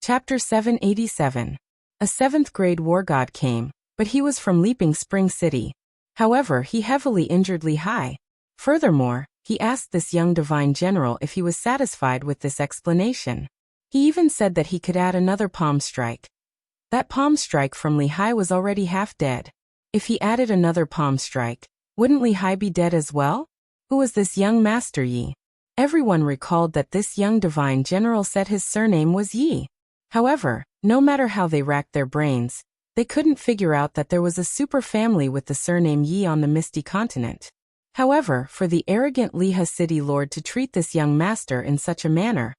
Chapter 787. A 7th grade war god came, but he was from Leaping Spring City. However, he heavily injured Li Hai. Furthermore, he asked this young divine general if he was satisfied with this explanation. He even said that he could add another palm strike. That palm strike from Li Hai was already half dead. If he added another palm strike, wouldn't Li Hai be dead as well? Who was this young master Yi? Everyone recalled that this young divine general said his surname was Yi. However, no matter how they racked their brains, they couldn't figure out that there was a super family with the surname Yi on the Misty Continent. However, for the arrogant Liha City Lord to treat this young master in such a manner,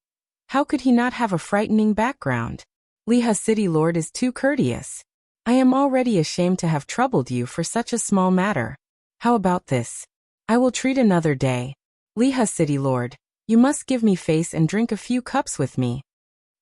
how could he not have a frightening background? Liha City Lord is too courteous. I am already ashamed to have troubled you for such a small matter. How about this? I will treat another day. Liha City Lord, you must give me face and drink a few cups with me.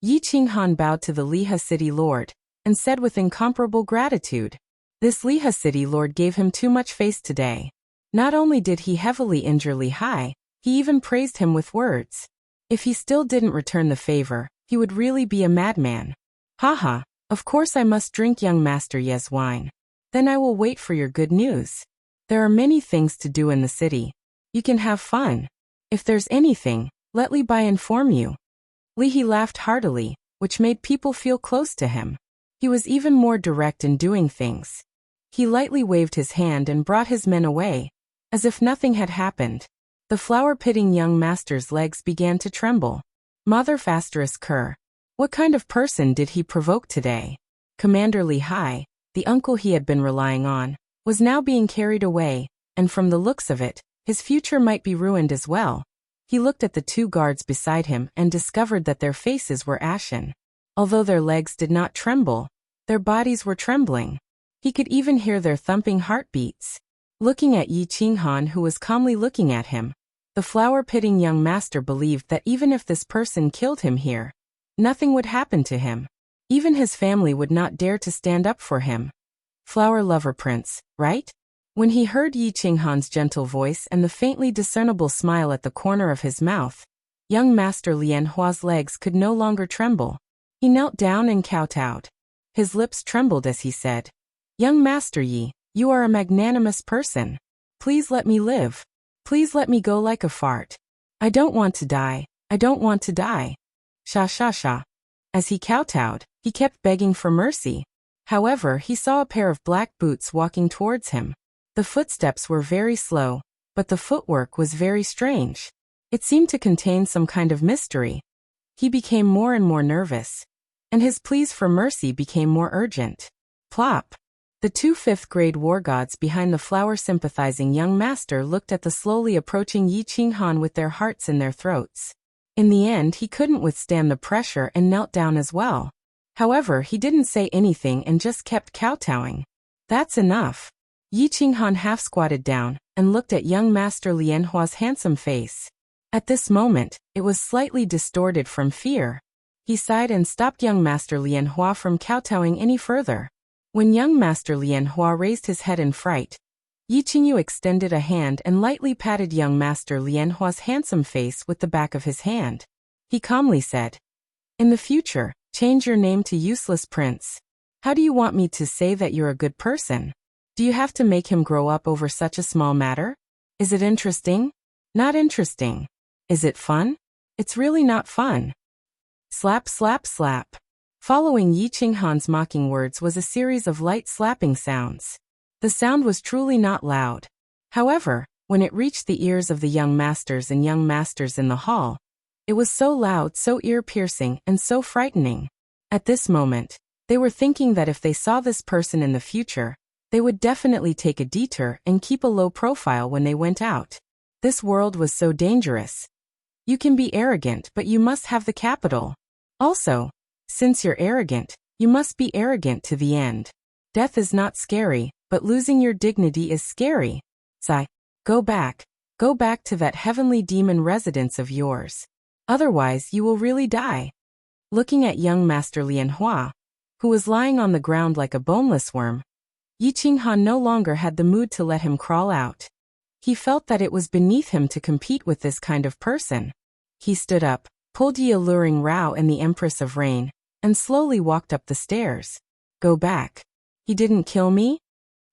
Yi Qinghan bowed to the Liha City Lord, and said with incomparable gratitude. This Liha City Lord gave him too much face today. Not only did he heavily injure Li Hai, he even praised him with words. If he still didn't return the favor, he would really be a madman. Haha, of course I must drink young Master Ye's wine. Then I will wait for your good news. There are many things to do in the city. You can have fun. If there's anything, let Li Bai inform you. Li He laughed heartily, which made people feel close to him. He was even more direct in doing things. He lightly waved his hand and brought his men away, as if nothing had happened. The flower-pitting young master's legs began to tremble. Mother Fasterus Kerr. What kind of person did he provoke today? Commander Li Hai, the uncle he had been relying on, was now being carried away, and from the looks of it, his future might be ruined as well. He looked at the two guards beside him and discovered that their faces were ashen. Although their legs did not tremble, their bodies were trembling. He could even hear their thumping heartbeats. Looking at Yi Qinghan, who was calmly looking at him, the flower-pitting young master believed that even if this person killed him here, nothing would happen to him. Even his family would not dare to stand up for him. Flower lover prince, right? When he heard Yi Qinghan's gentle voice and the faintly discernible smile at the corner of his mouth, young Master Lian Hua's legs could no longer tremble. He knelt down and kowtowed. His lips trembled as he said, "Young Master Yi, you are a magnanimous person. Please let me live. Please let me go like a fart. I don't want to die. I don't want to die." Sha sha sha. As he kowtowed, he kept begging for mercy. However, he saw a pair of black boots walking towards him. The footsteps were very slow, but the footwork was very strange. It seemed to contain some kind of mystery. He became more and more nervous, and his pleas for mercy became more urgent. Plop. The two 5th grade war gods behind the flower-sympathizing young master looked at the slowly approaching Yi Qinghan with their hearts in their throats. In the end, he couldn't withstand the pressure and knelt down as well. However, he didn't say anything and just kept kowtowing. That's enough. Yi Qinghan half-squatted down and looked at young Master Lian Hua's handsome face. At this moment, it was slightly distorted from fear. He sighed and stopped young Master Lian Hua from kowtowing any further. When young Master Lian Hua raised his head in fright, Yi Qingyu extended a hand and lightly patted young Master Lian Hua's handsome face with the back of his hand. He calmly said, "In the future, change your name to Useless Prince. How do you want me to say that you're a good person? Do you have to make him grow up over such a small matter? Is it interesting? Not interesting. Is it fun? It's really not fun." Slap slap slap. Following Yi Qinghan's mocking words was a series of light slapping sounds. The sound was truly not loud. However, when it reached the ears of the young masters in the hall, it was so loud, so ear-piercing, and so frightening. At this moment, they were thinking that if they saw this person in the future, they would definitely take a detour and keep a low profile when they went out. This world was so dangerous. You can be arrogant, but you must have the capital. Also, since you're arrogant, you must be arrogant to the end. Death is not scary, but losing your dignity is scary. Sigh. Go back to that heavenly demon residence of yours. Otherwise, you will really die. Looking at young Master Lian Hua, who was lying on the ground like a boneless worm, Yi Qinghan no longer had the mood to let him crawl out. He felt that it was beneath him to compete with this kind of person. He stood up, pulled Yi Alluring Rao and the Empress of Rain, and slowly walked up the stairs. Go back. He didn't kill me?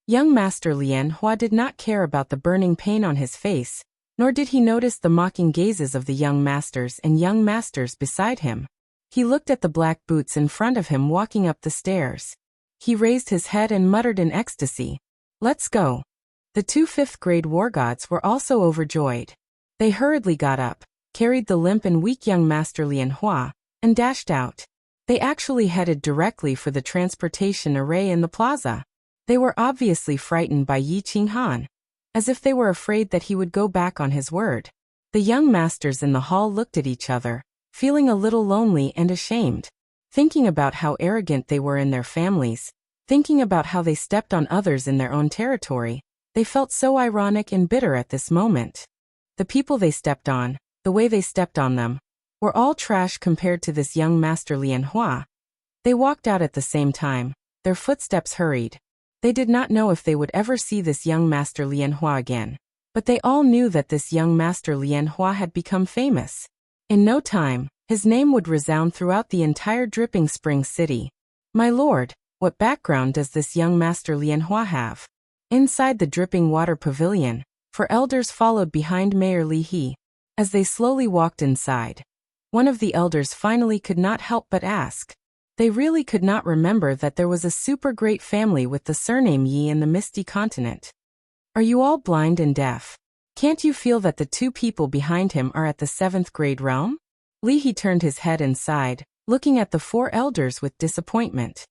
Young Master Lian Hua did not care about the burning pain on his face, nor did he notice the mocking gazes of the young masters and young masters beside him. He looked at the black boots in front of him walking up the stairs. He raised his head and muttered in ecstasy, "Let's go." The two fifth-grade war gods were also overjoyed. They hurriedly got up, carried the limp and weak young Master Lian Hua, and dashed out. They actually headed directly for the transportation array in the plaza. They were obviously frightened by Yi Qinghan, as if they were afraid that he would go back on his word. The young masters in the hall looked at each other, feeling a little lonely and ashamed, thinking about how arrogant they were in their families, thinking about how they stepped on others in their own territory. They felt so ironic and bitter at this moment. The people they stepped on, the way they stepped on them, were all trash compared to this young Master Lian Hua. They walked out at the same time, their footsteps hurried. They did not know if they would ever see this young Master Lian Hua again, but they all knew that this young Master Lian Hua had become famous. In no time, his name would resound throughout the entire dripping spring city. My lord, what background does this young Master Lian Hua have? Inside the dripping water pavilion, four elders followed behind Mayor Li He. As they slowly walked inside, one of the elders finally could not help but ask. They really could not remember that there was a super great family with the surname Yi in the Misty Continent. Are you all blind and deaf? Can't you feel that the two people behind him are at the 7th grade realm? Li He turned his head and sighed, looking at the four elders with disappointment.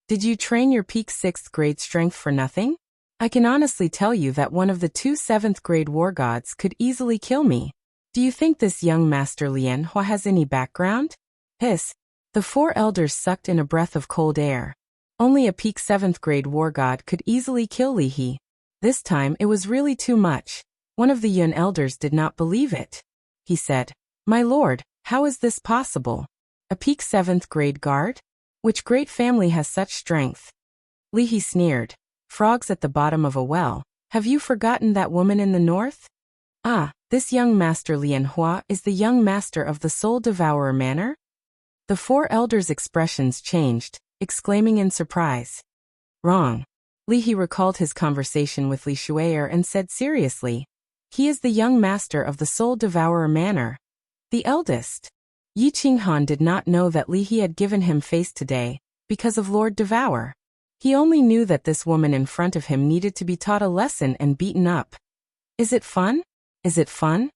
Did you train your peak 6th grade strength for nothing? I can honestly tell you that one of the two 7th grade war gods could easily kill me. Do you think this young Master Lian Hua has any background? Hiss. The four elders sucked in a breath of cold air. Only a peak 7th grade war god could easily kill Li He. This time it was really too much. One of the Yun elders did not believe it. He said, "My lord, how is this possible? A peak 7th grade guard? Which great family has such strength?" Li He sneered. Frogs at the bottom of a well. Have you forgotten that woman in the north? Ah, this young Master Lian Hua is the young master of the Soul Devourer manor? The four elders' expressions changed, exclaiming in surprise. Wrong. Li He recalled his conversation with Li Shui'er and said seriously, "He is the young master of the Soul Devourer manor. The eldest." Yi Qinghan did not know that Li He had given him face today, because of Lord Devour. He only knew that this woman in front of him needed to be taught a lesson and beaten up. Is it fun? Is it fun?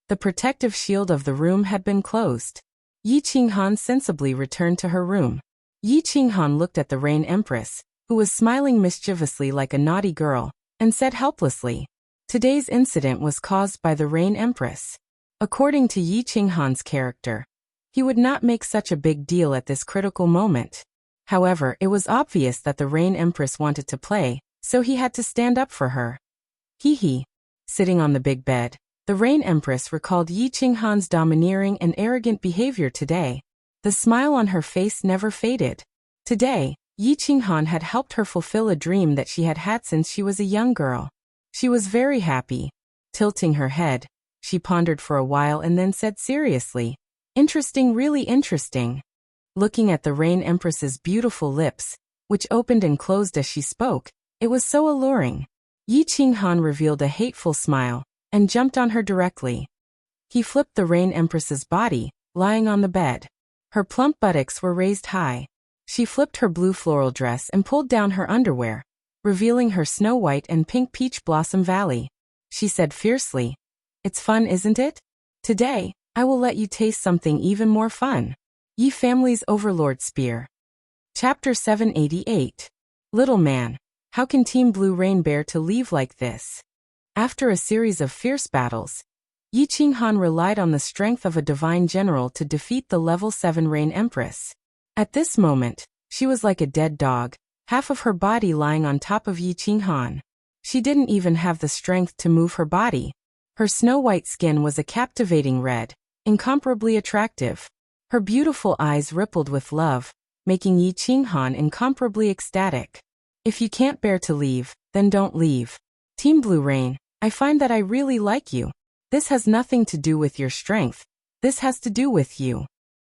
The protective shield of the room had been closed. Yi Qinghan sensibly returned to her room. Yi Qinghan looked at the Rain Empress, who was smiling mischievously like a naughty girl, and said helplessly, "Today's incident was caused by the Rain Empress." According to Yi Qinghan's character, he would not make such a big deal at this critical moment. However, it was obvious that the Rain Empress wanted to play, so he had to stand up for her. Hee. Sitting on the big bed, the Rain Empress recalled Yi Qinghan's domineering and arrogant behavior today. The smile on her face never faded. Today, Yi Qinghan had helped her fulfill a dream that she had had since she was a young girl. She was very happy. Tilting her head, she pondered for a while and then said seriously, "Interesting, really interesting." Looking at the Rain Empress's beautiful lips, which opened and closed as she spoke, it was so alluring. Yi Qinghan revealed a hateful smile, and jumped on her directly. He flipped the Rain Empress's body, lying on the bed. Her plump buttocks were raised high. She flipped her blue floral dress and pulled down her underwear, revealing her Snow White and pink peach blossom valley. She said fiercely, "It's fun, isn't it? Today, I will let you taste something even more fun. Yi family's overlord spear." Chapter 788. Little man, how can Team Blue Rain bear to leave like this? After a series of fierce battles, Yi Qinghan relied on the strength of a divine general to defeat the level 7 Rain Empress. At this moment, she was like a dead dog, half of her body lying on top of Yi Qinghan. She didn't even have the strength to move her body. Her snow-white skin was a captivating red, incomparably attractive. Her beautiful eyes rippled with love, making Yi Qinghan incomparably ecstatic. If you can't bear to leave, then don't leave. Team Blue Rain, I find that I really like you. This has nothing to do with your strength. This has to do with you.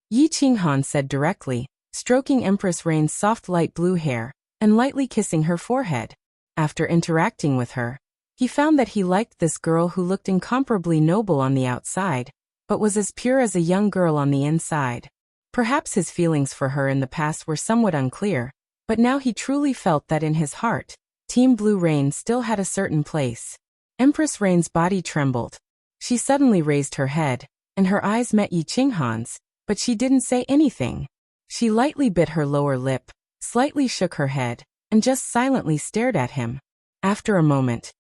Yi Qinghan said directly, stroking Empress Rain's soft light blue hair, and lightly kissing her forehead. After interacting with her, he found that he liked this girl who looked incomparably noble on the outside, but was as pure as a young girl on the inside. Perhaps his feelings for her in the past were somewhat unclear, but now he truly felt that in his heart, Team Blue Rain still had a certain place. Empress Rain's body trembled. She suddenly raised her head, and her eyes met Yi Qinghan's, but she didn't say anything. She lightly bit her lower lip, slightly shook her head, and just silently stared at him. After a moment,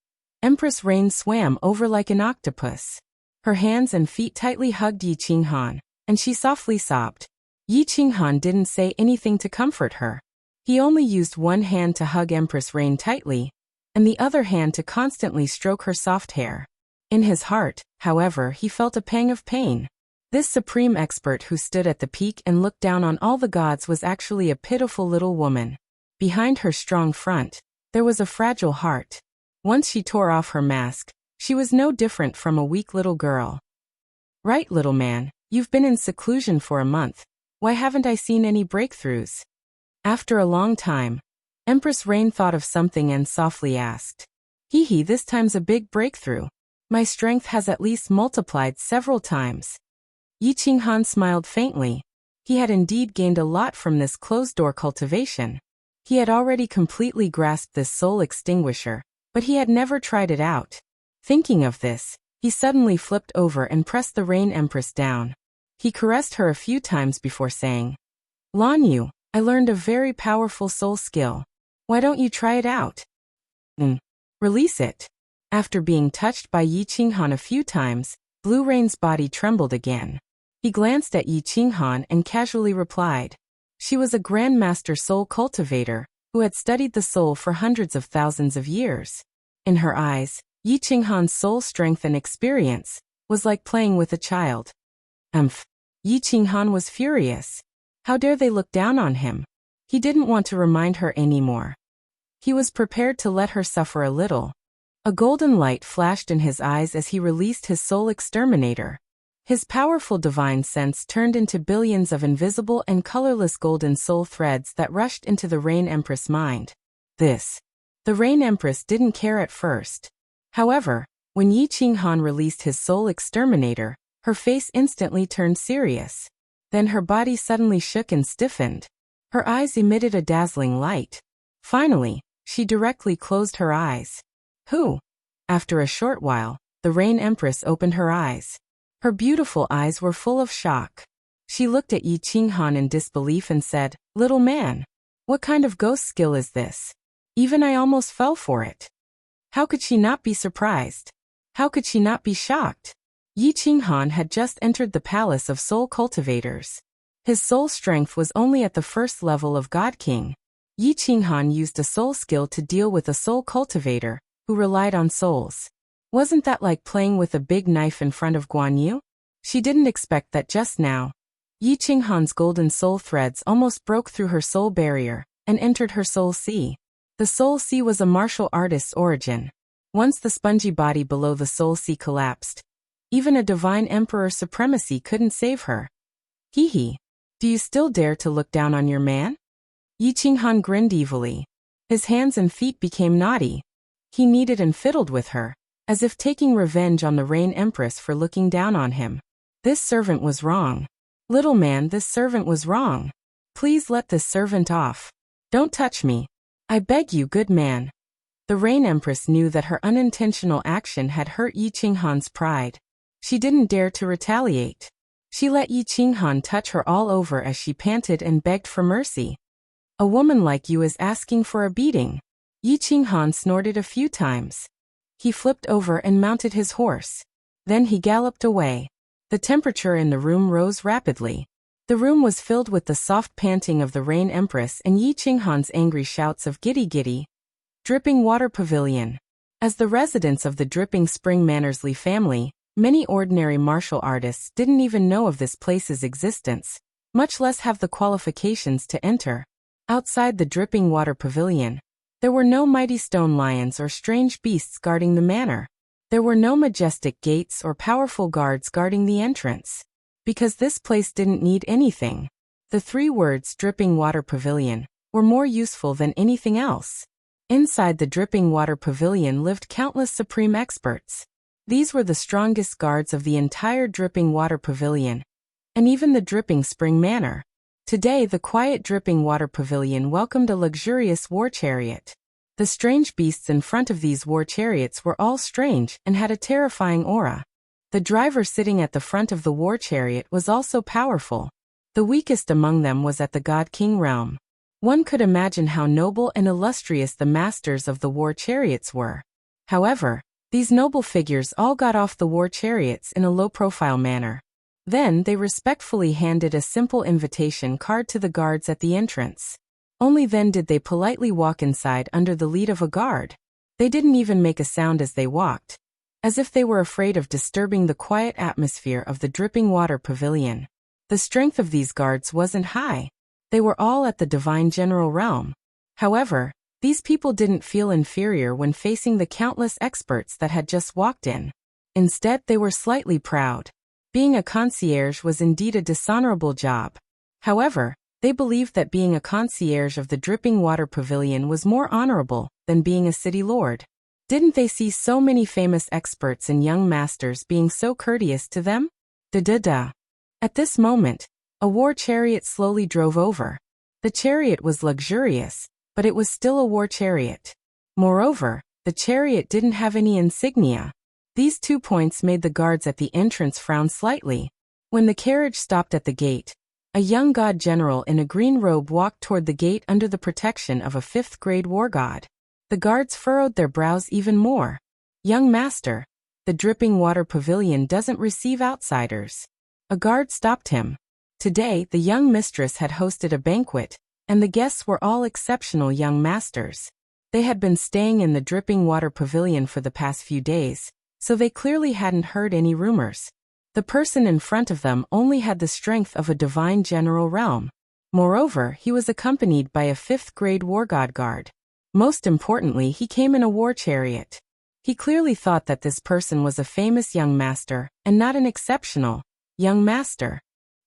Empress Rain swam over like an octopus. Her hands and feet tightly hugged Yi Qinghan, and she softly sobbed. Yi Qinghan didn't say anything to comfort her. He only used one hand to hug Empress Rain tightly, and the other hand to constantly stroke her soft hair. In his heart, however, he felt a pang of pain. This supreme expert who stood at the peak and looked down on all the gods was actually a pitiful little woman. Behind her strong front, there was a fragile heart. Once she tore off her mask, she was no different from a weak little girl. "Right, little man, you've been in seclusion for a month. Why haven't I seen any breakthroughs?" After a long time, Empress Rain thought of something and softly asked. "Hee, this time's a big breakthrough. My strength has at least multiplied several times." Yi Qinghan smiled faintly. He had indeed gained a lot from this closed-door cultivation. He had already completely grasped this soul extinguisher, but he had never tried it out. Thinking of this, he suddenly flipped over and pressed the Rain Empress down. He caressed her a few times before saying, "Lan Yu, I learned a very powerful soul skill. Why don't you try it out?" Release it." After being touched by Yi Qinghan a few times, Blue Rain's body trembled again. He glanced at Yi Qinghan and casually replied. She was a Grandmaster Soul Cultivator, who had studied the soul for hundreds of thousands of years. In her eyes, Yi Qinghan's soul strength and experience was like playing with a child. Yi Qinghan was furious. How dare they look down on him? He didn't want to remind her anymore. He was prepared to let her suffer a little. A golden light flashed in his eyes as he released his soul exterminator. His powerful divine sense turned into billions of invisible and colorless golden soul threads that rushed into the Rain Empress' mind. The Rain Empress didn't care at first. However, when Yi Qinghan released his soul exterminator, her face instantly turned serious. Then her body suddenly shook and stiffened. Her eyes emitted a dazzling light. Finally, she directly closed her eyes. After a short while, the Rain Empress opened her eyes. Her beautiful eyes were full of shock. She looked at Yi Qinghan in disbelief and said, "Little man, what kind of ghost skill is this? Even I almost fell for it." How could she not be surprised? How could she not be shocked? Yi Qinghan had just entered the palace of soul cultivators. His soul strength was only at the first level of God King. Yi Qinghan used a soul skill to deal with a soul cultivator, who relied on souls. Wasn't that like playing with a big knife in front of Guan Yu? She didn't expect that just now. Yi Qinghan's golden soul threads almost broke through her soul barrier and entered her soul sea. The soul sea was a martial artist's origin. Once the spongy body below the soul sea collapsed, even a divine emperor supremacy couldn't save her. "Do you still dare to look down on your man?" Yi Qinghan grinned evilly. His hands and feet became naughty. He kneaded and fiddled with her, as if taking revenge on the Rain Empress for looking down on him. This servant was wrong. "Little man, this servant was wrong. Please let this servant off. Don't touch me. I beg you, good man." The Rain Empress knew that her unintentional action had hurt Yi Qinghan's pride. She didn't dare to retaliate. She let Yi Qinghan touch her all over as she panted and begged for mercy. "A woman like you is asking for a beating." Yi Qinghan snorted a few times. He flipped over and mounted his horse. Then he galloped away. The temperature in the room rose rapidly. The room was filled with the soft panting of the Rain Empress and Yi Qinghan's angry shouts of "Giddy giddy." Dripping Water Pavilion. As the residents of the Dripping Spring Mannersley family, many ordinary martial artists didn't even know of this place's existence, much less have the qualifications to enter. Outside the Dripping Water Pavilion, there were no mighty stone lions or strange beasts guarding the manor. There were no majestic gates or powerful guards guarding the entrance. Because this place didn't need anything. The 3 words Dripping Water Pavilion were more useful than anything else. Inside the Dripping Water Pavilion lived countless supreme experts. These were the strongest guards of the entire Dripping Water Pavilion, and even the Dripping Spring Manor. Today the quiet Dripping Water Pavilion welcomed a luxurious war chariot. The strange beasts in front of these war chariots were all strange and had a terrifying aura. The driver sitting at the front of the war chariot was also powerful. The weakest among them was at the God King realm. One could imagine how noble and illustrious the masters of the war chariots were. However, these noble figures all got off the war chariots in a low-profile manner. Then they respectfully handed a simple invitation card to the guards at the entrance. Only then did they politely walk inside under the lead of a guard. They didn't even make a sound as they walked, as if they were afraid of disturbing the quiet atmosphere of the Dripping Water Pavilion. The strength of these guards wasn't high. They were all at the divine general realm. However, these people didn't feel inferior when facing the countless experts that had just walked in. Instead, they were slightly proud. Being a concierge was indeed a dishonorable job. However, they believed that being a concierge of the Dripping Water Pavilion was more honorable than being a city lord. Didn't they see so many famous experts and young masters being so courteous to them? Da-da-da. At this moment, a war chariot slowly drove over. The chariot was luxurious, but it was still a war chariot. Moreover, the chariot didn't have any insignia. These 2 points made the guards at the entrance frown slightly. When the carriage stopped at the gate, a young god general in a green robe walked toward the gate under the protection of a 5th-grade war god. The guards furrowed their brows even more. Young master, the Dripping Water Pavilion doesn't receive outsiders. A guard stopped him. Today, the young mistress had hosted a banquet, and the guests were all exceptional young masters. They had been staying in the Dripping Water Pavilion for the past few days, so they clearly hadn't heard any rumors. The person in front of them only had the strength of a divine general realm. Moreover, he was accompanied by a 5th-grade war god guard. Most importantly, he came in a war chariot. He clearly thought that this person was a famous young master, and not an exceptional young master.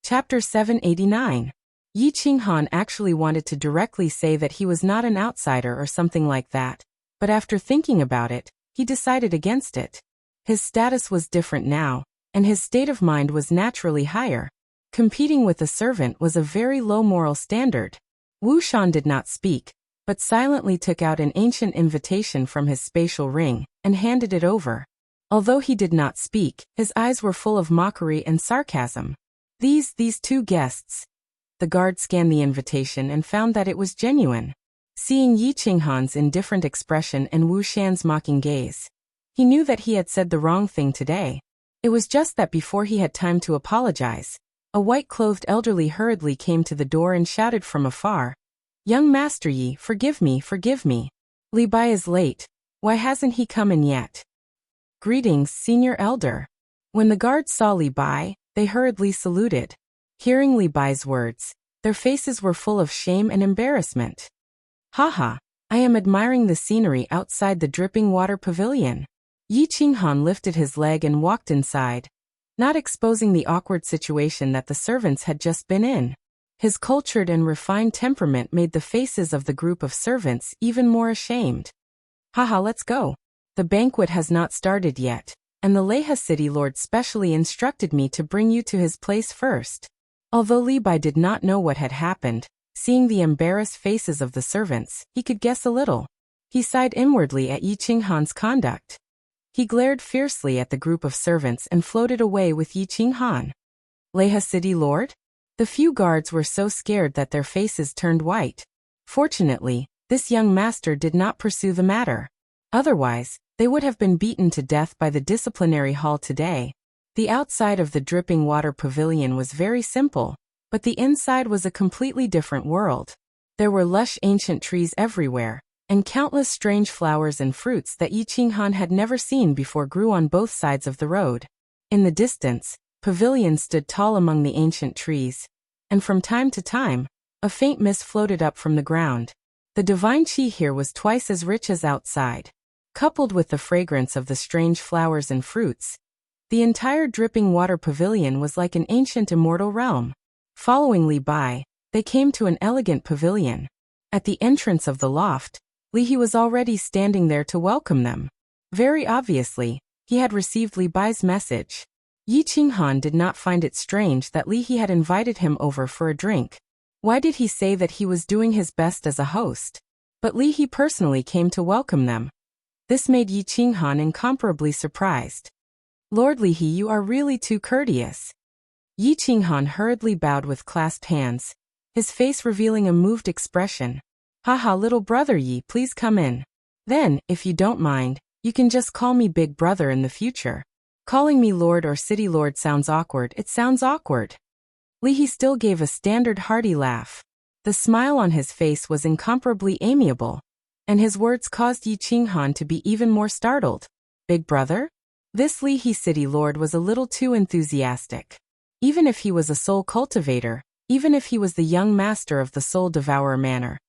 Chapter 789. Yi Qinghan actually wanted to directly say that he was not an outsider or something like that, but after thinking about it, he decided against it. His status was different now, and his state of mind was naturally higher. Competing with a servant was a very low moral standard. Wu Shan did not speak, but silently took out an ancient invitation from his spatial ring and handed it over. Although he did not speak, his eyes were full of mockery and sarcasm. These 2 guests. The guard scanned the invitation and found that it was genuine. Seeing Yi Qinghan's indifferent expression and Wu Shan's mocking gaze, he knew that he had said the wrong thing today. It was just that before he had time to apologize, a white-clothed elderly hurriedly came to the door and shouted from afar, "Young Master Yi, forgive me, forgive me. Li Bai is late. Why hasn't he come in yet?" "Greetings, Senior Elder." When the guards saw Li Bai, they hurriedly saluted. Hearing Li Bai's words, their faces were full of shame and embarrassment. "Haha, I am admiring the scenery outside the Dripping Water Pavilion." Yi Qinghan lifted his leg and walked inside, not exposing the awkward situation that the servants had just been in. His cultured and refined temperament made the faces of the group of servants even more ashamed. "Haha, let's go. The banquet has not started yet, and the Leha city lord specially instructed me to bring you to his place first." Although Li Bai did not know what had happened, seeing the embarrassed faces of the servants, he could guess a little. He sighed inwardly at Yi Qinghan's conduct. He glared fiercely at the group of servants and floated away with Yi Qinghan. "Leha city lord?" The few guards were so scared that their faces turned white. Fortunately, this young master did not pursue the matter. Otherwise, they would have been beaten to death by the disciplinary hall today. The outside of the Dripping Water Pavilion was very simple, but the inside was a completely different world. There were lush ancient trees everywhere, and countless strange flowers and fruits that Yi Qinghan had never seen before grew on both sides of the road. In the distance, pavilions stood tall among the ancient trees, and from time to time, a faint mist floated up from the ground. The divine qi here was twice as rich as outside. Coupled with the fragrance of the strange flowers and fruits, the entire Dripping Water Pavilion was like an ancient immortal realm. Following Li Bai, They came to an elegant pavilion. At the entrance of the loft, Li He was already standing there to welcome them. Very obviously, he had received Li Bai's message. Yi Qinghan did not find it strange that Li He had invited him over for a drink. Why did he say that he was doing his best as a host? But Li He personally came to welcome them. This made Yi Qinghan incomparably surprised. Lord Li He, you are really too courteous. Yi Qinghan hurriedly bowed with clasped hands, his face revealing a moved expression. Haha, little brother Yi, please come in. Then, if you don't mind, you can just call me Big Brother in the future. Calling me Lord or City Lord sounds awkward. It sounds awkward. Li He still gave a standard hearty laugh. The smile on his face was incomparably amiable, and his words caused Yi Qinghan to be even more startled. Big Brother? This Li He City Lord was a little too enthusiastic. Even if he was a soul cultivator, even if he was the young master of the Soul Devourer Manor,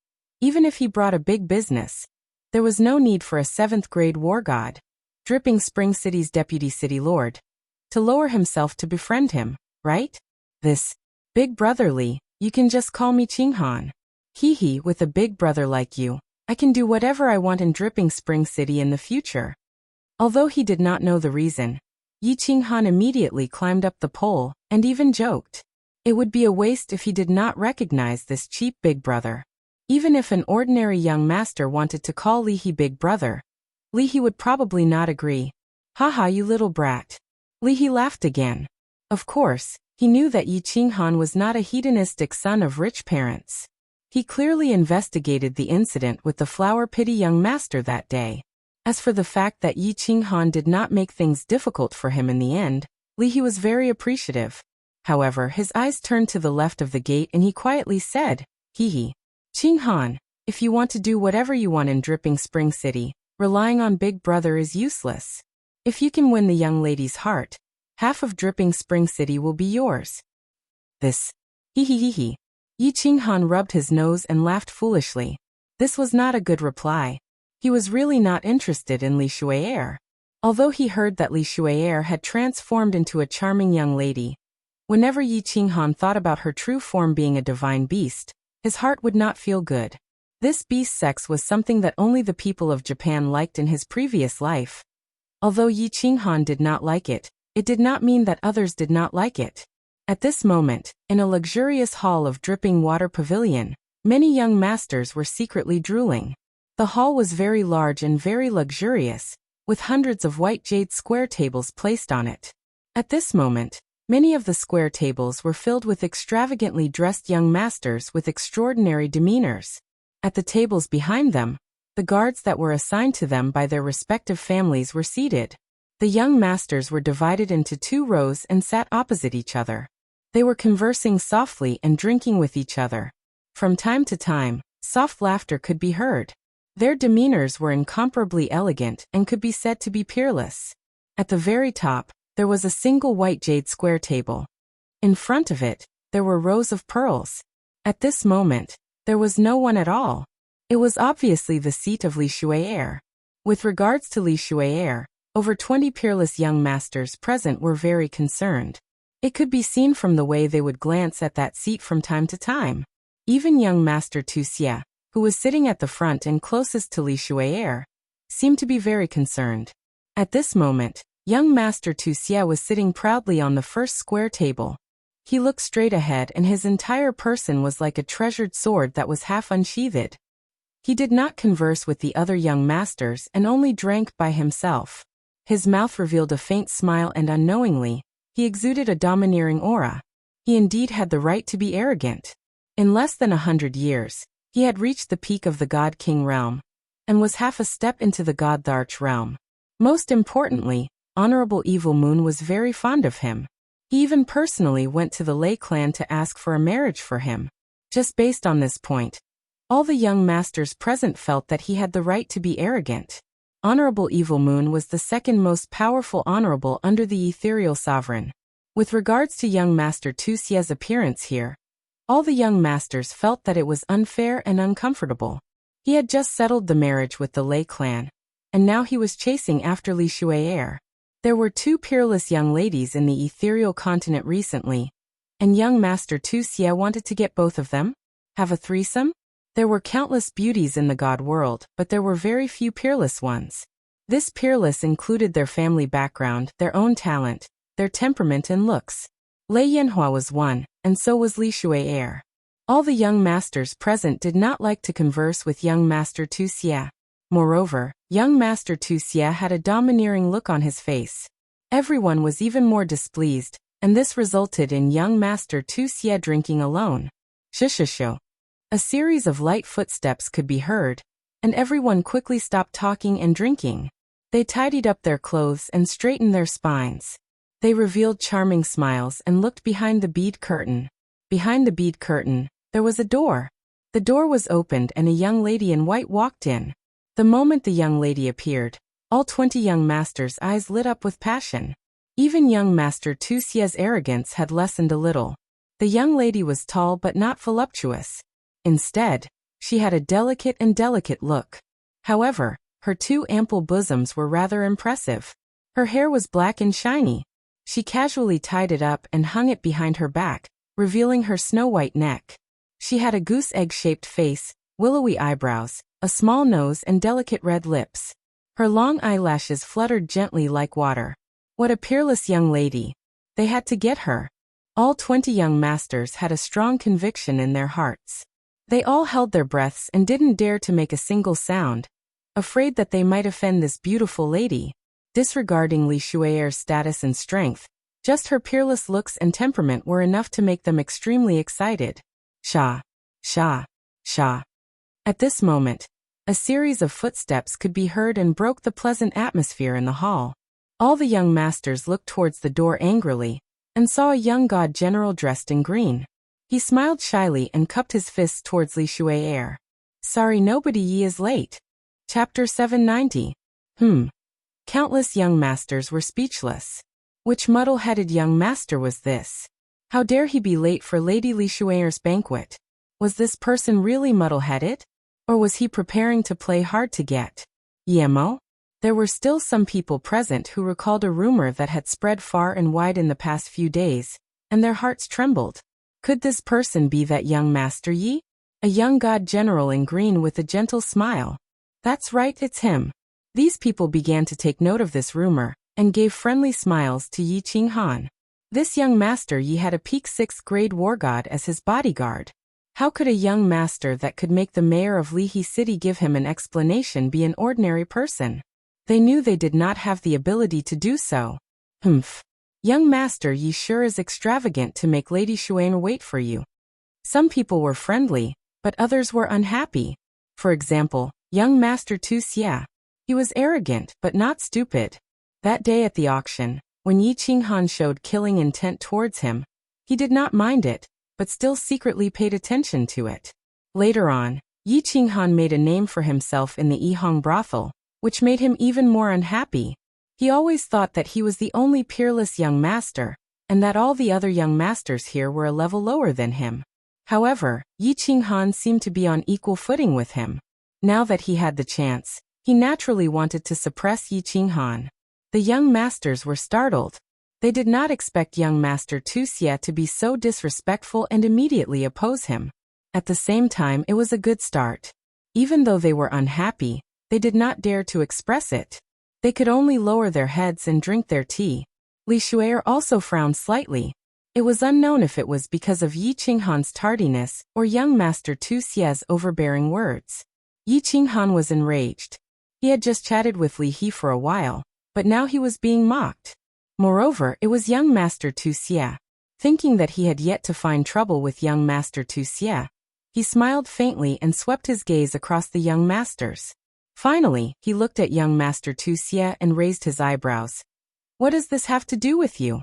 even if he brought a big business, there was no need for a 7th grade war god, Dripping Spring City's deputy city lord, to lower himself to befriend him, right? This, Big Brother Li, you can just call me Qinghan. Hee, with a big brother like you, I can do whatever I want in Dripping Spring City in the future. Although he did not know the reason, Yi Qinghan immediately climbed up the pole and even joked. It would be a waste if he did not recognize this cheap big brother. Even if an ordinary young master wanted to call Li He Big Brother, Li He would probably not agree. Haha, you little brat. Li He laughed again. Of course, he knew that Yi Qinghan was not a hedonistic son of rich parents. He clearly investigated the incident with the flower pity young master that day. As for the fact that Yi Qinghan did not make things difficult for him in the end, Li He was very appreciative. However, his eyes turned to the left of the gate and he quietly said, Hee. Qinghan, if you want to do whatever you want in Dripping Spring City, relying on Big Brother is useless. If you can win the young lady's heart, half of Dripping Spring City will be yours. This. Hee. Yi Qinghan rubbed his nose and laughed foolishly. This was not a good reply. He was really not interested in Li Shui'er. Although he heard that Li Shui'er had transformed into a charming young lady, whenever Yi Qinghan thought about her true form being a divine beast, his heart would not feel good. This beast sex was something that only the people of Japan liked in his previous life. Although Yi Qinghan did not like it, it did not mean that others did not like it. At this moment, in a luxurious hall of dripping water pavilion, many young masters were secretly drooling. The hall was very large and very luxurious, with hundreds of white jade square tables placed on it. At this moment, many of the square tables were filled with extravagantly dressed young masters with extraordinary demeanors. At the tables behind them, the guards that were assigned to them by their respective families were seated. The young masters were divided into 2 rows and sat opposite each other. They were conversing softly and drinking with each other. From time to time, soft laughter could be heard. Their demeanors were incomparably elegant and could be said to be peerless. At the very top, there was a single white jade square table. In front of it, there were rows of pearls. At this moment, there was no one at all. It was obviously the seat of Li Shui'er. With regards to Li Shui'er, over 20 peerless young masters present were very concerned. It could be seen from the way they would glance at that seat from time to time. Even young Master Tu Xie, who was sitting at the front and closest to Li Shui'er, seemed to be very concerned. At this moment, young Master Tu Xie was sitting proudly on the first square table. He looked straight ahead and his entire person was like a treasured sword that was half unsheathed. He did not converse with the other young masters and only drank by himself. His mouth revealed a faint smile and unknowingly, he exuded a domineering aura. He indeed had the right to be arrogant. In less than 100 years, he had reached the peak of the God King realm, and was half a step into the God Tharch realm. Most importantly, Honorable Evil Moon was very fond of him. He even personally went to the Lei clan to ask for a marriage for him. Just based on this point, all the young masters present felt that he had the right to be arrogant. Honorable Evil Moon was the second most powerful honorable under the ethereal sovereign. With regards to young Master Tu Xie's appearance here, all the young masters felt that it was unfair and uncomfortable. He had just settled the marriage with the Lei clan, and now he was chasing after Li Shui'er. There were 2 peerless young ladies in the ethereal continent recently, And young Master Tu Xie wanted to get both of them? Have a threesome? There were countless beauties in the god world, but there were very few peerless ones. This peerless included their family background, their own talent, their temperament and looks. Lei Yanhua was one, and so was Li Shuai. All the young masters present did not like to converse with young Master Tu Xie. Moreover, young Master Tu Xie had a domineering look on his face. Everyone was even more displeased, and this resulted in young Master Tu Xie drinking alone. Shishisho. A series of light footsteps could be heard, and everyone quickly stopped talking and drinking. They tidied up their clothes and straightened their spines. They revealed charming smiles and looked behind the bead curtain. Behind the bead curtain, there was a door. The door was opened and a young lady in white walked in. The moment the young lady appeared, all 20 young masters' eyes lit up with passion. Even young Master Tu Xie's arrogance had lessened a little. The young lady was tall but not voluptuous. Instead, she had a delicate look. However, her two ample bosoms were rather impressive. Her hair was black and shiny. She casually tied it up and hung it behind her back, revealing her snow-white neck. She had a goose-egg-shaped face, willowy eyebrows, a small nose and delicate red lips. Her long eyelashes fluttered gently like water. What a peerless young lady. They had to get her. All 20 young masters had a strong conviction in their hearts. They all held their breaths and didn't dare to make a single sound, afraid that they might offend this beautiful lady. Disregarding Li Shuai's status and strength, just her peerless looks and temperament were enough to make them extremely excited. Sha, sha, sha. At this moment, a series of footsteps could be heard and broke the pleasant atmosphere in the hall. All the young masters looked towards the door angrily, and saw a young god general dressed in green. He smiled shyly and cupped his fists towards Li Shuai. Sorry nobody ye is late. Chapter 790. Countless young masters were speechless. Which muddle-headed young master was this? How dare he be late for Lady Li Shuai's banquet? Was this person really muddle-headed? Or was he preparing to play hard to get? Yemo? There were still some people present who recalled a rumor that had spread far and wide in the past few days, and their hearts trembled. Could this person be that young Master Yi? A young god general in green with a gentle smile. That's right, it's him. These people began to take note of this rumor, and gave friendly smiles to Yi Qinghan. This young Master Yi had a peak 6th grade war god as his bodyguard. How could a young master that could make the mayor of Lihe City give him an explanation be an ordinary person? They knew they did not have the ability to do so. Young Master Yi sure is extravagant to make Lady Shuai wait for you. Some people were friendly, but others were unhappy. For example, young Master Tu Xie. He was arrogant but not stupid. That day at the auction, when Yi Qinghan showed killing intent towards him, he did not mind it, but still secretly paid attention to it. Later on, Yi Qinghan made a name for himself in the Yihong brothel, which made him even more unhappy. He always thought that he was the only peerless young master, and that all the other young masters here were a level lower than him. However, Yi Qinghan seemed to be on equal footing with him. Now that he had the chance, he naturally wanted to suppress Yi Qinghan. The young masters were startled. They did not expect young Master Tu Xie to be so disrespectful and immediately oppose him. At the same time, it was a good start. Even though they were unhappy, they did not dare to express it. They could only lower their heads and drink their tea. Li Shuai also frowned slightly. It was unknown if it was because of Yi Qinghan's tardiness or young Master Tu Xie's overbearing words. Yi Qinghan was enraged. He had just chatted with Li He for a while, but now he was being mocked. Moreover, it was young Master Tu Xie. Thinking that he had yet to find trouble with young Master Tu Xie, he smiled faintly and swept his gaze across the young masters. Finally, he looked at young Master Tu Xie and raised his eyebrows. What does this have to do with you?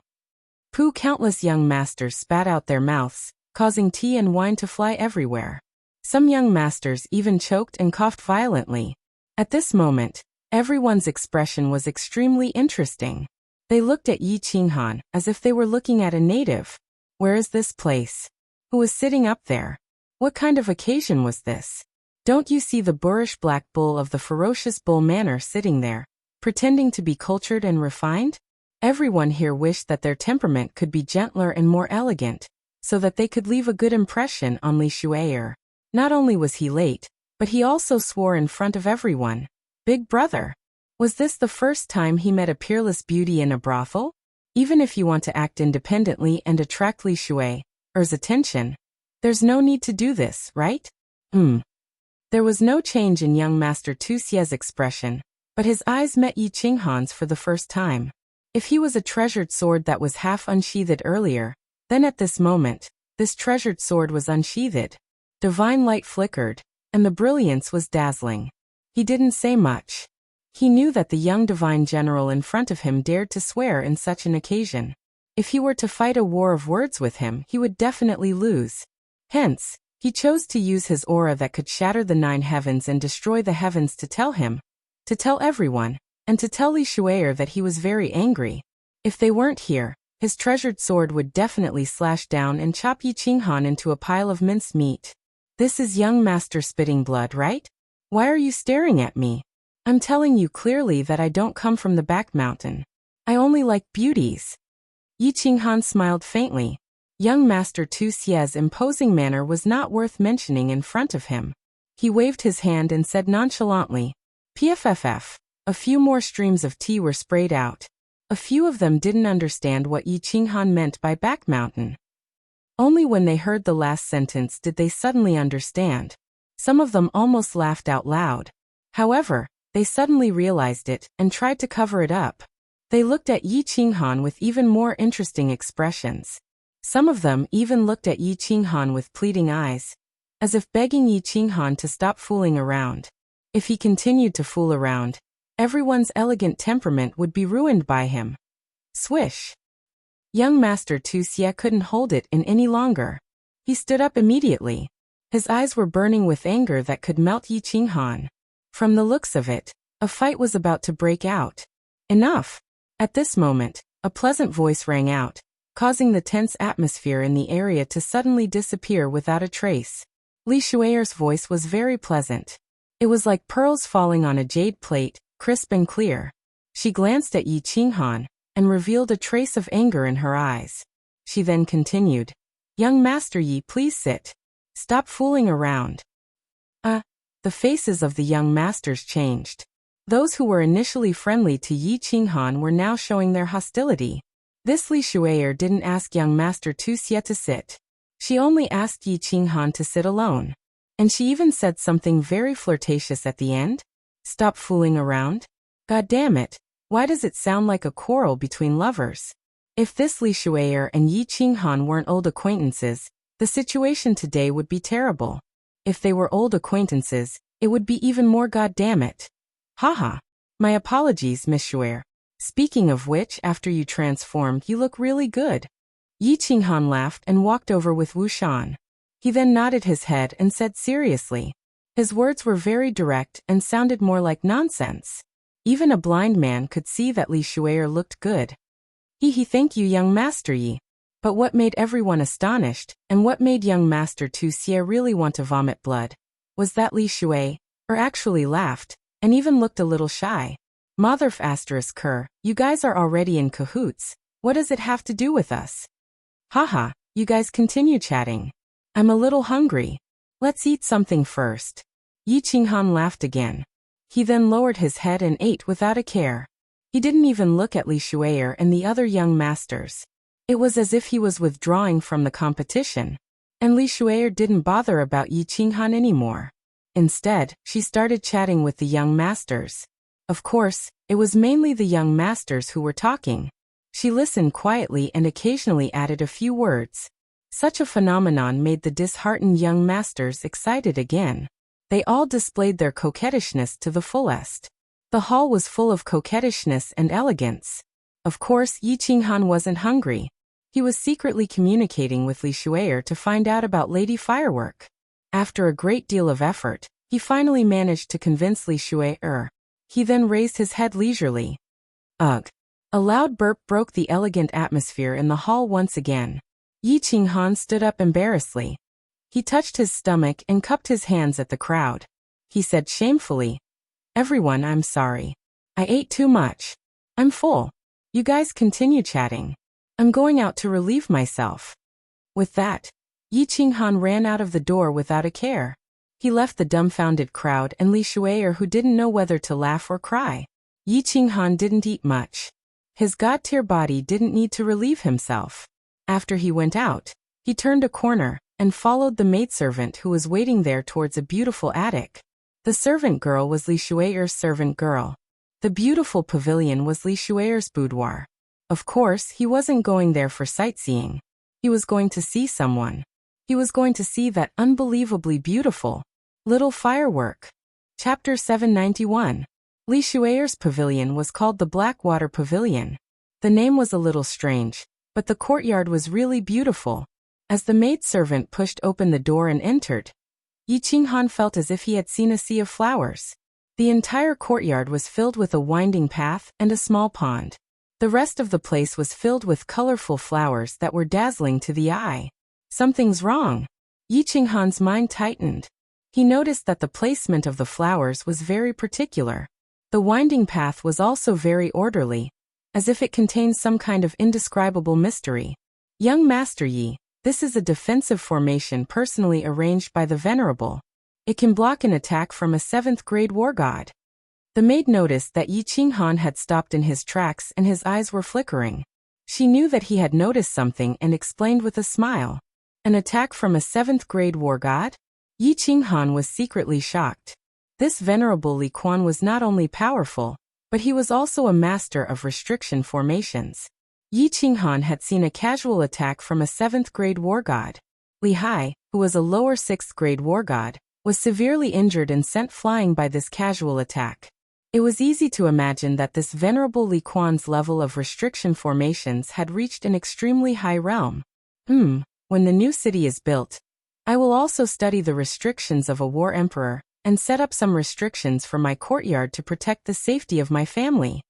Countless young masters spat out their mouths, causing tea and wine to fly everywhere. Some young masters even choked and coughed violently. At this moment, everyone's expression was extremely interesting. They looked at Yi Qinghan as if they were looking at a native. Where is this place? Who was sitting up there? What kind of occasion was this? Don't you see the boorish black bull of the ferocious bull manor sitting there, pretending to be cultured and refined? Everyone here wished that their temperament could be gentler and more elegant, so that they could leave a good impression on Li Shui'er. Not only was he late, but he also swore in front of everyone. Big brother. Was this the first time he met a peerless beauty in a brothel? Even if you want to act independently and attract Li Shui'er's attention, there's no need to do this, right? There was no change in young Master Tu Xie's expression, but his eyes met Yi Qinghan's for the first time. If he was a treasured sword that was half unsheathed earlier, then at this moment, this treasured sword was unsheathed. Divine light flickered, and the brilliance was dazzling. He didn't say much. He knew that the young divine general in front of him dared to swear in such an occasion. If he were to fight a war of words with him, he would definitely lose. Hence, he chose to use his aura that could shatter the 9 heavens and destroy the heavens to tell everyone, and to tell Li Shui'er that he was very angry. If they weren't here, his treasured sword would definitely slash down and chop Yi Qinghan into a pile of minced meat. This is young master spitting blood, right? Why are you staring at me? I'm telling you clearly that I don't come from the back mountain. I only like beauties. Yi Qinghan smiled faintly. Young Master Tu Xie's imposing manner was not worth mentioning in front of him. He waved his hand and said nonchalantly, "Pfff." A few more streams of tea were sprayed out. A few of them didn't understand what Yi Qinghan meant by back mountain. Only when they heard the last sentence did they suddenly understand. Some of them almost laughed out loud. However, they suddenly realized it and tried to cover it up. They looked at Yi Qinghan with even more interesting expressions. Some of them even looked at Yi Qinghan with pleading eyes, as if begging Yi Qinghan to stop fooling around. If he continued to fool around, everyone's elegant temperament would be ruined by him. Swish! Young Master Tu Xie couldn't hold it in any longer. He stood up immediately. His eyes were burning with anger that could melt Yi Qinghan. From the looks of it, a fight was about to break out. Enough! At this moment, a pleasant voice rang out, causing the tense atmosphere in the area to suddenly disappear without a trace. Li Shui'er's voice was very pleasant. It was like pearls falling on a jade plate, crisp and clear. She glanced at Yi Qinghan, and revealed a trace of anger in her eyes. She then continued, "Young Master Yi, please sit. Stop fooling around." The faces of the young masters changed. Those who were initially friendly to Yi Qinghan were now showing their hostility. This Li Shui'er didn't ask young Master Tu Xie to sit. She only asked Yi Qinghan to sit alone. And she even said something very flirtatious at the end. Stop fooling around? God damn it, why does it sound like a quarrel between lovers? If this Li Shui'er and Yi Qinghan weren't old acquaintances, the situation today would be terrible. If they were old acquaintances, it would be even more goddamn it. Haha. My apologies, Miss Shui'er. Speaking of which, after you transformed, you look really good. Yi Qinghan laughed and walked over with Wuxian. He then nodded his head and said seriously. His words were very direct and sounded more like nonsense. Even a blind man could see that Li Shui'er looked good. Thank you, young Master Yi. But what made everyone astonished, and what made young Master Tu Xie really want to vomit blood, was that Li Shui'er actually laughed, and even looked a little shy. Motherf ***, you guys are already in cahoots. What does it have to do with us? Haha, you guys continue chatting. I'm a little hungry. Let's eat something first. Yi Qinghan laughed again. He then lowered his head and ate without a care. He didn't even look at Li Shui'er and the other young masters. It was as if he was withdrawing from the competition. And Li Shui'er didn't bother about Yi Qinghan anymore. Instead, she started chatting with the young masters. Of course, it was mainly the young masters who were talking. She listened quietly and occasionally added a few words. Such a phenomenon made the disheartened young masters excited again. They all displayed their coquettishness to the fullest. The hall was full of coquettishness and elegance. Of course, Yi Qinghan wasn't hungry. He was secretly communicating with Li Shui'er to find out about Lady Firework. After a great deal of effort, he finally managed to convince Li Shui'er. He then raised his head leisurely. Ugh! A loud burp broke the elegant atmosphere in the hall once again. Yi Qinghan stood up embarrassedly. He touched his stomach and cupped his hands at the crowd. He said shamefully, "Everyone, I'm sorry. I ate too much. I'm full. You guys continue chatting. I'm going out to relieve myself." With that, Yi Qinghan ran out of the door without a care. He left the dumbfounded crowd and Li Shui'er who didn't know whether to laugh or cry. Yi Qinghan didn't eat much. His god-tier body didn't need to relieve himself. After he went out, he turned a corner and followed the maidservant who was waiting there towards a beautiful attic. The servant girl was Li Shui'er's servant girl. The beautiful pavilion was Li Shui'er's boudoir. Of course, he wasn't going there for sightseeing. He was going to see someone. He was going to see that unbelievably beautiful little firework. Chapter 791. Li Shui'er's pavilion was called the Blackwater Pavilion. The name was a little strange, but the courtyard was really beautiful. As the maidservant pushed open the door and entered, Yi Qinghan felt as if he had seen a sea of flowers. The entire courtyard was filled with a winding path and a small pond. The rest of the place was filled with colorful flowers that were dazzling to the eye. Something's wrong. Yi Qinghan's mind tightened. He noticed that the placement of the flowers was very particular. The winding path was also very orderly, as if it contained some kind of indescribable mystery. Young Master Yi, this is a defensive formation personally arranged by the Venerable. It can block an attack from a 7th grade war god. The maid noticed that Yi Qinghan had stopped in his tracks and his eyes were flickering. She knew that he had noticed something and explained with a smile. An attack from a 7th grade war god? Yi Qinghan was secretly shocked. This venerable Li Quan was not only powerful, but he was also a master of restriction formations. Yi Qinghan had seen a casual attack from a 7th grade war god. Li Hai, who was a lower 6th grade war god, was severely injured and sent flying by this casual attack. It was easy to imagine that this venerable Li Quan's level of restriction formations had reached an extremely high realm. When the new city is built, I will also study the restrictions of a war emperor, and set up some restrictions for my courtyard to protect the safety of my family.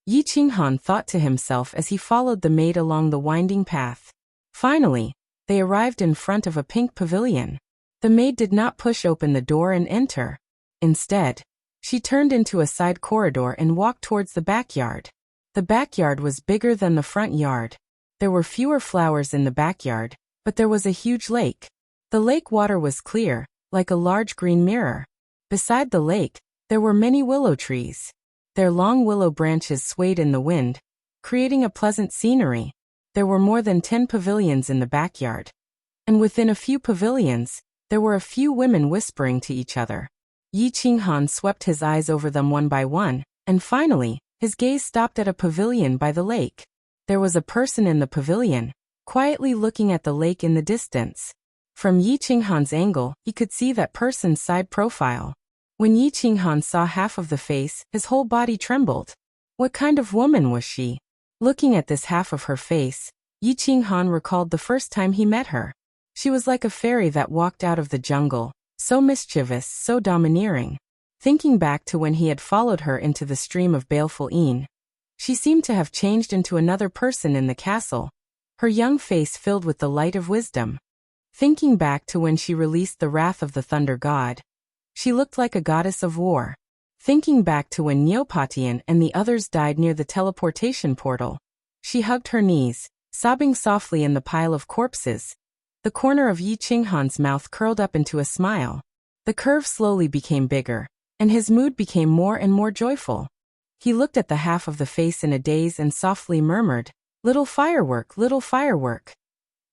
Yi Qinghan thought to himself as he followed the maid along the winding path. Finally, they arrived in front of a pink pavilion. The maid did not push open the door and enter. Instead, she turned into a side corridor and walked towards the backyard. The backyard was bigger than the front yard. There were fewer flowers in the backyard, but there was a huge lake. The lake water was clear, like a large green mirror. Beside the lake, there were many willow trees. Their long willow branches swayed in the wind, creating a pleasant scenery. There were more than 10 pavilions in the backyard. And within a few pavilions, there were a few women whispering to each other. Yi Qinghan swept his eyes over them one by one, and finally, his gaze stopped at a pavilion by the lake. There was a person in the pavilion, quietly looking at the lake in the distance. From Yi Qinghan's angle, he could see that person's side profile. When Yi Qinghan saw half of the face, his whole body trembled. What kind of woman was she? Looking at this half of her face, Yi Qinghan recalled the first time he met her. She was like a fairy that walked out of the jungle, so mischievous, so domineering. Thinking back to when he had followed her into the stream of baleful Een, she seemed to have changed into another person in the castle, her young face filled with the light of wisdom. Thinking back to when she released the wrath of the thunder god, she looked like a goddess of war. Thinking back to when Neopatian and the others died near the teleportation portal, she hugged her knees, sobbing softly in the pile of corpses. The corner of Yi Qinghan's mouth curled up into a smile. The curve slowly became bigger, and his mood became more and more joyful. He looked at the half of the face in a daze and softly murmured, "Little firework, little firework."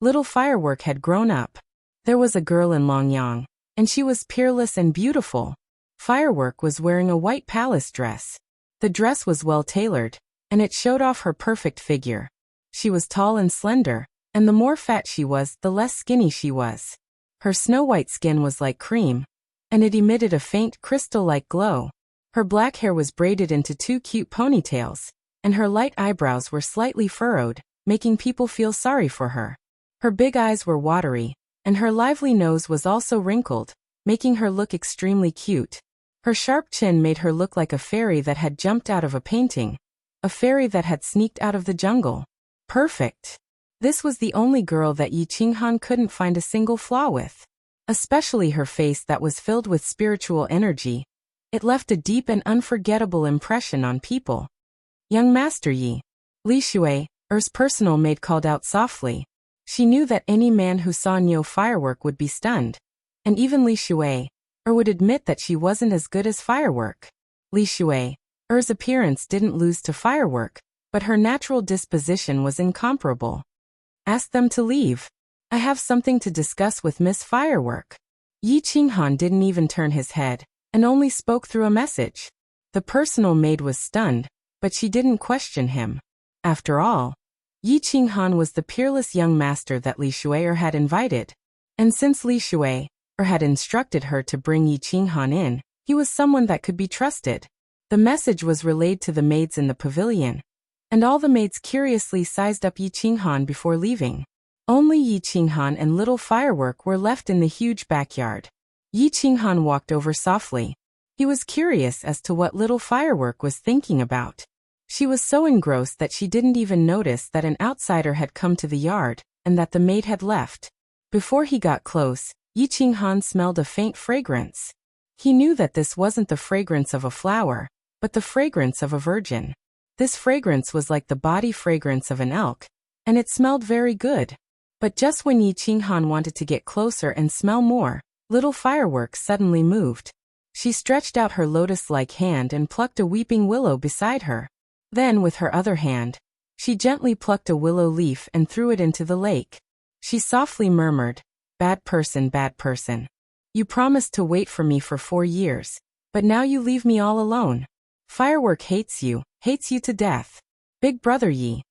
Little firework had grown up. There was a girl in Longyang, and she was peerless and beautiful. Firework was wearing a white palace dress. The dress was well tailored, and it showed off her perfect figure. She was tall and slender, and the more fat she was, the less skinny she was. Her snow-white skin was like cream, and it emitted a faint crystal-like glow. Her black hair was braided into 2 cute ponytails, and her light eyebrows were slightly furrowed, making people feel sorry for her. Her big eyes were watery, and her lively nose was also wrinkled, making her look extremely cute. Her sharp chin made her look like a fairy that had jumped out of a painting, a fairy that had sneaked out of the jungle. Perfect. This was the only girl that Yi Qinghan couldn't find a single flaw with. Especially her face that was filled with spiritual energy. It left a deep and unforgettable impression on people. "Young Master Yi." Li Shui'er's personal maid called out softly. She knew that any man who saw Niu Firework would be stunned. And even Li Shui would admit that she wasn't as good as Firework. Li Shui's appearance didn't lose to Firework, but her natural disposition was incomparable. Ask them to leave. I have something to discuss with Miss Firework. Yi Qinghan didn't even turn his head, and only spoke through a message. The personal maid was stunned, but she didn't question him. After all, Yi Qinghan was the peerless young master that Li Shui had invited. And since Li Shui had instructed her to bring Yi Qinghan in, he was someone that could be trusted. The message was relayed to the maids in the pavilion, and all the maids curiously sized up Yi Qinghan before leaving. Only Yi Qinghan and little Firework were left in the huge backyard. Yi Qinghan walked over softly. He was curious as to what little Firework was thinking about. She was so engrossed that she didn't even notice that an outsider had come to the yard, and that the maid had left. Before he got close, Yi Qinghan smelled a faint fragrance. He knew that this wasn't the fragrance of a flower, but the fragrance of a virgin. This fragrance was like the body fragrance of an elk, and it smelled very good. But just when Yi Qinghan wanted to get closer and smell more, little Firework suddenly moved. She stretched out her lotus-like hand and plucked a weeping willow beside her. Then, with her other hand, she gently plucked a willow leaf and threw it into the lake. She softly murmured, "Bad person, bad person. You promised to wait for me for 4 years, but now you leave me all alone. Firework hates you to death. Big brother Yi.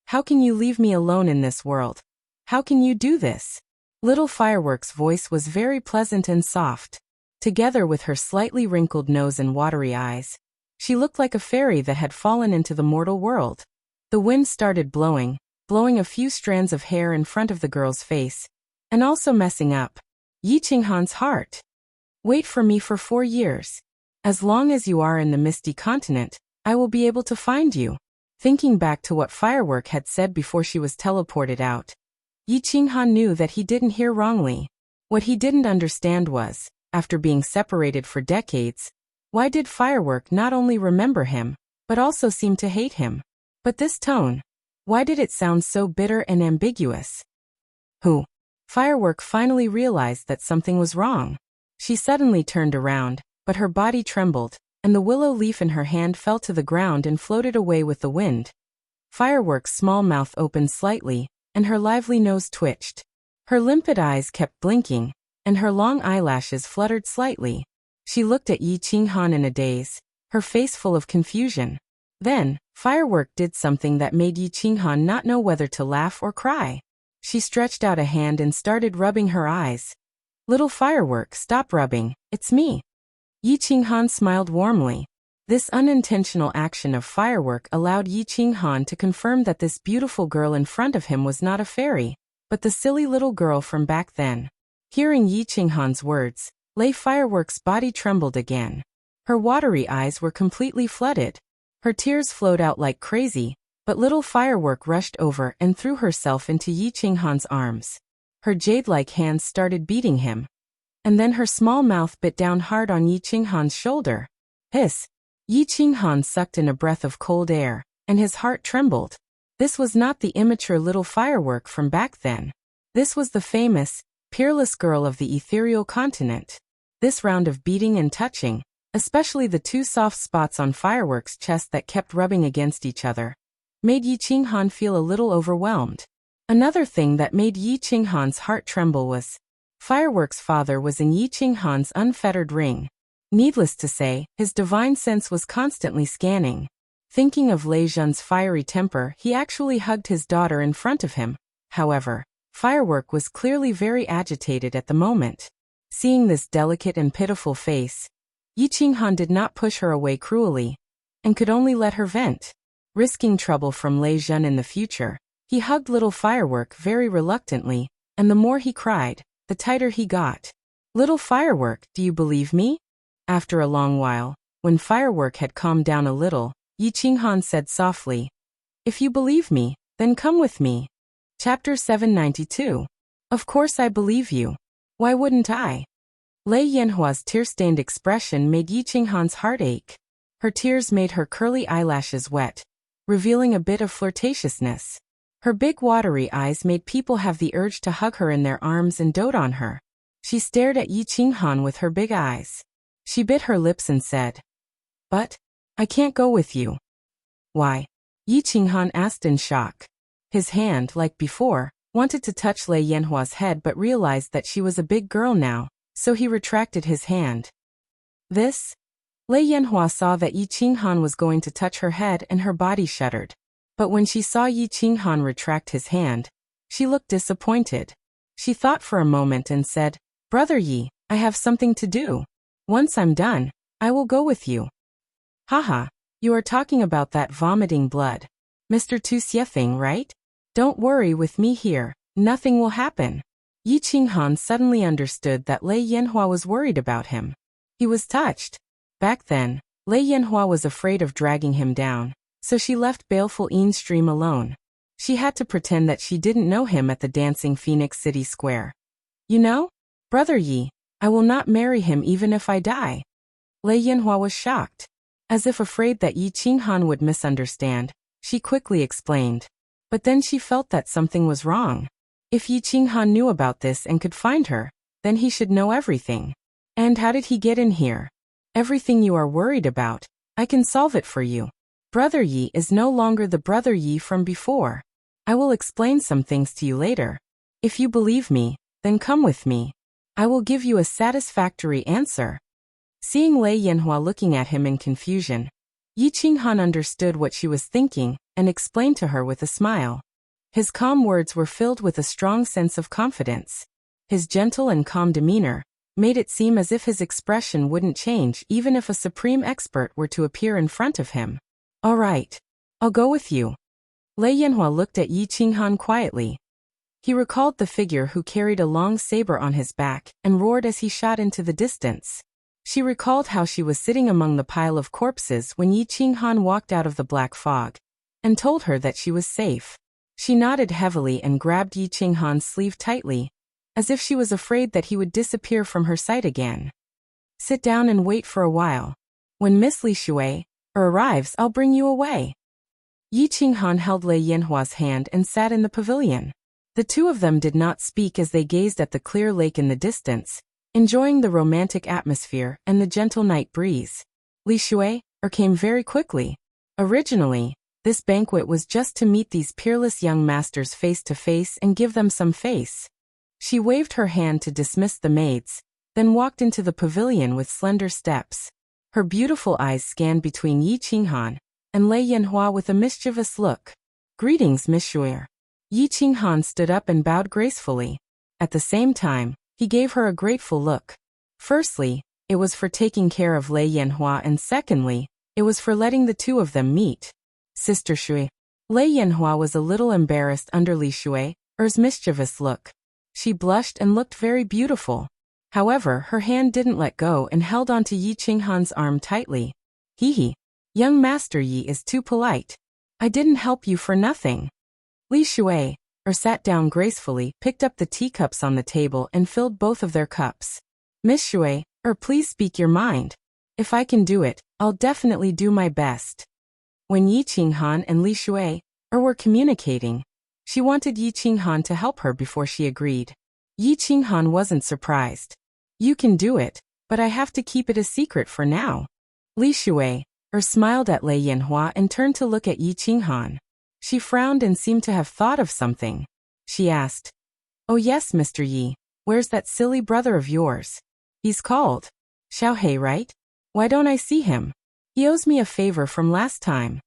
How can you leave me alone in this world? How can you do this?" Little Firework's voice was very pleasant and soft. Together with her slightly wrinkled nose and watery eyes, she looked like a fairy that had fallen into the mortal world. The wind started blowing a few strands of hair in front of the girl's face, and also messing up Yi Qinghan's heart. "Wait for me for 4 years. As long as you are in the Misty Continent, I will be able to find you." Thinking back to what Firework had said before she was teleported out, Yi Qinghan knew that he didn't hear wrongly. What he didn't understand was, after being separated for decades, why did Firework not only remember him, but also seem to hate him? But this tone, why did it sound so bitter and ambiguous? Who? Firework finally realized that something was wrong. She suddenly turned around, but her body trembled, and the willow leaf in her hand fell to the ground and floated away with the wind. Firework's small mouth opened slightly, and her lively nose twitched. Her limpid eyes kept blinking, and her long eyelashes fluttered slightly. She looked at Yi Qinghan in a daze, her face full of confusion. Then, Firework did something that made Yi Qinghan not know whether to laugh or cry. She stretched out a hand and started rubbing her eyes. "Little Firework, stop rubbing, it's me." Yi Qinghan smiled warmly. This unintentional action of Firework allowed Yi Qinghan to confirm that this beautiful girl in front of him was not a fairy, but the silly little girl from back then. Hearing Yi Qinghan's words, Firework's body trembled again. Her watery eyes were completely flooded. Her tears flowed out like crazy, but little Firework rushed over and threw herself into Yi Qinghan's arms. Her jade-like hands started beating him. And then her small mouth bit down hard on Yi Qinghan's shoulder. Hiss! Yi Qinghan sucked in a breath of cold air, and his heart trembled. This was not the immature little Firework from back then. This was the famous, peerless girl of the ethereal continent. This round of beating and touching, especially the 2 soft spots on Firework's chest that kept rubbing against each other, made Yi Qinghan feel a little overwhelmed. Another thing that made Yi Qinghan's heart tremble was, Firework's father was in Yi Qinghan's unfettered ring. Needless to say, his divine sense was constantly scanning. Thinking of Lei Zhen's fiery temper, he actually hugged his daughter in front of him. However, Firework was clearly very agitated at the moment. Seeing this delicate and pitiful face, Yi Qinghan did not push her away cruelly, and could only let her vent. Risking trouble from Lei Zhen in the future, he hugged little Firework very reluctantly, and the more he cried, the tighter he got. "Little Firework, do you believe me?" After a long while, when Firework had calmed down a little, Yi Qinghan said softly, "If you believe me, then come with me." Chapter 792. Of course I believe you. Why wouldn't I? Lei Yanhua's tear-stained expression made Yi Qinghan's heart ache. Her tears made her curly eyelashes wet, revealing a bit of flirtatiousness. Her big watery eyes made people have the urge to hug her in their arms and dote on her. She stared at Yi Qinghan with her big eyes. She bit her lips and said, "But I can't go with you." "Why?" Yi Qinghan asked in shock. His hand, like before, wanted to touch Lei Yanhua's head but realized that she was a big girl now, so he retracted his hand. This? Lei Yanhua saw that Yi Qinghan was going to touch her head and her body shuddered. But when she saw Yi Qinghan retract his hand, she looked disappointed. She thought for a moment and said, "Brother Yi, I have something to do. Once I'm done, I will go with you." "Haha, you are talking about that vomiting blood. Mr. Tu Xie thing, right? Don't worry with me here, nothing will happen." Yi Qinghan suddenly understood that Lei Yanhua was worried about him. He was touched. Back then, Lei Yanhua was afraid of dragging him down, so she left baleful Yin Stream alone. She had to pretend that she didn't know him at the dancing Phoenix City Square. "You know, Brother Yi, I will not marry him even if I die." Lei Yanhua was shocked. As if afraid that Yi Qinghan would misunderstand, she quickly explained. But then she felt that something was wrong. If Yi Qinghan knew about this and could find her, then he should know everything. "And how did he get in here?" "Everything you are worried about, I can solve it for you. Brother Yi is no longer the Brother Yi from before. I will explain some things to you later. If you believe me, then come with me. I will give you a satisfactory answer." Seeing Lei Yanhua looking at him in confusion, Yi Qinghan understood what she was thinking and explained to her with a smile. His calm words were filled with a strong sense of confidence. His gentle and calm demeanor made it seem as if his expression wouldn't change even if a supreme expert were to appear in front of him. "All right, I'll go with you." Lei Yanhua looked at Yi Qinghan quietly. He recalled the figure who carried a long saber on his back and roared as he shot into the distance. She recalled how she was sitting among the pile of corpses when Yi Qinghan walked out of the black fog, and told her that she was safe. She nodded heavily and grabbed Yi Qinghan's sleeve tightly, as if she was afraid that he would disappear from her sight again. "Sit down and wait for a while. When Miss Li Shui arrives, I'll bring you away." Yi Qinghan held Lei Yanhua's hand and sat in the pavilion. The two of them did not speak as they gazed at the clear lake in the distance, enjoying the romantic atmosphere and the gentle night breeze. Li Shui came very quickly. Originally, this banquet was just to meet these peerless young masters face to face and give them some face. She waved her hand to dismiss the maids, then walked into the pavilion with slender steps. Her beautiful eyes scanned between Yi Qinghan and Lei Yanhua with a mischievous look. "Greetings, Miss Shui." Yi Qinghan stood up and bowed gracefully. At the same time, he gave her a grateful look. Firstly, it was for taking care of Lei Yanhua, and secondly, it was for letting the two of them meet. "Sister Shui." Lei Yanhua was a little embarrassed under Li Shui's mischievous look. She blushed and looked very beautiful. However, her hand didn't let go and held onto Yi Qinghan's arm tightly. "Hee. Young Master Yi is too polite. I didn't help you for nothing." Li Shui sat down gracefully, picked up the teacups on the table and filled both of their cups. "Miss Shui, please speak your mind. If I can do it, I'll definitely do my best." When Yi Qinghan and Li Shui were communicating, she wanted Yi Qinghan to help her before she agreed. Yi Qinghan wasn't surprised. "You can do it, but I have to keep it a secret for now." Li Shui smiled at Lei Yanhua and turned to look at Yi Qinghan. She frowned and seemed to have thought of something. She asked, "Oh yes, Mr. Yi, where's that silly brother of yours? He's called Xiaohei, right? Why don't I see him? He owes me a favor from last time."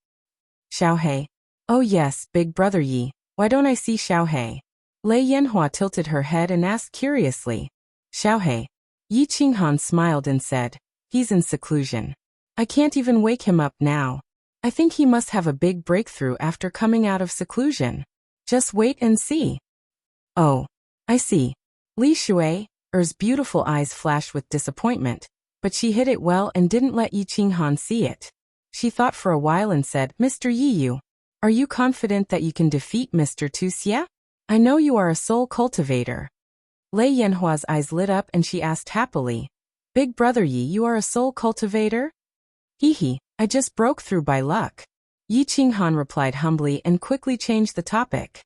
"Xiaohei? Oh yes, big brother Yi, why don't I see Xiaohei?" Lei Yanhua tilted her head and asked curiously. "Xiaohei?" Yi Qinghan smiled and said, "He's in seclusion. I can't even wake him up now. I think he must have a big breakthrough after coming out of seclusion. Just wait and see." "Oh, I see." Li Shui's beautiful eyes flashed with disappointment, but she hid it well and didn't let Yi Qinghan see it. She thought for a while and said, "Mr. Yi, are you confident that you can defeat Mr. Tu Xie? I know you are a soul cultivator." Lei Yanhua's eyes lit up and she asked happily, "Big brother Yi, you are a soul cultivator?" "Hee. I just broke through by luck." Yi Qinghan replied humbly and quickly changed the topic.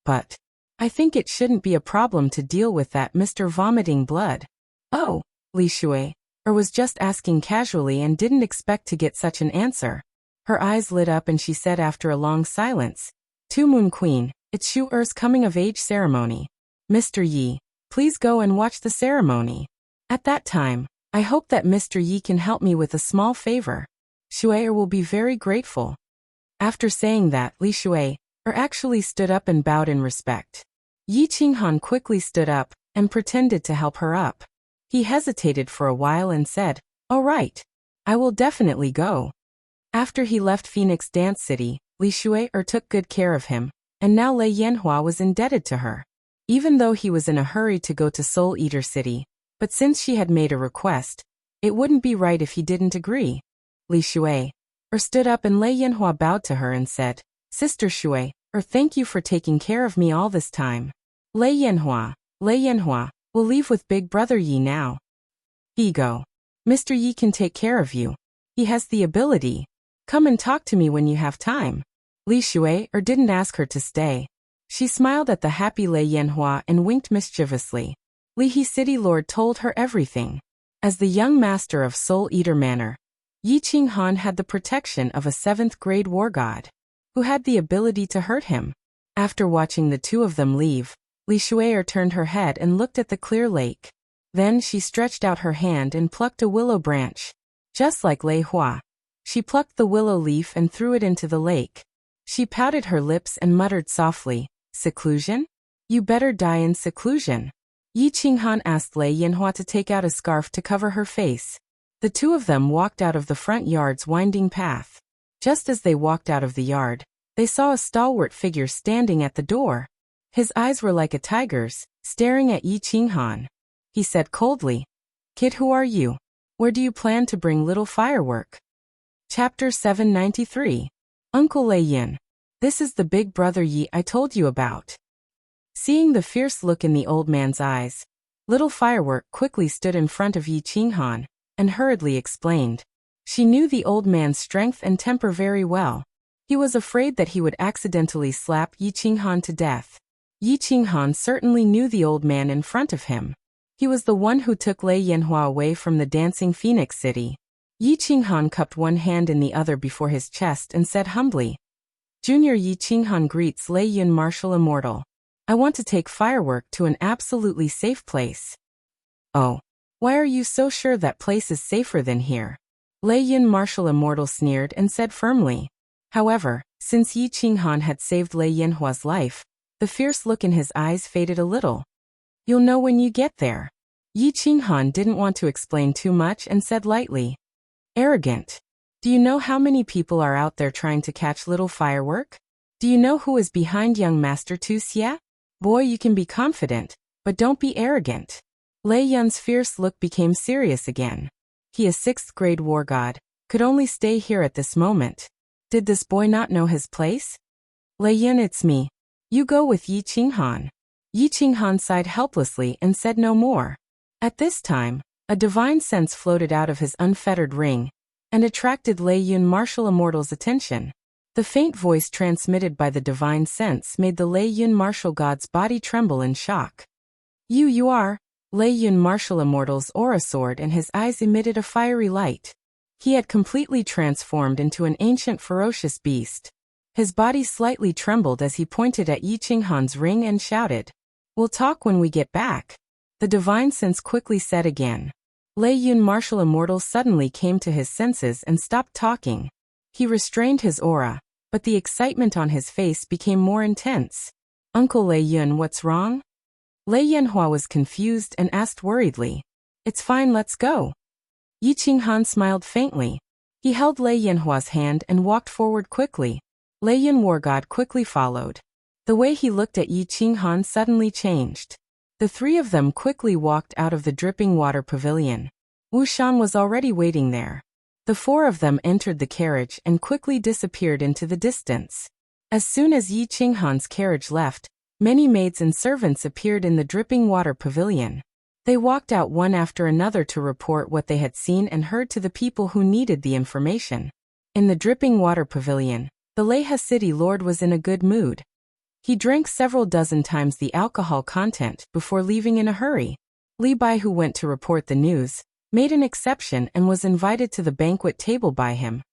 But I think it shouldn't be a problem to deal with that Mr. Vomiting Blood. Oh, Li Shui, or was just asking casually and didn't expect to get such an answer. Her eyes lit up and she said after a long silence, "Tu Moon Queen, it's Shu Er's coming-of-age ceremony. Mr. Yi, please go and watch the ceremony. At that time, I hope that Mr. Yi can help me with a small favor. Shui will be very grateful." After saying that, Li Shui actually stood up and bowed in respect. Yi Qinghan quickly stood up and pretended to help her up. He hesitated for a while and said, "All right. I will definitely go." After he left Phoenix Dance City, Li Shui took good care of him, and now Lei Yanhua was indebted to her. Even though he was in a hurry to go to Soul Eater City, but since she had made a request, it wouldn't be right if he didn't agree. Li Shui stood up and Lei Yanhua bowed to her and said, "Sister Shui, thank you for taking care of me all this time. Lei Yanhua, we'll leave with Big Brother Yi now. Go. Mr. Yi can take care of you. He has the ability. Come and talk to me when you have time." Li Shui didn't ask her to stay. She smiled at the happy Lei Yanhua and winked mischievously. Li He City Lord told her everything. As the young master of Soul Eater Manor, Yi Qinghan had the protection of a 7th-grade war god, who had the ability to hurt him. After watching the two of them leave, Li Shui turned her head and looked at the clear lake. Then she stretched out her hand and plucked a willow branch. Just like Lei Hua, she plucked the willow leaf and threw it into the lake. She pouted her lips and muttered softly, "Seclusion? You better die in seclusion." Yi Qinghan asked Lei Yanhua to take out a scarf to cover her face. The two of them walked out of the front yard's winding path. Just as they walked out of the yard, they saw a stalwart figure standing at the door. His eyes were like a tiger's, staring at Yi Qinghan. He said coldly, "Kid, who are you? Where do you plan to bring little firework?" Chapter 793. Uncle Lei Yin. This is the big brother Yi I told you about. Seeing the fierce look in the old man's eyes, little Firework quickly stood in front of Yi Qinghan and hurriedly explained. She knew the old man's strength and temper very well. He was afraid that he would accidentally slap Yi Qinghan to death. Yi Qinghan certainly knew the old man in front of him. He was the one who took Lei Yanhua away from the dancing Phoenix City. Yi Qinghan cupped one hand in the other before his chest and said humbly, "Junior Yi Qinghan greets Lei Yun Martial Immortal. I want to take Firework to an absolutely safe place." "Oh, why are you so sure that place is safer than here?" Lei Yun Martial Immortal sneered and said firmly. However, since Yi Qinghan had saved Lei Yanhua's life, the fierce look in his eyes faded a little. "You'll know when you get there." Yi Qinghan didn't want to explain too much and said lightly, "Arrogant. Do you know how many people are out there trying to catch little Firework? Do you know who is behind young Master Tu Xie? Boy, you can be confident, but don't be arrogant." Lei Yun's fierce look became serious again. He, a 6th-grade war god, could only stay here at this moment. Did this boy not know his place? "Lei Yun, it's me. You go with Yi Qinghan." Yi Qinghan sighed helplessly and said no more. At this time, a divine sense floated out of his unfettered ring and attracted Lei Yun Martial Immortal's attention. The faint voice transmitted by the divine sense made the Lei Yun Martial God's body tremble in shock. You are." Lei Yun Martial Immortal's aura soared and his eyes emitted a fiery light. He had completely transformed into an ancient ferocious beast. His body slightly trembled as he pointed at Yi Qinghan's ring and shouted, "We'll talk when we get back." The divine sense quickly said again. Lei Yun Martial Immortal suddenly came to his senses and stopped talking. He restrained his aura, but the excitement on his face became more intense. "Uncle Lei Yun, what's wrong?" Lei Yanhua was confused and asked worriedly. "It's fine, let's go." Yi Qinghan smiled faintly. He held Lei Yanhua's hand and walked forward quickly. Lei Yun War God quickly followed. The way he looked at Yi Qinghan suddenly changed. The three of them quickly walked out of the dripping water pavilion. Wu Shan was already waiting there. The four of them entered the carriage and quickly disappeared into the distance. As soon as Yi Qinghan's carriage left, many maids and servants appeared in the dripping water pavilion. They walked out one after another to report what they had seen and heard to the people who needed the information. In the dripping water pavilion, the Leha city lord was in a good mood. He drank several dozen times the alcohol content before leaving in a hurry. Li Bai, who went to report the news, made an exception and was invited to the banquet table by him,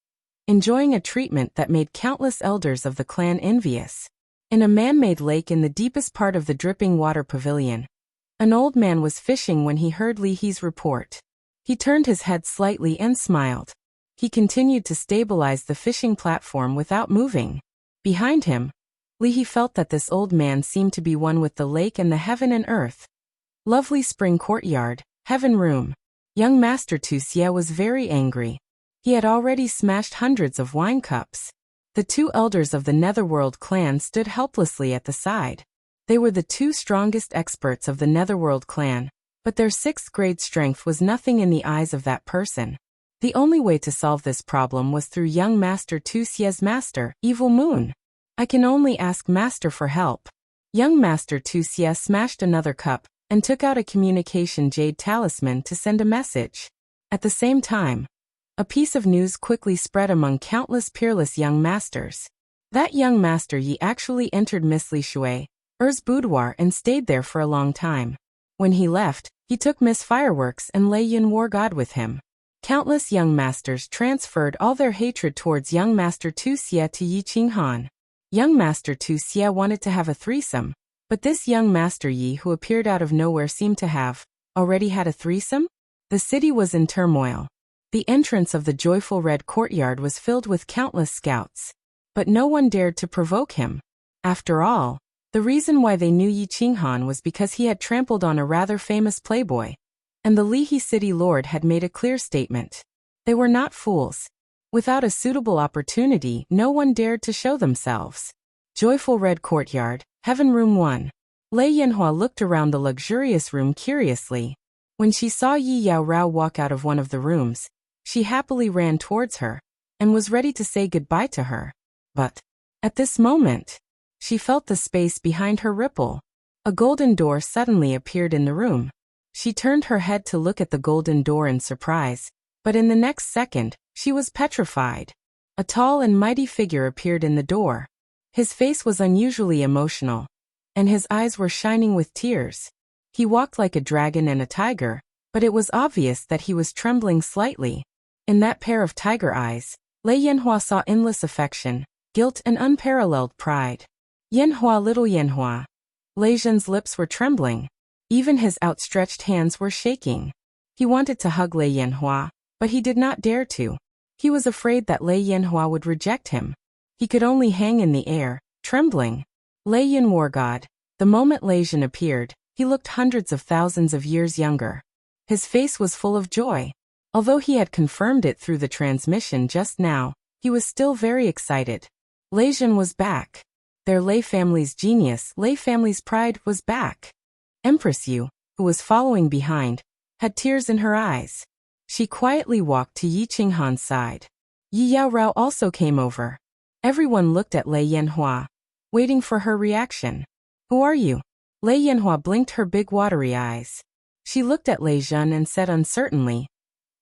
enjoying a treatment that made countless elders of the clan envious. In a man-made lake in the deepest part of the dripping water pavilion, an old man was fishing when he heard Li He's report. He turned his head slightly and smiled. He continued to stabilize the fishing platform without moving. Behind him, Li He felt that this old man seemed to be one with the lake and the heaven and earth. Lovely spring courtyard, heaven room. Young Master Wuxia was very angry. He had already smashed hundreds of wine cups. The two elders of the Netherworld clan stood helplessly at the side. They were the two strongest experts of the Netherworld clan, but their 6th grade strength was nothing in the eyes of that person. The only way to solve this problem was through young Master Wuxia's master, Evil Moon. I can only ask Master for help. Young Master Wuxia smashed another cup and took out a communication jade talisman to send a message. At the same time, a piece of news quickly spread among countless peerless young masters. That young Master Yi actually entered Miss Li Shui's boudoir and stayed there for a long time. When he left, he took Miss Fireworks and Lei Yin War God with him. Countless young masters transferred all their hatred towards young Master Wuxia to Yi Qinghan. Young Master Wuxia wanted to have a threesome, but this young Master Yi who appeared out of nowhere seemed to have already had a threesome? The city was in turmoil. The entrance of the joyful red courtyard was filled with countless scouts. But no one dared to provoke him. After all, the reason why they knew Yi Qinghan was because he had trampled on a rather famous playboy. And the Lihe city lord had made a clear statement. They were not fools. Without a suitable opportunity, no one dared to show themselves. Joyful red courtyard, heaven room 1. Lei Yanhua looked around the luxurious room curiously. When she saw Yi Yao Rao walk out of one of the rooms, she happily ran towards her, and was ready to say goodbye to her. But, at this moment, she felt the space behind her ripple. A golden door suddenly appeared in the room. She turned her head to look at the golden door in surprise, but in the next second, she was petrified. A tall and mighty figure appeared in the door. His face was unusually emotional, and his eyes were shining with tears. He walked like a dragon and a tiger, but it was obvious that he was trembling slightly. In that pair of tiger eyes, Lei Yanhua saw endless affection, guilt and unparalleled pride. Yanhua, little Yanhua. Lei Zhen's lips were trembling. Even his outstretched hands were shaking. He wanted to hug Lei Yanhua, but he did not dare to. He was afraid that Lei Yanhua would reject him. He could only hang in the air, trembling. Lei Yin War God. The moment Lei Zhen appeared, he looked hundreds of thousands of years younger. His face was full of joy. Although he had confirmed it through the transmission just now, he was still very excited. Lei Zhen was back. Their Lei family's genius, Lei family's pride, was back. Empress Yu, who was following behind, had tears in her eyes. She quietly walked to Yi Qinghan's side. Yi Yao Rao also came over. Everyone looked at Lei Yanhua, waiting for her reaction. Who are you? Lei Yanhua blinked her big watery eyes. She looked at Lei Zhen and said uncertainly,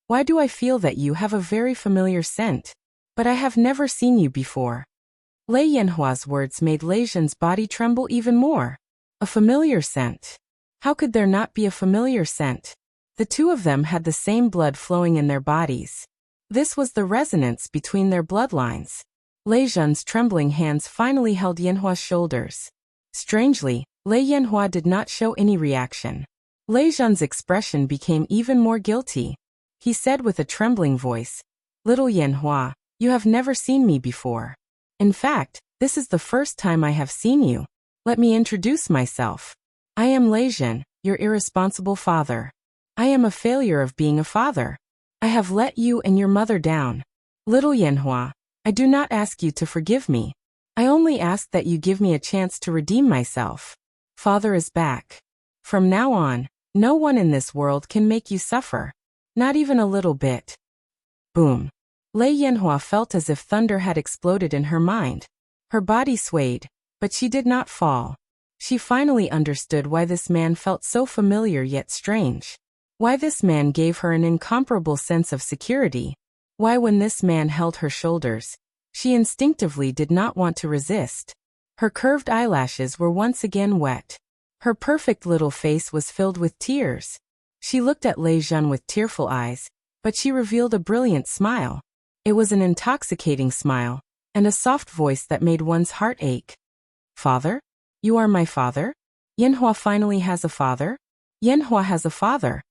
"Why do I feel that you have a very familiar scent? But I have never seen you before." Lei Yanhua's words made Lei Zhen's body tremble even more. A familiar scent. How could there not be a familiar scent? The two of them had the same blood flowing in their bodies. This was the resonance between their bloodlines. Lei Zhen's trembling hands finally held Yanhua's shoulders. Strangely, Lei Yanhua did not show any reaction. Lei Zhen's expression became even more guilty. He said with a trembling voice, "Little Yanhua, you have never seen me before. In fact, this is the first time I have seen you. Let me introduce myself. I am Lei Zhen, your irresponsible father. I am a failure of being a father. I have let you and your mother down. Little Yanhua, I do not ask you to forgive me. I only ask that you give me a chance to redeem myself. Father is back. From now on, no one in this world can make you suffer. Not even a little bit." Boom. Lei Yanhua felt as if thunder had exploded in her mind. Her body swayed, but she did not fall. She finally understood why this man felt so familiar yet strange. Why this man gave her an incomparable sense of security. Why, when this man held her shoulders, she instinctively did not want to resist. Her curved eyelashes were once again wet. Her perfect little face was filled with tears. She looked at Lei Jun with tearful eyes, but she revealed a brilliant smile. It was an intoxicating smile, and a soft voice that made one's heart ache. Father? You are my father? Yanhua finally has a father? Yanhua has a father.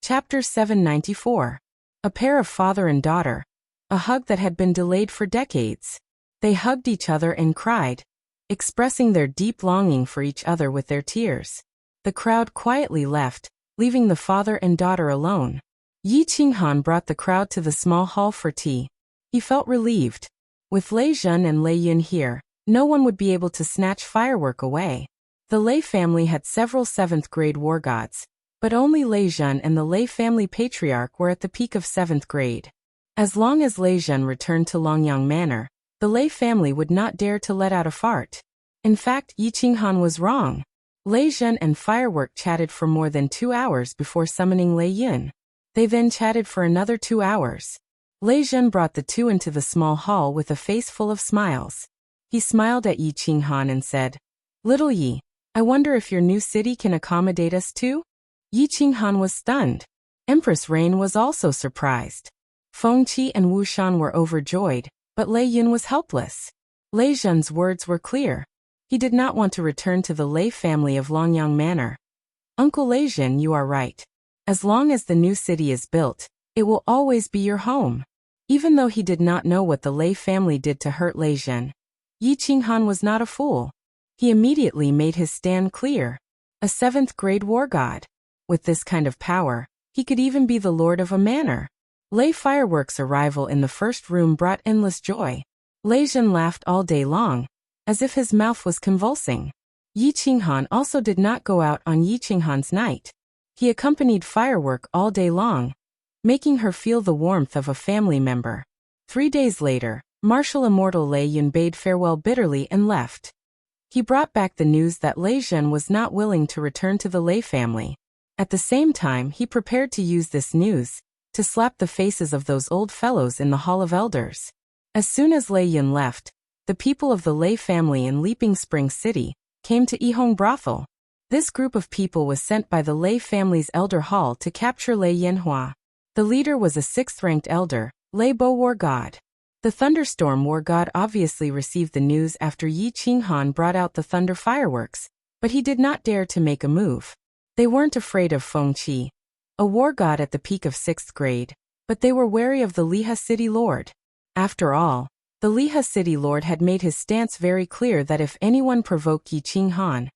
Chapter 794. A pair of father and daughter. A hug that had been delayed for decades. They hugged each other and cried, expressing their deep longing for each other with their tears. The crowd quietly left, leaving the father and daughter alone. Yi Qinghan brought the crowd to the small hall for tea. He felt relieved. With Lei Jun and Lei Yun here, no one would be able to snatch firework away. The Lei family had several 7th-grade war gods, but only Lei Jun and the Lei family patriarch were at the peak of 7th grade. As long as Lei Jun returned to Longyang Manor, the Lei family would not dare to let out a fart. In fact, Yi Qinghan was wrong. Lei Jun and Firework chatted for more than 2 hours before summoning Lei Yun. They then chatted for another 2 hours. Lei Jun brought the two into the small hall with a face full of smiles. He smiled at Yi Qinghan and said, "Little Yi, I wonder if your new city can accommodate us too?" Yi Qinghan was stunned. Empress Rain was also surprised. Feng Qi and Wu Shan were overjoyed, but Lei Yun was helpless. Lei Jun's words were clear. He did not want to return to the Lei family of Longyang Manor. "Uncle Lei Jun, you are right. As long as the new city is built, it will always be your home." Even though he did not know what the Lei family did to hurt Lei Jun, Yi Qinghan was not a fool. He immediately made his stand clear. A 7th-grade war god. With this kind of power, he could even be the lord of a manor. Lei Firework's arrival in the first room brought endless joy. Lei Jun laughed all day long, as if his mouth was convulsing. Yi Qinghan also did not go out on Yi Qinghan's night. He accompanied Firework all day long, making her feel the warmth of a family member. 3 days later, Martial Immortal Lei Yun bade farewell bitterly and left. He brought back the news that Lei Jun was not willing to return to the Lei family. At the same time, he prepared to use this news to slap the faces of those old fellows in the Hall of Elders. As soon as Lei Yun left, the people of the Lei family in Leaping Spring City came to Yihong Brothel. This group of people was sent by the Lei family's elder hall to capture Lei Yanhua. The leader was a 6th-ranked elder, Lei Bo War God. The Thunderstorm War God obviously received the news after Yi Qinghan brought out the thunder fireworks, but he did not dare to make a move. They weren't afraid of Feng Qi, a war god at the peak of 6th grade, but they were wary of the Liha City Lord. After all, the Liha City Lord had made his stance very clear that if anyone provoked Yi Qinghan,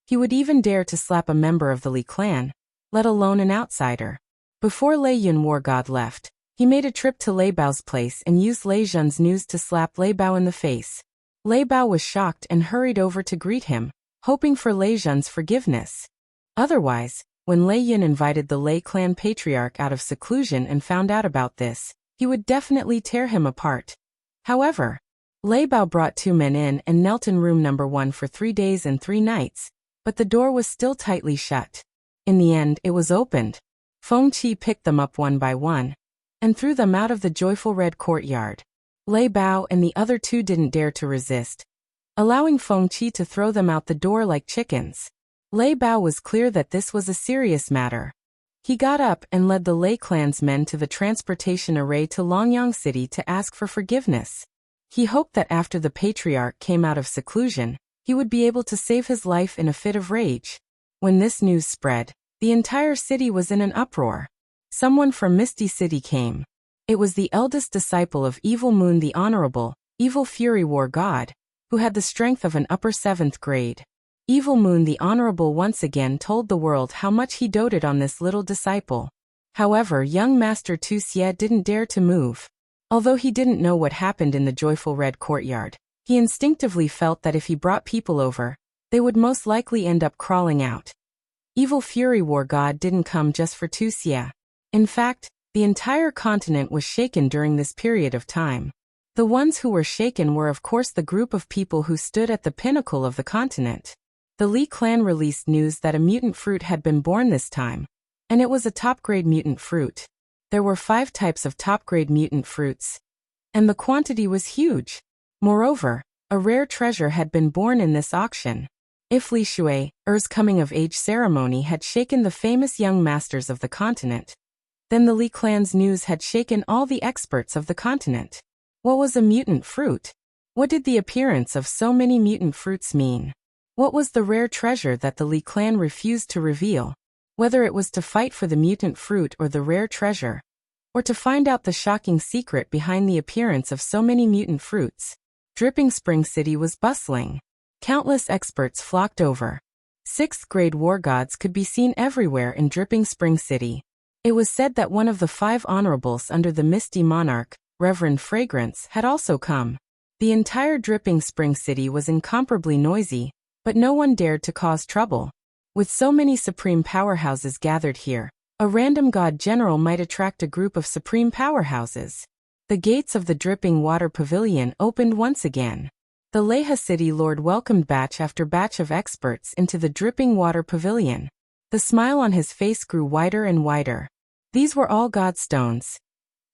he would even dare to slap a member of the Li clan, let alone an outsider. Before Lei Yun War God left, he made a trip to Lei Bao's place and used Lei Jun's news to slap Lei Bao in the face. Lei Bao was shocked and hurried over to greet him, hoping for Lei Jun's forgiveness. Otherwise, when Lei Yun invited the Lei clan patriarch out of seclusion and found out about this, he would definitely tear him apart. However, Lei Bao brought 2 men in and knelt in room number 1 for 3 days and 3 nights, but the door was still tightly shut. In the end, it was opened. Feng Qi picked them up one by one and threw them out of the joyful red courtyard. Lei Bao and the other 2 didn't dare to resist, allowing Feng Qi to throw them out the door like chickens. Lei Bao was clear that this was a serious matter. He got up and led the Lei clan's men to the transportation array to Longyang City to ask for forgiveness. He hoped that after the patriarch came out of seclusion, he would be able to save his life in a fit of rage. When this news spread, the entire city was in an uproar. Someone from Misty City came. It was the eldest disciple of Evil Moon the Honorable, Evil Fury War God, who had the strength of an upper 7th grade. Evil Moon the Honorable once again told the world how much he doted on this little disciple. However, young Master Tu Xie didn't dare to move. Although he didn't know what happened in the joyful red courtyard, he instinctively felt that if he brought people over, they would most likely end up crawling out. Evil Fury War God didn't come just for Tu Xie. In fact, the entire continent was shaken during this period of time. The ones who were shaken were of course the group of people who stood at the pinnacle of the continent. The Li clan released news that a mutant fruit had been born this time, and it was a top-grade mutant fruit. There were 5 types of top-grade mutant fruits, and the quantity was huge. Moreover, a rare treasure had been born in this auction. If Li Shui's coming-of-age ceremony had shaken the famous young masters of the continent, then the Li clan's news had shaken all the experts of the continent. What was a mutant fruit? What did the appearance of so many mutant fruits mean? What was the rare treasure that the Li clan refused to reveal? Whether it was to fight for the mutant fruit or the rare treasure, or to find out the shocking secret behind the appearance of so many mutant fruits, Dripping Spring City was bustling. Countless experts flocked over. 6th-grade war gods could be seen everywhere in Dripping Spring City. It was said that one of the 5 honorables under the Misty Monarch, Reverend Fragrance, had also come. The entire Dripping Spring City was incomparably noisy, but no one dared to cause trouble. With so many supreme powerhouses gathered here, a random god general might attract a group of supreme powerhouses. The gates of the Dripping Water Pavilion opened once again. The Leha City Lord welcomed batch after batch of experts into the Dripping Water Pavilion. The smile on his face grew wider and wider. These were all god stones.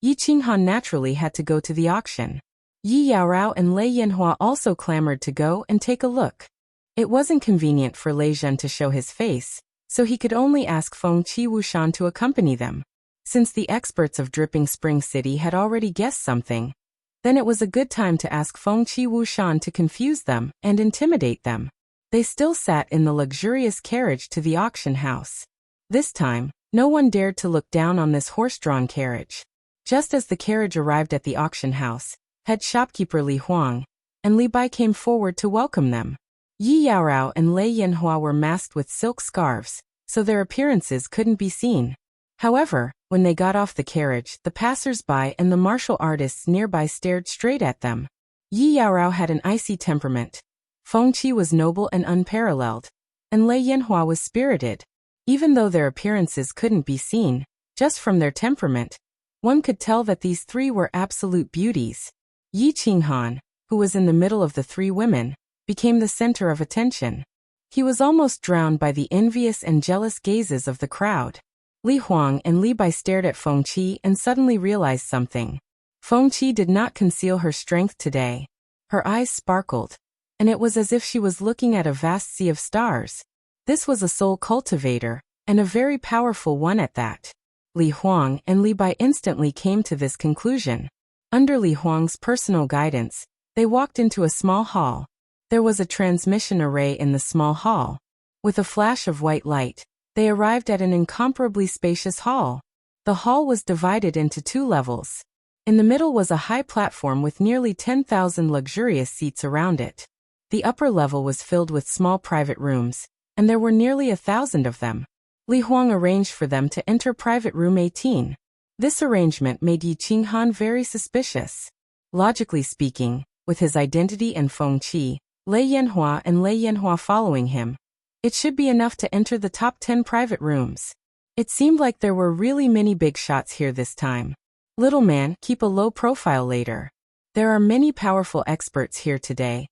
Yi Qinghan naturally had to go to the auction. Yi Yaorao and Lei Yanhua also clamored to go and take a look. It wasn't convenient for Lei Zhen to show his face, so he could only ask Feng Qi Wushan to accompany them. Since the experts of Dripping Spring City had already guessed something, then it was a good time to ask Feng Qi Wushan to confuse them and intimidate them. They still sat in the luxurious carriage to the auction house. This time, no one dared to look down on this horse-drawn carriage. Just as the carriage arrived at the auction house, head shopkeeper Li Huang and Li Bai came forward to welcome them. Yi Yaorao and Lei Yanhua were masked with silk scarves, so their appearances couldn't be seen. However, when they got off the carriage, the passers-by and the martial artists nearby stared straight at them. Yi Yaorao had an icy temperament. Feng Qi was noble and unparalleled, and Lei Yanhua was spirited. Even though their appearances couldn't be seen, just from their temperament, one could tell that these 3 were absolute beauties. Yi Qinghan, who was in the middle of the 3 women, became the center of attention. He was almost drowned by the envious and jealous gazes of the crowd. Li Huang and Li Bai stared at Feng Qi and suddenly realized something. Feng Qi did not conceal her strength today. Her eyes sparkled, and it was as if she was looking at a vast sea of stars. This was a soul cultivator, and a very powerful one at that. Li Huang and Li Bai instantly came to this conclusion. Under Li Huang's personal guidance, they walked into a small hall. There was a transmission array in the small hall. With a flash of white light, they arrived at an incomparably spacious hall. The hall was divided into 2 levels. In the middle was a high platform with nearly 10,000 luxurious seats around it. The upper level was filled with small private rooms, and there were nearly 1,000 of them. Li Huang arranged for them to enter private room 18. This arrangement made Yi Qinghan very suspicious. Logically speaking, with his identity and Feng Qi, Lei Yanhua and Lei Yanhua following him, it should be enough to enter the top 10 private rooms. It seemed like there were really many big shots here this time. Little man, keep a low profile later. There are many powerful experts here today,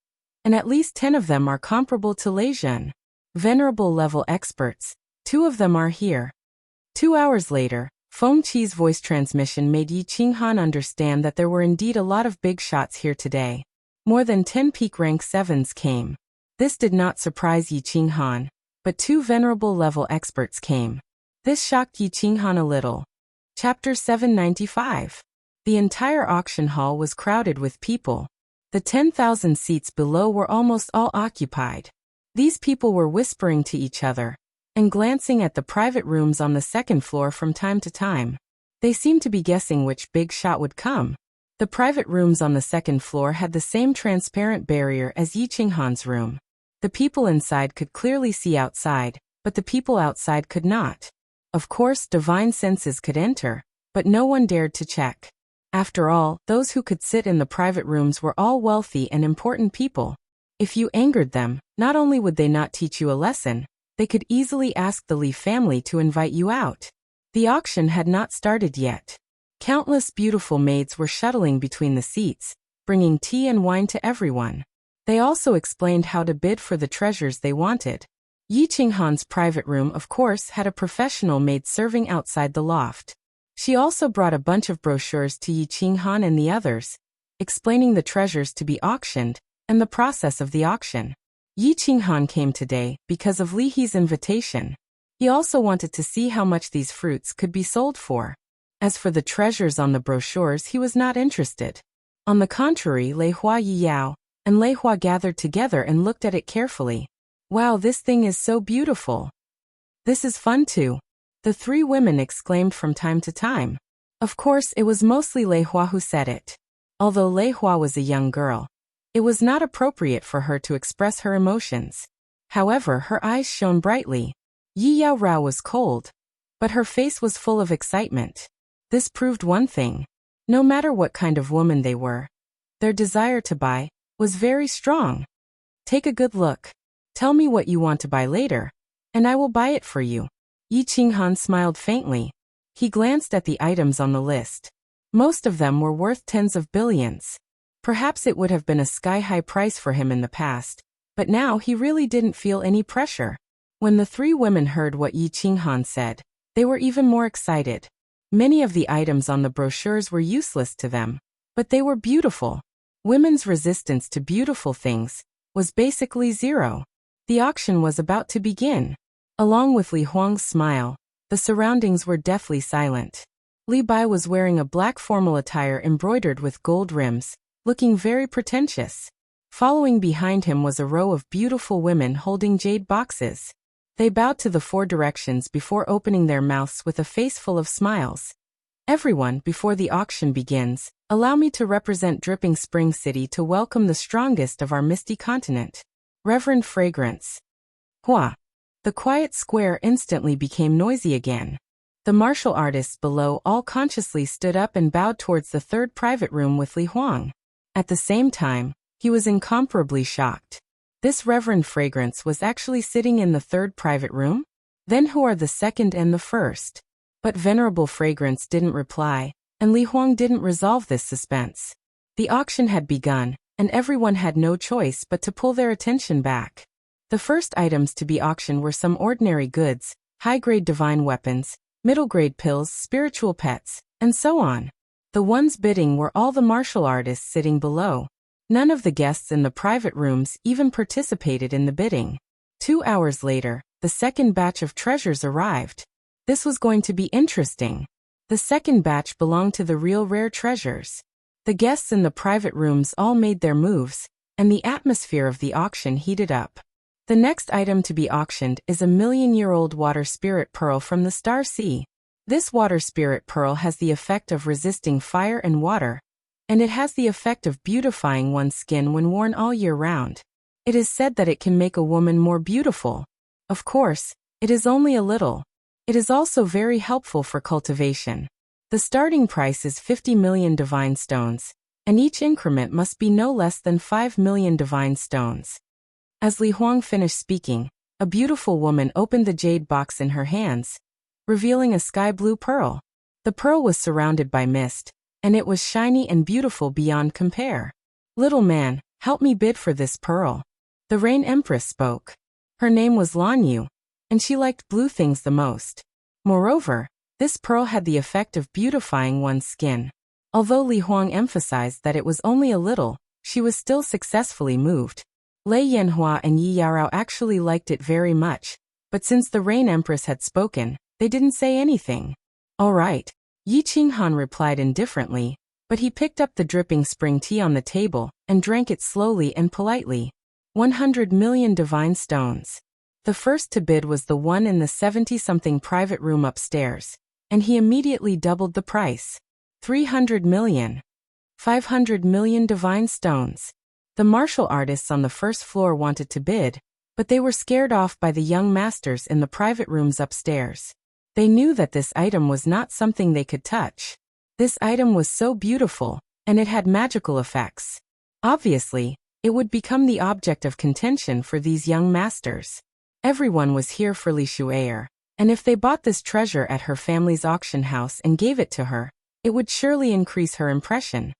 and at least 10 of them are comparable to Lei Zhen. Venerable level experts, 2 of them are here. 2 hours later, Feng Qi's voice transmission made Yi Qinghan understand that there were indeed a lot of big shots here today. More than 10 peak rank 7s came. This did not surprise Yi Qinghan, but 2 venerable level experts came. This shocked Yi Qinghan a little. Chapter 795. The entire auction hall was crowded with people. The 10,000 seats below were almost all occupied. These people were whispering to each other and glancing at the private rooms on the 2nd floor from time to time. They seemed to be guessing which big shot would come. The private rooms on the 2nd floor had the same transparent barrier as Yi Qinghan's room. The people inside could clearly see outside, but the people outside could not. Of course, divine senses could enter, but no one dared to check. After all, those who could sit in the private rooms were all wealthy and important people. If you angered them, not only would they not teach you a lesson, they could easily ask the Li family to invite you out. The auction had not started yet. Countless beautiful maids were shuttling between the seats, bringing tea and wine to everyone. They also explained how to bid for the treasures they wanted. Yi Qinghan's private room, of course, had a professional maid serving outside the loft. She also brought a bunch of brochures to Yi Qinghan and the others, explaining the treasures to be auctioned and the process of the auction. Yi Qinghan came today because of Li He's invitation. He also wanted to see how much these fruits could be sold for. As for the treasures on the brochures, he was not interested. On the contrary, Lei Hua Yi Yao and Lei Hua gathered together and looked at it carefully. Wow, this thing is so beautiful. This is fun too. The three women exclaimed from time to time. Of course, it was mostly Lei Hua who said it. Although Lei Hua was a young girl, it was not appropriate for her to express her emotions. However, her eyes shone brightly. Yi Yao Rao was cold, but her face was full of excitement. This proved one thing. No matter what kind of woman they were, their desire to buy was very strong. Take a good look. Tell me what you want to buy later, and I will buy it for you. Yi Qinghan smiled faintly. He glanced at the items on the list. Most of them were worth tens of billions. Perhaps it would have been a sky-high price for him in the past, but now he really didn't feel any pressure. When the three women heard what Yi Qinghan said, they were even more excited. Many of the items on the brochures were useless to them, but they were beautiful. Women's resistance to beautiful things was basically zero. The auction was about to begin. Along with Li Huang's smile, the surroundings were deathly silent. Li Bai was wearing a black formal attire embroidered with gold rims, looking very pretentious. Following behind him was a row of beautiful women holding jade boxes. They bowed to the four directions before opening their mouths with a face full of smiles. Everyone, before the auction begins, allow me to represent Dripping Spring City to welcome the strongest of our misty continent. Reverend Fragrance. Hua. The quiet square instantly became noisy again. The martial artists below all consciously stood up and bowed towards the third private room with Li Huang. At the same time, he was incomparably shocked. This Reverend Fragrance was actually sitting in the third private room? Then who are the second and the first? But Venerable Fragrance didn't reply, and Li Huang didn't resolve this suspense. The auction had begun, and everyone had no choice but to pull their attention back. The first items to be auctioned were some ordinary goods, high-grade divine weapons, middle-grade pills, spiritual pets, and so on. The ones bidding were all the martial artists sitting below. None of the guests in the private rooms even participated in the bidding. 2 hours later, the second batch of treasures arrived. This was going to be interesting. The second batch belonged to the real rare treasures. The guests in the private rooms all made their moves, and the atmosphere of the auction heated up. The next item to be auctioned is a million-year-old water spirit pearl from the Star Sea. This water spirit pearl has the effect of resisting fire and water, and it has the effect of beautifying one's skin when worn all year round. It is said that it can make a woman more beautiful. Of course, it is only a little. It is also very helpful for cultivation. The starting price is 50 million divine stones, and each increment must be no less than 5 million divine stones. As Li Huang finished speaking, a beautiful woman opened the jade box in her hands, revealing a sky-blue pearl. The pearl was surrounded by mist, and it was shiny and beautiful beyond compare. "Little man, help me bid for this pearl." The Rain Empress spoke. Her name was Lan Yu, and she liked blue things the most. Moreover, this pearl had the effect of beautifying one's skin. Although Li Huang emphasized that it was only a little, she was still successfully moved. Lei Yanhua and Yi Yarao actually liked it very much, but since the Rain Empress had spoken, they didn't say anything. "All right," Yi Qinghan replied indifferently, but he picked up the dripping spring tea on the table and drank it slowly and politely. 100 million divine stones. The first to bid was the one in the 70-something private room upstairs, and he immediately doubled the price. 300 million. 500 million divine stones. The martial artists on the first floor wanted to bid, but they were scared off by the young masters in the private rooms upstairs. They knew that this item was not something they could touch. This item was so beautiful, and it had magical effects. Obviously, it would become the object of contention for these young masters. Everyone was here for Li Shu'er, and if they bought this treasure at her family's auction house and gave it to her, it would surely increase her impression.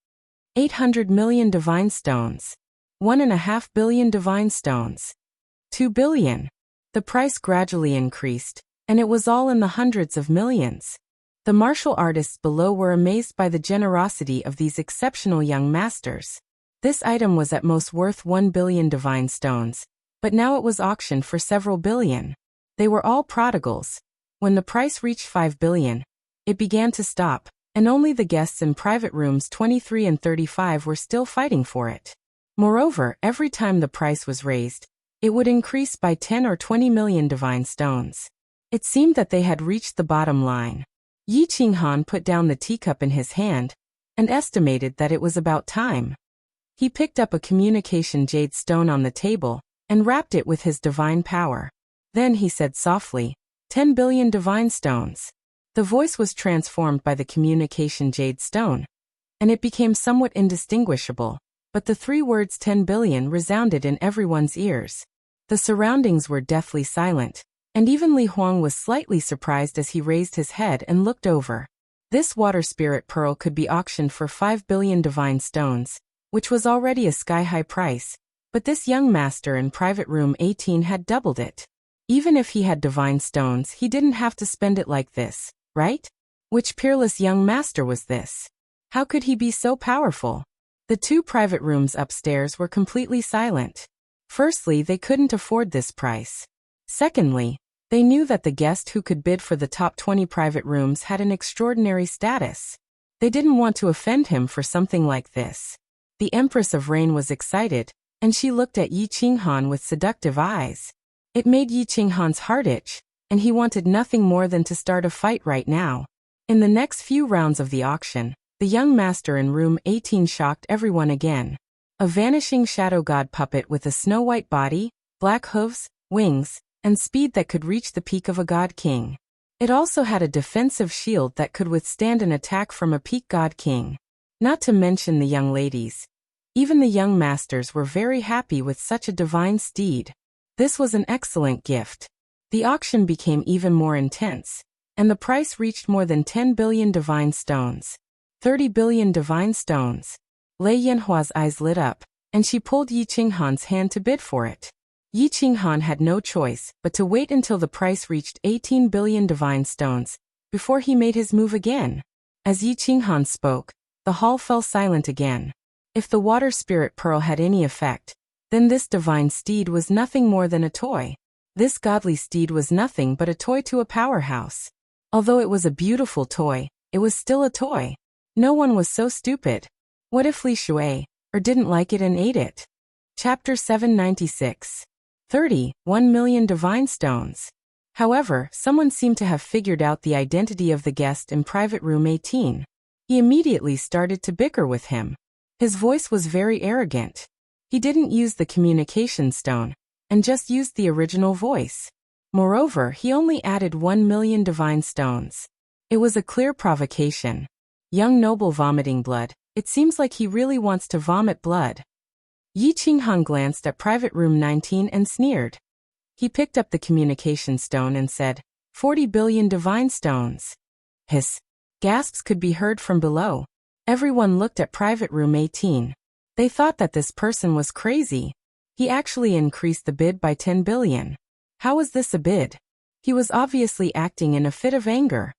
800 million divine stones. 1.5 billion divine stones. 2 billion. The price gradually increased, and it was all in the hundreds of millions. The martial artists below were amazed by the generosity of these exceptional young masters. This item was at most worth 1 billion divine stones, but now it was auctioned for several billion. They were all prodigals. When the price reached 5 billion, it began to stop, and only the guests in private rooms 23 and 35 were still fighting for it. Moreover, every time the price was raised, it would increase by 10 or 20 million divine stones. It seemed that they had reached the bottom line. Yi Qinghan put down the teacup in his hand and estimated that it was about time. He picked up a communication jade stone on the table and wrapped it with his divine power. Then he said softly, 10 billion divine stones. The voice was transformed by the communication jade stone, and it became somewhat indistinguishable, but the three words 10 billion resounded in everyone's ears. The surroundings were deathly silent, and even Li Huang was slightly surprised as he raised his head and looked over. This water spirit pearl could be auctioned for 5 billion divine stones, which was already a sky-high price, but this young master in private room 18 had doubled it. Even if he had divine stones, he didn't have to spend it like this, right? Which peerless young master was this? How could he be so powerful? The two private rooms upstairs were completely silent. Firstly, they couldn't afford this price. Secondly, they knew that the guest who could bid for the top 20 private rooms had an extraordinary status. They didn't want to offend him for something like this. The Empress of Rain was excited, and she looked at Yi Qinghan with seductive eyes. It made Yi Qinghan's heart itch, and he wanted nothing more than to start a fight right now. In the next few rounds of the auction, the young master in room 18 shocked everyone again. A vanishing shadow god puppet with a snow-white body, black hooves, wings, and speed that could reach the peak of a god king. It also had a defensive shield that could withstand an attack from a peak god king. Not to mention the young ladies. Even the young masters were very happy with such a divine steed. This was an excellent gift. The auction became even more intense, and the price reached more than 10 billion divine stones. 30 billion divine stones. Lei Yanhua's eyes lit up, and she pulled Yi Qinghan's hand to bid for it. Yi Qinghan had no choice but to wait until the price reached 18 billion divine stones before he made his move again. As Yi Qinghan spoke, the hall fell silent again. If the water spirit pearl had any effect, then this divine steed was nothing more than a toy. This godly steed was nothing but a toy to a powerhouse. Although it was a beautiful toy, it was still a toy. No one was so stupid. What if Li Shui, or didn't like it and ate it? Chapter 796. 1 million divine stones. However, someone seemed to have figured out the identity of the guest in private room 18. He immediately started to bicker with him. His voice was very arrogant. He didn't use the communication stone, and just used the original voice. Moreover, he only added 1 million divine stones. It was a clear provocation. Young noble vomiting blood. It seems like he really wants to vomit blood. Yi Qinghan glanced at private room 19 and sneered. He picked up the communication stone and said, 40 billion divine stones. Hiss. Gasps could be heard from below. Everyone looked at private room 18. They thought that this person was crazy. He actually increased the bid by 10 billion. How was this a bid? He was obviously acting in a fit of anger.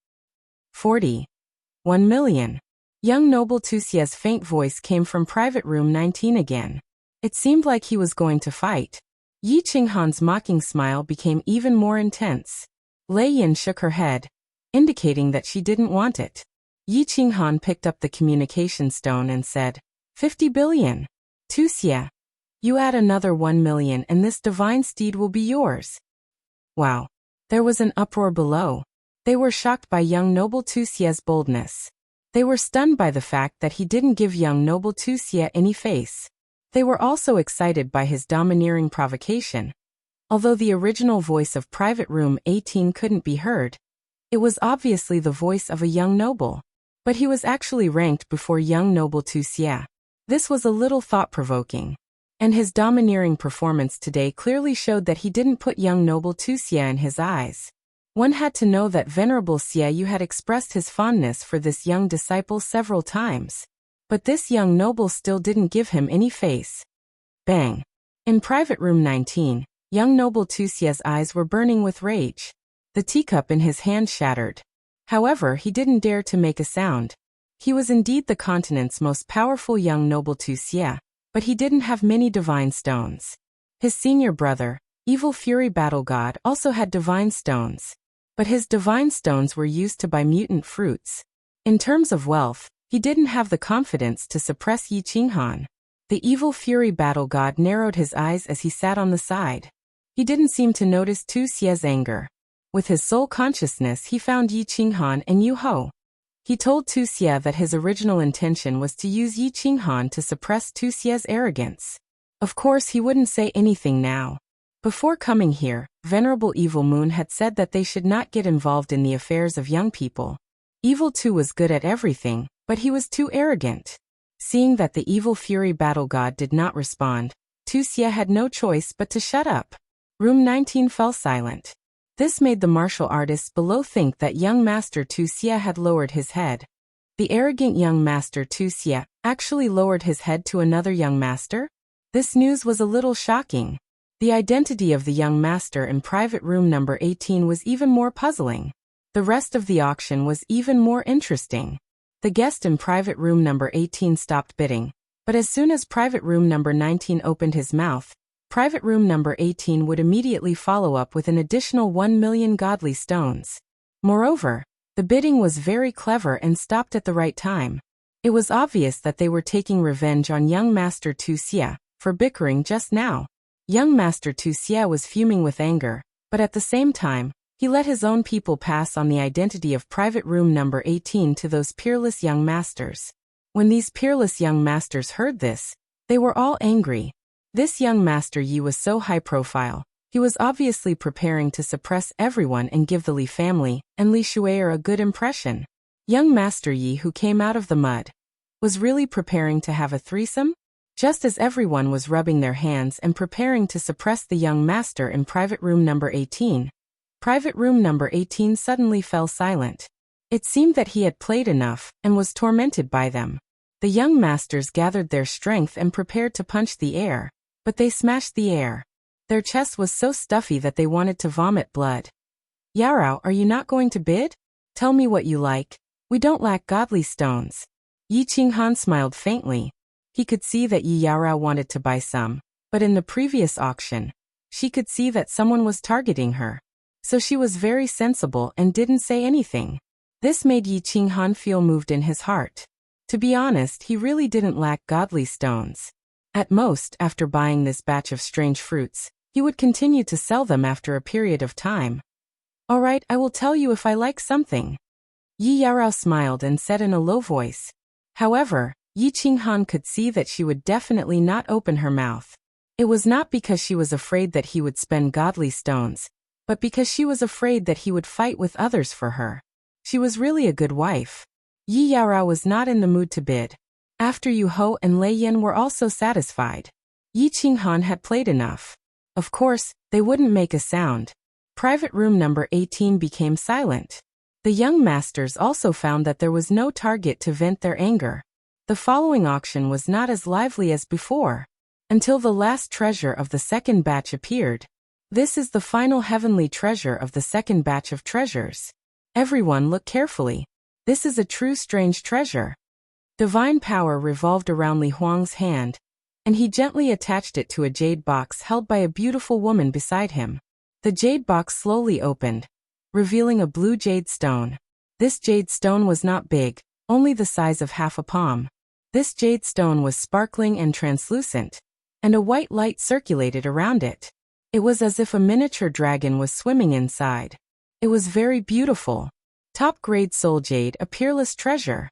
1 million. Young noble Tuxia's faint voice came from private room 19 again. It seemed like he was going to fight. Yi Qinghan's mocking smile became even more intense. Lei Yin shook her head, indicating that she didn't want it. Yi Qinghan picked up the communication stone and said, 50 billion. Tuxia, you add another 1 million and this divine steed will be yours. Wow. There was an uproar below. They were shocked by young noble Tuxia's boldness. They were stunned by the fact that he didn't give young noble Tuxia any face. They were also excited by his domineering provocation. Although the original voice of private room 18 couldn't be heard, it was obviously the voice of a young noble. But he was actually ranked before young noble Tuxia. This was a little thought-provoking. And his domineering performance today clearly showed that he didn't put young noble Tuxia in his eyes. One had to know that Venerable Xiaoyu had expressed his fondness for this young disciple several times. But this young noble still didn't give him any face. Bang! In private room 19, young noble Tuxia's eyes were burning with rage. The teacup in his hand shattered. However, he didn't dare to make a sound. He was indeed the continent's most powerful young noble Wuxia, but he didn't have many divine stones. His senior brother, Evil Fury Battle God, also had divine stones. But his divine stones were used to buy mutant fruits. In terms of wealth, he didn't have the confidence to suppress Yi Qinghan. The Evil Fury Battle God narrowed his eyes as he sat on the side. He didn't seem to notice Tu Xia's anger. With his sole consciousness, he found Yi Qinghan and Yu Ho. He told Tu Xia that his original intention was to use Yi Qinghan to suppress Tu Xia's arrogance. Of course, he wouldn't say anything now. Before coming here, Venerable Evil Moon had said that they should not get involved in the affairs of young people. Evil Tu was good at everything, but he was too arrogant. Seeing that the Evil Fury Battle God did not respond, Tu Xia had no choice but to shut up. Room 19 fell silent. This made the martial artists below think that young Master Tu Xia had lowered his head. The arrogant young Master Tu Xia actually lowered his head to another young master? This news was a little shocking. The identity of the young master in private room number 18 was even more puzzling. The rest of the auction was even more interesting. The guest in private room number 18 stopped bidding, but as soon as private room number 19 opened his mouth, private room number 18 would immediately follow up with an additional 1 million godly stones. Moreover, the bidding was very clever and stopped at the right time. It was obvious that they were taking revenge on young Master Tu Xia for bickering just now. Young Master Tu Xia was fuming with anger, but at the same time, he let his own people pass on the identity of private room number 18 to those peerless young masters. When these peerless young masters heard this, they were all angry. This young Master Yi was so high profile. He was obviously preparing to suppress everyone and give the Li family and Li Shuier a good impression. Young Master Yi, who came out of the mud, was really preparing to have a threesome? Just as everyone was rubbing their hands and preparing to suppress the young master in private room number 18, private room number 18 suddenly fell silent. It seemed that he had played enough and was tormented by them. The young masters gathered their strength and prepared to punch the air, but they smashed the air. Their chest was so stuffy that they wanted to vomit blood. Yarao, are you not going to bid? Tell me what you like. We don't lack godly stones. Yi Qinghan smiled faintly. He could see that Yi Yarao wanted to buy some, but in the previous auction, she could see that someone was targeting her. So she was very sensible and didn't say anything. This made Yi Qinghan feel moved in his heart. To be honest, he really didn't lack godly stones. At most, after buying this batch of strange fruits, he would continue to sell them after a period of time. All right, I will tell you if I like something. Yi Yarao smiled and said in a low voice. However, Yi Qinghan could see that she would definitely not open her mouth. It was not because she was afraid that he would spend godly stones, but because she was afraid that he would fight with others for her. She was really a good wife. Yi Yarao was not in the mood to bid. After Yu Ho and Lei Yin were also satisfied. Yi Qinghan had played enough. Of course, they wouldn't make a sound. Private room number 18 became silent. The young masters also found that there was no target to vent their anger. The following auction was not as lively as before, until the last treasure of the second batch appeared. This is the final heavenly treasure of the second batch of treasures. Everyone look carefully. This is a true strange treasure. Divine power revolved around Li Huang's hand, and he gently attached it to a jade box held by a beautiful woman beside him. The jade box slowly opened, revealing a blue jade stone. This jade stone was not big, only the size of half a palm. This jade stone was sparkling and translucent, and a white light circulated around it. It was as if a miniature dragon was swimming inside. It was very beautiful. Top-grade soul jade, a peerless treasure.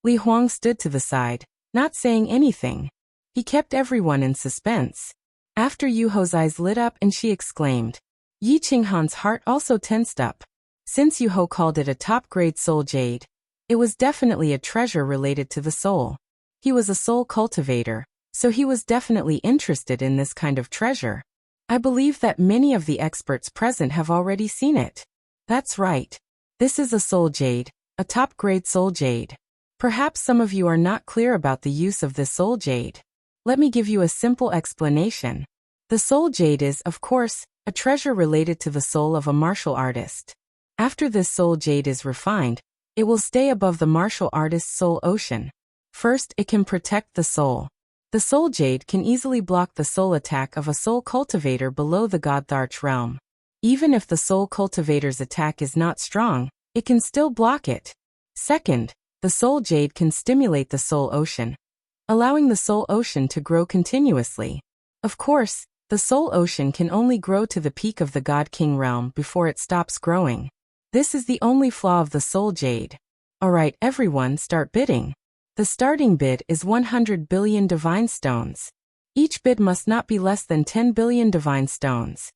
Li Huang stood to the side, not saying anything. He kept everyone in suspense. After Yu Ho's eyes lit up and she exclaimed. Yi Qinghan's heart also tensed up. Since Yu Ho called it a top-grade soul jade, it was definitely a treasure related to the soul. He was a soul cultivator, so he was definitely interested in this kind of treasure. I believe that many of the experts present have already seen it. That's right. This is a soul jade, a top-grade soul jade. Perhaps some of you are not clear about the use of this soul jade. Let me give you a simple explanation. The soul jade is, of course, a treasure related to the soul of a martial artist. After this soul jade is refined, it will stay above the martial artist's soul ocean. First, it can protect the soul. The soul jade can easily block the soul attack of a soul cultivator below the Godtharch realm. Even if the soul cultivator's attack is not strong, it can still block it. Second, the soul jade can stimulate the soul ocean, allowing the soul ocean to grow continuously. Of course, the soul ocean can only grow to the peak of the God King realm before it stops growing. This is the only flaw of the soul jade. Alright everyone, start bidding. The starting bid is 100 billion divine stones. Each bid must not be less than 10 billion divine stones.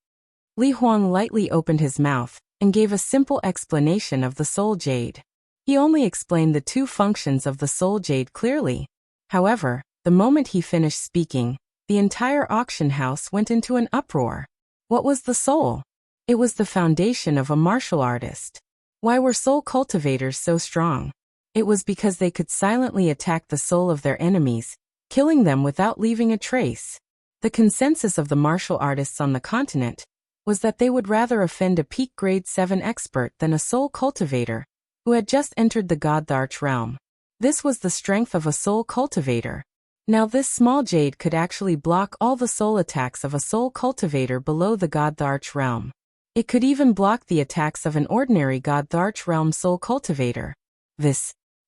Li Huang lightly opened his mouth and gave a simple explanation of the soul jade. He only explained the two functions of the soul jade clearly. However, the moment he finished speaking, the entire auction house went into an uproar. What was the soul? It was the foundation of a martial artist. Why were soul cultivators so strong? It was because they could silently attack the soul of their enemies, killing them without leaving a trace. The consensus of the martial artists on the continent was that they would rather offend a peak grade 7 expert than a soul cultivator who had just entered the Godtharch realm. This was the strength of a soul cultivator. Now this small jade could actually block all the soul attacks of a soul cultivator below the Godtharch realm. It could even block the attacks of an ordinary Godtharch realm soul cultivator.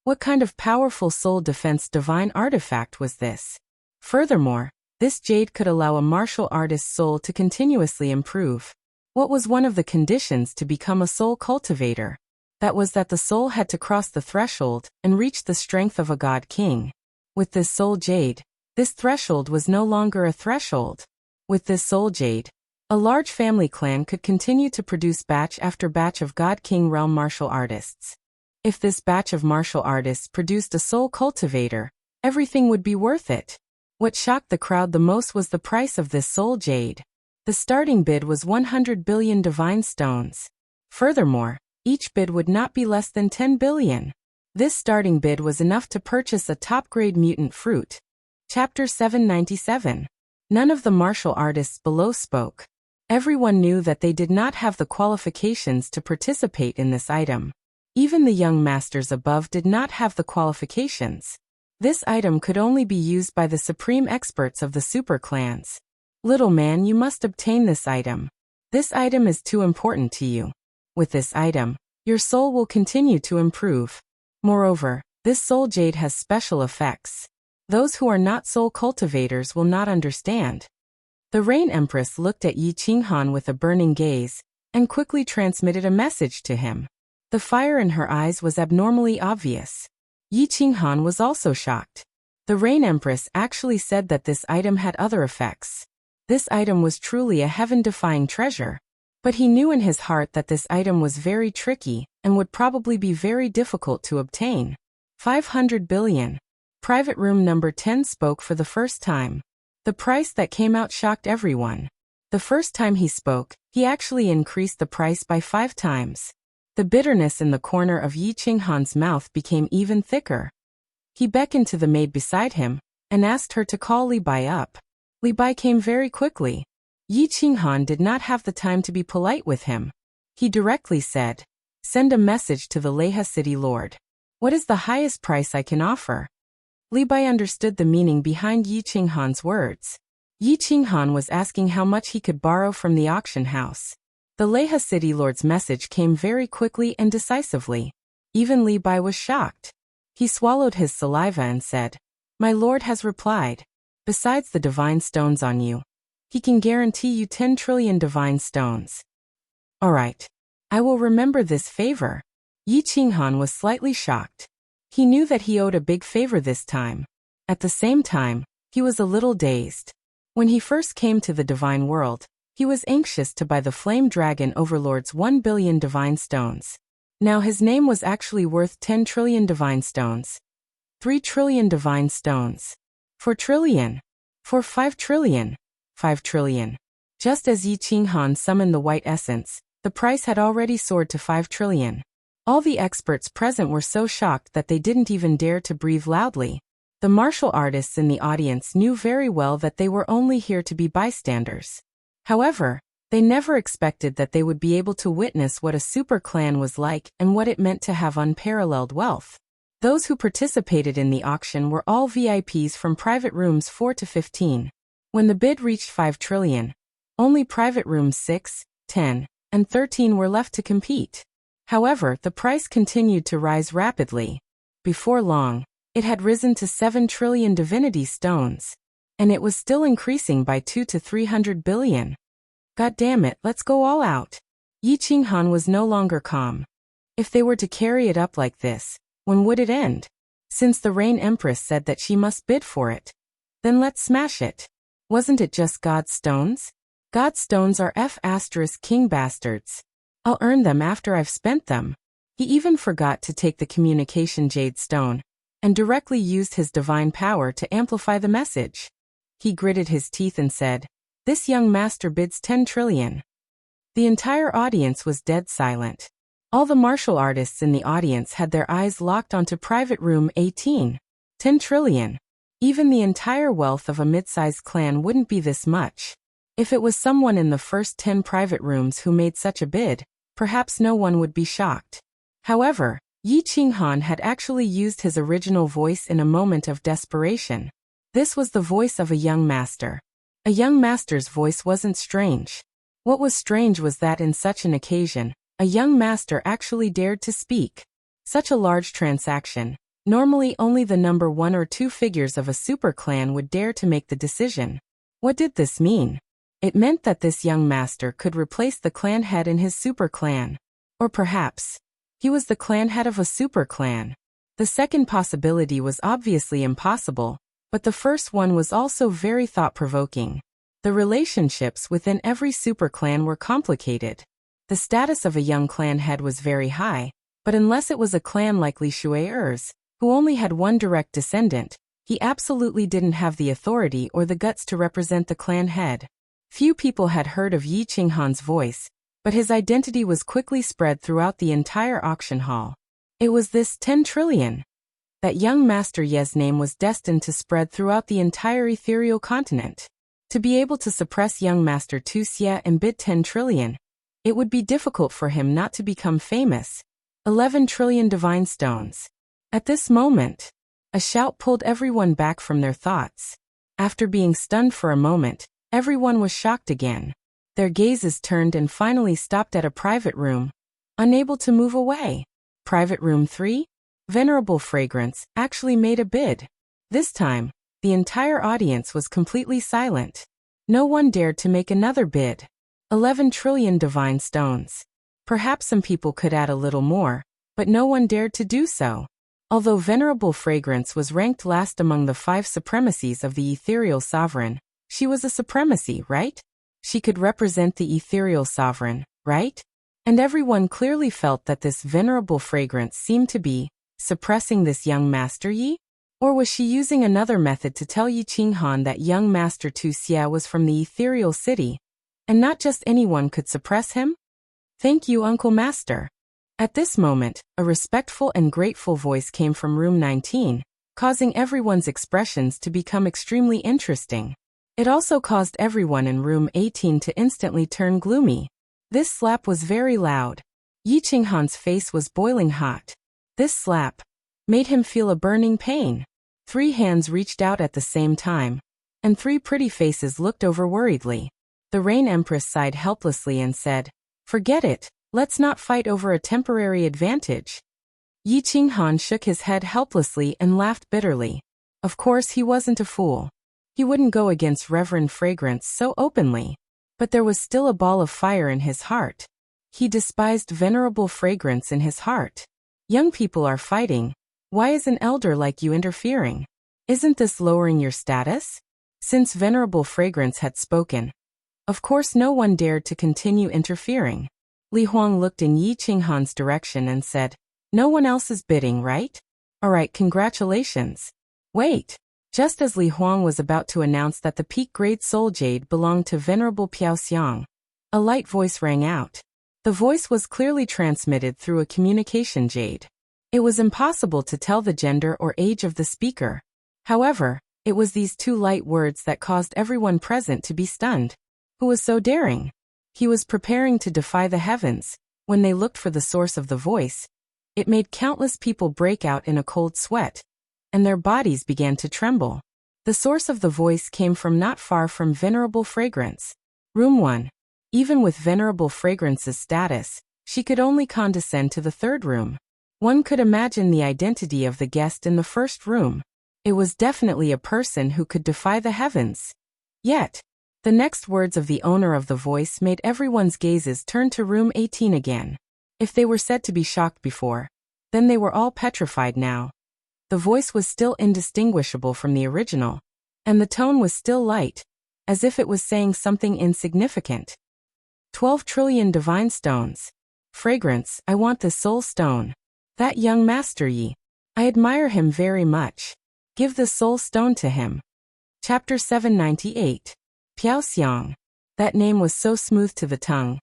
What kind of powerful soul defense divine artifact was this? Furthermore, this jade could allow a martial artist's soul to continuously improve. What was one of the conditions to become a soul cultivator? That was that the soul had to cross the threshold and reach the strength of a god king. With this soul jade, this threshold was no longer a threshold. With this soul jade, a large family clan could continue to produce batch after batch of god king realm martial artists. If this batch of martial artists produced a soul cultivator, everything would be worth it. What shocked the crowd the most was the price of this soul jade. The starting bid was 100 billion divine stones. Furthermore, each bid would not be less than 10 billion. This starting bid was enough to purchase a top-grade mutant fruit. Chapter 797. None of the martial artists below spoke. Everyone knew that they did not have the qualifications to participate in this item. Even the young masters above did not have the qualifications. This item could only be used by the supreme experts of the super clans. Little man, you must obtain this item. This item is too important to you. With this item, your soul will continue to improve. Moreover, this soul jade has special effects. Those who are not soul cultivators will not understand. The Rain Empress looked at Yi Qinghan with a burning gaze, and quickly transmitted a message to him. The fire in her eyes was abnormally obvious. Yi Qinghan was also shocked. The Rain Empress actually said that this item had other effects. This item was truly a heaven-defying treasure. But he knew in his heart that this item was very tricky, and would probably be very difficult to obtain. 500 billion. Private room number 10 spoke for the first time. The price that came out shocked everyone. The first time he spoke, he actually increased the price by 5 times. The bitterness in the corner of Yi Qinghan's mouth became even thicker. He beckoned to the maid beside him, and asked her to call Li Bai up. Li Bai came very quickly. Yi Qinghan did not have the time to be polite with him. He directly said, "Send a message to the Leha city lord. What is the highest price I can offer?" Li Bai understood the meaning behind Yi Qinghan's words. Yi Qinghan was asking how much he could borrow from the auction house. The Leha city lord's message came very quickly and decisively. Even Li Bai was shocked. He swallowed his saliva and said, "My lord has replied. Besides the divine stones on you, he can guarantee you 10 trillion divine stones." Alright. I will remember this favor. Yi Qinghan was slightly shocked. He knew that he owed a big favor this time. At the same time, he was a little dazed. When he first came to the divine world, he was anxious to buy the Flame Dragon Overlord's 1 billion divine stones. Now his name was actually worth 10 trillion divine stones. 3 trillion divine stones. 4 trillion. For 5 trillion. 5 trillion. Just as Yi Qinghan summoned the white essence, the price had already soared to 5 trillion. All the experts present were so shocked that they didn't even dare to breathe loudly. The martial artists in the audience knew very well that they were only here to be bystanders. However, They never expected that they would be able to witness what a super clan was like and what it meant to have unparalleled wealth. Those who participated in the auction were all VIPs from private rooms 4 to 15. When the bid reached 5 trillion, only private rooms 6, 10, and 13 were left to compete. However, the price continued to rise rapidly. Before long, it had risen to 7 trillion divinity stones. And it was still increasing by 2 to 300 billion. God damn it, let's go all out. Yi Qinghan was no longer calm. If they were to carry it up like this, when would it end? Since the Rain Empress said that she must bid for it. Then let's smash it. Wasn't it just God's stones? God's stones are king bastards. I'll earn them after I've spent them. He even forgot to take the communication jade stone, and directly used his divine power to amplify the message. He gritted his teeth and said, "This young master bids 10 trillion. The entire audience was dead silent. All the martial artists in the audience had their eyes locked onto private room 18. 10 trillion. Even the entire wealth of a mid-sized clan wouldn't be this much. If it was someone in the first 10 private rooms who made such a bid, perhaps no one would be shocked. However, Yi Qinghan had actually used his original voice in a moment of desperation. This was the voice of a young master. A young master's voice wasn't strange. What was strange was that in such an occasion, a young master actually dared to speak. Such a large transaction, normally only the number 1 or 2 figures of a super clan would dare to make the decision. What did this mean? It meant that this young master could replace the clan head in his super clan. Or perhaps, he was the clan head of a super clan. The second possibility was obviously impossible, but the first one was also very thought-provoking. The relationships within every super clan were complicated. The status of a young clan head was very high, but unless it was a clan like Li Shui's, who only had one direct descendant, he absolutely didn't have the authority or the guts to represent the clan head. Few people had heard of Yi Qinghan's voice, but his identity was quickly spread throughout the entire auction hall. It was this 10 trillion. That young Master Ye's name was destined to spread throughout the entire ethereal continent. To be able to suppress young Master Tu Xie and bid 10 trillion, it would be difficult for him not to become famous. 11 trillion divine stones. At this moment, a shout pulled everyone back from their thoughts. After being stunned for a moment, everyone was shocked again. Their gazes turned and finally stopped at a private room, unable to move away. Private room 3? Venerable Fragrance actually made a bid. This time, the entire audience was completely silent. No one dared to make another bid. 11 trillion divine stones. Perhaps some people could add a little more, but no one dared to do so. Although Venerable Fragrance was ranked last among the 5 supremacies of the ethereal sovereign, she was a supremacy, right? She could represent the ethereal sovereign, right? And everyone clearly felt that this Venerable Fragrance seemed to be suppressing this young Master Yi? Or was she using another method to tell Yi Qinghan that young Master Tu Xie was from the ethereal city, and not just anyone could suppress him? Thank you, Uncle Master. At this moment, a respectful and grateful voice came from room 19, causing everyone's expressions to become extremely interesting. It also caused everyone in room 18 to instantly turn gloomy. This slap was very loud. Yi Qinghan's face was boiling hot. This slap made him feel a burning pain. 3 hands reached out at the same time, and 3 pretty faces looked over worriedly. The Rain Empress sighed helplessly and said, "Forget it, let's not fight over a temporary advantage." Yi Qinghan shook his head helplessly and laughed bitterly. Of course he wasn't a fool. He wouldn't go against Reverend Fragrance so openly. But there was still a ball of fire in his heart. He despised Venerable Fragrance in his heart. Young people are fighting. Why is an elder like you interfering? Isn't this lowering your status? Since Venerable Fragrance had spoken, of course no one dared to continue interfering. Li Huang looked in Yi Qinghan's direction and said, "No one else is bidding, right? Alright, congratulations." Wait. Just as Li Huang was about to announce that the peak grade soul jade belonged to Venerable Piao Xiang, a light voice rang out. The voice was clearly transmitted through a communication jade. It was impossible to tell the gender or age of the speaker. However, it was these 2 light words that caused everyone present to be stunned. Who was so daring? He was preparing to defy the heavens. When they looked for the source of the voice, it made countless people break out in a cold sweat, and their bodies began to tremble. The source of the voice came from not far from Venerable Fragrance. Room 1. Even with Venerable Fragrance's status, she could only condescend to the third room. One could imagine the identity of the guest in the first room. It was definitely a person who could defy the heavens. Yet, the next words of the owner of the voice made everyone's gazes turn to room 18 again. If they were said to be shocked before, then they were all petrified now. The voice was still indistinguishable from the original, and the tone was still light, as if it was saying something insignificant. 12 trillion divine stones. Fragrance, I want this soul stone. That young master Yi. I admire him very much. Give the soul stone to him. Chapter 798. Piao Xiang. That name was so smooth to the tongue.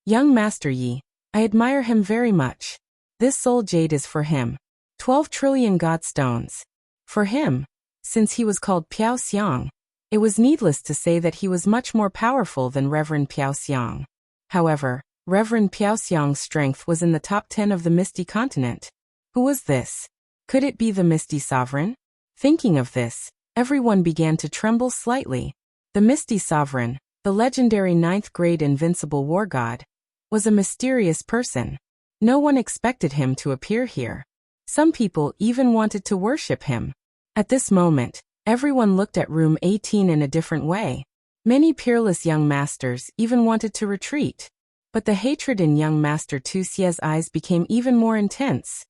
Young master Yi. I admire him very much. This soul jade is for him. 12 trillion god stones. For him. Since he was called Piao Xiang, it was needless to say that he was much more powerful than Reverend Piao Xiang. However, Reverend Piao Xiang's strength was in the top 10 of the Misty Continent. Who was this? Could it be the Misty Sovereign? Thinking of this, everyone began to tremble slightly. The Misty Sovereign, the legendary 9th grade invincible war god, was a mysterious person. No one expected him to appear here. Some people even wanted to worship him. At this moment, everyone looked at room 18 in a different way. Many peerless young masters even wanted to retreat. But the hatred in young Master Tu Xie's eyes became even more intense.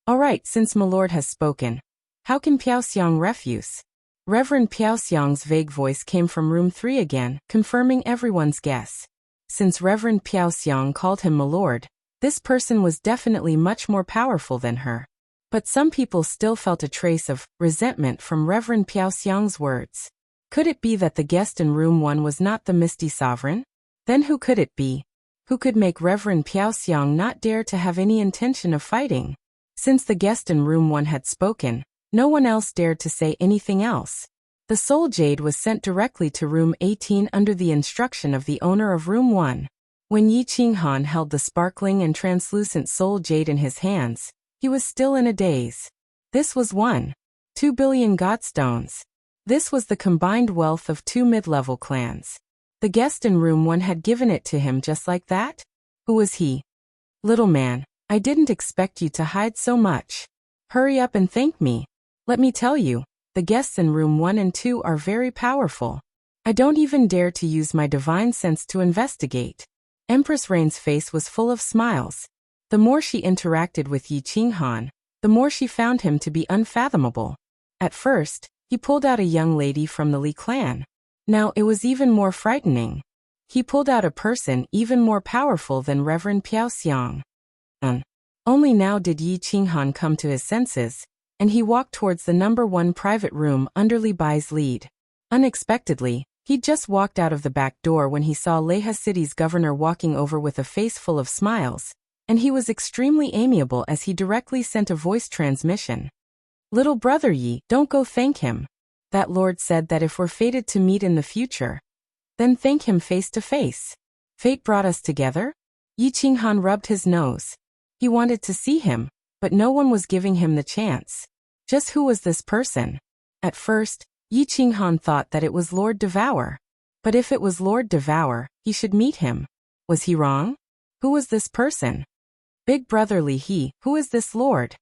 All right, since my lord has spoken, how can Piao Xiang refuse? Reverend Piao Xiang's vague voice came from room 3 again, confirming everyone's guess. Since Reverend Piao Xiang called him my lord, this person was definitely much more powerful than her. But some people still felt a trace of resentment from Reverend Piao Xiang's words. Could it be that the guest in room 1 was not the Misty Sovereign? Then who could it be? Who could make Reverend Piao Xiang not dare to have any intention of fighting? Since the guest in room 1 had spoken, no one else dared to say anything else. The soul jade was sent directly to room 18 under the instruction of the owner of room 1. When Yi Qinghan held the sparkling and translucent soul jade in his hands, he was still in a daze. This was 2 billion godstones. This was the combined wealth of 2 mid-level clans. The guest in room 1 had given it to him just like that? Who was he? Little man, I didn't expect you to hide so much. Hurry up and thank me. Let me tell you, the guests in room 1 and 2 are very powerful. I don't even dare to use my divine sense to investigate. Empress Rain's face was full of smiles. The more she interacted with Yi Qinghan, the more she found him to be unfathomable. At first, he pulled out a young lady from the Li clan. Now it was even more frightening. He pulled out a person even more powerful than Reverend Piao Xiang. Only now did Yi Qinghan come to his senses, and he walked towards the number 1 private room under Li Bai's lead. Unexpectedly, he'd just walked out of the back door when he saw Leha City's governor walking over with a face full of smiles, and he was extremely amiable as he directly sent a voice transmission. Little brother Yi, don't go thank him. That lord said that if we're fated to meet in the future, then thank him face to face. Fate brought us together? Yi Qinghan rubbed his nose. He wanted to see him, but no one was giving him the chance. Just who was this person? At first, Yi Qinghan thought that it was Lord Devour. But if it was Lord Devour, he should meet him. Was he wrong? Who was this person? Big brother Li He, who is this lord?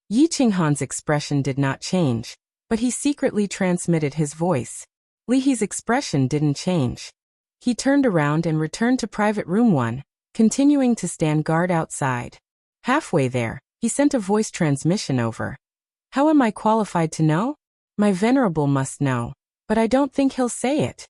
Yi Qinghan's expression did not change, but he secretly transmitted his voice. Li He's expression didn't change. He turned around and returned to private room 1, continuing to stand guard outside. Halfway there, he sent a voice transmission over. How am I qualified to know? My venerable must know, but I don't think he'll say it.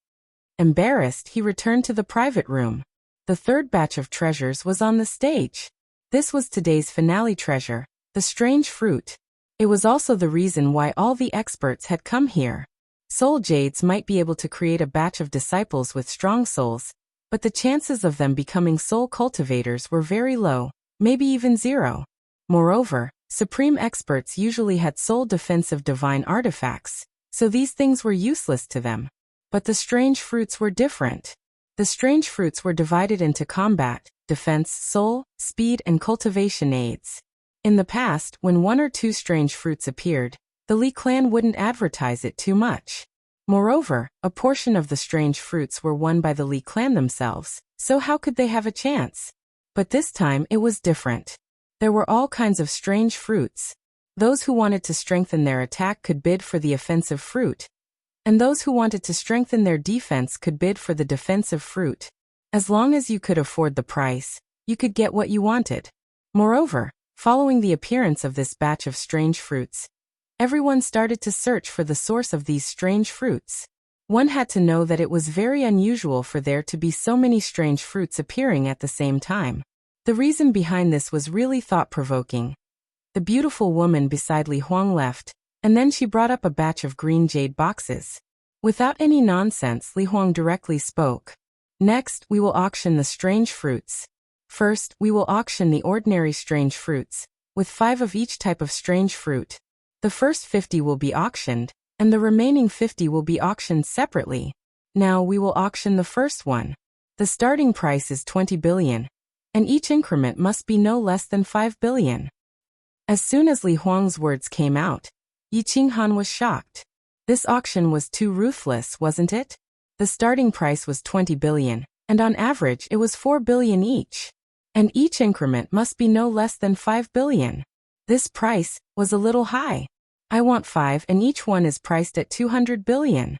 Embarrassed, he returned to the private room. The third batch of treasures was on the stage. This was today's finale treasure, the strange fruit. It was also the reason why all the experts had come here. Soul jades might be able to create a batch of disciples with strong souls, but the chances of them becoming soul cultivators were very low, maybe even 0. Moreover, supreme experts usually had soul defensive divine artifacts, so these things were useless to them. But the strange fruits were different. The The strange fruits were divided into combat, defense, soul, speed, and cultivation aids. In the past, when one or two strange fruits appeared, the Li clan wouldn't advertise it too much. Moreover, a portion of the strange fruits were won by the Li clan themselves, so how could they have a chance? But this time it was different. There were all kinds of strange fruits. Those who wanted to strengthen their attack could bid for the offensive fruit, and those who wanted to strengthen their defense could bid for the defensive fruit. As long as you could afford the price, you could get what you wanted. Moreover, following the appearance of this batch of strange fruits, everyone started to search for the source of these strange fruits. One had to know that it was very unusual for there to be so many strange fruits appearing at the same time. The reason behind this was really thought-provoking. The beautiful woman beside Li Huang left, and then she brought up a batch of green jade boxes. Without any nonsense, Li Huang directly spoke. Next, we will auction the strange fruits. First, we will auction the ordinary strange fruits, with 5 of each type of strange fruit. The first 50 will be auctioned, and the remaining 50 will be auctioned separately. Now we will auction the first one. The starting price is 20 billion, and each increment must be no less than 5 billion. As soon as Li Huang's words came out, Yi Qinghan was shocked. This auction was too ruthless, wasn't it? The starting price was 20 billion, and on average it was 4 billion each. And each increment must be no less than 5 billion. This price was a little high. I want 5 and each one is priced at 200 billion.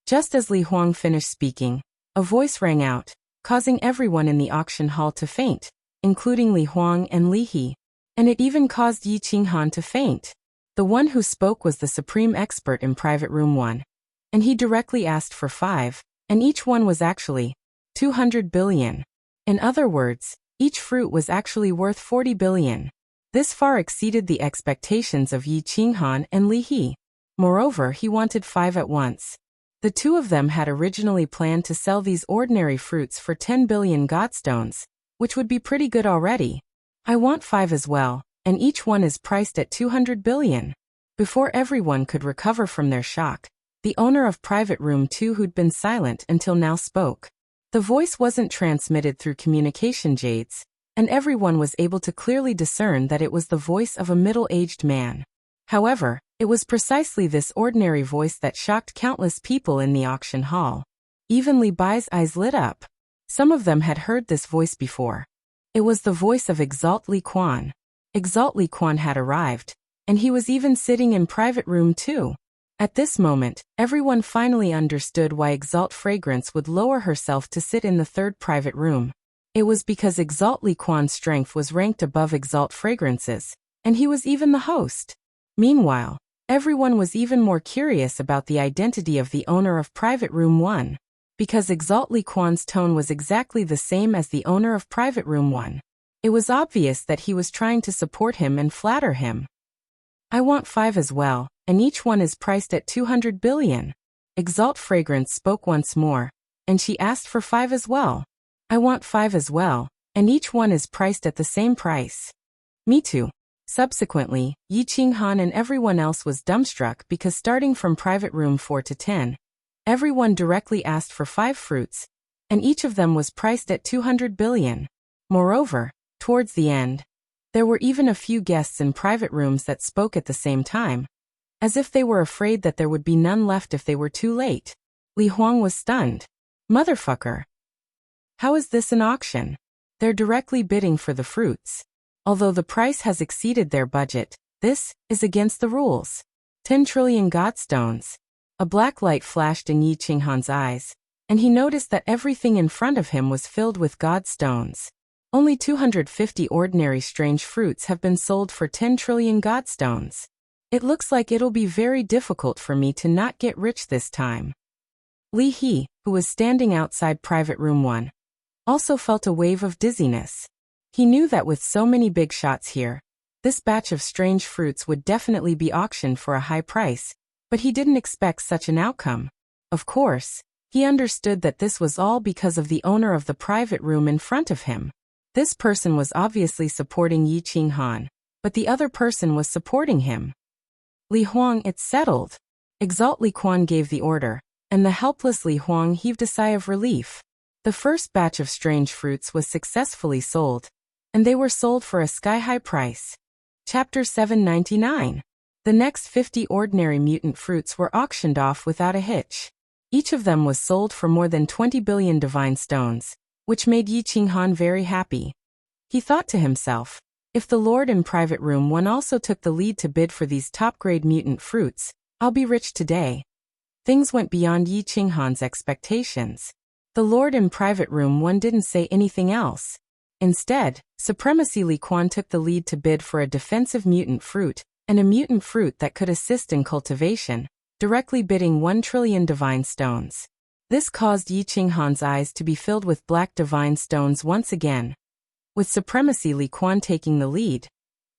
Just as Li Huang finished speaking, a voice rang out, causing everyone in the auction hall to faint, including Li Huang and Li He. And it even caused Yi Qinghan to faint. The one who spoke was the supreme expert in Private Room 1. And he directly asked for 5, and each one was actually 200 billion. In other words, each fruit was actually worth 40 billion. This far exceeded the expectations of Yi Qinghan and Li He. Moreover, he wanted 5 at once. The two of them had originally planned to sell these ordinary fruits for 10 billion godstones, which would be pretty good already. I want 5 as well, and each one is priced at 200 billion. Before everyone could recover from their shock, the owner of Private Room 2 who'd been silent until now spoke. The voice wasn't transmitted through communication jades, and everyone was able to clearly discern that it was the voice of a middle-aged man. However, it was precisely this ordinary voice that shocked countless people in the auction hall. Even Li Bai's eyes lit up. Some of them had heard this voice before. It was the voice of Exalt Li Quan. Exalt Li Quan had arrived, and he was even sitting in Private Room 2. At this moment, everyone finally understood why Exalt Fragrance would lower herself to sit in the third private room. It was because Exalt Li Quan's strength was ranked above Exalt Fragrance's, and he was even the host. Meanwhile, everyone was even more curious about the identity of the owner of Private Room 1, because Exalt Li Quan's tone was exactly the same as the owner of Private Room 1. It was obvious that he was trying to support him and flatter him. I want 5 as well, and each one is priced at 200 billion. Exalt Fragrance spoke once more, and she asked for 5 as well. I want 5 as well, and each one is priced at the same price. Me too. Subsequently, Yi Qinghan and everyone else was dumbstruck because starting from Private Room 4 to 10, everyone directly asked for 5 fruits, and each of them was priced at 200 billion. Moreover, towards the end, there were even a few guests in private rooms that spoke at the same time, as if they were afraid that there would be none left if they were too late. Li Huang was stunned. Motherfucker. How is this an auction? They're directly bidding for the fruits. Although the price has exceeded their budget, this is against the rules. 10 trillion godstones. A black light flashed in Yi Qinghan's eyes, and he noticed that everything in front of him was filled with godstones. Only 250 ordinary strange fruits have been sold for 10 trillion godstones. It looks like it'll be very difficult for me to not get rich this time. Li He, who was standing outside Private Room 1, also felt a wave of dizziness. He knew that with so many big shots here, this batch of strange fruits would definitely be auctioned for a high price, but he didn't expect such an outcome. Of course, he understood that this was all because of the owner of the private room in front of him. This person was obviously supporting Yi Qinghan, but the other person was supporting him. Li Huang, it's settled. Exalt Li Quan gave the order, and the helpless Li Huang heaved a sigh of relief. The first batch of strange fruits was successfully sold, and they were sold for a sky-high price. Chapter 799. The next 50 ordinary mutant fruits were auctioned off without a hitch. Each of them was sold for more than 20 billion divine stones, which made Yi Qinghan very happy. He thought to himself, if the Lord in Private Room 1 also took the lead to bid for these top-grade mutant fruits, I'll be rich today. Things went beyond Yi Qinghan's expectations. The Lord in Private Room 1 didn't say anything else. Instead, Supremacy Li Quan took the lead to bid for a defensive mutant fruit, and a mutant fruit that could assist in cultivation, directly bidding 1 trillion divine stones. This caused Yi Qinghan's eyes to be filled with black divine stones once again. With Supremacy Li Quan taking the lead,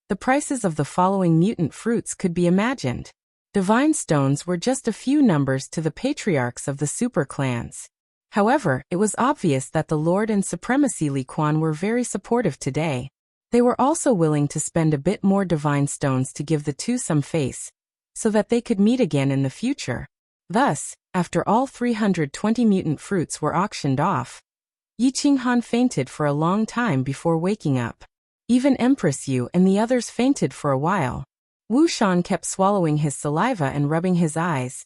the prices of the following mutant fruits could be imagined. Divine stones were just a few numbers to the patriarchs of the super clans. However, it was obvious that the Lord and Supremacy Li Quan were very supportive today. They were also willing to spend a bit more divine stones to give the two some face, so that they could meet again in the future. Thus, after all 320 mutant fruits were auctioned off, Yi Qinghan fainted for a long time before waking up. Even Empress Yu and the others fainted for a while. Wu Shan kept swallowing his saliva and rubbing his eyes.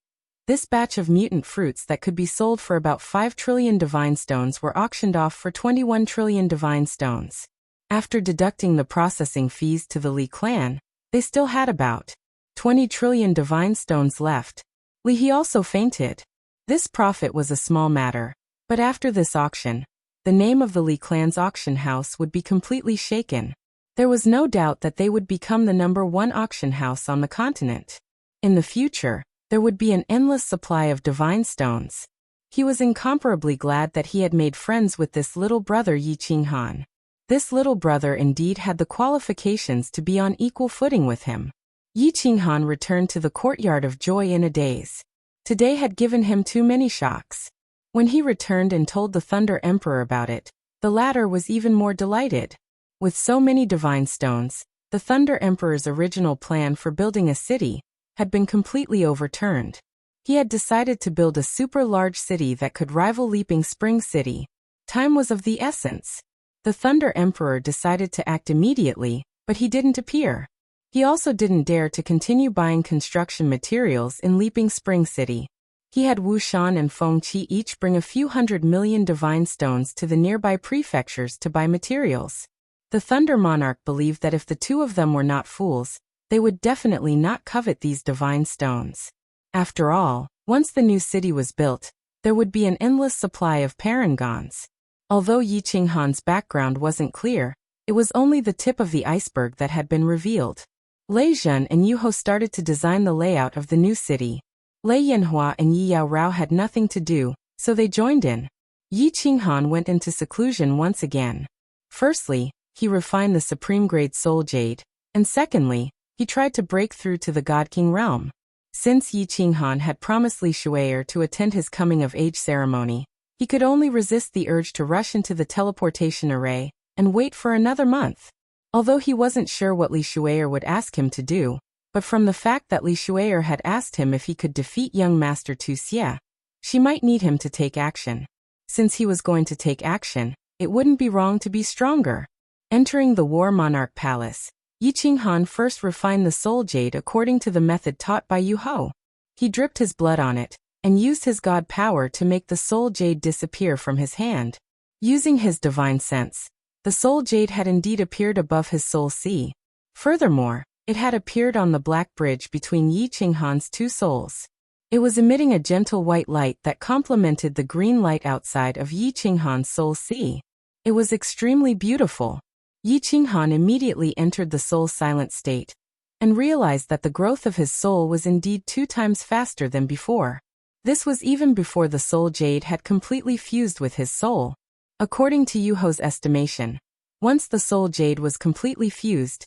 This batch of mutant fruits that could be sold for about 5 trillion divine stones were auctioned off for 21 trillion divine stones. After deducting the processing fees to the Li clan, they still had about 20 trillion divine stones left. Li He also fainted. This profit was a small matter, but after this auction, the name of the Li clan's auction house would be completely shaken. There was no doubt that they would become the #1 auction house on the continent. In the future, there would be an endless supply of divine stones. He was incomparably glad that he had made friends with this little brother Yi Qinghan. This little brother indeed had the qualifications to be on equal footing with him. Yi Qinghan returned to the courtyard of joy in a daze. Today had given him too many shocks. When he returned and told the Thunder Emperor about it, the latter was even more delighted. With so many divine stones, the Thunder Emperor's original plan for building a city had been completely overturned. He had decided to build a super large city that could rival Leaping Spring City. Time was of the essence. The Thunder Emperor decided to act immediately, but he didn't appear. He also didn't dare to continue buying construction materials in Leaping Spring City. He had Wu Shan and Feng Qi each bring a few 100 million divine stones to the nearby prefectures to buy materials. The Thunder Monarch believed that if the two of them were not fools, they would definitely not covet these divine stones. After all, once the new city was built, there would be an endless supply of parangons. Although Yi Qinghan's background wasn't clear, it was only the tip of the iceberg that had been revealed. Lei Zhen and Yu Ho started to design the layout of the new city. Lei Yanhua and Yi Yao Rao had nothing to do, so they joined in. Yi Qinghan went into seclusion once again. Firstly, he refined the supreme-grade soul jade, and secondly, he tried to break through to the God King realm. Since Yi Qinghan had promised Li Shui'er to attend his coming-of-age ceremony, he could only resist the urge to rush into the teleportation array and wait for another month. Although he wasn't sure what Li Shui'er would ask him to do, but from the fact that Li Shui'er had asked him if he could defeat young Master Tu Xie, she might need him to take action. Since he was going to take action, it wouldn't be wrong to be stronger. Entering the War Monarch Palace, Yi Qinghan first refined the soul jade according to the method taught by Yu Ho. He dripped his blood on it, and used his god power to make the soul jade disappear from his hand. Using his divine sense, the soul jade had indeed appeared above his soul sea. Furthermore, it had appeared on the black bridge between Yi Qinghan's two souls. It was emitting a gentle white light that complemented the green light outside of Yi Qinghan's soul sea. It was extremely beautiful. Yi Qinghan immediately entered the soul's silent state, and realized that the growth of his soul was indeed 2 times faster than before. This was even before the soul jade had completely fused with his soul. According to Yu Ho's estimation, once the soul jade was completely fused,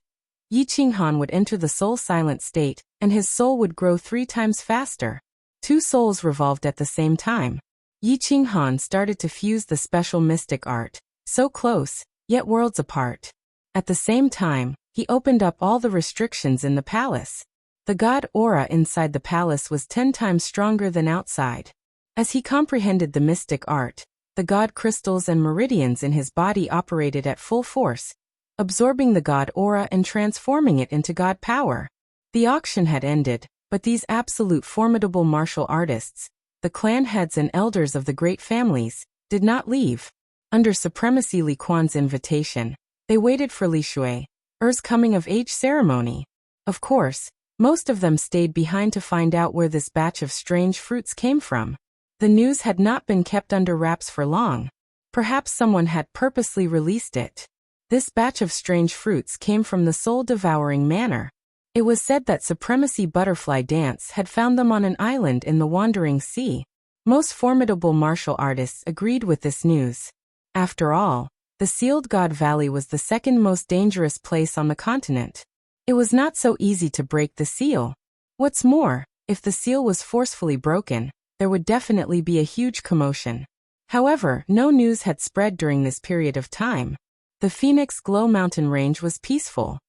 Yi Qinghan would enter the soul silent state, and his soul would grow 3 times faster. 2 souls revolved at the same time. Yi Qinghan started to fuse the special mystic art, so close, yet worlds apart. At the same time, he opened up all the restrictions in the palace. The god aura inside the palace was 10 times stronger than outside. As he comprehended the mystic art, The god crystals and meridians in his body operated at full force, absorbing the god aura and transforming it into god power. The auction had ended, but these absolute formidable martial artists, the clan heads and elders of the great families, did not leave. Under Supremacy Li Quan's invitation, they waited for Li Shui's coming-of-age ceremony. Of course, most of them stayed behind to find out where this batch of strange fruits came from. The news had not been kept under wraps for long. Perhaps someone had purposely released it. This batch of strange fruits came from the soul-devouring manor. It was said that Supremacy Butterfly Dance had found them on an island in the Wandering Sea. Most formidable martial artists agreed with this news. After all, the Sealed God Valley was the second most dangerous place on the continent. It was not so easy to break the seal. What's more, if the seal was forcefully broken, there would definitely be a huge commotion. However, no news had spread during this period of time. The Phoenix Glow Mountain Range was peaceful.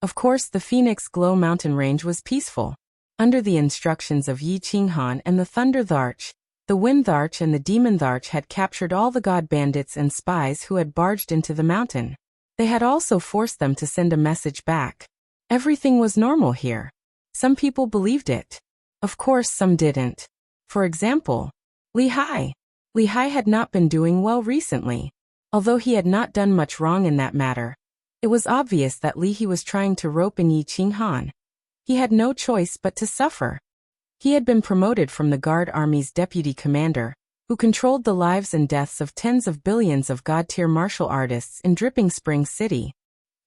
Of course, the Phoenix Glow Mountain Range was peaceful. Under the instructions of Yi Qinghan and the Thunder Tharch, the Wind Tharch and the Demon Tharch had captured all the god bandits and spies who had barged into the mountain. They had also forced them to send a message back. Everything was normal here. Some people believed it. Of course, some didn't. For example, Li Hai. Li Hai had not been doing well recently. Although he had not done much wrong in that matter, it was obvious that Li He was trying to rope in Yi Qinghan. He had no choice but to suffer. He had been promoted from the Guard Army's deputy commander, who controlled the lives and deaths of tens of billions of god-tier martial artists in Dripping Spring City.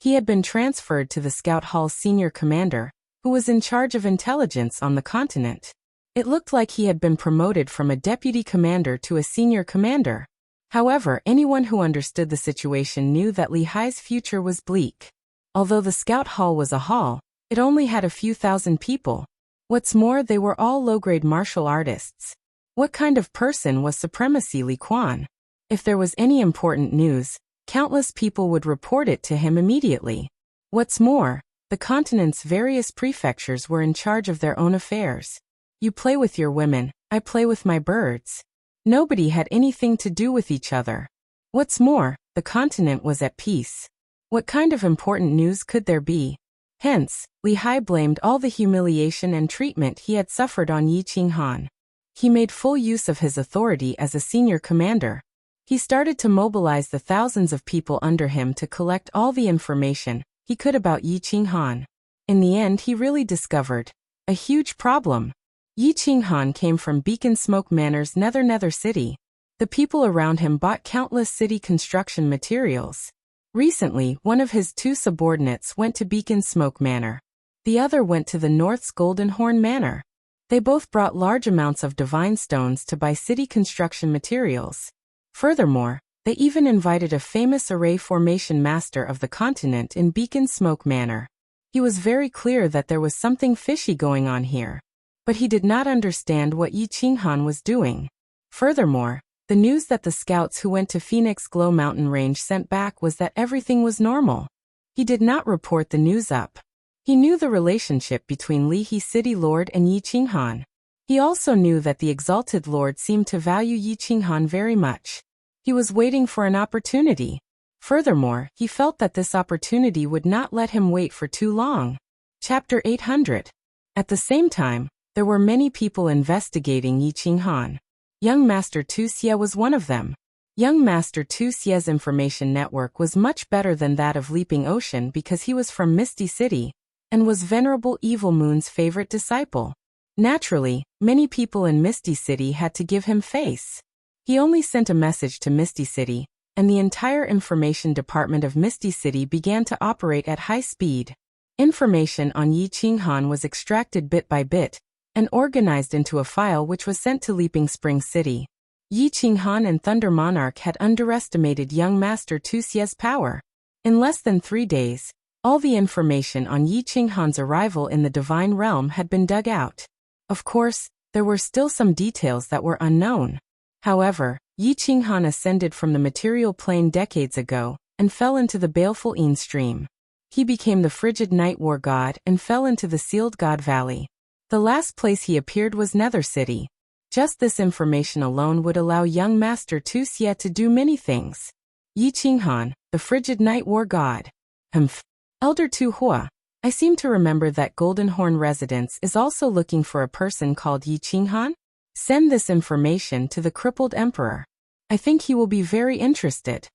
He had been transferred to the Scout Hall's senior commander, who was in charge of intelligence on the continent. It looked like he had been promoted from a deputy commander to a senior commander. However, anyone who understood the situation knew that Li Hai's future was bleak. Although the Scout Hall was a hall, it only had a few thousand people. What's more, they were all low-grade martial artists. What kind of person was Supremacy Li Quan? If there was any important news, countless people would report it to him immediately. What's more, the continent's various prefectures were in charge of their own affairs. You play with your women, I play with my birds. Nobody had anything to do with each other. What's more, the continent was at peace. What kind of important news could there be? Hence, Li Hai blamed all the humiliation and treatment he had suffered on Yi Qinghan. He made full use of his authority as a senior commander. He started to mobilize the thousands of people under him to collect all the information he could about Yi Qinghan. In the end, he really discovered a huge problem. Yi Qinghan came from Beacon Smoke Manor's Nether City. The people around him bought countless city construction materials. Recently, one of his two subordinates went to Beacon Smoke Manor. The other went to the North's Golden Horn Manor. They both brought large amounts of divine stones to buy city construction materials. Furthermore, they even invited a famous array formation master of the continent in Beacon Smoke Manor. He was very clear that there was something fishy going on here. But he did not understand what Yi Qinghan was doing. Furthermore, the news that the scouts who went to Phoenix Glow Mountain Range sent back was that everything was normal. He did not report the news up. He knew the relationship between Li He City Lord and Yi Qinghan. He also knew that the Exalted Lord seemed to value Yi Qinghan very much. He was waiting for an opportunity. Furthermore, he felt that this opportunity would not let him wait for too long. Chapter 800. At the same time, there were many people investigating Yi Qinghan. Young Master Tu Xie was one of them. Young Master Tu Xie's information network was much better than that of Leaping Ocean because he was from Misty City, and was Venerable Evil Moon's favorite disciple. Naturally, many people in Misty City had to give him face. He only sent a message to Misty City, and the entire information department of Misty City began to operate at high speed. Information on Yi Qinghan was extracted bit by bit, and organized into a file which was sent to Leaping Spring City. Yi Qinghan and Thunder Monarch had underestimated young Master Tu Xie's power. In less than 3 days, all the information on Yi Qinghan's arrival in the Divine Realm had been dug out. Of course, there were still some details that were unknown. However, Yi Qinghan ascended from the material plane decades ago, and fell into the baleful Een stream. He became the frigid night war god and fell into the Sealed God Valley. The last place he appeared was Nether City. Just this information alone would allow young Master Tu Xie to do many things. Yi Qinghan, the frigid night war god. Humph. Elder Tu Hua, I seem to remember that Golden Horn residence is also looking for a person called Yi Qinghan. Send this information to the crippled emperor. I think he will be very interested.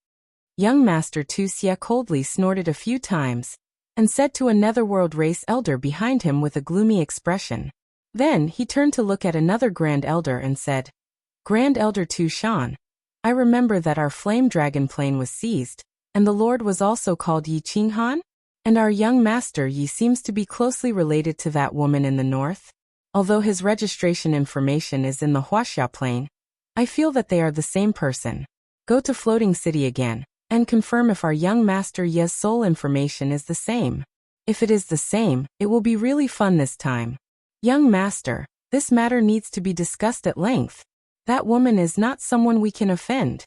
Young Master Tu Xie coldly snorted a few times and said to a netherworld race elder behind him with a gloomy expression. Then he turned to look at another Grand Elder and said, Grand Elder Tu Shan, I remember that our flame dragon plane was seized, and the Lord was also called Yi Qinghan, and our young Master Yi seems to be closely related to that woman in the north. Although his registration information is in the Wuxia plane, I feel that they are the same person. Go to Floating City again, and confirm if our young Master Ye's soul information is the same. If it is the same, it will be really fun this time. Young Master, this matter needs to be discussed at length. That woman is not someone we can offend.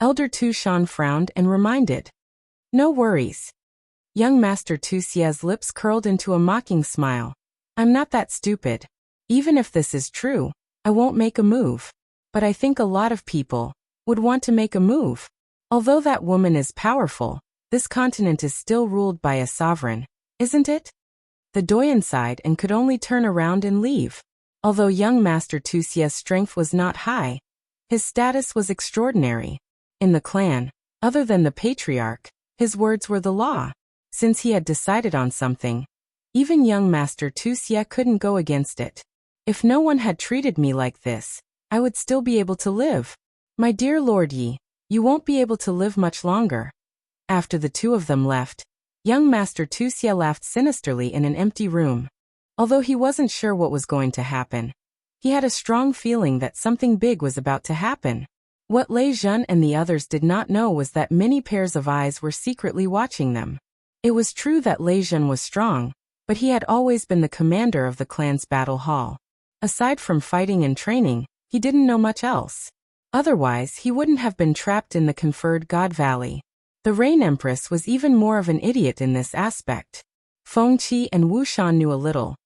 Elder Tu Shan frowned and reminded. No worries. Young Master Tu Xie's lips curled into a mocking smile. I'm not that stupid. Even if this is true, I won't make a move. But I think a lot of people would want to make a move. Although that woman is powerful, this continent is still ruled by a sovereign, isn't it? The Doyen sighed and could only turn around and leave. Although young Master Tu Xie's strength was not high, his status was extraordinary. In the clan, other than the patriarch, his words were the law. Since he had decided on something, even young Master Tu Xie couldn't go against it. If no one had treated me like this, I would still be able to live. My dear Lord Yi, you won't be able to live much longer. After the two of them left, young Master Tu Xie laughed sinisterly in an empty room. Although he wasn't sure what was going to happen, he had a strong feeling that something big was about to happen. What Lei Zhen and the others did not know was that many pairs of eyes were secretly watching them. It was true that Lei Zhen was strong, but he had always been the commander of the clan's battle hall. Aside from fighting and training, he didn't know much else. Otherwise, he wouldn't have been trapped in the conferred God Valley. The Rain Empress was even more of an idiot in this aspect. Feng Qi and Wu Shan knew a little,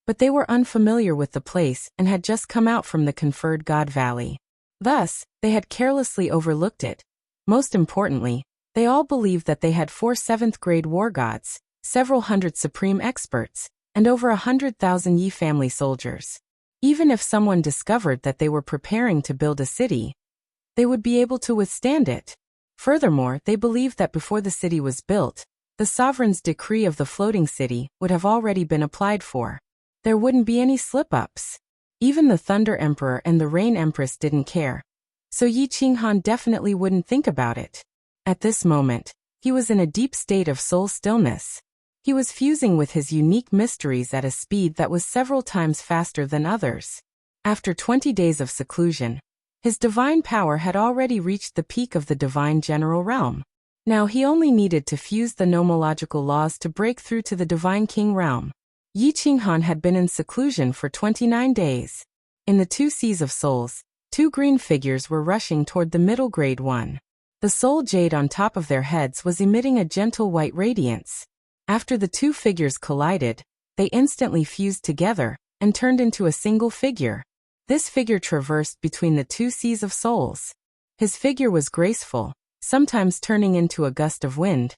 but they were unfamiliar with the place and had just come out from the conferred God Valley. Thus, they had carelessly overlooked it. Most importantly, they all believed that they had 4 7th-grade war gods, several hundred supreme experts, and over 100,000 Yi family soldiers. Even if someone discovered that they were preparing to build a city, they would be able to withstand it. Furthermore, they believed that before the city was built, the sovereign's decree of the floating city would have already been applied for. There wouldn't be any slip-ups. Even the Thunder Emperor and the Rain Empress didn't care. So Yi Qinghan definitely wouldn't think about it. At this moment, he was in a deep state of soul stillness. He was fusing with his unique mysteries at a speed that was several times faster than others. After 20 days of seclusion, his divine power had already reached the peak of the divine general realm. Now he only needed to fuse the nomological laws to break through to the divine king realm. Yi Qinghan had been in seclusion for 29 days. In the 2 seas of souls, 2 green figures were rushing toward the middle grade one. The soul jade on top of their heads was emitting a gentle white radiance. After the 2 figures collided, they instantly fused together and turned into a single figure. This figure traversed between the 2 seas of souls. His figure was graceful, sometimes turning into a gust of wind,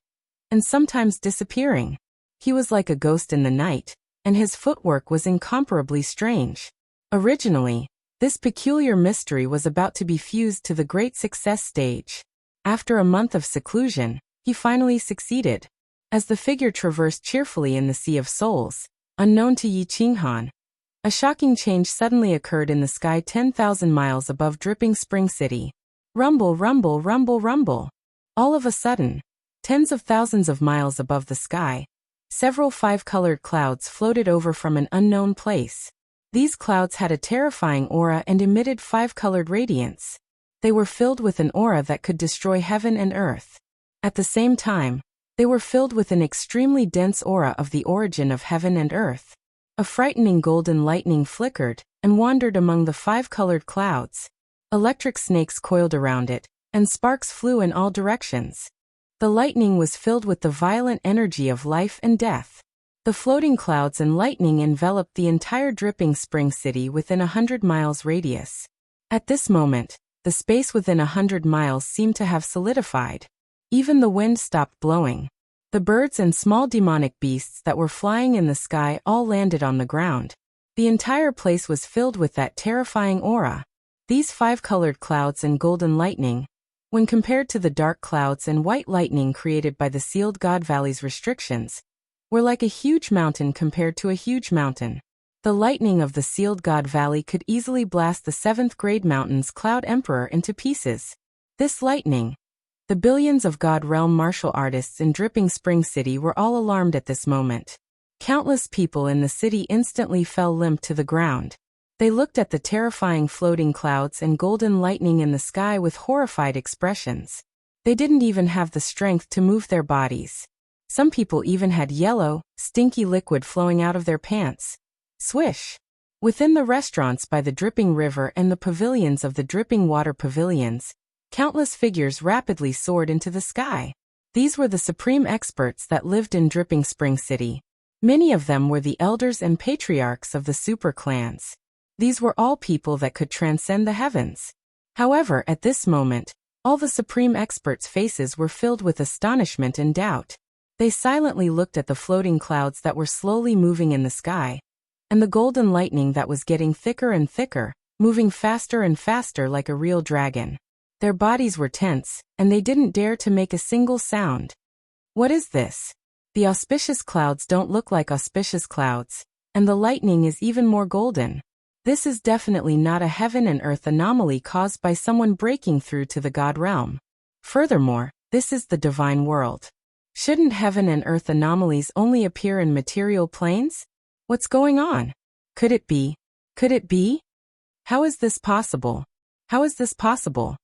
and sometimes disappearing. He was like a ghost in the night, and his footwork was incomparably strange. Originally, this peculiar mystery was about to be fused to the great success stage. After a month of seclusion, he finally succeeded. As the figure traversed cheerfully in the Sea of Souls, unknown to Yi Qinghan, a shocking change suddenly occurred in the sky 10,000 miles above Dripping Spring City. Rumble, rumble, rumble, rumble. All of a sudden, tens of thousands of miles above the sky, several 5-colored clouds floated over from an unknown place. These clouds had a terrifying aura and emitted 5-colored radiance. They were filled with an aura that could destroy heaven and earth. At the same time, they were filled with an extremely dense aura of the origin of heaven and earth. A frightening golden lightning flickered and wandered among the 5-colored clouds. Electric snakes coiled around it, and sparks flew in all directions. The lightning was filled with the violent energy of life and death. The floating clouds and lightning enveloped the entire dripping spring city within 100 miles radius. At this moment, the space within 100 miles seemed to have solidified. Even the wind stopped blowing. The birds and small demonic beasts that were flying in the sky all landed on the ground. The entire place was filled with that terrifying aura. These 5-colored clouds and golden lightning, when compared to the dark clouds and white lightning created by the sealed God Valley's restrictions, were like a huge mountain compared to a huge mountain. The lightning of the sealed God Valley could easily blast the 7th grade mountain's Cloud Emperor into pieces. This lightning. The billions of God Realm martial artists in Dripping Spring City were all alarmed at this moment. Countless people in the city instantly fell limp to the ground. They looked at the terrifying floating clouds and golden lightning in the sky with horrified expressions. They didn't even have the strength to move their bodies. Some people even had yellow, stinky liquid flowing out of their pants. Swish! Within the restaurants by the dripping river and the pavilions of the dripping water pavilions, countless figures rapidly soared into the sky. These were the supreme experts that lived in Dripping Spring City. Many of them were the elders and patriarchs of the super clans. These were all people that could transcend the heavens. However, at this moment, all the supreme experts' faces were filled with astonishment and doubt. They silently looked at the floating clouds that were slowly moving in the sky, and the golden lightning that was getting thicker and thicker, moving faster and faster like a real dragon. Their bodies were tense, and they didn't dare to make a single sound. What is this? The auspicious clouds don't look like auspicious clouds, and the lightning is even more golden. This is definitely not a heaven and earth anomaly caused by someone breaking through to the God realm. Furthermore, this is the divine world. Shouldn't heaven and earth anomalies only appear in material planes? What's going on? Could it be? Could it be? How is this possible? How is this possible?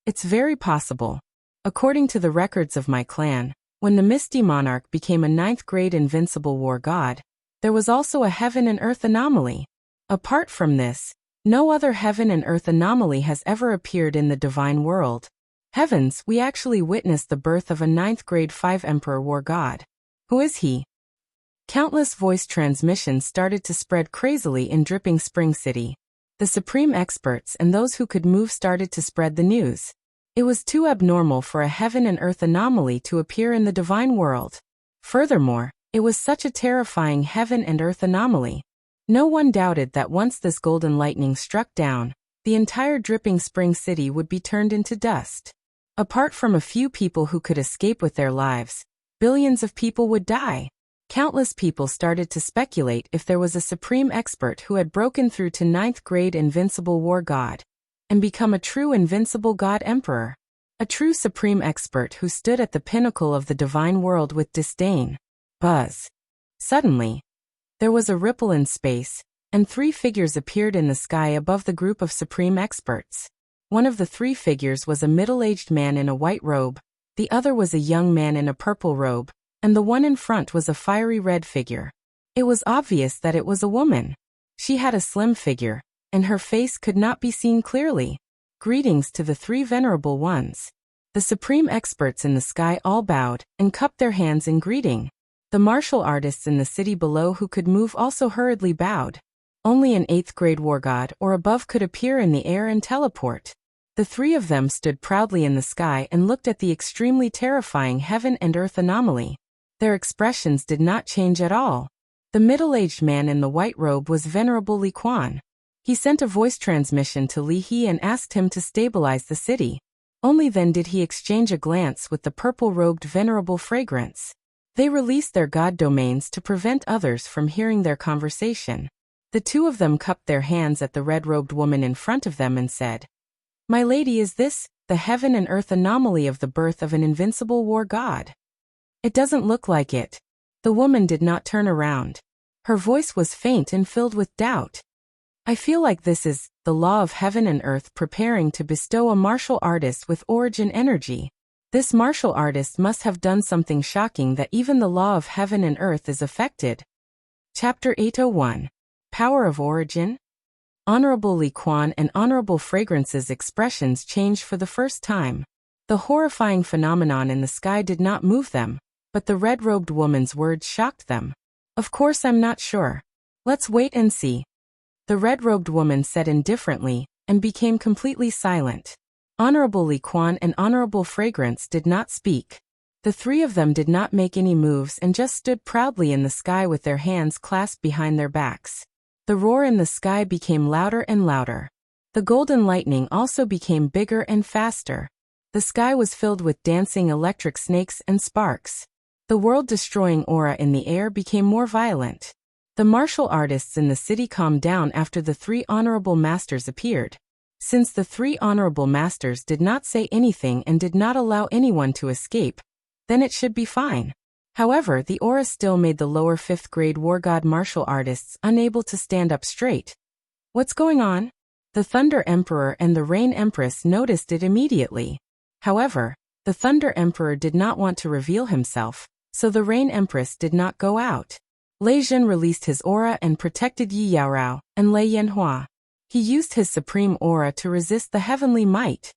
It's very possible. According to the records of my clan, when the Misty Monarch became a 9th grade invincible war god, there was also a heaven and earth anomaly. Apart from this, no other heaven and earth anomaly has ever appeared in the divine world. Heavens, we actually witnessed the birth of a 9th grade 5 Emperor War God. Who is he? Countless voice transmissions started to spread crazily in Dripping Spring City. The supreme experts and those who could move started to spread the news. It was too abnormal for a heaven and earth anomaly to appear in the divine world. Furthermore, it was such a terrifying heaven and earth anomaly. No one doubted that once this golden lightning struck down, the entire Dripping Spring City would be turned into dust. Apart from a few people who could escape with their lives, billions of people would die. Countless people started to speculate if there was a supreme expert who had broken through to 9th grade invincible war god and become a true invincible god emperor. A true supreme expert who stood at the pinnacle of the divine world with disdain. Buzz. Suddenly, there was a ripple in space, and 3 figures appeared in the sky above the group of supreme experts. One of the 3 figures was a middle-aged man in a white robe, the other was a young man in a purple robe, and the one in front was a fiery red figure. It was obvious that it was a woman. She had a slim figure, and her face could not be seen clearly. Greetings to the 3 venerable ones. The supreme experts in the sky all bowed and cupped their hands in greeting. The martial artists in the city below who could move also hurriedly bowed. Only an 8th grade war god or above could appear in the air and teleport. The 3 of them stood proudly in the sky and looked at the extremely terrifying heaven and earth anomaly. Their expressions did not change at all. The middle-aged man in the white robe was Venerable Li Quan. He sent a voice transmission to Li He and asked him to stabilize the city. Only then did he exchange a glance with the purple-robed Venerable Fragrance. They released their god domains to prevent others from hearing their conversation. The 2 of them cupped their hands at the red-robed woman in front of them and said, "My lady, is this the heaven and earth anomaly of the birth of an invincible war god?" "It doesn't look like it." The woman did not turn around. Her voice was faint and filled with doubt. "I feel like this is the law of heaven and earth preparing to bestow a martial artist with origin energy. This martial artist must have done something shocking that even the law of heaven and earth is affected." Chapter 801. Power of Origin. Honorable Li Quan and Honorable Fragrance's expressions changed for the first time. The horrifying phenomenon in the sky did not move them, but the red-robed woman's words shocked them. Of course I'm not sure. Let's wait and see. The red-robed woman said indifferently, and became completely silent. Honorable Li Quan and Honorable Fragrance did not speak. The three of them did not make any moves and just stood proudly in the sky with their hands clasped behind their backs. The roar in the sky became louder and louder. The golden lightning also became bigger and faster. The sky was filled with dancing electric snakes and sparks. The world-destroying aura in the air became more violent. The martial artists in the city calmed down after the three honorable masters appeared. Since the three honorable masters did not say anything and did not allow anyone to escape, then it should be fine. However, the aura still made the lower 5th grade war god martial artists unable to stand up straight. What's going on? The Thunder Emperor and the Rain Empress noticed it immediately. However, the Thunder Emperor did not want to reveal himself, so the Rain Empress did not go out. Lei Zhen released his aura and protected Yi Yaorao and Lei Yanhua. He used his supreme aura to resist the heavenly might.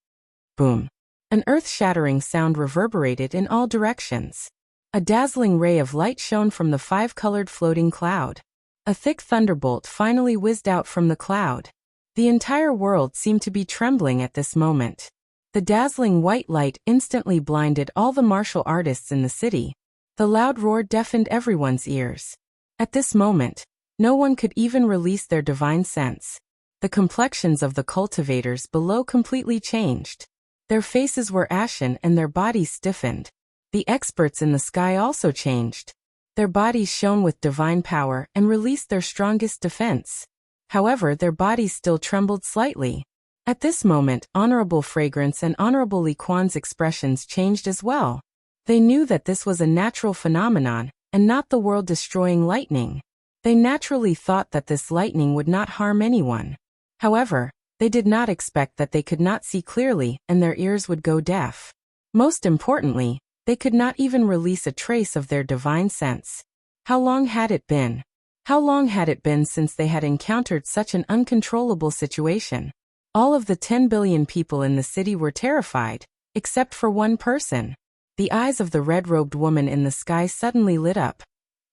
Boom. An earth-shattering sound reverberated in all directions. A dazzling ray of light shone from the 5-colored floating cloud. A thick thunderbolt finally whizzed out from the cloud. The entire world seemed to be trembling at this moment. The dazzling white light instantly blinded all the martial artists in the city. The loud roar deafened everyone's ears. At this moment, no one could even release their divine sense. The complexions of the cultivators below completely changed. Their faces were ashen and their bodies stiffened. The experts in the sky also changed. Their bodies shone with divine power and released their strongest defense. However, their bodies still trembled slightly. At this moment, Honorable Fragrance and Honorable Li Quan's expressions changed as well. They knew that this was a natural phenomenon, and not the world-destroying lightning. They naturally thought that this lightning would not harm anyone. However, they did not expect that they could not see clearly and their ears would go deaf. Most importantly, they could not even release a trace of their divine sense. How long had it been? How long had it been since they had encountered such an uncontrollable situation? All of the 10 billion people in the city were terrified, except for one person. The eyes of the red-robed woman in the sky suddenly lit up,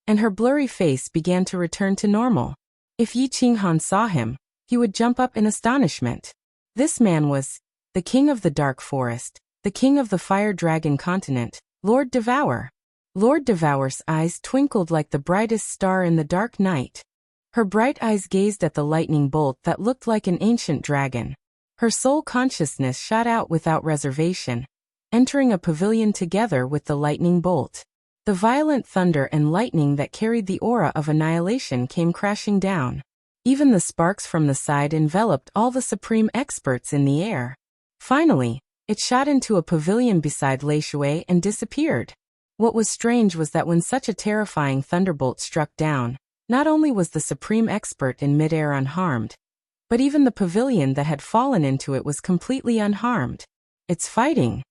and her blurry face began to return to normal. If Yi Qinghan saw him, he would jump up in astonishment. This man was the king of the dark forest, the king of the fire dragon continent, Lord Devour. Lord Devour's eyes twinkled like the brightest star in the dark night. Her bright eyes gazed at the lightning bolt that looked like an ancient dragon. Her soul consciousness shot out without reservation, entering a pavilion together with the lightning bolt. The violent thunder and lightning that carried the aura of annihilation came crashing down. Even the sparks from the side enveloped all the supreme experts in the air. Finally, it shot into a pavilion beside Lei Shui and disappeared. What was strange was that when such a terrifying thunderbolt struck down, not only was the supreme expert in midair unharmed, but even the pavilion that had fallen into it was completely unharmed. It's fighting.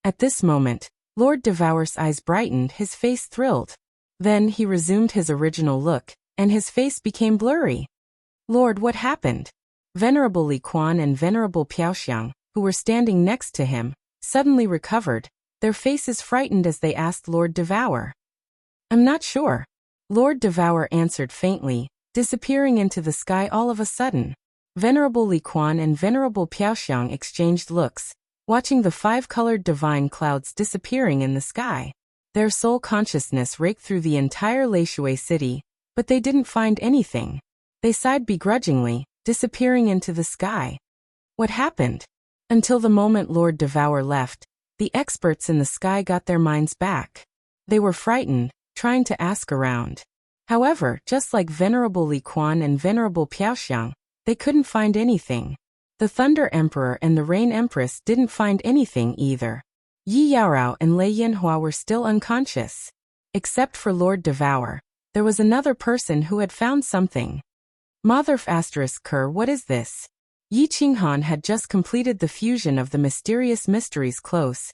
At this moment, Lord Devour's eyes brightened, his face thrilled. Then he resumed his original look, and his face became blurry. Lord, what happened? Venerable Li Quan and Venerable Piaoxiang, who were standing next to him, suddenly recovered, their faces frightened as they asked Lord Devour. I'm not sure. Lord Devour answered faintly, disappearing into the sky all of a sudden. Venerable Li Quan and Venerable Piaoxiang exchanged looks, watching the 5-colored divine clouds disappearing in the sky. Their soul consciousness raked through the entire Lei Shui city, but they didn't find anything. They sighed begrudgingly, disappearing into the sky. What happened? Until the moment Lord Devour left, the experts in the sky got their minds back. They were frightened, trying to ask around. However, just like Venerable Li Quan and Venerable Piaoxiang, they couldn't find anything. The Thunder Emperor and the Rain Empress didn't find anything either. Yi Yaorao and Lei Yanhua were still unconscious. Except for Lord Devour, there was another person who had found something. Motherf asterisk Ker, what is this? Yi Qinghan had just completed the fusion of the mysterious mysteries close,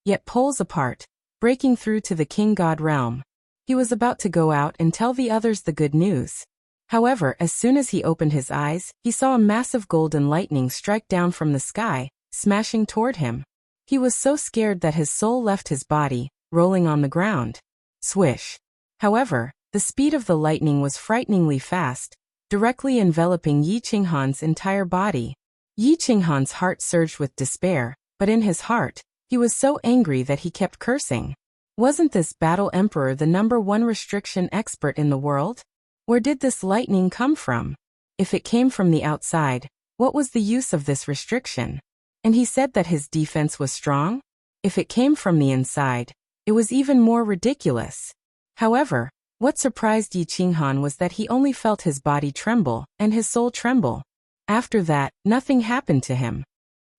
yet poles apart, breaking through to the King God realm. He was about to go out and tell the others the good news. However, as soon as he opened his eyes, he saw a massive golden lightning strike down from the sky, smashing toward him. He was so scared that his soul left his body, rolling on the ground. Swish. However, The speed of the lightning was frighteningly fast, directly enveloping Yi Qinghan's entire body. Yi Qinghan's heart surged with despair, but in his heart, he was so angry that he kept cursing. Wasn't this battle emperor the #1 restriction expert in the world? Where did this lightning come from? If it came from the outside, what was the use of this restriction? And he said that his defense was strong? If it came from the inside, it was even more ridiculous. However, what surprised Yi Qinghan was that he only felt his body tremble and his soul tremble. After that, nothing happened to him.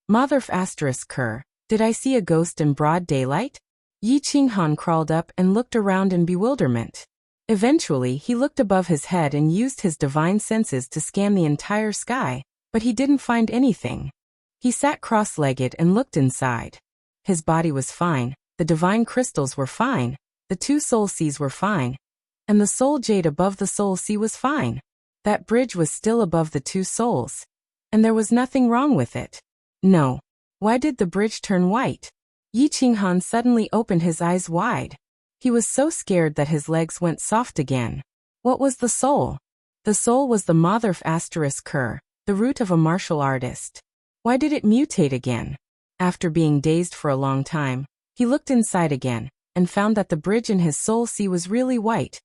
Motherf asterisk Kerr, did I see a ghost in broad daylight? Yi Qinghan crawled up and looked around in bewilderment. Eventually, he looked above his head and used his divine senses to scan the entire sky, but he didn't find anything. He sat cross-legged and looked inside. His body was fine, the divine crystals were fine, the 2 soul seas were fine, and the soul jade above the soul sea was fine. That bridge was still above the 2 souls, and there was nothing wrong with it. No. Why did the bridge turn white? Yi Qinghan suddenly opened his eyes wide. He was so scared that his legs went soft again. What was the soul? The soul was the Motherf asterisk Kerr, the root of a martial artist. Why did it mutate again? After being dazed for a long time, he looked inside again, and found that the bridge in his soul sea was really white,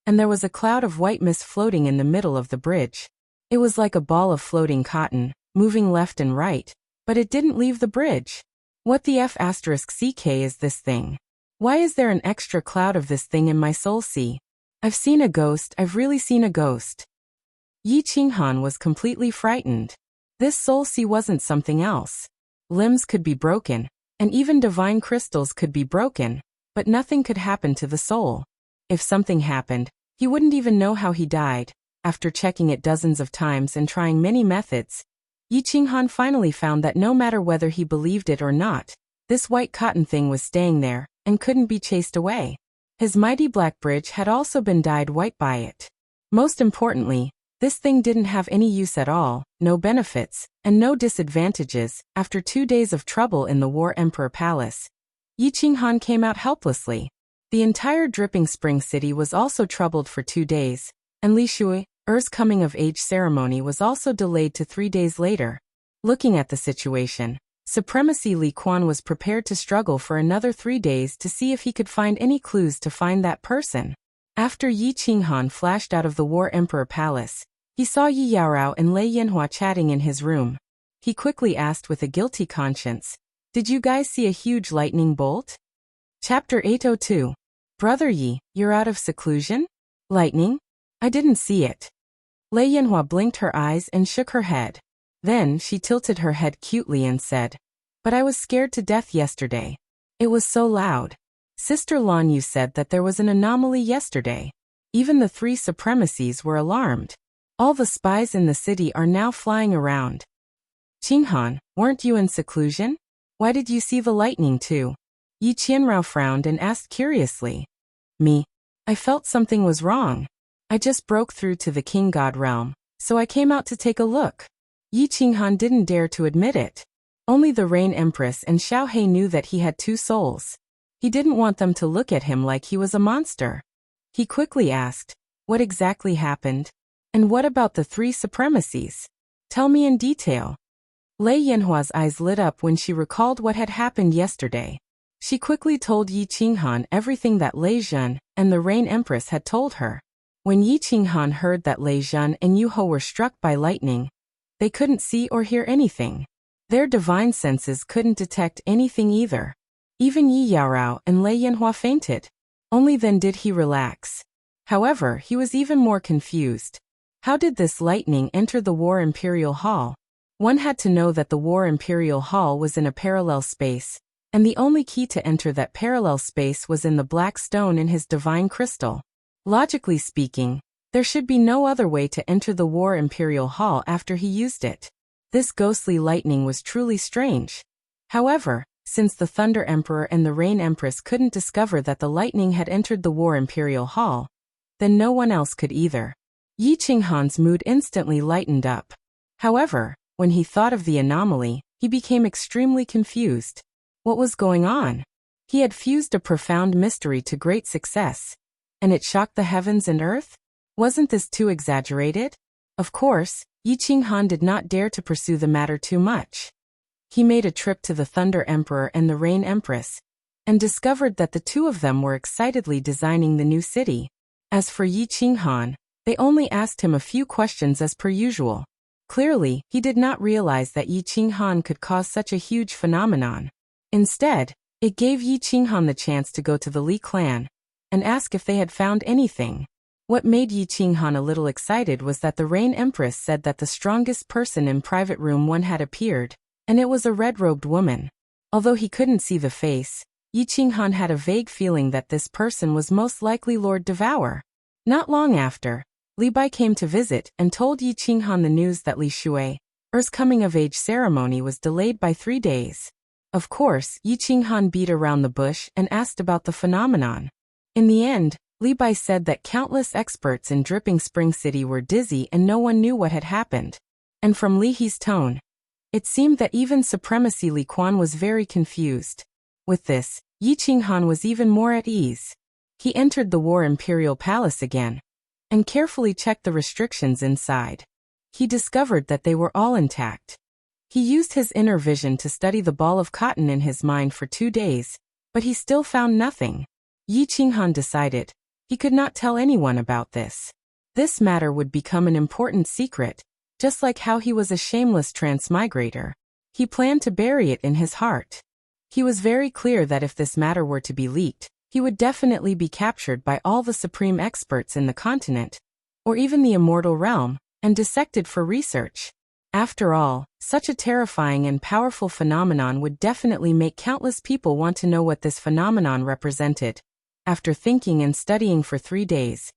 and there was a cloud of white mist floating in the middle of the bridge. It was like a ball of floating cotton, moving left and right, but it didn't leave the bridge. What the F asterisk CK is this thing? Why is there an extra cloud of this thing in my soul sea? I've seen a ghost, I've really seen a ghost. Yi Qinghan was completely frightened. This soul sea wasn't something else. Limbs could be broken, and even divine crystals could be broken, but nothing could happen to the soul. If something happened, he wouldn't even know how he died. After checking it dozens of times and trying many methods, Yi Qinghan finally found that no matter whether he believed it or not, this white cotton thing was staying there, and couldn't be chased away. His mighty black bridge had also been dyed white by it. Most importantly, this thing didn't have any use at all, no benefits, and no disadvantages. After 2 days of trouble in the War Emperor Palace, Yi Qinghan came out helplessly. The entire dripping spring city was also troubled for 2 days, and Li Shui's coming-of-age ceremony was also delayed to 3 days later. Looking at the situation, Supremacy Li Quan was prepared to struggle for another 3 days to see if he could find any clues to find that person. After Yi Qinghan flashed out of the War Emperor Palace, he saw Yi Yaorao and Lei Yanhua chatting in his room. He quickly asked with a guilty conscience, "Did you guys see a huge lightning bolt?" Chapter 802. Brother Yi, you're out of seclusion? Lightning? I didn't see it. Lei Yanhua blinked her eyes and shook her head. Then she tilted her head cutely and said, "But I was scared to death yesterday. It was so loud. Sister Lan Yu said that there was an anomaly yesterday. Even the 3 supremacies were alarmed. All the spies in the city are now flying around." Qinghan, weren't you in seclusion? Why did you see the lightning too? Yi Qianrao frowned and asked curiously. Me. I felt something was wrong. I just broke through to the King God realm, so I came out to take a look. Yi Qinghan didn't dare to admit it. Only the Rain Empress and Xiao He knew that he had 2 souls. He didn't want them to look at him like he was a monster. He quickly asked, "What exactly happened? And what about the 3 supremacies? Tell me in detail." Lei Yanhua's eyes lit up when she recalled what had happened yesterday. She quickly told Yi Qinghan everything that Lei Zhen and the Rain Empress had told her. When Yi Qinghan heard that Lei Zhen and Yu Ho were struck by lightning, they couldn't see or hear anything. Their divine senses couldn't detect anything either. Even Yi Yaorao and Lei Yanhua fainted. Only then did he relax. However, he was even more confused. How did this lightning enter the War Imperial Hall? One had to know that the War Imperial Hall was in a parallel space, and the only key to enter that parallel space was in the black stone in his divine crystal. Logically speaking, there should be no other way to enter the War Imperial Hall after he used it. This ghostly lightning was truly strange. However, since the Thunder Emperor and the Rain Empress couldn't discover that the lightning had entered the War Imperial Hall, then no one else could either. Yi Qinghan's mood instantly lightened up. However, when he thought of the anomaly, he became extremely confused. What was going on? He had fused a profound mystery to great success, and it shocked the heavens and earth? Wasn't this too exaggerated? Of course, Yi Qinghan did not dare to pursue the matter too much. He made a trip to the Thunder Emperor and the Rain Empress, and discovered that the two of them were excitedly designing the new city. As for Yi Qinghan, they only asked him a few questions as per usual. Clearly, he did not realize that Yi Qinghan could cause such a huge phenomenon. Instead, it gave Yi Qinghan the chance to go to the Li clan and ask if they had found anything. What made Yi Qinghan a little excited was that the Rain Empress said that the strongest person in Private Room 1 had appeared, and it was a red-robed woman. Although he couldn't see the face, Yi Qinghan had a vague feeling that this person was most likely Lord Devour. Not long after, Li Bai came to visit and told Yi Qinghan the news that Li Shui's coming-of-age ceremony was delayed by 3 days. Of course, Yi Qinghan beat around the bush and asked about the phenomenon. In the end, Li Bai said that countless experts in Dripping Spring City were dizzy and no one knew what had happened. And from Li He's tone, it seemed that even Supremacy Li Quan was very confused. With this, Yi Qinghan was even more at ease. He entered the War Imperial Palace again and carefully checked the restrictions inside. He discovered that they were all intact. He used his inner vision to study the ball of cotton in his mind for 2 days, but he still found nothing. Yi Qinghan decided he could not tell anyone about this. This matter would become an important secret, just like how he was a shameless transmigrator. He planned to bury it in his heart. He was very clear that if this matter were to be leaked, he would definitely be captured by all the supreme experts in the continent, or even the immortal realm, and dissected for research. After all, such a terrifying and powerful phenomenon would definitely make countless people want to know what this phenomenon represented. After thinking and studying for 3 days,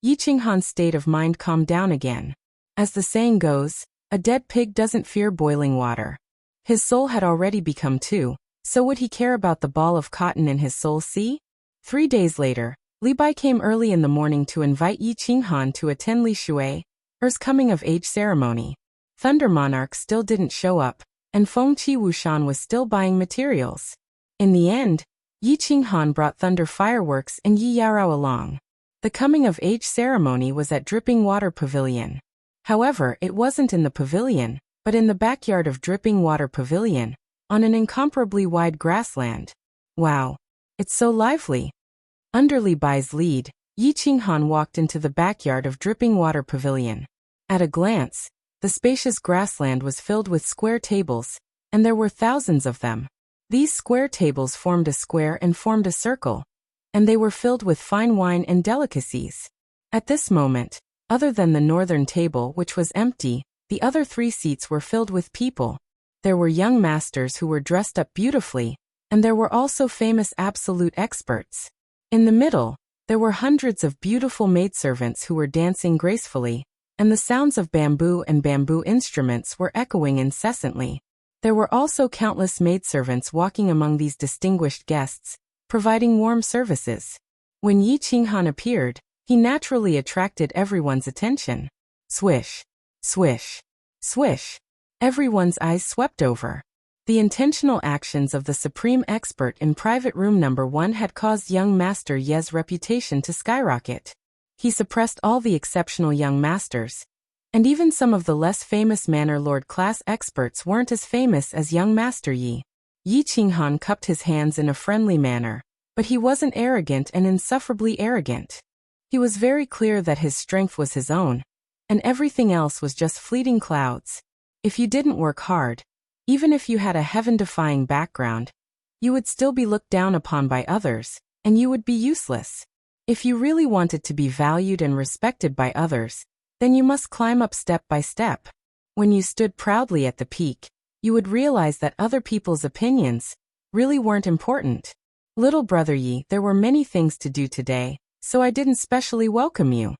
Yi Qinghan's state of mind calmed down again. As the saying goes, a dead pig doesn't fear boiling water. His soul had already become 2, so would he care about the ball of cotton in his soul sea? 3 days later, Li Bai came early in the morning to invite Yi Qinghan to attend Li Shui's coming-of-age ceremony. Thunder Monarch still didn't show up, and Feng Qi Wushan was still buying materials. In the end, Yi Qinghan brought thunder fireworks and Yi Yarao along. The coming-of-age ceremony was at Dripping Water Pavilion. However, it wasn't in the pavilion, but in the backyard of Dripping Water Pavilion, on an incomparably wide grassland. Wow! It's so lively! Under Li Bai's lead, Yi Qinghan walked into the backyard of Dripping Water Pavilion. At a glance, the spacious grassland was filled with square tables, and there were thousands of them. These square tables formed a square and formed a circle, and they were filled with fine wine and delicacies. At this moment, other than the northern table which was empty, the other 3 seats were filled with people. There were young masters who were dressed up beautifully, and there were also famous absolute experts. In the middle, there were hundreds of beautiful maidservants who were dancing gracefully, and the sounds of bamboo and bamboo instruments were echoing incessantly. There were also countless maidservants walking among these distinguished guests, providing warm services. When Yi Qinghan appeared, he naturally attracted everyone's attention. Swish, swish, swish. Everyone's eyes swept over. The intentional actions of the supreme expert in Private Room Number 1 had caused young Master Ye's reputation to skyrocket. He suppressed all the exceptional young masters, and even some of the less famous Manor Lord class experts weren't as famous as young Master Yi. Yi Qinghan cupped his hands in a friendly manner, but he wasn't arrogant and insufferably arrogant. He was very clear that his strength was his own, and everything else was just fleeting clouds. If you didn't work hard, even if you had a heaven-defying background, you would still be looked down upon by others, and you would be useless. If you really wanted to be valued and respected by others, then you must climb up step by step. When you stood proudly at the peak, you would realize that other people's opinions really weren't important. Little brother Yi, there were many things to do today, so I didn't specially welcome you.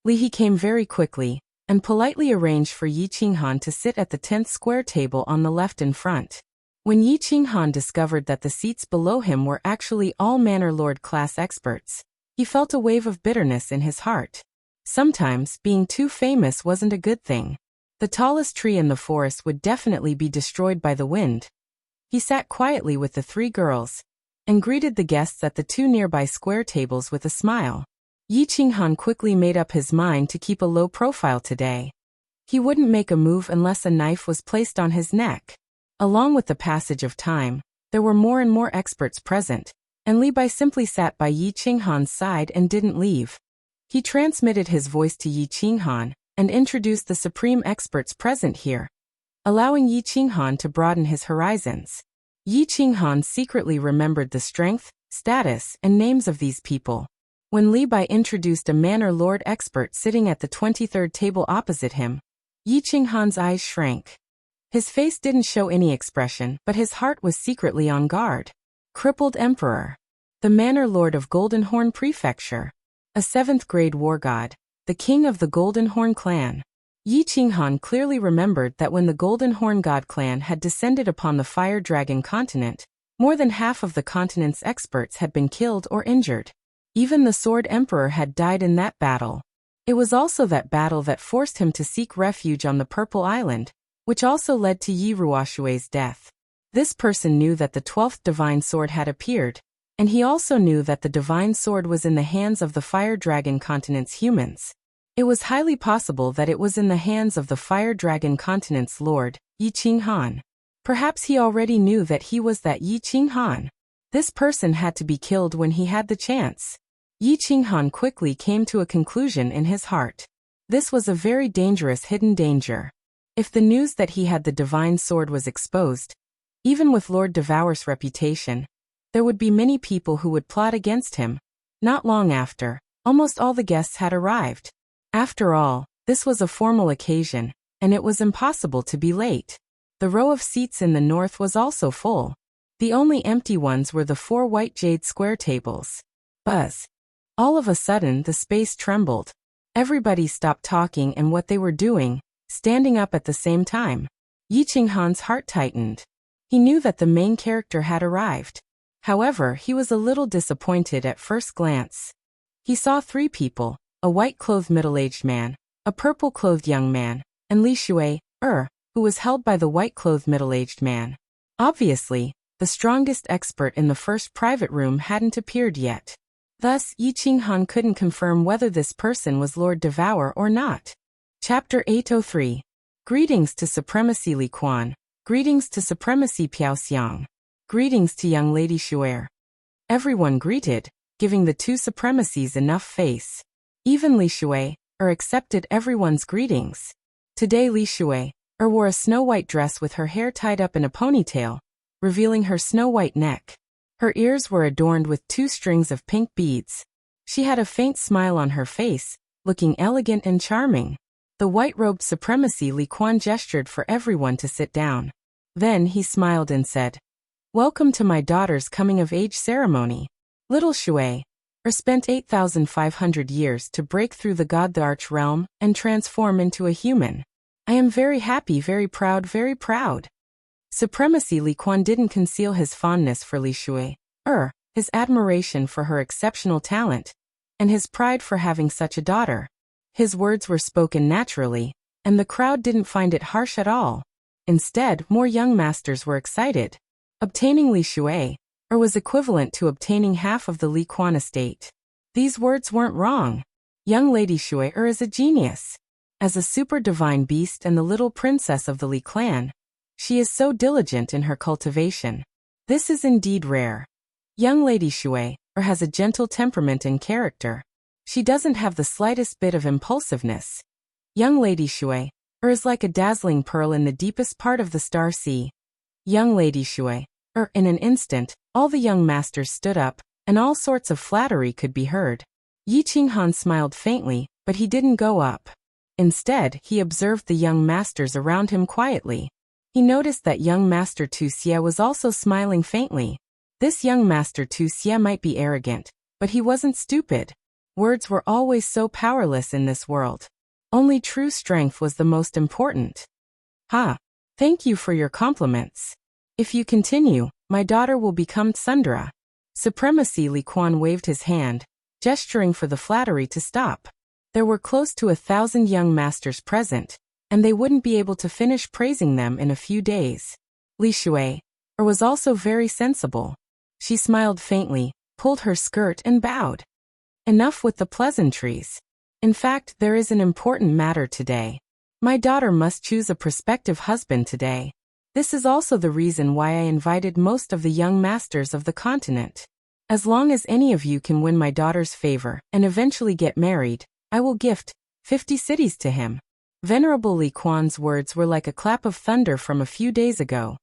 Li He came very quickly, and politely arranged for Yi Qinghan to sit at the 10th square table on the left in front. When Yi Qinghan discovered that the seats below him were actually all Manor Lord class experts, he felt a wave of bitterness in his heart. Sometimes, being too famous wasn't a good thing. The tallest tree in the forest would definitely be destroyed by the wind. He sat quietly with the 3 girls, and greeted the guests at the 2 nearby square tables with a smile. Yi Qinghan quickly made up his mind to keep a low profile today. He wouldn't make a move unless a knife was placed on his neck. Along with the passage of time, there were more and more experts present, and Li Bai simply sat by Yi Qinghan's side and didn't leave. He transmitted his voice to Yi Qinghan and introduced the supreme experts present here, allowing Yi Qinghan to broaden his horizons. Yi Qinghan secretly remembered the strength, status, and names of these people. When Li Bai introduced a Manor Lord expert sitting at the 23rd table opposite him, Yi Qinghan's eyes shrank. His face didn't show any expression, but his heart was secretly on guard. Crippled Emperor. The Manor Lord of Golden Horn Prefecture. A 7th grade war god. The king of the Golden Horn clan. Yi Qinghan clearly remembered that when the Golden Horn god clan had descended upon the Fire Dragon continent, more than half of the continent's experts had been killed or injured. Even the Sword Emperor had died in that battle. It was also that battle that forced him to seek refuge on the Purple Island, which also led to Yi Ruoshui's death. This person knew that the 12th Divine Sword had appeared, and he also knew that the Divine Sword was in the hands of the Fire Dragon continent's humans. It was highly possible that it was in the hands of the Fire Dragon continent's lord, Yi Qinghan. Perhaps he already knew that he was that Yi Qinghan. This person had to be killed when he had the chance. Yi Qinghan quickly came to a conclusion in his heart. This was a very dangerous hidden danger. If the news that he had the Divine Sword was exposed, even with Lord Devour's reputation, there would be many people who would plot against him. Not long after, almost all the guests had arrived. After all, this was a formal occasion, and it was impossible to be late. The row of seats in the north was also full. The only empty ones were the 4 white jade square tables. Buzz. All of a sudden the space trembled. Everybody stopped talking and what they were doing, standing up at the same time. Yi Qinghan's heart tightened. He knew that the main character had arrived. However, he was a little disappointed at first glance. He saw 3 people, a white-clothed middle-aged man, a purple-clothed young man, and Li Shui, who was held by the white-clothed middle-aged man. Obviously, the strongest expert in the first private room hadn't appeared yet. Thus, Yi Qinghan couldn't confirm whether this person was Lord Devour or not. Chapter 803. Greetings to Supremacy Li Quan. Greetings to Supremacy Piao Xiang. Greetings to young Lady Shuer. Everyone greeted, giving the 2 supremacies enough face. Even Li Shui, accepted everyone's greetings. Today Li Shui, wore a snow-white dress with her hair tied up in a ponytail, revealing her snow-white neck. Her ears were adorned with 2 strings of pink beads. She had a faint smile on her face, looking elegant and charming. The white-robed supremacy Li Quan gestured for everyone to sit down. Then he smiled and said, "Welcome to my daughter's coming-of-age ceremony. Little Shui, spent 8,500 years to break through the God the Arch realm and transform into a human. I am very happy, very proud, very proud." Supremacy Li Quan didn't conceal his fondness for Li Shui, his admiration for her exceptional talent, and his pride for having such a daughter. His words were spoken naturally, and the crowd didn't find it harsh at all. Instead, more young masters were excited. Obtaining Li Shui, was equivalent to obtaining half of the Li Quan estate. These words weren't wrong. Young Lady Shui is a genius. As a super divine beast and the little princess of the Li clan, she is so diligent in her cultivation. This is indeed rare. Young Lady Shui, has a gentle temperament and character. She doesn't have the slightest bit of impulsiveness. Young Lady Shui, is like a dazzling pearl in the deepest part of the Star Sea. Young Lady Shui, in an instant, all the young masters stood up, and all sorts of flattery could be heard. Yi Qinghan smiled faintly, but he didn't go up. Instead, he observed the young masters around him quietly. He noticed that young Master Tu Xie was also smiling faintly. This young Master Tu Xie might be arrogant, but he wasn't stupid. Words were always so powerless in this world. Only true strength was the most important. Thank you for your compliments. If you continue, my daughter will become Tsundra. Supremacy Li Quan waved his hand, gesturing for the flattery to stop. There were close to 1,000 young masters present, and they wouldn't be able to finish praising them in a few days. Li Shui, was also very sensible. She smiled faintly, pulled her skirt and bowed. Enough with the pleasantries. In fact, there is an important matter today. My daughter must choose a prospective husband today. This is also the reason why I invited most of the young masters of the continent. As long as any of you can win my daughter's favor and eventually get married, I will gift 50 cities to him. Venerable Li Quan's words were like a clap of thunder from a few days ago,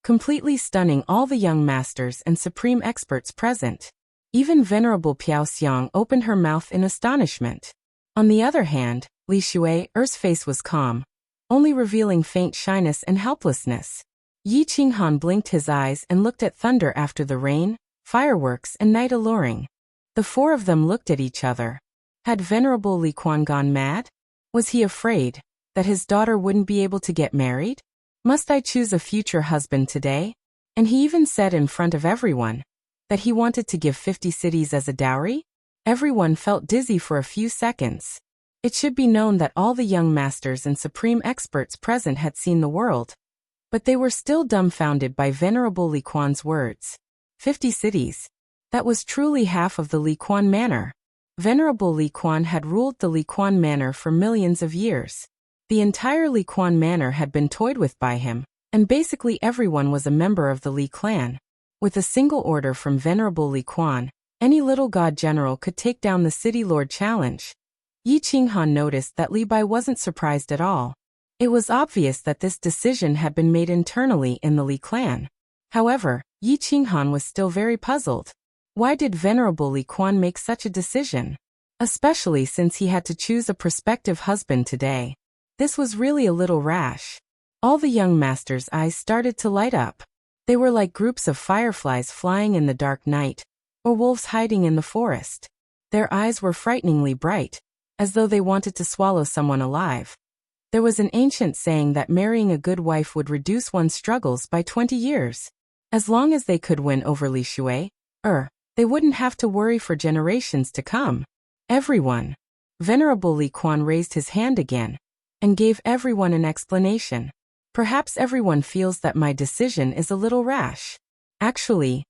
completely stunning all the young masters and supreme experts present. Even Venerable Piao Xiang opened her mouth in astonishment. On the other hand, Li Shui's face was calm, only revealing faint shyness and helplessness. Yi Qinghan blinked his eyes and looked at thunder after the rain, fireworks and night alluring. The four of them looked at each other. Had Venerable Li Quan gone mad? Was he afraid that his daughter wouldn't be able to get married? Must I choose a future husband today? And he even said in front of everyone that he wanted to give 50 cities as a dowry? Everyone felt dizzy for a few seconds. It should be known that all the young masters and supreme experts present had seen the world, but they were still dumbfounded by Venerable Li Quan's words. 50 cities. That was truly half of the Li Quan manor. Venerable Li Quan had ruled the Li Quan manor for millions of years. The entire Li Quan manor had been toyed with by him, and basically everyone was a member of the Li clan. With a single order from Venerable Li Quan, any little god general could take down the city lord challenge. Yi Qinghan noticed that Li Bai wasn't surprised at all. It was obvious that this decision had been made internally in the Li clan. However, Yi Qinghan was still very puzzled. Why did Venerable Li Quan make such a decision? Especially since he had to choose a prospective husband today. This was really a little rash. All the young masters' eyes started to light up. They were like groups of fireflies flying in the dark night, or wolves hiding in the forest. Their eyes were frighteningly bright, as though they wanted to swallow someone alive. There was an ancient saying that marrying a good wife would reduce one's struggles by 20 years. As long as they could win over Li Shui, they wouldn't have to worry for generations to come. Everyone. Venerable Li Quan raised his hand again and gave everyone an explanation. Perhaps everyone feels that my decision is a little rash. Actually,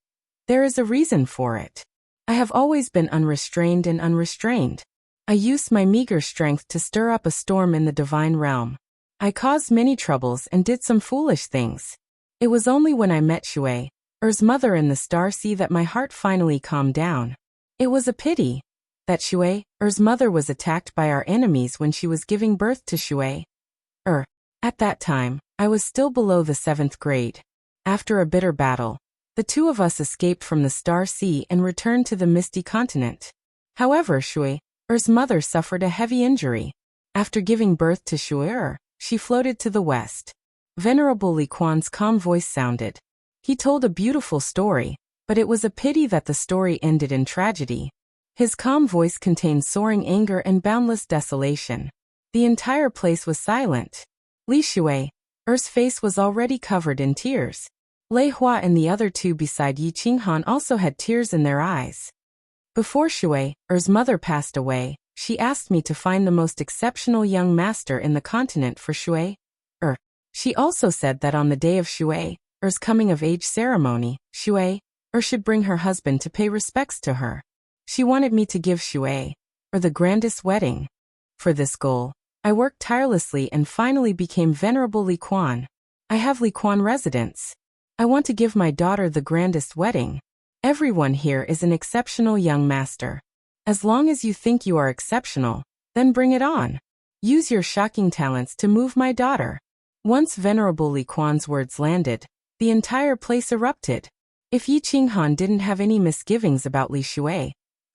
there is a reason for it. I have always been unrestrained and unrestrained. I used my meager strength to stir up a storm in the divine realm. I caused many troubles and did some foolish things. It was only when I met Shui's mother in the Star Sea that my heart finally calmed down. It was a pity that Shui's mother was attacked by our enemies when she was giving birth to Shui. At that time, I was still below the 7th grade. After a bitter battle, the two of us escaped from the Star Sea and returned to the Misty Continent. However, Shui's mother suffered a heavy injury. After giving birth to Shui, she floated to the west. Venerable Li Quan's calm voice sounded. He told a beautiful story, but it was a pity that the story ended in tragedy. His calm voice contained soaring anger and boundless desolation. The entire place was silent. Li Shui's face was already covered in tears. Lei Hua and the other two beside Yi Qinghan also had tears in their eyes. Before Shui's mother passed away, she asked me to find the most exceptional young master in the continent for Shui. She also said that on the day of Shui's coming-of-age ceremony, Shui should bring her husband to pay respects to her. She wanted me to give Shui the grandest wedding. For this goal, I worked tirelessly and finally became Venerable Li Quan. I have Li Quan residence. I want to give my daughter the grandest wedding. Everyone here is an exceptional young master. As long as you think you are exceptional, then bring it on. Use your shocking talents to move my daughter. Once Venerable Li Quan's words landed, the entire place erupted. If Yi Qinghan didn't have any misgivings about Li Shui,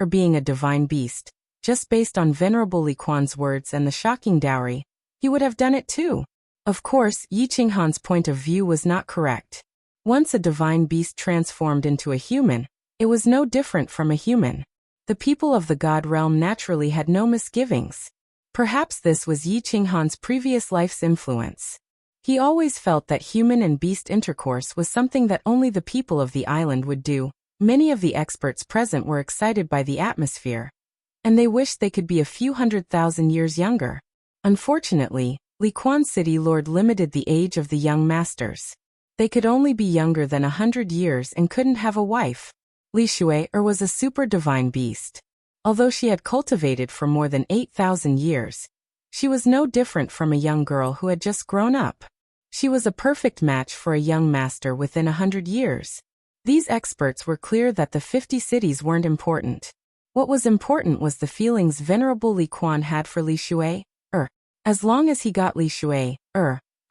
being a divine beast, just based on Venerable Li Quan's words and the shocking dowry, he would have done it too. Of course, Yi Qinghan's point of view was not correct. Once a divine beast transformed into a human, it was no different from a human. The people of the god realm naturally had no misgivings. Perhaps this was Yi Qinghan's previous life's influence. He always felt that human and beast intercourse was something that only the people of the island would do. Many of the experts present were excited by the atmosphere, and they wished they could be a few 100,000 years younger. Unfortunately, Li Quan City Lord limited the age of the young masters. They could only be younger than 100 years and couldn't have a wife. Li Shui was a super divine beast. Although she had cultivated for more than 8,000 years, she was no different from a young girl who had just grown up. She was a perfect match for a young master within 100 years. These experts were clear that the 50 cities weren't important. What was important was the feelings Venerable Li Quan had for Li Shui. As long as he got Li Shui,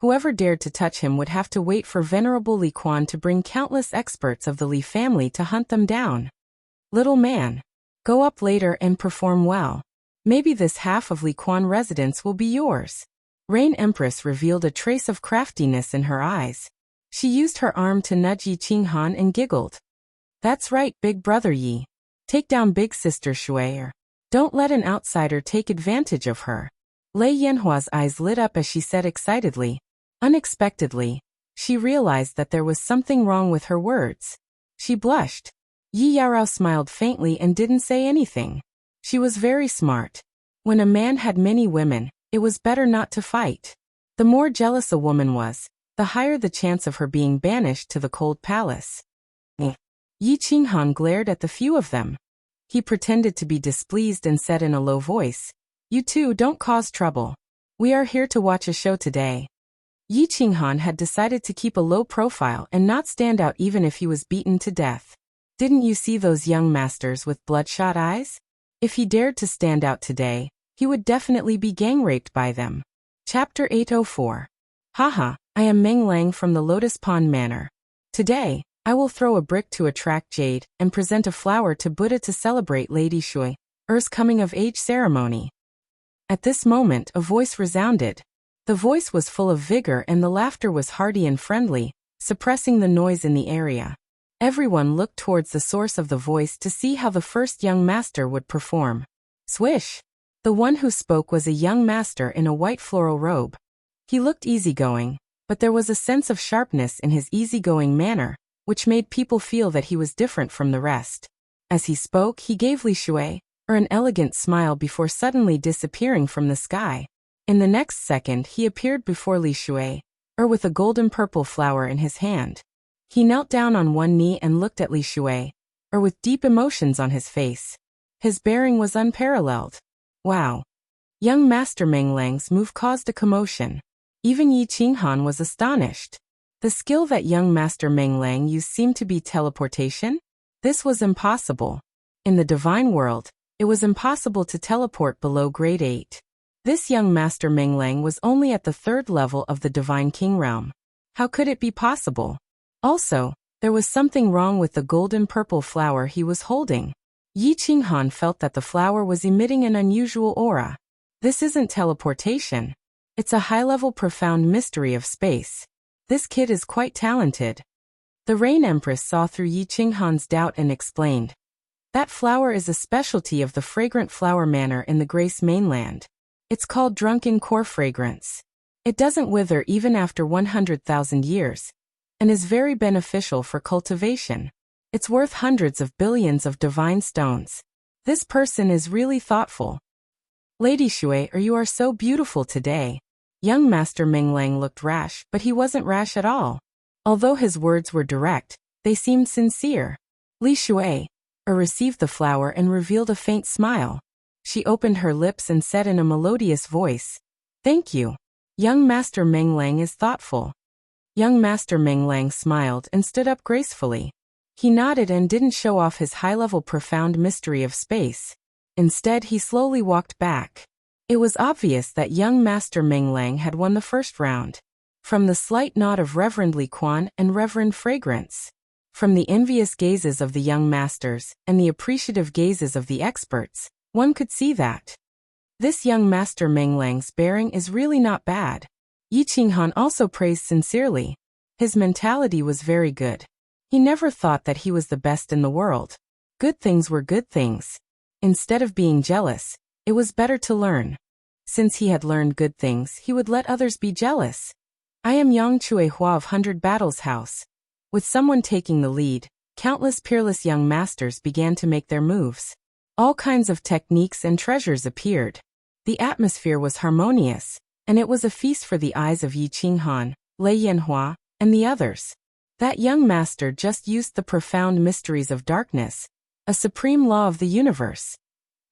whoever dared to touch him would have to wait for Venerable Li Quan to bring countless experts of the Li family to hunt them down. Little man, go up later and perform well. Maybe this half of Li Quan residence will be yours. Rain Empress revealed a trace of craftiness in her eyes. She used her arm to nudge Yi Qinghan and giggled. That's right, big brother Yi. Take down big sister Shui. Don't let an outsider take advantage of her. Lei Yanhua's eyes lit up as she said excitedly. Unexpectedly, she realized that there was something wrong with her words. She blushed. Yi Yarao smiled faintly and didn't say anything. She was very smart. When a man had many women, it was better not to fight. The more jealous a woman was, the higher the chance of her being banished to the cold palace. Yi Qinghan glared at the few of them. He pretended to be displeased and said in a low voice, "You two don't cause trouble. We are here to watch a show today." Yi Qinghan had decided to keep a low profile and not stand out even if he was beaten to death. Didn't you see those young masters with bloodshot eyes? If he dared to stand out today, he would definitely be gang-raped by them. Chapter 804. Haha, I am Meng Lang from the Lotus Pond Manor. Today, I will throw a brick to attract jade and present a flower to Buddha to celebrate Lady Shui's coming-of-age ceremony. At this moment, a voice resounded. The voice was full of vigor and the laughter was hearty and friendly, suppressing the noise in the area. Everyone looked towards the source of the voice to see how the first young master would perform. Swish! The one who spoke was a young master in a white floral robe. He looked easygoing, but there was a sense of sharpness in his easygoing manner, which made people feel that he was different from the rest. As he spoke, he gave Li Shui an elegant smile before suddenly disappearing from the sky. In the next second he appeared before Li Shui with a golden purple flower in his hand. He knelt down on one knee and looked at Li Shui with deep emotions on his face. His bearing was unparalleled. Wow! Young Master Meng Lang's move caused a commotion. Even Yi Qinghan was astonished. The skill that young Master Meng Lang used seemed to be teleportation? This was impossible. In the divine world, it was impossible to teleport below grade 8. This young Master Meng Lang was only at the 3rd level of the Divine King realm. How could it be possible? Also, there was something wrong with the golden purple flower he was holding. Yi Qinghan felt that the flower was emitting an unusual aura. This isn't teleportation. It's a high-level profound mystery of space. This kid is quite talented. The Rain Empress saw through Yi Qinghan's doubt and explained. That flower is a specialty of the Fragrant Flower Manor in the Grace Mainland. It's called Drunken Core Fragrance. It doesn't wither even after 100,000 years, and is very beneficial for cultivation. It's worth hundreds of billions of divine stones. This person is really thoughtful. Lady Shui, you are so beautiful today. Young Master Meng Lang looked rash, but he wasn't rash at all. Although his words were direct, they seemed sincere. Li Shui received the flower and revealed a faint smile. She opened her lips and said in a melodious voice, "Thank you. Young Master Meng Lang is thoughtful." Young Master Meng Lang smiled and stood up gracefully. He nodded and didn't show off his high-level profound mystery of space. Instead, he slowly walked back. It was obvious that young Master Meng Lang had won the first round. From the slight nod of Reverend Li Quan and Reverend Fragrance. From the envious gazes of the young masters and the appreciative gazes of the experts, one could see that this young Master Meng Lang's bearing is really not bad. Yi Qinghan also praised sincerely. His mentality was very good. He never thought that he was the best in the world. Good things were good things. Instead of being jealous, it was better to learn. Since he had learned good things, he would let others be jealous. I am Yang Chui Hua of 100 Battles House. With someone taking the lead, countless peerless young masters began to make their moves. All kinds of techniques and treasures appeared. The atmosphere was harmonious, and it was a feast for the eyes of Yi Qinghan, Lei Yanhua, and the others. That young master just used the profound mysteries of darkness, a supreme law of the universe.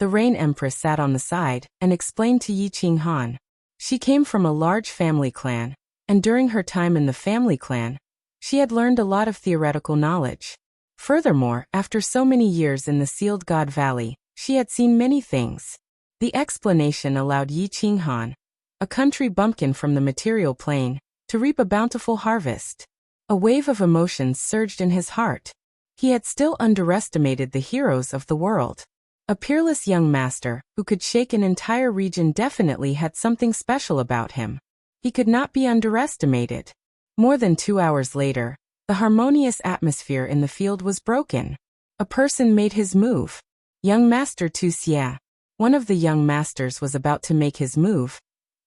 The Rain Empress sat on the side and explained to Yi Qinghan. She came from a large family clan, and during her time in the family clan, she had learned a lot of theoretical knowledge. Furthermore, after so many years in the Sealed God Valley, she had seen many things. The explanation allowed Yi Qinghan, a country bumpkin from the material plane, to reap a bountiful harvest. A wave of emotions surged in his heart. He had still underestimated the heroes of the world. A peerless young master, who could shake an entire region, definitely had something special about him. He could not be underestimated. More than 2 hours later, the harmonious atmosphere in the field was broken. A person made his move. Young Master Tu Xie. One of the young masters was about to make his move,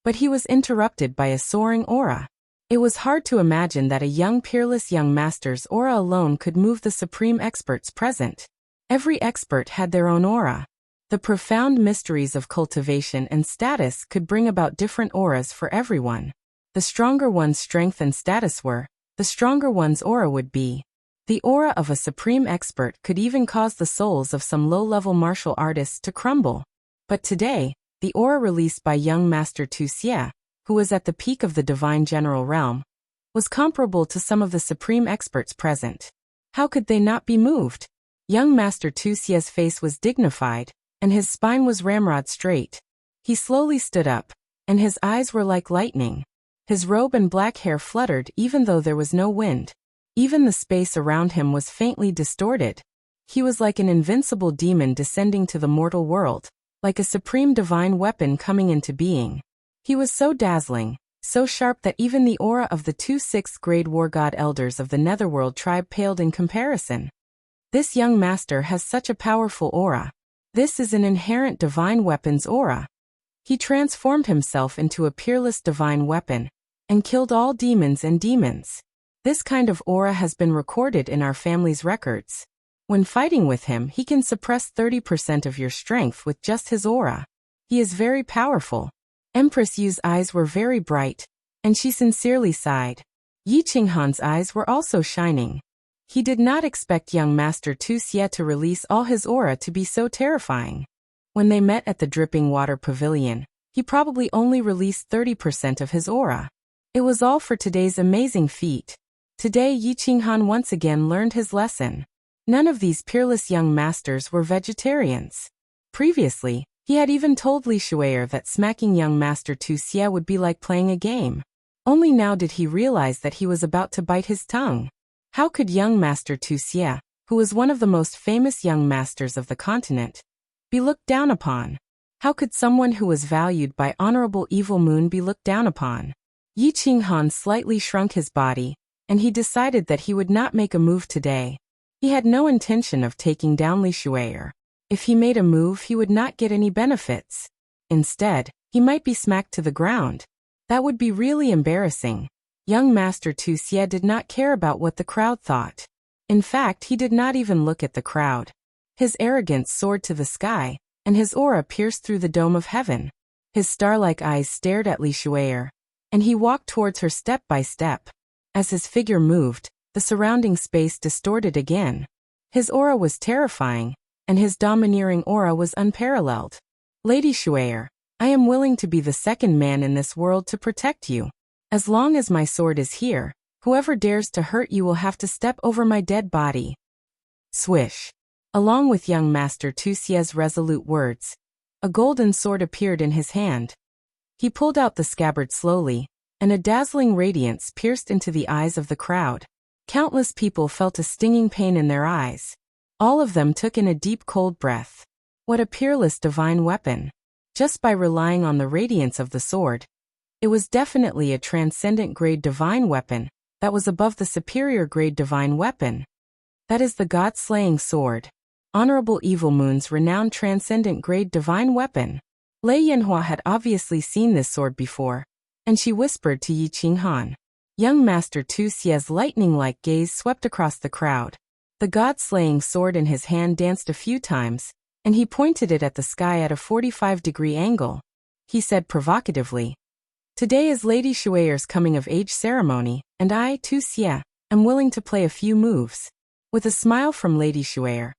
but he was interrupted by a soaring aura. It was hard to imagine that a young peerless young master's aura alone could move the supreme experts present. Every expert had their own aura. The profound mysteries of cultivation and status could bring about different auras for everyone. The stronger one's strength and status were, the stronger one's aura would be. The aura of a supreme expert could even cause the souls of some low-level martial artists to crumble. But today, the aura released by young Master Tu Xie, who was at the peak of the divine general realm, was comparable to some of the supreme experts present. How could they not be moved? Young Master Tu Xie's face was dignified, and his spine was ramrod straight. He slowly stood up, and his eyes were like lightning. His robe and black hair fluttered even though there was no wind. Even the space around him was faintly distorted. He was like an invincible demon descending to the mortal world, like a supreme divine weapon coming into being. He was so dazzling, so sharp that even the aura of the 2 6th-grade war god elders of the Netherworld tribe paled in comparison. This young master has such a powerful aura. This is an inherent divine weapon's aura. He transformed himself into a peerless divine weapon, and killed all demons and demons. This kind of aura has been recorded in our family's records. When fighting with him, he can suppress 30% of your strength with just his aura. He is very powerful. Empress Yu's eyes were very bright, and she sincerely sighed. Yi Qinghan's eyes were also shining. He did not expect young Master Tu Xie to release all his aura to be so terrifying. When they met at the Dripping Water Pavilion, he probably only released 30% of his aura. It was all for today's amazing feat. Today Yi Qinghan once again learned his lesson. None of these peerless young masters were vegetarians. Previously, he had even told Li Shuier that smacking young Master Tu Xie would be like playing a game. Only now did he realize that he was about to bite his tongue. How could young Master Tu Xie, who was one of the most famous young masters of the continent, be looked down upon? How could someone who was valued by Honorable Evil Moon be looked down upon? Yi Qinghan slightly shrunk his body, and he decided that he would not make a move today. He had no intention of taking down Li Shuier. If he made a move, he would not get any benefits. Instead, he might be smacked to the ground. That would be really embarrassing. Young Master Tu Xie did not care about what the crowd thought. In fact, he did not even look at the crowd. His arrogance soared to the sky, and his aura pierced through the dome of heaven. His star-like eyes stared at Li Shuier, and he walked towards her step by step. As his figure moved, the surrounding space distorted again. His aura was terrifying, and his domineering aura was unparalleled. Lady Shuier, I am willing to be the second man in this world to protect you. As long as my sword is here, whoever dares to hurt you will have to step over my dead body. Swish. Along with young Master Tu Xie's resolute words, a golden sword appeared in his hand. He pulled out the scabbard slowly, and a dazzling radiance pierced into the eyes of the crowd. Countless people felt a stinging pain in their eyes. All of them took in a deep cold breath. What a peerless divine weapon. Just by relying on the radiance of the sword, it was definitely a transcendent grade divine weapon that was above the superior grade divine weapon. That is the God-slaying sword. Honorable Evil Moon's renowned transcendent grade divine weapon. Lei Yanhua had obviously seen this sword before, and she whispered to Yi Qinghan. Young Master Tu Xie's lightning-like gaze swept across the crowd. The God-slaying sword in his hand danced a few times, and he pointed it at the sky at a 45-degree angle. He said provocatively, "Today is Lady Shuiyer's coming-of-age ceremony, and I, Tu Xie, am willing to play a few moves." With a smile from Lady Shuier,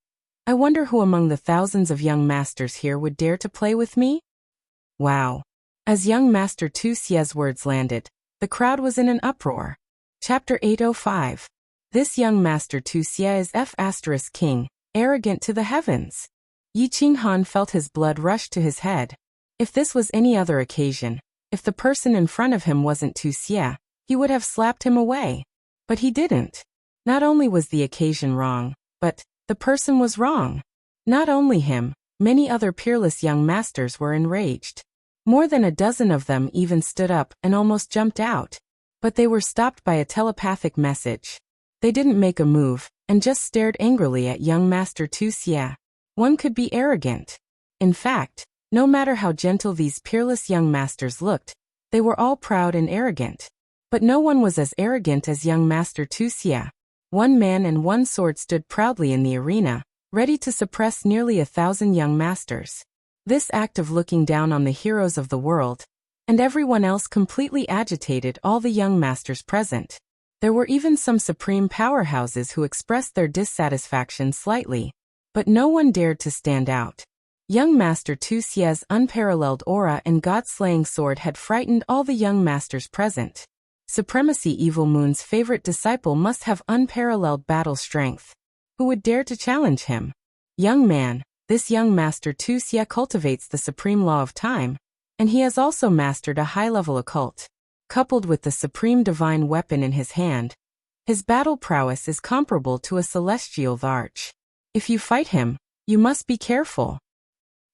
I wonder who among the thousands of young masters here would dare to play with me? Wow. As young Master Tu Xie's words landed, the crowd was in an uproar. Chapter 805. This young Master Tu Xie is King, arrogant to the heavens. Yi Qinghan felt his blood rush to his head. If this was any other occasion, if the person in front of him wasn't Tu Xie, he would have slapped him away. But he didn't. Not only was the occasion wrong, but the person was wrong. Not only him, many other peerless young masters were enraged. More than a dozen of them even stood up and almost jumped out. But they were stopped by a telepathic message. They didn't make a move, and just stared angrily at young Master Tu Xie. One could be arrogant. In fact, no matter how gentle these peerless young masters looked, they were all proud and arrogant. But no one was as arrogant as young Master Tu Xie. One man and one sword stood proudly in the arena, ready to suppress nearly 1,000 young masters. This act of looking down on the heroes of the world, and everyone else completely agitated all the young masters present. There were even some supreme powerhouses who expressed their dissatisfaction slightly, but no one dared to stand out. Young Master Tu Xie's unparalleled aura and god-slaying sword had frightened all the young masters present. Supremacy Evil Moon's favorite disciple must have unparalleled battle strength. Who would dare to challenge him? Young man, this young Master Tu Xie cultivates the supreme law of time, and he has also mastered a high-level occult. Coupled with the supreme divine weapon in his hand, his battle prowess is comparable to a celestial arch. If you fight him, you must be careful.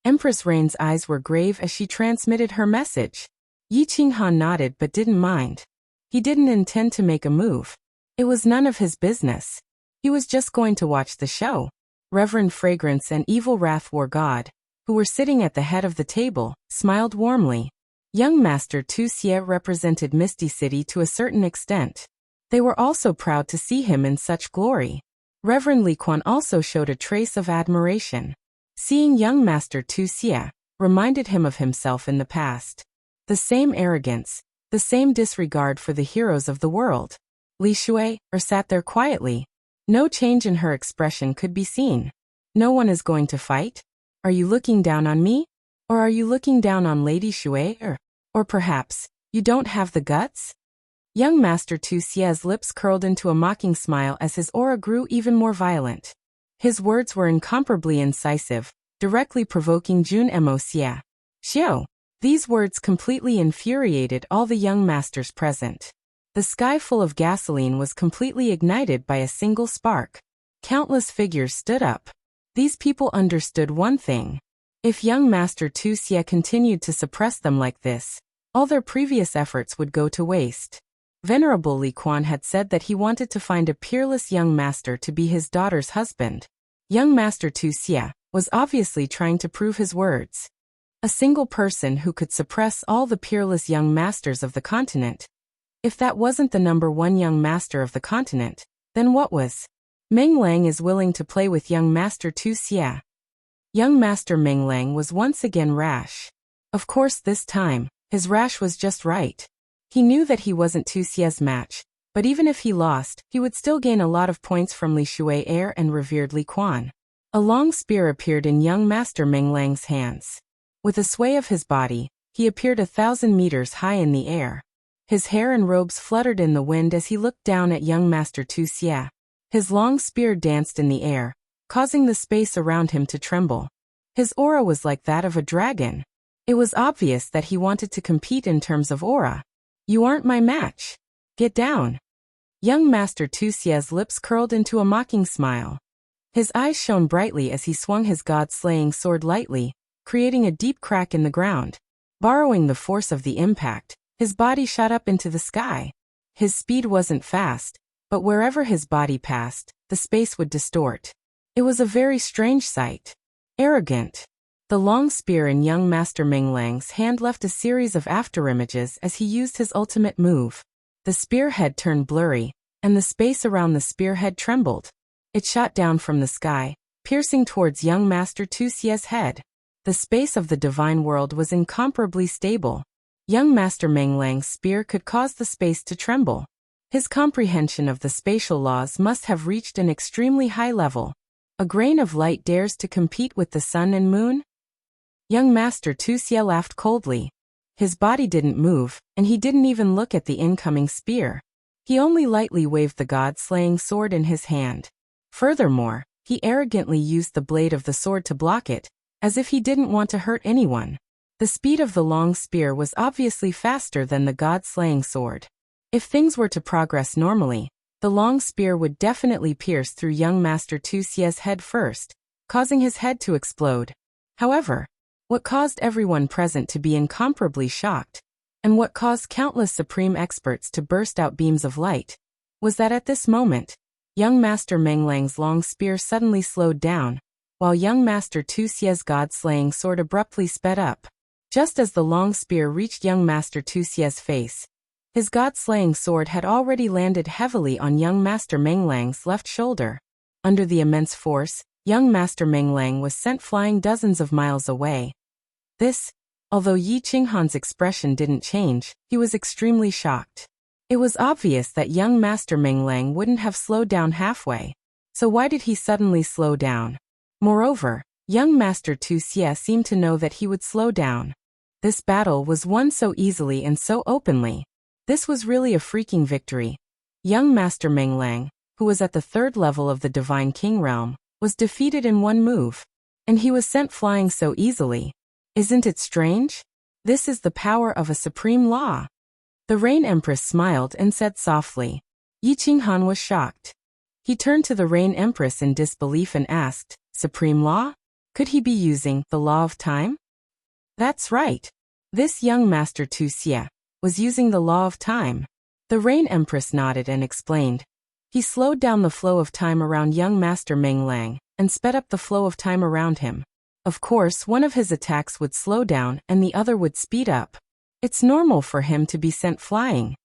Empress Rain's eyes were grave as she transmitted her message. Yi Qinghan nodded but didn't mind. He didn't intend to make a move. It was none of his business. He was just going to watch the show. Reverend Fragrance and Evil Wrath War God, who were sitting at the head of the table, smiled warmly. Young Master Tu Xie represented Misty City to a certain extent. They were also proud to see him in such glory. Reverend Li Quan also showed a trace of admiration. Seeing young Master Tu Xie reminded him of himself in the past. The same arrogance, the same disregard for the heroes of the world. Li Shui sat there quietly. No change in her expression could be seen. No one is going to fight? Are you looking down on me? Or are you looking down on Lady Shui? Or perhaps, you don't have the guts? Young Master Tu Xie's lips curled into a mocking smile as his aura grew even more violent. His words were incomparably incisive, directly provoking Jun Mo Xie. Xiao. These words completely infuriated all the young masters present. The sky full of gasoline was completely ignited by a single spark. Countless figures stood up. These people understood one thing. If young Master Tu Xie continued to suppress them like this, all their previous efforts would go to waste. Venerable Li Quan had said that he wanted to find a peerless young master to be his daughter's husband. Young Master Tu Xie was obviously trying to prove his words. A single person who could suppress all the peerless young masters of the continent. If that wasn't the #1 young master of the continent, then what was? Meng Lang is willing to play with young Master Tu Xie. Young Master Meng Lang was once again rash. Of course this time, his rash was just right. He knew that he wasn't Tu Xie's match, but even if he lost, he would still gain a lot of points from Li Shui heir and revered Li Quan. A long spear appeared in young Master Meng Lang's hands. With a sway of his body, he appeared 1,000 meters high in the air. His hair and robes fluttered in the wind as he looked down at young Master Tu Xie. His long spear danced in the air, causing the space around him to tremble. His aura was like that of a dragon. It was obvious that he wanted to compete in terms of aura. You aren't my match. Get down. Young Master Tu Xie's lips curled into a mocking smile. His eyes shone brightly as he swung his god-slaying sword lightly, creating a deep crack in the ground. Borrowing the force of the impact, his body shot up into the sky. His speed wasn't fast, but wherever his body passed, the space would distort. It was a very strange sight. Arrogant. The long spear in young Master Meng Lang's hand left a series of afterimages as he used his ultimate move. The spearhead turned blurry, and the space around the spearhead trembled. It shot down from the sky, piercing towards young Master Tu Xie's head. The space of the divine world was incomparably stable. Young Master Meng Lang's spear could cause the space to tremble. His comprehension of the spatial laws must have reached an extremely high level. A grain of light dares to compete with the sun and moon? Young Master Tu Xie laughed coldly. His body didn't move, and he didn't even look at the incoming spear. He only lightly waved the god-slaying sword in his hand. Furthermore, he arrogantly used the blade of the sword to block it, as if he didn't want to hurt anyone. The speed of the long spear was obviously faster than the god-slaying sword. If things were to progress normally, the long spear would definitely pierce through young Master Tu Xie's head first, causing his head to explode. However, what caused everyone present to be incomparably shocked, and what caused countless supreme experts to burst out beams of light, was that at this moment, young Master Meng Lang's long spear suddenly slowed down, while young Master Tu Xie's god-slaying sword abruptly sped up. Just as the long spear reached young Master Tu Xie's face, his god-slaying sword had already landed heavily on young Master Meng Lang's left shoulder. Under the immense force, young Master Meng Lang was sent flying dozens of miles away. Although Yi Qinghan's expression didn't change, he was extremely shocked. It was obvious that young Master Meng Lang wouldn't have slowed down halfway. So why did he suddenly slow down? Moreover, young Master Tu Xie seemed to know that he would slow down. This battle was won so easily and so openly. This was really a freaking victory. Young Master Meng Lang, who was at the 3rd level of the Divine King realm, was defeated in one move. And he was sent flying so easily. Isn't it strange? This is the power of a supreme law. The Rain Empress smiled and said softly. Yi Qinghan was shocked. He turned to the Rain Empress in disbelief and asked, Supreme law? Could he be using the law of time? That's right. This young Master Tu Xie was using the law of time. The Rain Empress nodded and explained. He slowed down the flow of time around young Master Meng Lang, and sped up the flow of time around him. Of course, one of his attacks would slow down and the other would speed up. It's normal for him to be sent flying.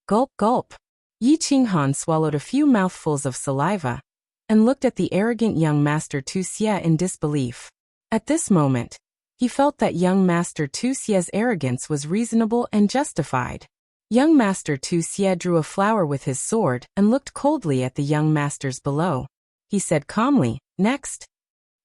Gulp, gulp. Yi Qinghan swallowed a few mouthfuls of saliva, and looked at the arrogant young Master Tu Xie in disbelief. At this moment, he felt that young Master Tu Xie's arrogance was reasonable and justified. Young Master Tu Xie drew a flower with his sword and looked coldly at the young masters below. He said calmly, Next.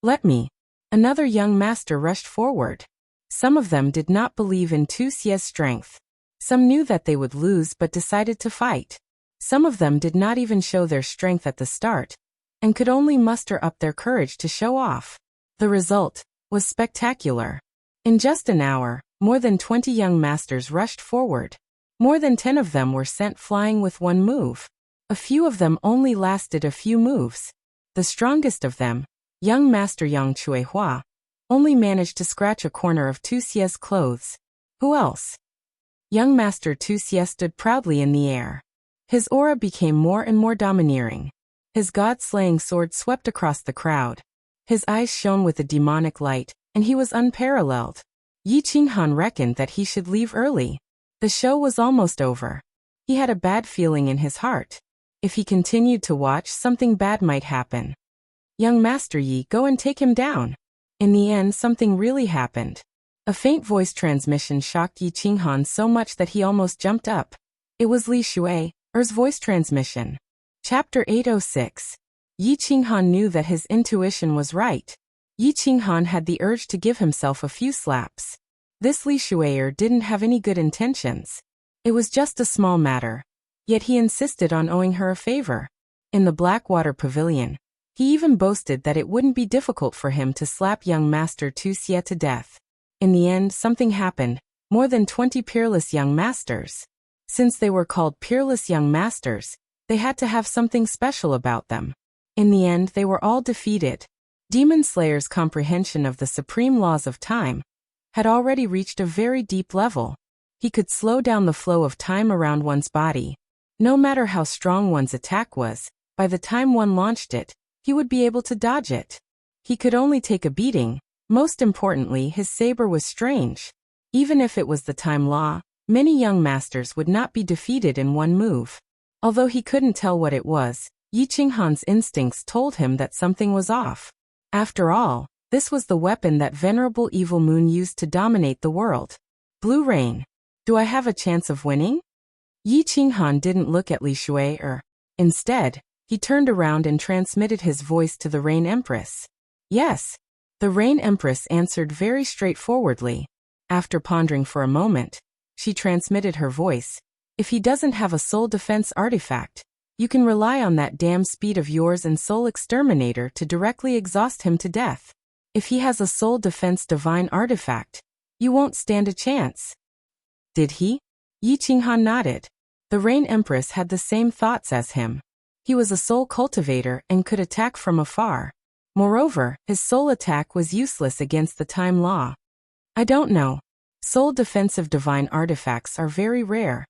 Let me. Another young master rushed forward. Some of them did not believe in Tu Xie's strength. Some knew that they would lose but decided to fight. Some of them did not even show their strength at the start, and could only muster up their courage to show off. The result was spectacular. In just an hour, more than 20 young masters rushed forward. More than 10 of them were sent flying with one move. A few of them only lasted a few moves. The strongest of them, young Master Yang Chuehua, only managed to scratch a corner of Tu Xie's clothes. Who else? Young Master Tu Xie stood proudly in the air. His aura became more and more domineering. His god-slaying sword swept across the crowd. His eyes shone with a demonic light, and he was unparalleled. Yi Qinghan reckoned that he should leave early. The show was almost over. He had a bad feeling in his heart. If he continued to watch, something bad might happen. Young Master Yi, go and take him down. In the end, something really happened. A faint voice transmission shocked Yi Qinghan so much that he almost jumped up. It was Li Shui's voice transmission. Chapter 806. Yi Qinghan knew that his intuition was right. Yi Qinghan had the urge to give himself a few slaps. This Li Shuier didn't have any good intentions. It was just a small matter. Yet he insisted on owing her a favor. In the Blackwater Pavilion, he even boasted that it wouldn't be difficult for him to slap young Master Tu Xie to death. In the end, something happened. More than 20 peerless young masters. Since they were called peerless young masters, they had to have something special about them. In the end, they were all defeated. Demon Slayer's comprehension of the supreme laws of time had already reached a very deep level. He could slow down the flow of time around one's body. No matter how strong one's attack was, by the time one launched it, he would be able to dodge it. He could only take a beating. Most importantly, his saber was strange. Even if it was the time law, many young masters would not be defeated in one move. Although he couldn't tell what it was, Yi Qinghan's instincts told him that something was off. After all, this was the weapon that Venerable Evil Moon used to dominate the world. Blue Rain. Do I have a chance of winning? Yi Qinghan didn't look at Li Shuier. Instead, He turned around and transmitted his voice to the Rain Empress. Yes. The Rain Empress answered very straightforwardly. After pondering for a moment, she transmitted her voice. If he doesn't have a soul defense artifact, you can rely on that damn speed of yours and soul exterminator to directly exhaust him to death. If he has a soul defense divine artifact, you won't stand a chance. Did he? Yi Qinghan nodded. The Rain Empress had the same thoughts as him. He was a soul cultivator and could attack from afar. Moreover, his soul attack was useless against the time law. I don't know. Soul defensive divine artifacts are very rare,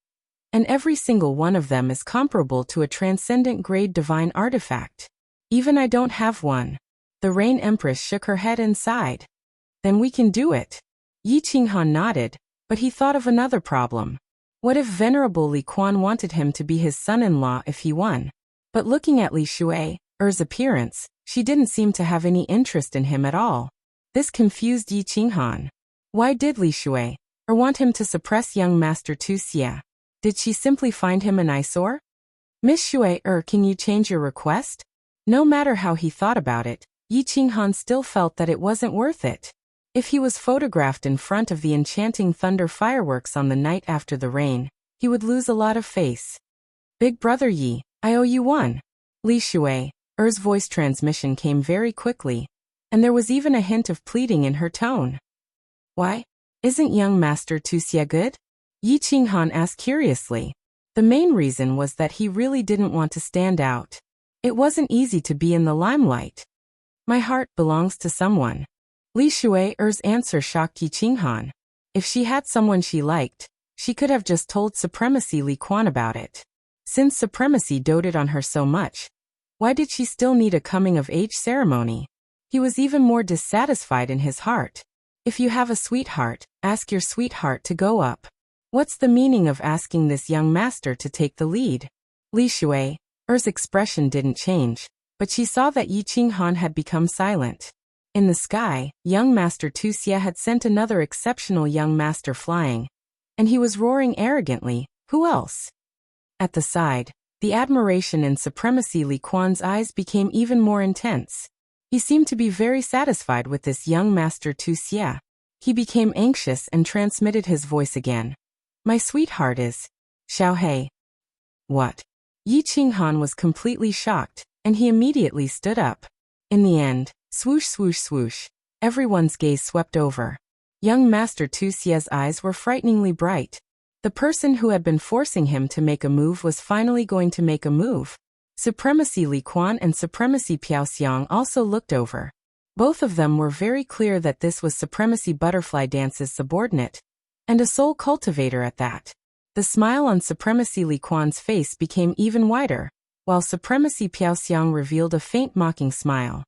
and every single one of them is comparable to a transcendent grade divine artifact. Even I don't have one. The Rain Empress shook her head and sighed. Then we can do it. Yi Qinghan nodded, but he thought of another problem. What if Venerable Li Quan wanted him to be his son-in-law if he won? But looking at Li Shui's appearance, she didn't seem to have any interest in him at all. This confused Yi Qinghan. Why did Li Shui want him to suppress young Master Tu Xie? Did she simply find him an eyesore? Miss Shui, can you change your request? No matter how he thought about it, Yi Qinghan still felt that it wasn't worth it. If he was photographed in front of the enchanting thunder fireworks on the night after the rain, he would lose a lot of face. Big brother Yi, I owe you one. Li Shui's voice transmission came very quickly, and there was even a hint of pleading in her tone. Why? Isn't young Master Tu Xie good? Yi Qinghan asked curiously. The main reason was that he really didn't want to stand out. It wasn't easy to be in the limelight. My heart belongs to someone. Li Shui's answer shocked Yi Qinghan. If she had someone she liked, she could have just told Supremacy Li Quan about it. Since Supremacy doted on her so much, why did she still need a coming-of-age ceremony? He was even more dissatisfied in his heart. If you have a sweetheart, ask your sweetheart to go up. What's the meaning of asking this young master to take the lead? Li Shui's expression didn't change, but she saw that Yi Qinghan had become silent. In the sky, young Master Tu Xie had sent another exceptional young master flying, and he was roaring arrogantly, who else? At the side, the admiration in Supremacy Li Quan's eyes became even more intense. He seemed to be very satisfied with this young Master Tu Xie. He became anxious and transmitted his voice again. My sweetheart is Xiaohei. What? Yi Qinghan was completely shocked, and he immediately stood up. In the end, swoosh swoosh swoosh, everyone's gaze swept over. Young Master Tu Xie's eyes were frighteningly bright. The person who had been forcing him to make a move was finally going to make a move. Supremacy Li Quan and Supremacy Piao Xiang also looked over. Both of them were very clear that this was Supremacy Butterfly Dance's subordinate, and a soul cultivator at that. The smile on Supremacy Li Quan's face became even wider, while Supremacy Piao Xiang revealed a faint mocking smile.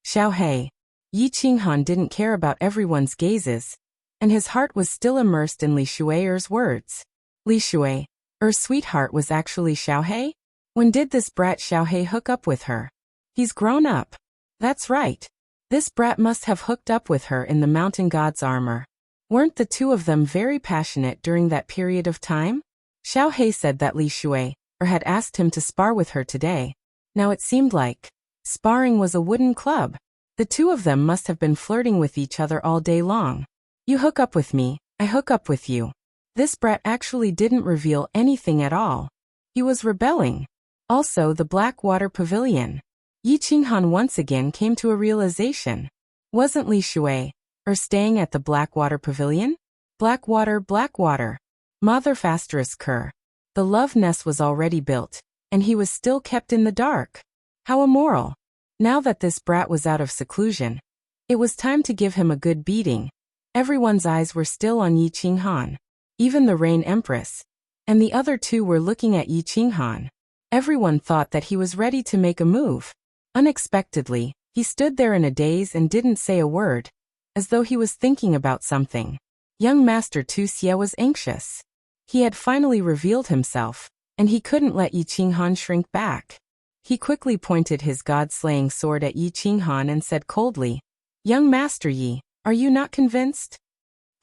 Xiaohei. Yi Qinghan didn't care about everyone's gazes, and his heart was still immersed in Li Shui's words. Li Shui's sweetheart was actually Xiaohei? When did this brat Xiaohei hook up with her? He's grown up. That's right. This brat must have hooked up with her in the mountain god's armor. Weren't the two of them very passionate during that period of time? Xiaohei said that Li Shui had asked him to spar with her today. Now it seemed like sparring was a wooden club. The two of them must have been flirting with each other all day long. You hook up with me, I hook up with you. This brat actually didn't reveal anything at all. He was rebelling. Also the Blackwater Pavilion. Yi Qinghan once again came to a realization. Wasn't Li Shui staying at the Blackwater Pavilion? Blackwater. Mother Fasterous Cur. The love nest was already built, and he was still kept in the dark. How immoral. Now that this brat was out of seclusion, it was time to give him a good beating. Everyone's eyes were still on Yi Qinghan. Even the Rain Empress. And the other two were looking at Yi Qinghan. Everyone thought that he was ready to make a move. Unexpectedly, he stood there in a daze and didn't say a word, as though he was thinking about something. Young Master Tu Xie was anxious. He had finally revealed himself, and he couldn't let Yi Qinghan shrink back. He quickly pointed his god-slaying sword at Yi Qinghan and said coldly, Young Master Yi, are you not convinced?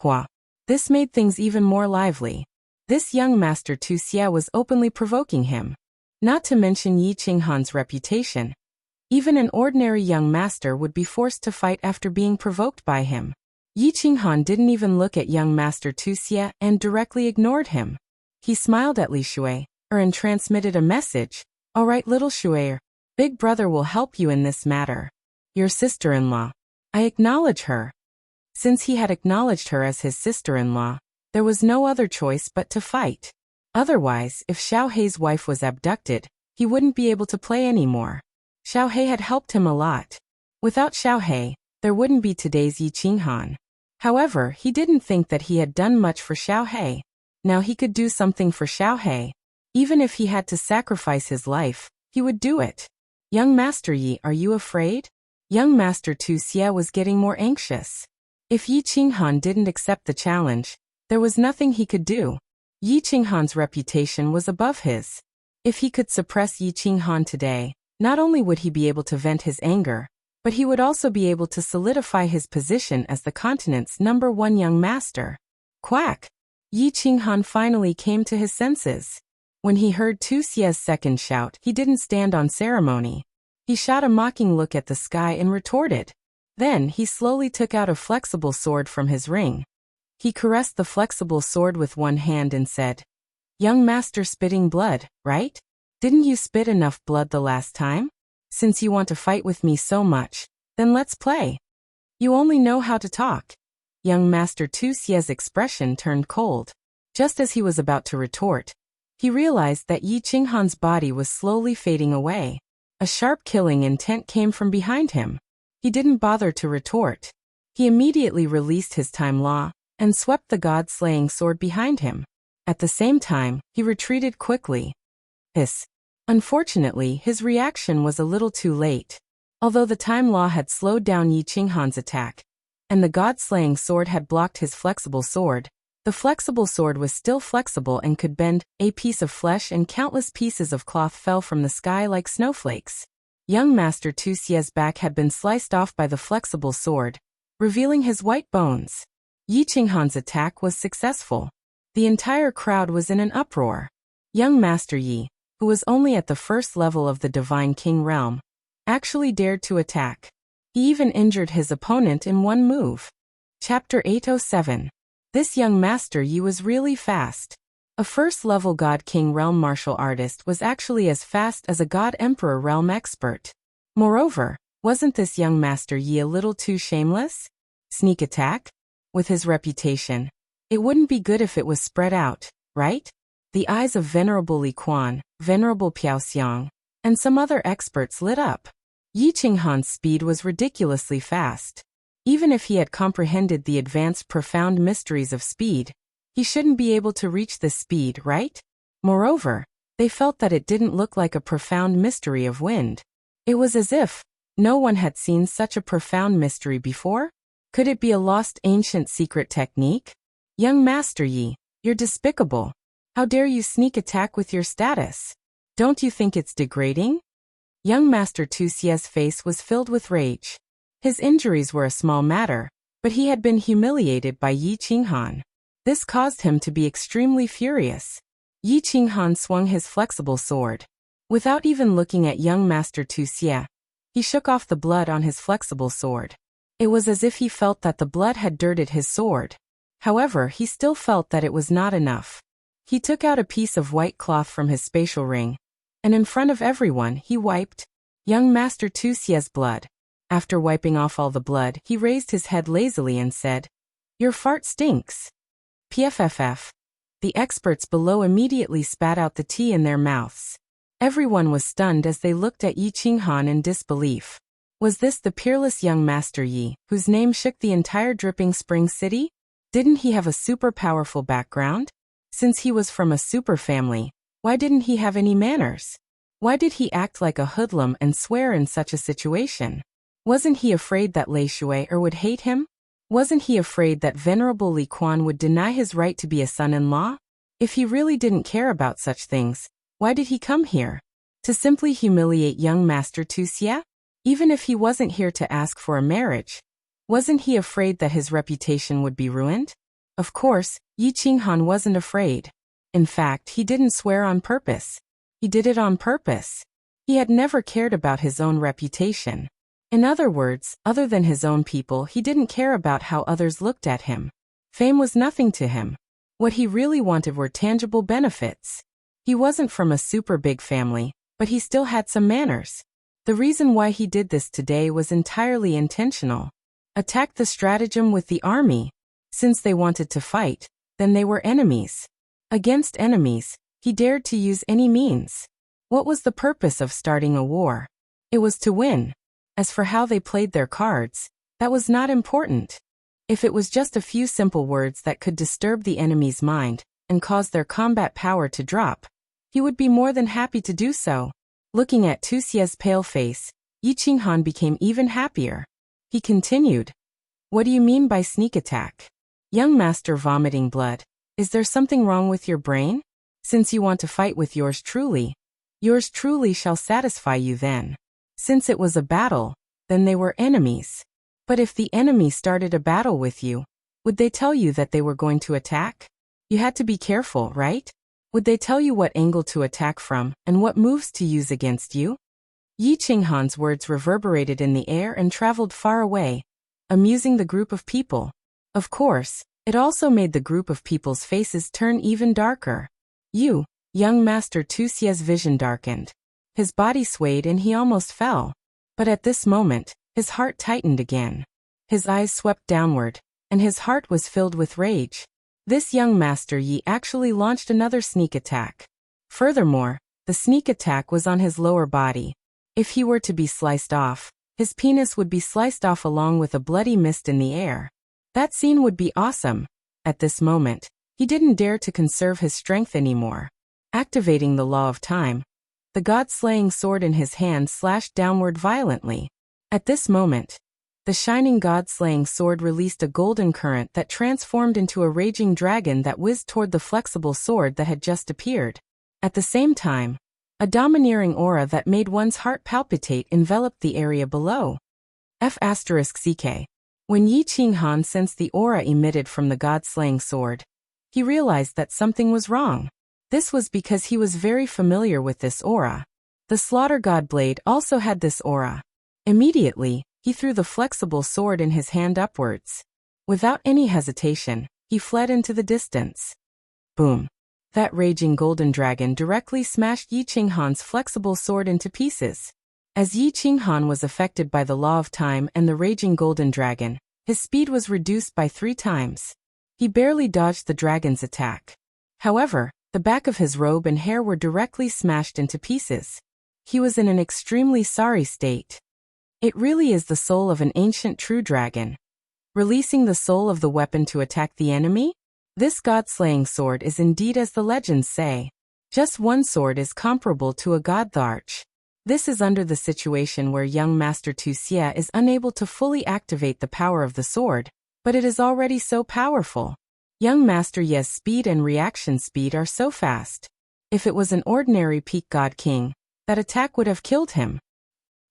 Hua. This made things even more lively. This young Master Tu Xie was openly provoking him. Not to mention Yi Qinghan's reputation. Even an ordinary young master would be forced to fight after being provoked by him. Yi Qinghan didn't even look at young master Tu Xie and directly ignored him. He smiled at Li Shui, and transmitted a message. All right, little Shui, big brother will help you in this matter. Your sister-in-law. I acknowledge her. Since he had acknowledged her as his sister-in-law, there was no other choice but to fight. Otherwise, if Xiao Hei's wife was abducted, he wouldn't be able to play anymore. Xiao Hei had helped him a lot. Without Xiao Hei, there wouldn't be today's Yi Qinghan. However, he didn't think that he had done much for Xiao Hei. Now he could do something for Xiao Hei. Even if he had to sacrifice his life, he would do it. Young Master Yi, are you afraid? Young Master Tu Xie was getting more anxious. If Yi Qinghan didn't accept the challenge, there was nothing he could do. Yi Qinghan's reputation was above his. If he could suppress Yi Qinghan today, not only would he be able to vent his anger, but he would also be able to solidify his position as the continent's #1 young master. Quack! Yi Qinghan finally came to his senses. When he heard Tu Xie's second shout, he didn't stand on ceremony. He shot a mocking look at the sky and retorted. Then he slowly took out a flexible sword from his ring. He caressed the flexible sword with one hand and said, "Young master spitting blood, right? Didn't you spit enough blood the last time? Since you want to fight with me so much, then let's play. You only know how to talk." Young Master Tu Xie's expression turned cold. Just as he was about to retort, he realized that Yi Qinghan's body was slowly fading away. A sharp killing intent came from behind him. He didn't bother to retort. He immediately released his time law and swept the god-slaying sword behind him. At the same time, he retreated quickly. Unfortunately, his reaction was a little too late. Although the time law had slowed down Yi Qinghan's attack, and the god-slaying sword had blocked his flexible sword, the flexible sword was still flexible and could bend. A piece of flesh and countless pieces of cloth fell from the sky like snowflakes. Young Master Tu Xie's back had been sliced off by the flexible sword, revealing his white bones. Yi Qinghan's attack was successful. The entire crowd was in an uproar. Young Master Yi, who was only at the first level of the Divine King realm, actually dared to attack. He even injured his opponent in one move. Chapter 807. This young Master Yi was really fast. A first-level God King realm martial artist was actually as fast as a God Emperor realm expert. Moreover, wasn't this young Master Yi a little too shameless? Sneak attack? With his reputation, it wouldn't be good if it was spread out, right? The eyes of Venerable Li Quan, Venerable Piao Xiang, and some other experts lit up. Yi Qinghan's speed was ridiculously fast. Even if he had comprehended the advanced profound mysteries of speed, he shouldn't be able to reach this speed, right? Moreover, they felt that it didn't look like a profound mystery of wind. It was as if no one had seen such a profound mystery before. Could it be a lost ancient secret technique? Young Master Yi, you're despicable. How dare you sneak attack with your status? Don't you think it's degrading? Young Master Tu Xie's face was filled with rage. His injuries were a small matter, but he had been humiliated by Yi Qinghan. This caused him to be extremely furious. Yi Qinghan swung his flexible sword. Without even looking at young Master Tu Xie, he shook off the blood on his flexible sword. It was as if he felt that the blood had dirted his sword. However, he still felt that it was not enough. He took out a piece of white cloth from his spatial ring, and in front of everyone he wiped young Master Tu Xie's blood. After wiping off all the blood, he raised his head lazily and said, "Your fart stinks." PFFF. The experts below immediately spat out the tea in their mouths. Everyone was stunned as they looked at Yi Qinghan in disbelief. Was this the peerless young Master Yi, whose name shook the entire dripping spring city? Didn't he have a super powerful background? Since he was from a super family, why didn't he have any manners? Why did he act like a hoodlum and swear in such a situation? Wasn't he afraid that Lei Shui would hate him? Wasn't he afraid that Venerable Li Quan would deny his right to be a son-in-law? If he really didn't care about such things, why did he come here? To simply humiliate young Master Tu Xie? Even if he wasn't here to ask for a marriage, wasn't he afraid that his reputation would be ruined? Of course, Yi Qinghan wasn't afraid. In fact, he didn't swear on purpose. He did it on purpose. He had never cared about his own reputation. In other words, other than his own people, he didn't care about how others looked at him. Fame was nothing to him. What he really wanted were tangible benefits. He wasn't from a super big family, but he still had some manners. The reason why he did this today was entirely intentional. Attacked the stratagem with the army. Since they wanted to fight, then they were enemies. Against enemies, he dared to use any means. What was the purpose of starting a war? It was to win. As for how they played their cards, that was not important. If it was just a few simple words that could disturb the enemy's mind and cause their combat power to drop, he would be more than happy to do so. Looking at Tu Xia's pale face, Yi Qinghan became even happier. He continued, "What do you mean by sneak attack? Young master vomiting blood, is there something wrong with your brain? Since you want to fight with yours truly shall satisfy you then. Since it was a battle, then they were enemies. But if the enemy started a battle with you, would they tell you that they were going to attack? You had to be careful, right? Would they tell you what angle to attack from and what moves to use against you?" Yi Qinghan's words reverberated in the air and traveled far away, amusing the group of people. Of course, it also made the group of people's faces turn even darker. Young Master Tu Xia's vision darkened. His body swayed and he almost fell. But at this moment, his heart tightened again. His eyes swept downward, and his heart was filled with rage. This young Master Yi actually launched another sneak attack. Furthermore, the sneak attack was on his lower body. If he were to be sliced off, his penis would be sliced off along with a bloody mist in the air. That scene would be awesome. At this moment, he didn't dare to conserve his strength anymore. Activating the law of time, the god-slaying sword in his hand slashed downward violently. At this moment, the shining god-slaying sword released a golden current that transformed into a raging dragon that whizzed toward the flexible sword that had just appeared. At the same time, a domineering aura that made one's heart palpitate enveloped the area below. F***CK. When Yi Qinghan sensed the aura emitted from the god-slaying sword, he realized that something was wrong. This was because he was very familiar with this aura. The Slaughter God blade also had this aura. Immediately, he threw the flexible sword in his hand upwards. Without any hesitation, he fled into the distance. Boom. That raging golden dragon directly smashed Yi Qinghan's flexible sword into pieces. As Yi Qinghan was affected by the law of time and the raging golden dragon, his speed was reduced by 3 times. He barely dodged the dragon's attack. However, the back of his robe and hair were directly smashed into pieces. He was in an extremely sorry state. It really is the soul of an ancient true dragon. Releasing the soul of the weapon to attack the enemy? This god-slaying sword is indeed as the legends say. Just one sword is comparable to a god-tharch. This is under the situation where young Master Tu Xia is unable to fully activate the power of the sword, but it is already so powerful. Young Master Ye's speed and reaction speed are so fast. If it was an ordinary peak God King, that attack would have killed him.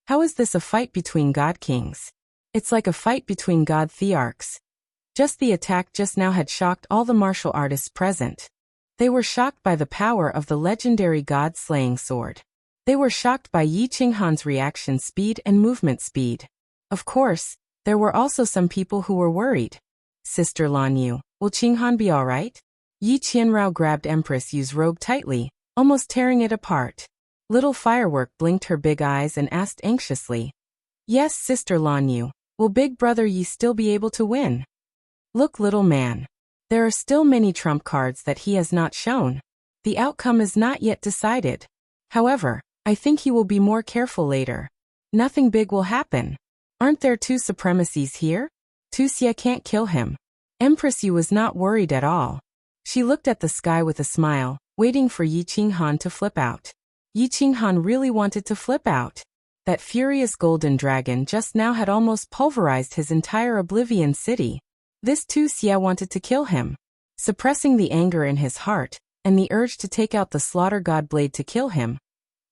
How is this a fight between God Kings? It's like a fight between God Thearchs. Just the attack just now had shocked all the martial artists present. They were shocked by the power of the legendary god-slaying sword. They were shocked by Yi Qinghan's reaction speed and movement speed. Of course, there were also some people who were worried. Sister Lan Yu, will Qinghan be alright? Yi Qianrao grabbed Empress Yu's robe tightly, almost tearing it apart. Little Firework blinked her big eyes and asked anxiously, "Yes, Sister Lan Yu, will Big Brother Yi still be able to win?" "Look, little man. There are still many trump cards that he has not shown. The outcome is not yet decided. However, I think he will be more careful later. Nothing big will happen. Aren't there 2 supremacies here? Tu Xia can't kill him." Empress Yu was not worried at all. She looked at the sky with a smile, waiting for Yi Qinghan to flip out. Yi Qinghan really wanted to flip out. That furious golden dragon just now had almost pulverized his entire Oblivion city. This Tu Xia wanted to kill him. Suppressing the anger in his heart, and the urge to take out the Slaughter God blade to kill him,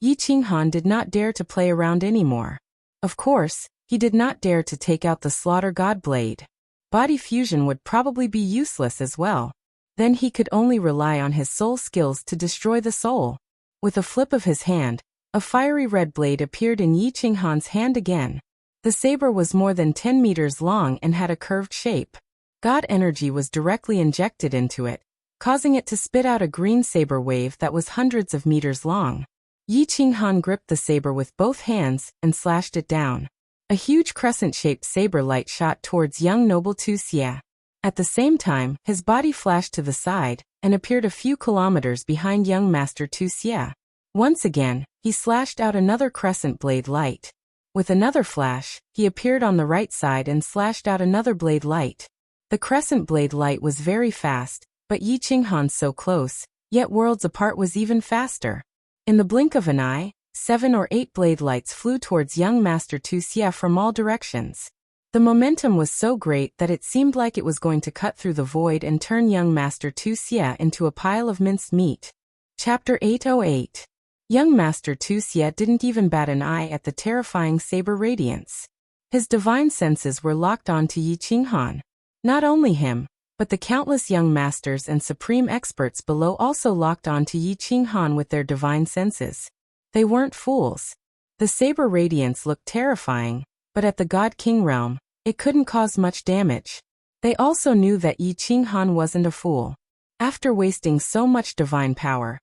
Yi Qinghan did not dare to play around anymore. Of course, he did not dare to take out the Slaughter God blade. Body fusion would probably be useless as well. Then he could only rely on his soul skills to destroy the soul. With a flip of his hand, a fiery red blade appeared in Yi Qinghan's hand again. The saber was more than 10 meters long and had a curved shape. God energy was directly injected into it, causing it to spit out a green saber wave that was hundreds of meters long. Yi Qinghan gripped the saber with both hands and slashed it down. A huge crescent-shaped saber light shot towards young noble Tu Xie. At the same time, his body flashed to the side and appeared a few kilometers behind young master Tu Xie. Once again, he slashed out another crescent blade light. With another flash, he appeared on the right side and slashed out another blade light. The crescent blade light was very fast, but Yi Qinghan so close, yet worlds apart was even faster. In the blink of an eye, 7 or 8 blade lights flew towards young master Tu Xie from all directions. The momentum was so great that it seemed like it was going to cut through the void and turn young master Tu Xie into a pile of minced meat. Chapter 808. Young master Tu Xie didn't even bat an eye at the terrifying saber radiance. His divine senses were locked on to Yi Qinghan. Not only him, but the countless young masters and supreme experts below also locked on to Yi Qinghan with their divine senses. They weren't fools. The saber radiance looked terrifying, but at the God King realm, it couldn't cause much damage. They also knew that Yi Qinghan wasn't a fool. After wasting so much divine power,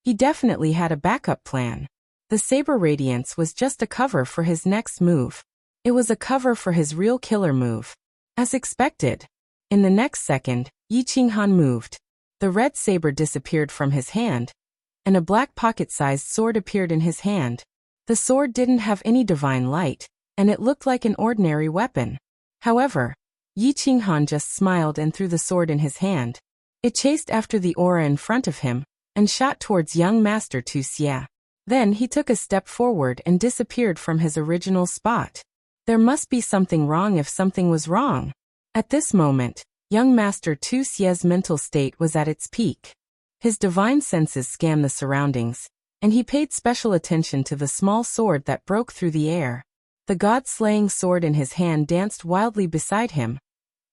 he definitely had a backup plan. The saber radiance was just a cover for his next move. It was a cover for his real killer move. As expected. In the next second, Yi Qinghan moved. The red saber disappeared from his hand, and a black pocket-sized sword appeared in his hand. The sword didn't have any divine light, and it looked like an ordinary weapon. However, Yi Qinghan just smiled and threw the sword in his hand. It chased after the aura in front of him, and shot towards young master Tu Xie. Then he took a step forward and disappeared from his original spot. There must be something wrong if something was wrong. At this moment, young master Tu Xie's mental state was at its peak. His divine senses scanned the surroundings, and he paid special attention to the small sword that broke through the air. The god-slaying sword in his hand danced wildly beside him,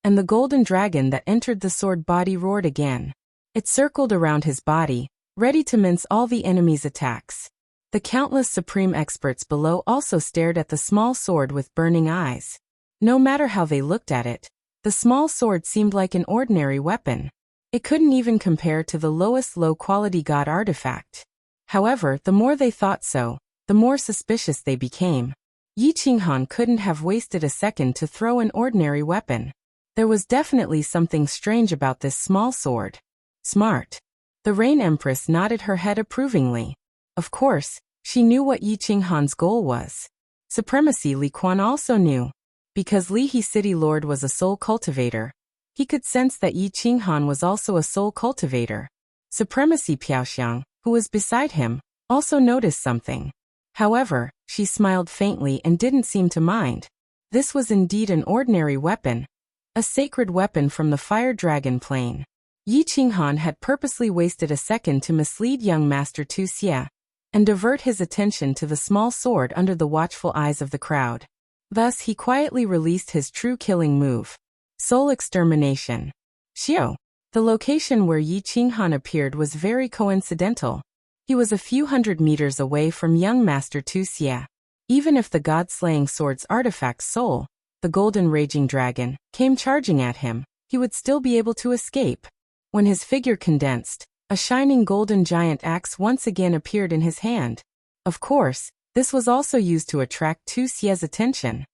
and the golden dragon that entered the sword body roared again. It circled around his body, ready to mince all the enemy's attacks. The countless supreme experts below also stared at the small sword with burning eyes. No matter how they looked at it, the small sword seemed like an ordinary weapon. It couldn't even compare to the lowest low-quality god artifact. However, the more they thought so, the more suspicious they became. Yi Qinghan couldn't have wasted a second to throw an ordinary weapon. There was definitely something strange about this small sword. Smart. The Rain Empress nodded her head approvingly. Of course, she knew what Yi Qinghan's goal was. Supremacy. Li Quan also knew. Because Li He City Lord was a soul cultivator, he could sense that Yi Qinghan was also a soul cultivator. Supremacy. Piaoxiang, who was beside him, also noticed something. However, she smiled faintly and didn't seem to mind. This was indeed an ordinary weapon. A sacred weapon from the fire dragon plane. Yi Qinghan had purposely wasted a second to mislead young master Tu Xie, and divert his attention to the small sword under the watchful eyes of the crowd. Thus he quietly released his true killing move. Soul extermination. Xiao. The location where Yi Qinghan appeared was very coincidental. He was a few hundred meters away from young master Tu Xie. Even if the god-slaying sword's artifact soul, the golden raging dragon, came charging at him, he would still be able to escape. When his figure condensed, a shining golden giant axe once again appeared in his hand. Of course, this was also used to attract Tu Xie's attention.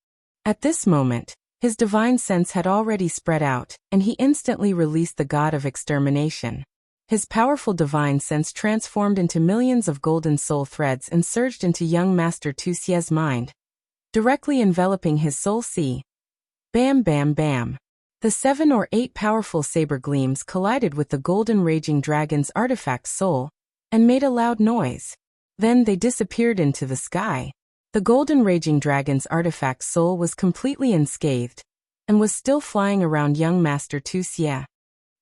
At this moment, his divine sense had already spread out, and he instantly released the god of extermination. His powerful divine sense transformed into millions of golden soul threads and surged into young master Tu Xie's mind, directly enveloping his soul sea. Bam bam bam. The 7 or 8 powerful saber gleams collided with the golden raging dragon's artifact soul, and made a loud noise. Then they disappeared into the sky. The golden raging dragon's artifact soul was completely unscathed, and was still flying around young master Tu Xie.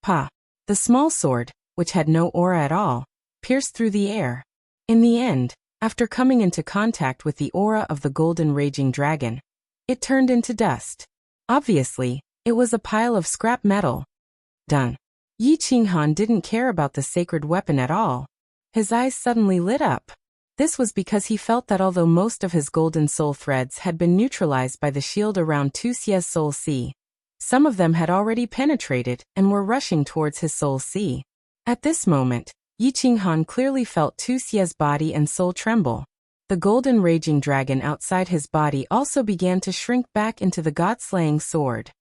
Pa. The small sword, which had no aura at all, pierced through the air. In the end, after coming into contact with the aura of the golden raging dragon, it turned into dust. Obviously, it was a pile of scrap metal. Done. Yi Qinghan didn't care about the sacred weapon at all. His eyes suddenly lit up. This was because he felt that although most of his golden soul threads had been neutralized by the shield around Wuxia's soul sea, some of them had already penetrated and were rushing towards his soul sea. At this moment, Yi Qinghan clearly felt Wuxia's body and soul tremble. The golden raging dragon outside his body also began to shrink back into the god-slaying sword.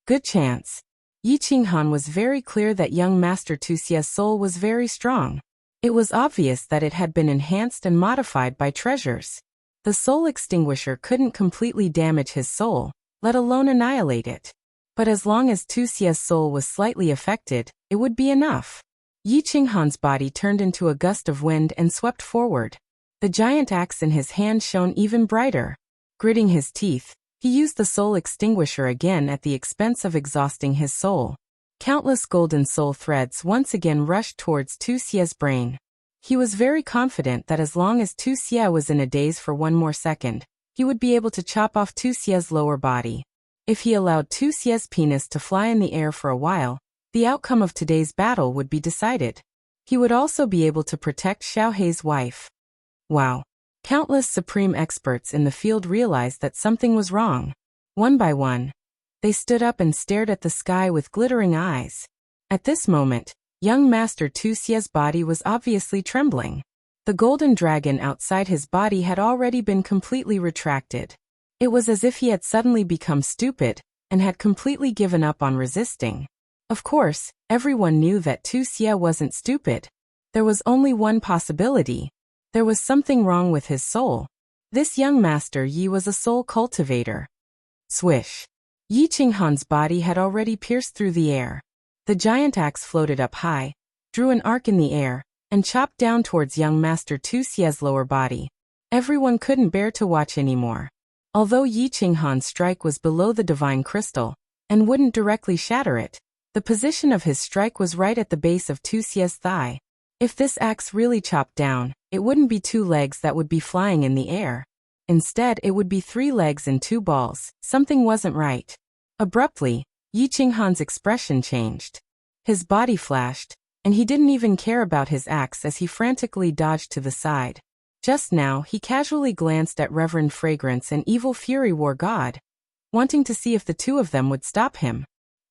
Good chance. Yi Qinghan was very clear that young Master Wuxia's soul was very strong. It was obvious that it had been enhanced and modified by treasures. The soul extinguisher couldn't completely damage his soul, let alone annihilate it. But as long as Wuxia's soul was slightly affected, it would be enough. Yi Qinghan's body turned into a gust of wind and swept forward. The giant axe in his hand shone even brighter. Gritting his teeth, he used the soul extinguisher again at the expense of exhausting his soul. Countless golden soul threads once again rushed towards Wuxia's brain. He was very confident that as long as Wuxia was in a daze for one more second, he would be able to chop off Wuxia's lower body. If he allowed Wuxia's penis to fly in the air for a while, the outcome of today's battle would be decided. He would also be able to protect Xiaohei's wife. Wow! Countless supreme experts in the field realized that something was wrong. One by one, they stood up and stared at the sky with glittering eyes. At this moment, young Master Wuxia's body was obviously trembling. The golden dragon outside his body had already been completely retracted. It was as if he had suddenly become stupid and had completely given up on resisting. Of course, everyone knew that Wuxia wasn't stupid. There was only one possibility. There was something wrong with his soul. This young Master Yi was a soul cultivator. Swish! Yi Qinghan's body had already pierced through the air. The giant axe floated up high, drew an arc in the air, and chopped down towards young Master Wuxia's lower body. Everyone couldn't bear to watch anymore. Although Yi Qinghan's strike was below the divine crystal, and wouldn't directly shatter it, the position of his strike was right at the base of Wuxia's thigh. If this axe really chopped down, it wouldn't be 2 legs that would be flying in the air. Instead, it would be 3 legs and 2 balls. Something wasn't right. Abruptly, Yi Qinghan's expression changed. His body flashed, and he didn't even care about his axe as he frantically dodged to the side. Just now, he casually glanced at Reverend Fragrance and Evil Fury War God, wanting to see if the two of them would stop him.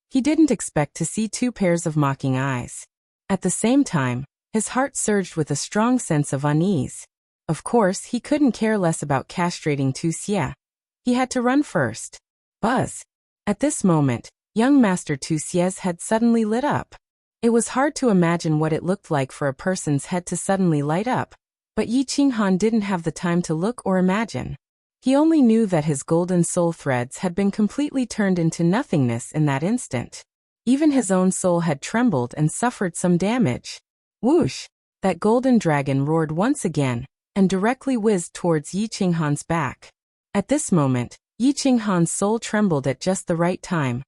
He didn't expect to see 2 pairs of mocking eyes. At the same time, his heart surged with a strong sense of unease. Of course, he couldn't care less about castrating Wuxia. He had to run first. Buzz! At this moment, young Master Wuxia's head suddenly lit up. It was hard to imagine what it looked like for a person's head to suddenly light up, but Yi Qinghan didn't have the time to look or imagine. He only knew that his golden soul threads had been completely turned into nothingness in that instant. Even his own soul had trembled and suffered some damage. Whoosh! That golden dragon roared once again, and directly whizzed towards Yi Qinghan's back. At this moment, Yi Qinghan's soul trembled at just the right time.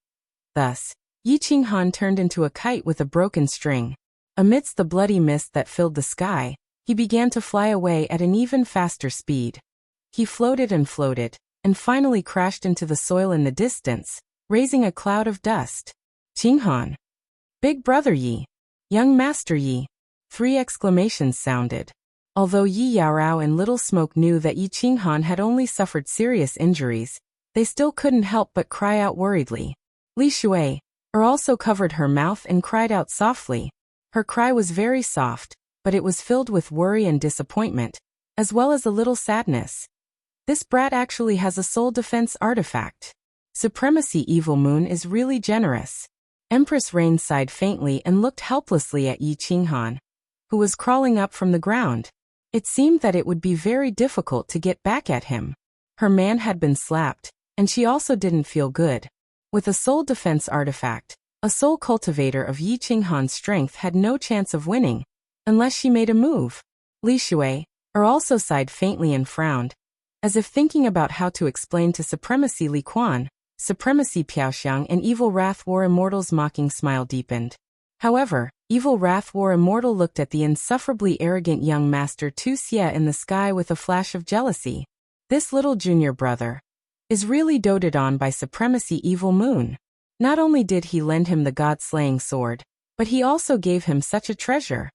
Thus, Yi Qinghan turned into a kite with a broken string. Amidst the bloody mist that filled the sky, he began to fly away at an even faster speed. He floated, and finally crashed into the soil in the distance, raising a cloud of dust. Qinghan! Big Brother Yi! Young Master Yi! 3 exclamations sounded. Although Yi Yaorao and Little Smoke knew that Yi Qinghan had only suffered serious injuries, they still couldn't help but cry out worriedly. Li Shui also covered her mouth and cried out softly. Her cry was very soft, but it was filled with worry and disappointment, as well as a little sadness. This brat actually has a soul defense artifact. Supremacy Evil Moon is really generous. Empress Rain sighed faintly and looked helplessly at Yi Qinghan, who was crawling up from the ground. It seemed that it would be very difficult to get back at him. Her man had been slapped, and she also didn't feel good. With a soul defense artifact, a soul cultivator of Yi Qinghan's strength had no chance of winning, unless she made a move. Li Shui also sighed faintly and frowned, as if thinking about how to explain to Supremacy Li Quan, Supremacy Piaoxiang and Evil Wrath War Immortal's mocking smile deepened. However, Evil Wrath War Immortal looked at the insufferably arrogant young Master Wuxia in the sky with a flash of jealousy. This little junior brother is really doted on by Supremacy Evil Moon. Not only did he lend him the god-slaying sword, but he also gave him such a treasure.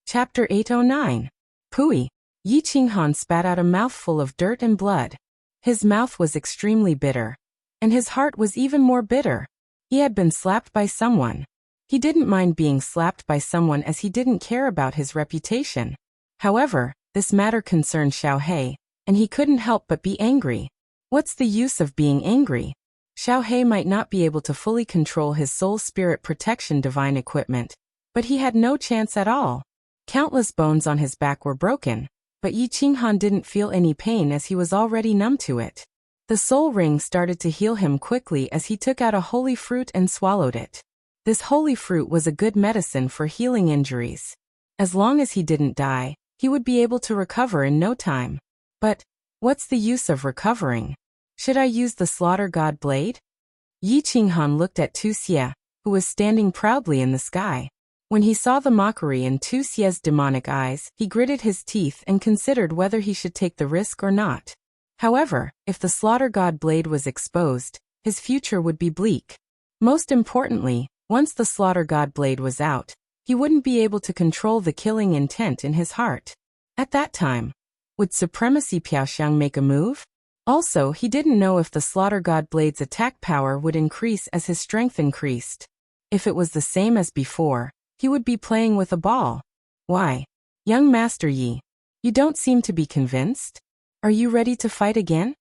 Chapter 809. Pooey. Yi Qinghan spat out a mouthful of dirt and blood. His mouth was extremely bitter. And his heart was even more bitter. He had been slapped by someone. He didn't mind being slapped by someone as he didn't care about his reputation. However, this matter concerned Xiao He, and he couldn't help but be angry. What's the use of being angry? Xiao He might not be able to fully control his soul spirit protection divine equipment, but he had no chance at all. Countless bones on his back were broken, but Yi Qinghan didn't feel any pain as he was already numb to it. The soul ring started to heal him quickly as he took out a holy fruit and swallowed it. This holy fruit was a good medicine for healing injuries. As long as he didn't die, he would be able to recover in no time. But what's the use of recovering? Should I use the slaughter god blade? Yi Qinghan looked at Tu Xie, who was standing proudly in the sky. When he saw the mockery in Tu Xie's demonic eyes, he gritted his teeth and considered whether he should take the risk or not. However, if the slaughter god blade was exposed, his future would be bleak. Most importantly, once the slaughter god blade was out, he wouldn't be able to control the killing intent in his heart. At that time, would Supremacy Piaoxiang make a move? Also, he didn't know if the slaughter god blade's attack power would increase as his strength increased. If it was the same as before, he would be playing with a ball. Why? Young Master Yi, you don't seem to be convinced? Are you ready to fight again?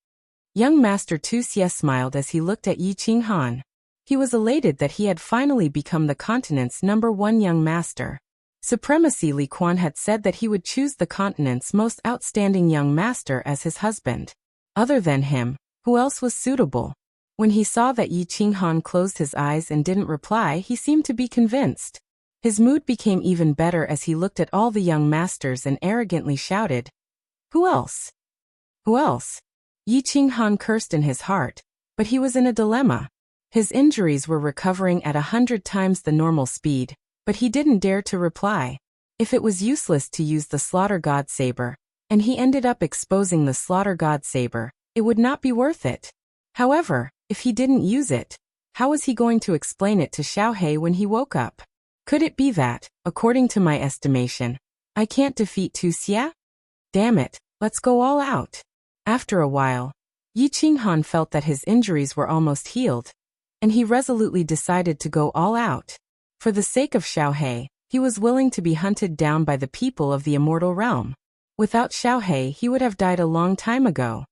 Young Master Tu Xie smiled as he looked at Yi Qinghan. He was elated that he had finally become the continent's #1 young master. Supremacy Li Quan had said that he would choose the continent's most outstanding young master as his husband. Other than him, who else was suitable? When he saw that Yi Qinghan closed his eyes and didn't reply, he seemed to be convinced. His mood became even better as he looked at all the young masters and arrogantly shouted, "Who else? Who else?" Yi Qinghan cursed in his heart, but he was in a dilemma. His injuries were recovering at 100 times the normal speed, but he didn't dare to reply. If it was useless to use the slaughter god saber, and he ended up exposing the slaughter god saber, it would not be worth it. However, if he didn't use it, how was he going to explain it to Xiao He when he woke up? Could it be that, according to my estimation, I can't defeat Tu Xie? Damn it, let's go all out. After a while, Yi Qinghan felt that his injuries were almost healed, and he resolutely decided to go all out. For the sake of Xiao He was willing to be hunted down by the people of the immortal realm. Without Xiao he would have died a long time ago.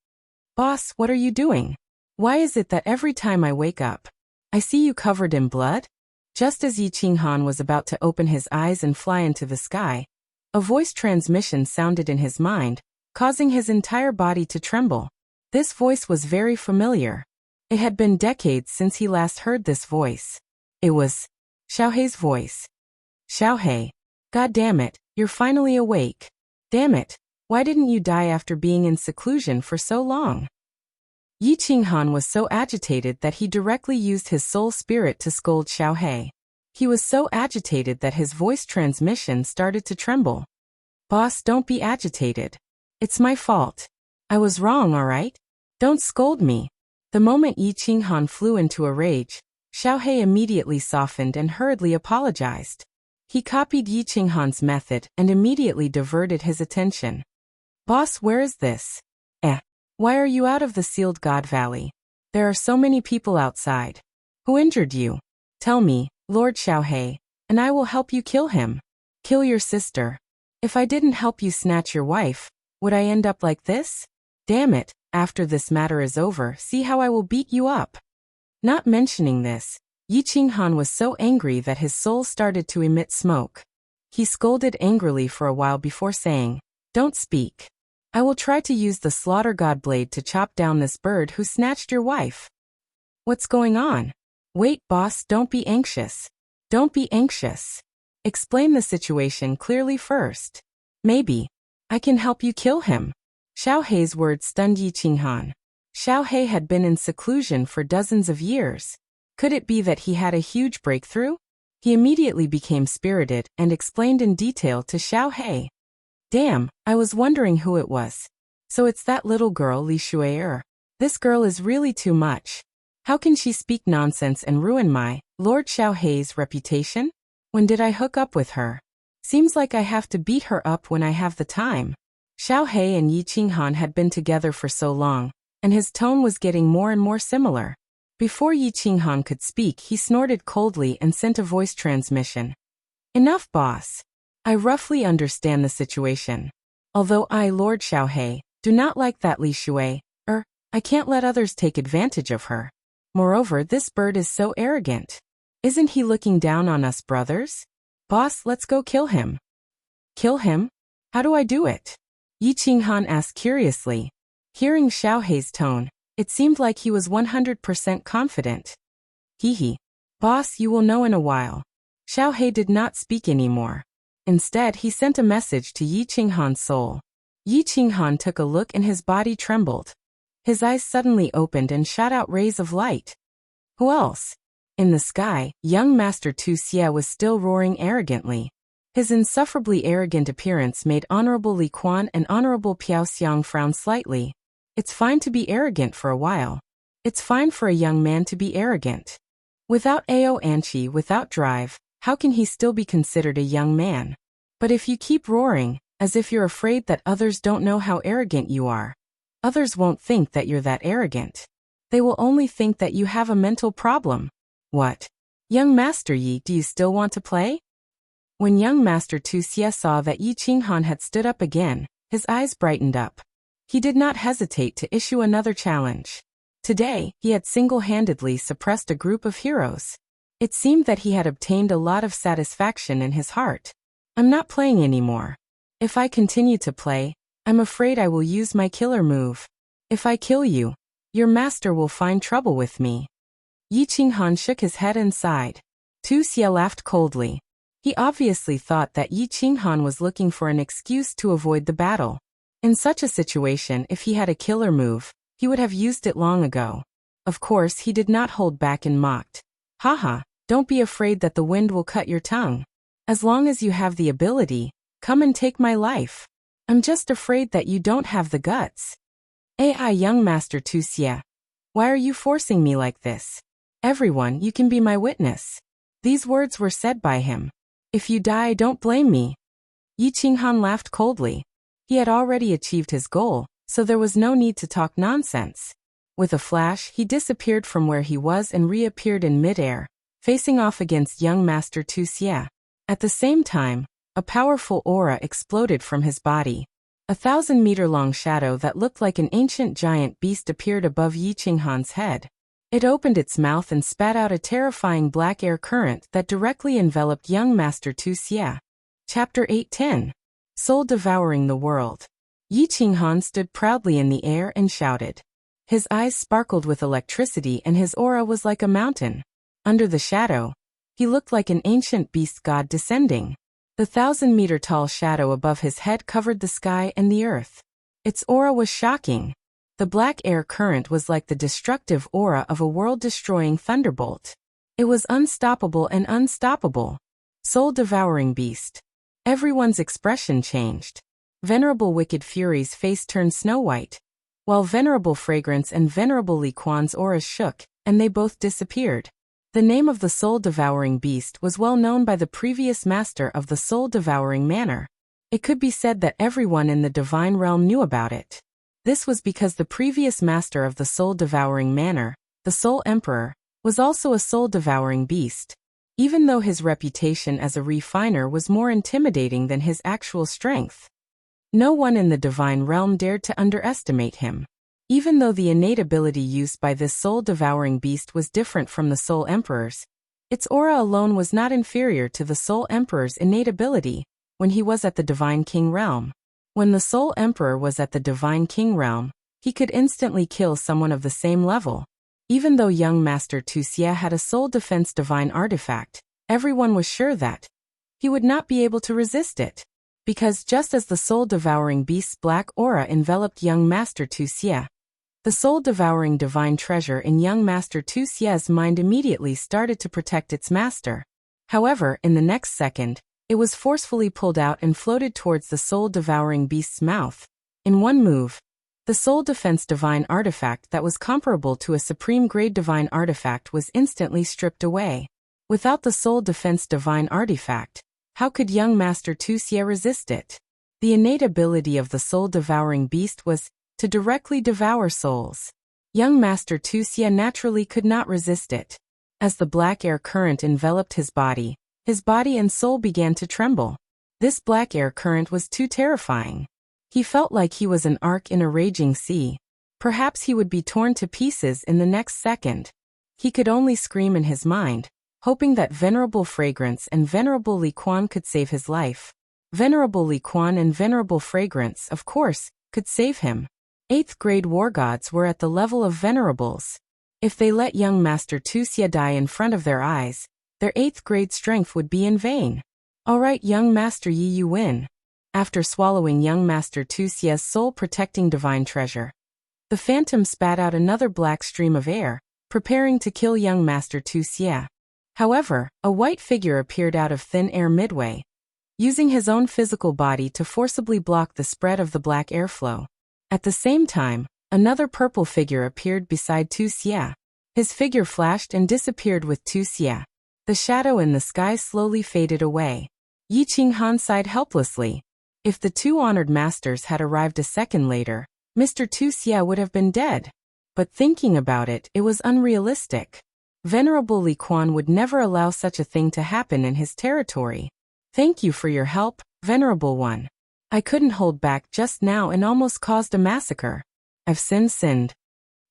Boss, what are you doing? Why is it that every time I wake up, I see you covered in blood? Just as Yi Qinghan was about to open his eyes and fly into the sky, a voice transmission sounded in his mind, causing his entire body to tremble. This voice was very familiar. It had been decades since he last heard this voice. It was Xiao He's voice. Xiao He, God damn it, you're finally awake. Damn it, why didn't you die after being in seclusion for so long? Yi Qinghan was so agitated that he directly used his soul spirit to scold Xiao He. He was so agitated that his voice transmission started to tremble. Boss, don't be agitated. It's my fault. I was wrong, alright? Don't scold me. The moment Yi Qinghan flew into a rage, Xiao He immediately softened and hurriedly apologized. He copied Yi Qinghan's method and immediately diverted his attention. Boss, where is this? Why are you out of the sealed God Valley? There are so many people outside. Who injured you? Tell me, Lord Xiao He, and I will help you kill him. Kill your sister. If I didn't help you snatch your wife, would I end up like this? Damn it, after this matter is over, see how I will beat you up. Not mentioning this, Yi Qinghan was so angry that his soul started to emit smoke. He scolded angrily for a while before saying, Don't speak. I will try to use the slaughter god blade to chop down this bird who snatched your wife. What's going on? Wait, boss, don't be anxious. Don't be anxious. Explain the situation clearly first. Maybe I can help you kill him. Xiao He's words stunned Yi Qinghan. Xiao He had been in seclusion for dozens of years. Could it be that he had a huge breakthrough? He immediately became spirited and explained in detail to Xiao He. Damn, I was wondering who it was. So it's that little girl Li Shui'er. This girl is really too much. How can she speak nonsense and ruin my, Lord Xiao He's reputation? When did I hook up with her? Seems like I have to beat her up when I have the time. Xiao He and Yi Qinghan had been together for so long, and his tone was getting more and more similar. Before Yi Qinghan could speak, he snorted coldly and sent a voice transmission. Enough, boss. I roughly understand the situation. Although I, Lord Xiao He, do not like that Li Shui, I can't let others take advantage of her. Moreover, this bird is so arrogant. Isn't he looking down on us brothers? Boss, let's go kill him. Kill him? How do I do it? Yi Qinghan asked curiously. Hearing Xiao He's tone, it seemed like he was 100% confident. Hee. Boss, you will know in a while. Xiao He did not speak anymore. Instead, he sent a message to Yi Qinghan's soul. Yi Qinghan took a look and his body trembled. His eyes suddenly opened and shot out rays of light. Who else? In the sky, young Master Tu Xie was still roaring arrogantly. His insufferably arrogant appearance made Honorable Li Quan and Honorable Piao Xiang frown slightly. It's fine to be arrogant for a while. It's fine for a young man to be arrogant. Without Ao Anchi, without drive, how can he still be considered a young man? But if you keep roaring, as if you're afraid that others don't know how arrogant you are, others won't think that you're that arrogant. They will only think that you have a mental problem. What? Young Master Yi, do you still want to play? When young Master Tu Xie saw that Yi Qinghan had stood up again, his eyes brightened up. He did not hesitate to issue another challenge. Today, he had single-handedly suppressed a group of heroes. It seemed that he had obtained a lot of satisfaction in his heart. I'm not playing anymore. If I continue to play, I'm afraid I will use my killer move. If I kill you, your master will find trouble with me. Yi Qinghan shook his head and sighed. Tu Xie laughed coldly. He obviously thought that Yi Qinghan was looking for an excuse to avoid the battle. In such a situation, if he had a killer move, he would have used it long ago. Of course, he did not hold back and mocked. Haha, don't be afraid that the wind will cut your tongue. As long as you have the ability, come and take my life. I'm just afraid that you don't have the guts. Young Master Tu Xie. Why are you forcing me like this? Everyone, you can be my witness. These words were said by him. If you die, don't blame me. Yi Qinghan laughed coldly. He had already achieved his goal, so there was no need to talk nonsense. With a flash, he disappeared from where he was and reappeared in midair, facing off against young Master Tu Xie. At the same time, a powerful aura exploded from his body. A 1,000-meter-long shadow that looked like an ancient giant beast appeared above Yi Qinghan's head. It opened its mouth and spat out a terrifying black air current that directly enveloped young Master Tu Xie. Chapter 810. Soul Devouring the World. Yi Qinghan stood proudly in the air and shouted. His eyes sparkled with electricity and his aura was like a mountain. Under the shadow, he looked like an ancient beast god descending. The 1,000-meter-tall shadow above his head covered the sky and the earth. Its aura was shocking. The black air current was like the destructive aura of a world-destroying thunderbolt. It was unstoppable and unstoppable. Soul-devouring beast. Everyone's expression changed. Venerable Wicked Fury's face turned snow-white, while Venerable Fragrance and Venerable Li Quan's auras shook, and they both disappeared. The name of the soul-devouring beast was well known by the previous master of the soul-devouring manor. It could be said that everyone in the divine realm knew about it. This was because the previous master of the soul-devouring manor, the Soul Emperor, was also a soul-devouring beast. Even though his reputation as a refiner was more intimidating than his actual strength, no one in the divine realm dared to underestimate him. Even though the innate ability used by this soul-devouring beast was different from the Soul Emperor's, its aura alone was not inferior to the Soul Emperor's innate ability when he was at the Divine King realm. When the Soul Emperor was at the Divine King realm, he could instantly kill someone of the same level. Even though young Master Tu Xie had a Soul Defense Divine Artifact, everyone was sure that he would not be able to resist it. Because just as the soul-devouring beast's black aura enveloped young Master Tu Xie, the soul-devouring divine treasure in young Master Tu Xie's mind immediately started to protect its master. However, in the next second, it was forcefully pulled out and floated towards the soul-devouring beast's mouth. In one move, the Soul Defense Divine Artifact that was comparable to a supreme-grade divine artifact was instantly stripped away. Without the Soul Defense Divine Artifact, How could young Master Wuxia resist it? The innate ability of the soul-devouring beast was to directly devour souls. Young Master Wuxia naturally could not resist it. As the black air current enveloped his body and soul began to tremble. This black air current was too terrifying. He felt like he was an ark in a raging sea. Perhaps he would be torn to pieces in the next second. He could only scream in his mind, hoping that Venerable Fragrance and Venerable Li Quan could save his life. Venerable Li Quan and Venerable Fragrance, of course, could save him. 8th grade war gods were at the level of venerables. If they let young Master Wuxia die in front of their eyes, their 8th grade strength would be in vain. Alright, young Master Yi, you win. After swallowing young Master Wuxia's soul-protecting divine treasure, the phantom spat out another black stream of air, preparing to kill young Master Wuxia. However, a white figure appeared out of thin air midway, using his own physical body to forcibly block the spread of the black airflow. At the same time, another purple figure appeared beside Wuxia. His figure flashed and disappeared with Wuxia. The shadow in the sky slowly faded away. Yi Qinghan sighed helplessly. If the two honored masters had arrived a second later, Mr. Wuxia would have been dead. But thinking about it, it was unrealistic. Venerable Li Quan would never allow such a thing to happen in his territory. Thank you for your help, Venerable One. I couldn't hold back just now and almost caused a massacre. I've sinned.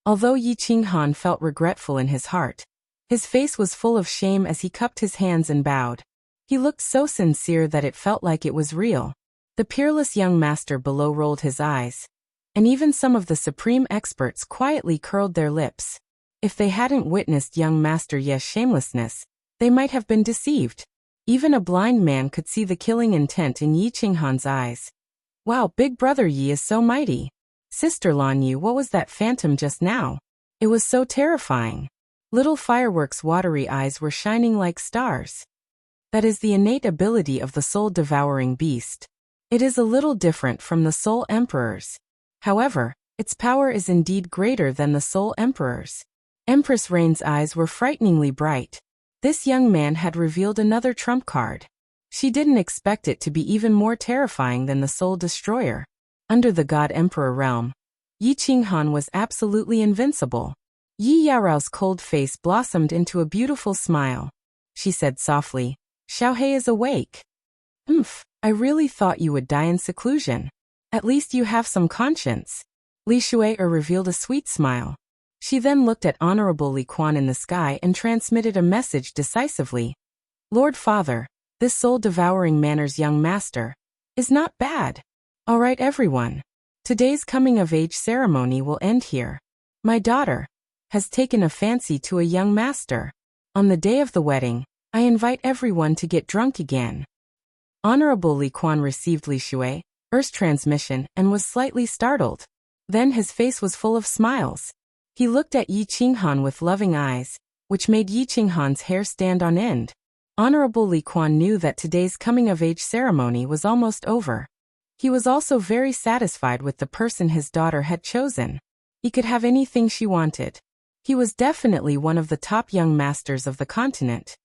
Although Yi Qinghan felt regretful in his heart, his face was full of shame as he cupped his hands and bowed. He looked so sincere that it felt like it was real. The peerless young master below rolled his eyes, and even some of the supreme experts quietly curled their lips. If they hadn't witnessed young Master Ye's shamelessness, they might have been deceived. Even a blind man could see the killing intent in Yi Qinghan's eyes. Wow, Big Brother Yi is so mighty. Sister Lan Yu, what was that phantom just now? It was so terrifying. Little fireworks' watery eyes were shining like stars. That is the innate ability of the soul-devouring beast. It is a little different from the Soul Emperor's. However, its power is indeed greater than the Soul Emperor's. Empress Rain's eyes were frighteningly bright. This young man had revealed another trump card. She didn't expect it to be even more terrifying than the Soul Destroyer. Under the God Emperor realm, Yi Qinghan was absolutely invincible. Yi Yaorao's cold face blossomed into a beautiful smile. She said softly, Xiaohei is awake. I really thought you would die in seclusion. At least you have some conscience. Li Shuai revealed a sweet smile. She then looked at Honorable Li Quan in the sky and transmitted a message decisively. Lord Father, this soul-devouring Manor's young master is not bad. Alright everyone. Today's coming-of-age ceremony will end here. My daughter has taken a fancy to a young master. On the day of the wedding, I invite everyone to get drunk again. Honorable Li Quan received Li Shuai's transmission and was slightly startled. Then his face was full of smiles. He looked at Yi Qinghan with loving eyes, which made Yi Qinghan's hair stand on end. Honorable Li Quan knew that today's coming-of-age ceremony was almost over. He was also very satisfied with the person his daughter had chosen. He could have anything she wanted. He was definitely one of the top young masters of the continent.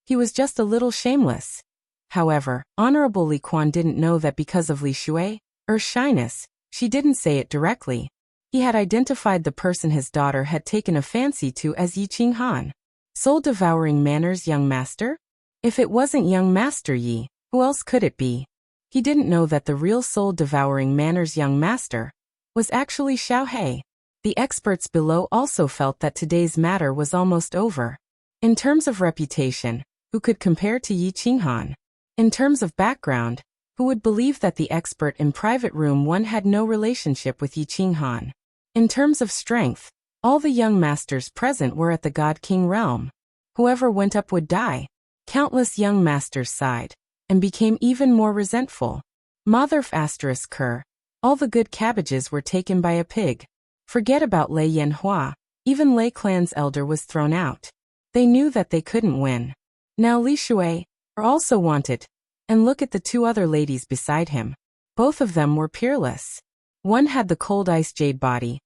He was just a little shameless. However, Honorable Li Quan didn't know that because of Li Shuai's shyness, she didn't say it directly. He had identified the person his daughter had taken a fancy to as Yi Qinghan. Soul-devouring Manor's young master? If it wasn't young Master Yi, who else could it be? He didn't know that the real soul-devouring Manor's young master was actually Xiaohei. The experts below also felt that today's matter was almost over. In terms of reputation, who could compare to Yi Qinghan? In terms of background, who would believe that the expert in Private Room 1 had no relationship with Yi Qinghan? In terms of strength, all the young masters present were at the God King realm. Whoever went up would die. Countless young masters sighed and became even more resentful. Motherf asterisk cur. All the good cabbages were taken by a pig. Forget about Lei Yanhua. Even Lei Clan's elder was thrown out. They knew that they couldn't win. Now Li Shuai also wanted. And look at the two other ladies beside him. Both of them were peerless. One had the cold ice jade body,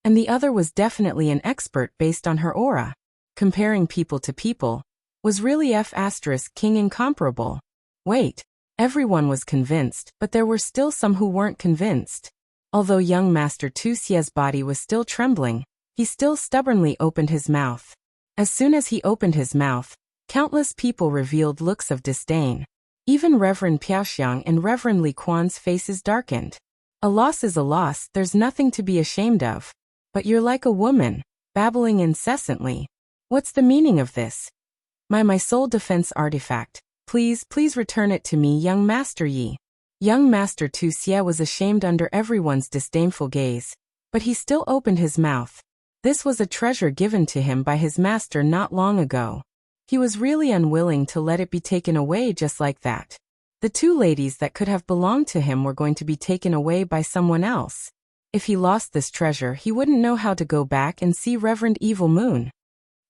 and the other was definitely an expert based on her aura. Comparing people to people, was really F** King incomparable. Wait. Everyone was convinced, but there were still some who weren't convinced. Although young Master Tu Xie's body was still trembling, he still stubbornly opened his mouth. As soon as he opened his mouth, countless people revealed looks of disdain. Even Reverend Piaoxiang and Reverend Li Quan's faces darkened. A loss is a loss, there's nothing to be ashamed of. But you're like a woman, babbling incessantly. What's the meaning of this? My soul defense artifact. Please return it to me, young Master Yi. Young Master Tu Xie was ashamed under everyone's disdainful gaze, but he still opened his mouth. This was a treasure given to him by his master not long ago. He was really unwilling to let it be taken away just like that. The two ladies that could have belonged to him were going to be taken away by someone else. If he lost this treasure, he wouldn't know how to go back and see Reverend Evil Moon.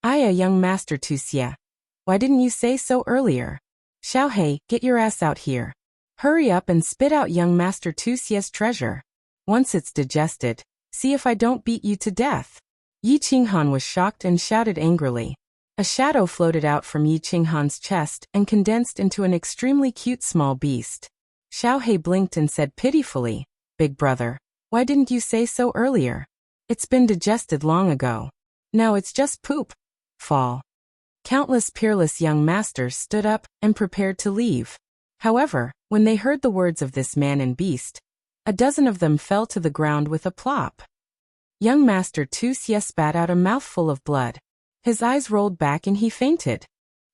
Aya, young Master Tu Xie. Why didn't you say so earlier? Xiaohei, get your ass out here. Hurry up and spit out young Master Tu Xie's treasure. Once it's digested, see if I don't beat you to death. Yi Qinghan was shocked and shouted angrily. A shadow floated out from Yi Qinghan's chest and condensed into an extremely cute small beast. Xiaohei blinked and said pitifully, Big brother, why didn't you say so earlier? It's been digested long ago. Now it's just poop. Fall. Countless peerless young masters stood up and prepared to leave. However, when they heard the words of this man and beast, a dozen of them fell to the ground with a plop. Young Master Tu Xie spat out a mouthful of blood. His eyes rolled back and he fainted.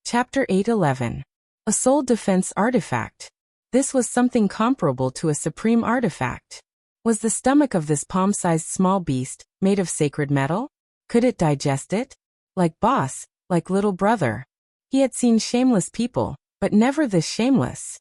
Chapter 8:11. A soul defense artifact. This was something comparable to a supreme artifact. Was the stomach of this palm-sized small beast made of sacred metal? Could it digest it? Like boss, like little brother. He had seen shameless people, but never this shameless.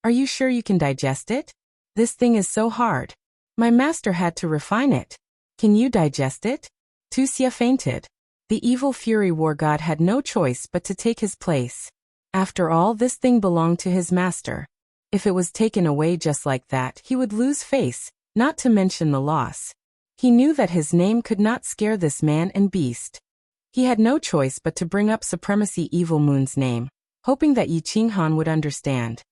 Are you sure you can digest it? This thing is so hard. My master had to refine it. Can you digest it? Tu Xie fainted. The evil fury war god had no choice but to take his place. After all, this thing belonged to his master. If it was taken away just like that, he would lose face, not to mention the loss. He knew that his name could not scare this man and beast. He had no choice but to bring up Supremacy Evil Moon's name, hoping that Yi Qinghan would understand.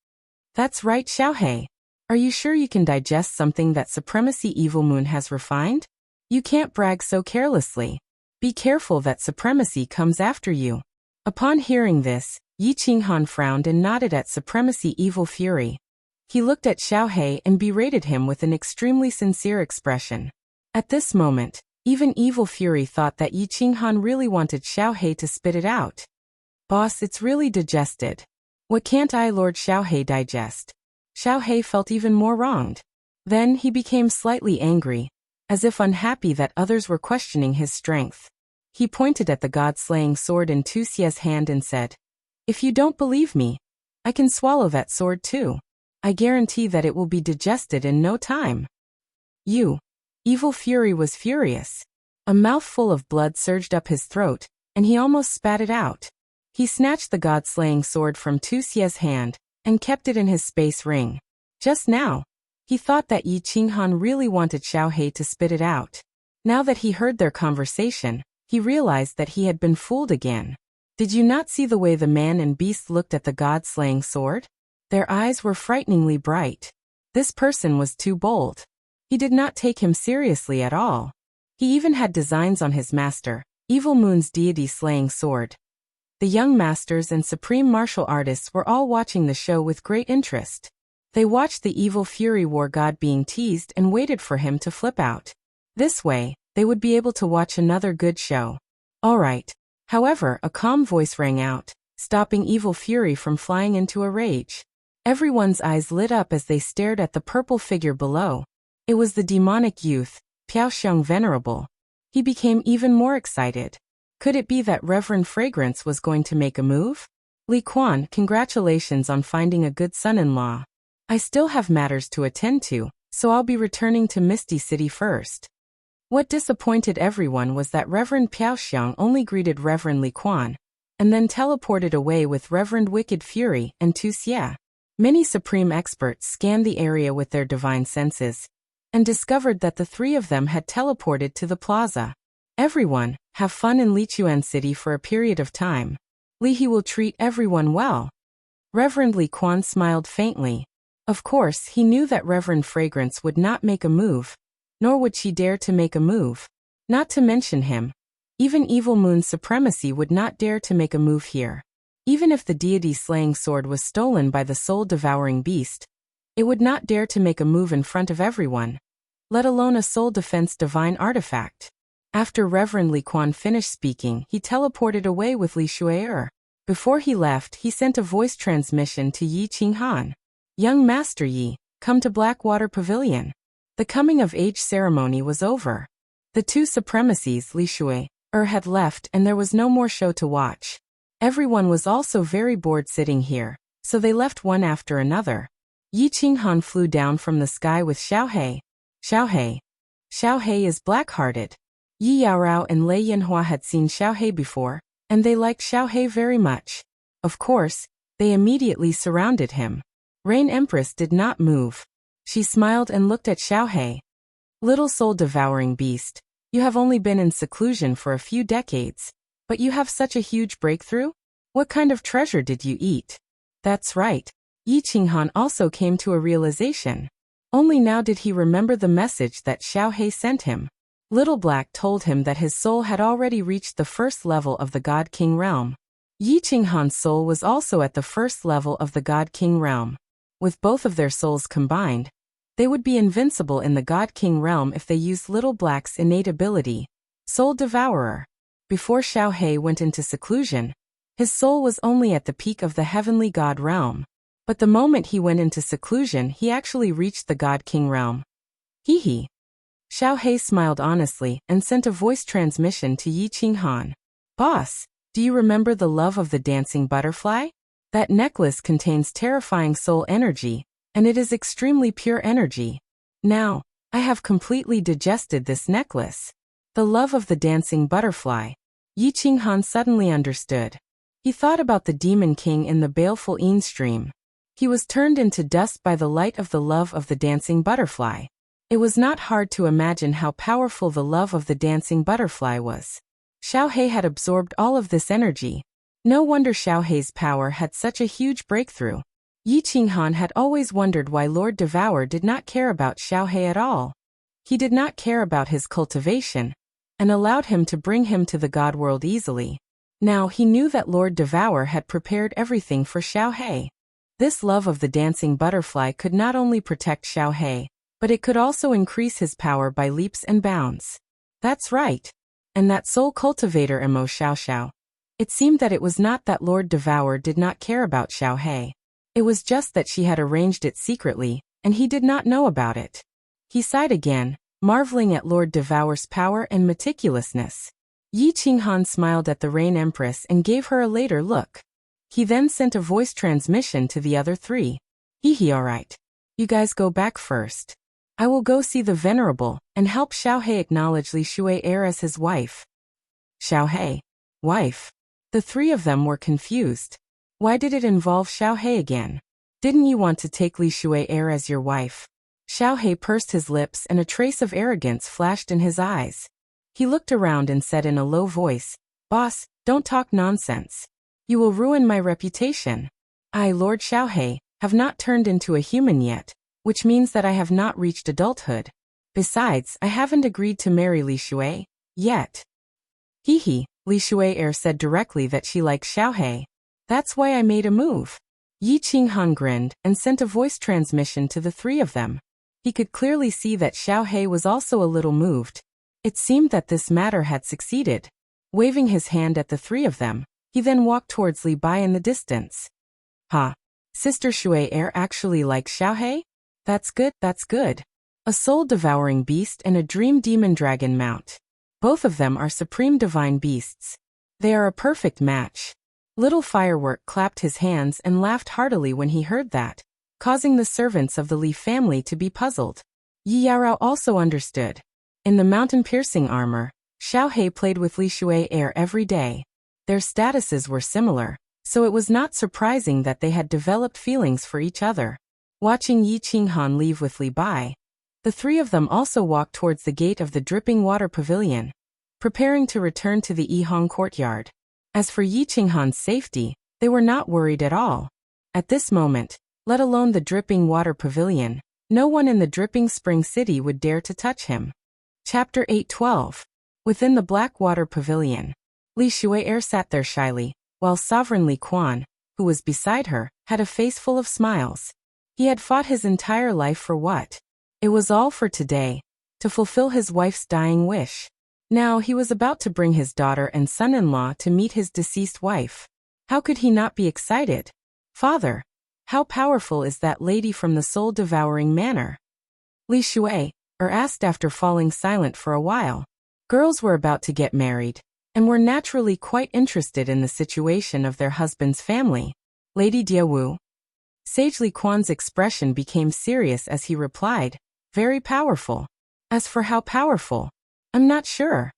That's right, Xiaohei. Are you sure you can digest something that Supremacy Evil Moon has refined? You can't brag so carelessly. Be careful that Supremacy comes after you. Upon hearing this, Yi Qinghan frowned and nodded at Supremacy Evil Fury. He looked at Xiaohei and berated him with an extremely sincere expression. At this moment, even Evil Fury thought that Yi Qinghan really wanted Xiaohei to spit it out. Boss, it's really digested. What can't I, Lord Xiaohei, digest? Xiaohei felt even more wronged. Then he became slightly angry, as if unhappy that others were questioning his strength. He pointed at the god-slaying sword in Tu Xie's hand and said, If you don't believe me, I can swallow that sword too. I guarantee that it will be digested in no time. You. Evil Fury was furious. A mouthful of blood surged up his throat, and he almost spat it out. He snatched the god-slaying sword from Tu Xie's hand, and kept it in his space ring. Just now, he thought that Yi Qinghan really wanted Xiaohei to spit it out. Now that he heard their conversation, he realized that he had been fooled again. Did you not see the way the man and beast looked at the god-slaying sword? Their eyes were frighteningly bright. This person was too bold. He did not take him seriously at all. He even had designs on his master, Evil Moon's deity-slaying sword. The young masters and supreme martial artists were all watching the show with great interest. They watched the evil fury war god being teased and waited for him to flip out. This way, they would be able to watch another good show. All right. However, a calm voice rang out, stopping Evil Fury from flying into a rage. Everyone's eyes lit up as they stared at the purple figure below. It was the demonic youth, Piaoxiang Venerable. He became even more excited. Could it be that Reverend Fragrance was going to make a move? Li Quan, congratulations on finding a good son-in-law. I still have matters to attend to, so I'll be returning to Misty City first. What disappointed everyone was that Reverend Piaoxiang only greeted Reverend Li Quan, and then teleported away with Reverend Wicked Fury and Tu Xie. Many supreme experts scanned the area with their divine senses, and discovered that the three of them had teleported to the plaza. Everyone, have fun in Lichuan City for a period of time. Li He will treat everyone well. Reverend Li Quan smiled faintly. Of course, he knew that Reverend Fragrance would not make a move, nor would she dare to make a move. Not to mention him. Even Evil Moon's supremacy would not dare to make a move here. Even if the deity-slaying sword was stolen by the soul-devouring beast, it would not dare to make a move in front of everyone, let alone a soul-defense divine artifact. After Reverend Li Quan finished speaking, he teleported away with Li Shui'er. Before he left, he sent a voice transmission to Yi Qinghan. Young Master Yi, come to Blackwater Pavilion. The coming-of-age ceremony was over. The two supremacies, Li Shui'er, had left and there was no more show to watch. Everyone was also very bored sitting here, so they left one after another. Yi Qinghan flew down from the sky with Xiaohe. Xiaohe is black-hearted. Yi Yaorao and Lei Yanhua had seen Xiaohe before, and they liked Xiaohe very much. Of course, they immediately surrounded him. Rain Empress did not move. She smiled and looked at Xiaohe. Little soul-devouring beast, you have only been in seclusion for a few decades, but you have such a huge breakthrough? What kind of treasure did you eat? That's right. Yi Qinghan also came to a realization. Only now did he remember the message that Xiaohe sent him. Little Black told him that his soul had already reached the first level of the God King realm. Yi Qinghan's soul was also at the first level of the God King realm. With both of their souls combined, they would be invincible in the God King realm if they used Little Black's innate ability, Soul Devourer. Before Xiaohe went into seclusion, his soul was only at the peak of the heavenly God realm. But the moment he went into seclusion, he actually reached the God King realm. Hee. Xiaohe smiled honestly and sent a voice transmission to Yi Qinghan. Boss, do you remember the love of the dancing butterfly? That necklace contains terrifying soul energy, and it is extremely pure energy. Now, I have completely digested this necklace. The love of the dancing butterfly. Yi Qinghan suddenly understood. He thought about the Demon King in the baleful Een stream. He was turned into dust by the light of the love of the dancing butterfly. It was not hard to imagine how powerful the love of the dancing butterfly was. Xiaohe had absorbed all of this energy. No wonder Xiaohe's power had such a huge breakthrough. Yi Qinghan had always wondered why Lord Devour did not care about Xiaohe at all. He did not care about his cultivation, and allowed him to bring him to the God world easily. Now he knew that Lord Devour had prepared everything for Xiaohe. This love of the dancing butterfly could not only protect Xiaohe, but it could also increase his power by leaps and bounds. That's right. And that soul cultivator Mo Xiaoxiao. It seemed that it was not that Lord Devour did not care about Xiaohe. It was just that she had arranged it secretly, and he did not know about it. He sighed again, marveling at Lord Devour's power and meticulousness. Yi Qinghan smiled at the Rain Empress and gave her a later look. He then sent a voice transmission to the other three. Alright. You guys go back first. I will go see the Venerable, and help Xiaohe acknowledge Li Shui'er as his wife. Xiaohe? Wife? The three of them were confused. Why did it involve Xiaohe again? Didn't you want to take Li Shui'er as your wife? Xiaohe pursed his lips and a trace of arrogance flashed in his eyes. He looked around and said in a low voice, Boss, don't talk nonsense. You will ruin my reputation. I, Lord Xiaohe, have not turned into a human yet, which means that I have not reached adulthood. Besides, I haven't agreed to marry Li Shui'er yet. Li Shui'er said directly that she likes Xiaohe. That's why I made a move. Yi Qinghan grinned and sent a voice transmission to the three of them. He could clearly see that Xiaohe was also a little moved. It seemed that this matter had succeeded. Waving his hand at the three of them, he then walked towards Li Bai in the distance. Sister Shui'er actually likes Xiaohe? That's good. A soul-devouring beast and a dream demon dragon mount. Both of them are supreme divine beasts. They are a perfect match. Little Firework clapped his hands and laughed heartily when he heard that, causing the servants of the Li family to be puzzled. Yi Yaorao also understood. In the mountain-piercing armor, Xiaohe played with Li Shui'er every day. Their statuses were similar, so it was not surprising that they had developed feelings for each other. Watching Yi Qinghan leave with Li Bai, the three of them also walked towards the gate of the Dripping Water Pavilion, preparing to return to the Yihong courtyard. As for Yi Qinghan's safety, they were not worried at all. At this moment, let alone the dripping water pavilion, no one in the dripping spring city would dare to touch him. Chapter 8:12. Within the black water pavilion, Li Shuai sat there shyly, while Sovereign Li Quan, who was beside her, had a face full of smiles. He had fought his entire life for what? It was all for today, to fulfill his wife's dying wish. Now he was about to bring his daughter and son-in-law to meet his deceased wife. How could he not be excited? Father, how powerful is that lady from the soul-devouring manor? Li Shuai asked after falling silent for a while. Girls were about to get married, and were naturally quite interested in the situation of their husband's family. Lady Diawu. Sage Li Quan's expression became serious as he replied, very powerful. As for how powerful, I'm not sure.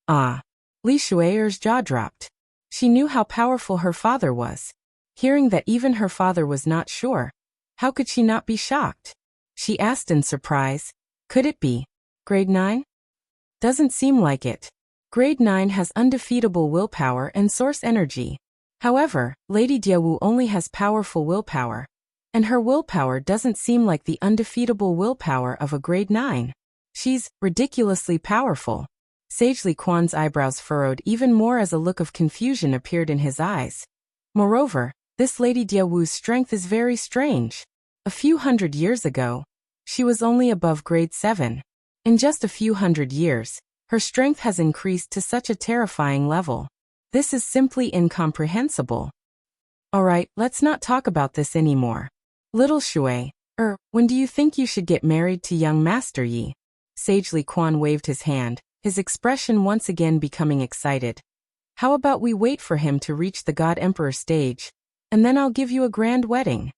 Ah. Li Shuai's jaw dropped. She knew how powerful her father was. Hearing that even her father was not sure, how could she not be shocked? She asked in surprise, could it be grade 9? Doesn't seem like it. Grade 9 has undefeatable willpower and source energy. However, Lady Diawu only has powerful willpower, and her willpower doesn't seem like the undefeatable willpower of a grade 9. She's ridiculously powerful. Sage Li Quan's eyebrows furrowed even more as a look of confusion appeared in his eyes. Moreover, this Lady Diawu's strength is very strange. A few hundred years ago, she was only above grade 7. In just a few hundred years, her strength has increased to such a terrifying level. This is simply incomprehensible. Alright, let's not talk about this anymore. Little Shuai, when do you think you should get married to young Master Yi? Sage Li Quan waved his hand, his expression once again becoming excited. How about we wait for him to reach the God Emperor stage, and then I'll give you a grand wedding.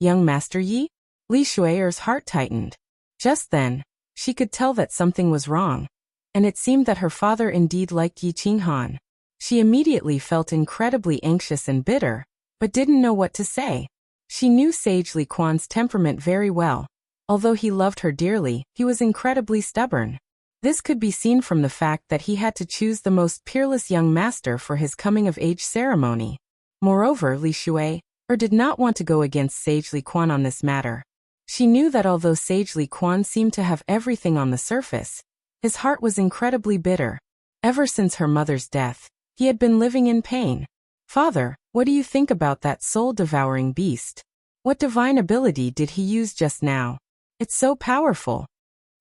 Young Master Yi? Li Shuai's heart tightened. Just then, she could tell that something was wrong, and it seemed that her father indeed liked Yi Qinghan. She immediately felt incredibly anxious and bitter, but didn't know what to say. She knew Sage Li Quan's temperament very well. Although he loved her dearly, he was incredibly stubborn. This could be seen from the fact that he had to choose the most peerless young master for his coming-of-age ceremony. Moreover, Li Shuai did not want to go against Sage Li Quan on this matter. She knew that although Sage Li Quan seemed to have everything on the surface, his heart was incredibly bitter. Ever since her mother's death, he had been living in pain. Father, what do you think about that soul-devouring beast? What divine ability did he use just now? It's so powerful.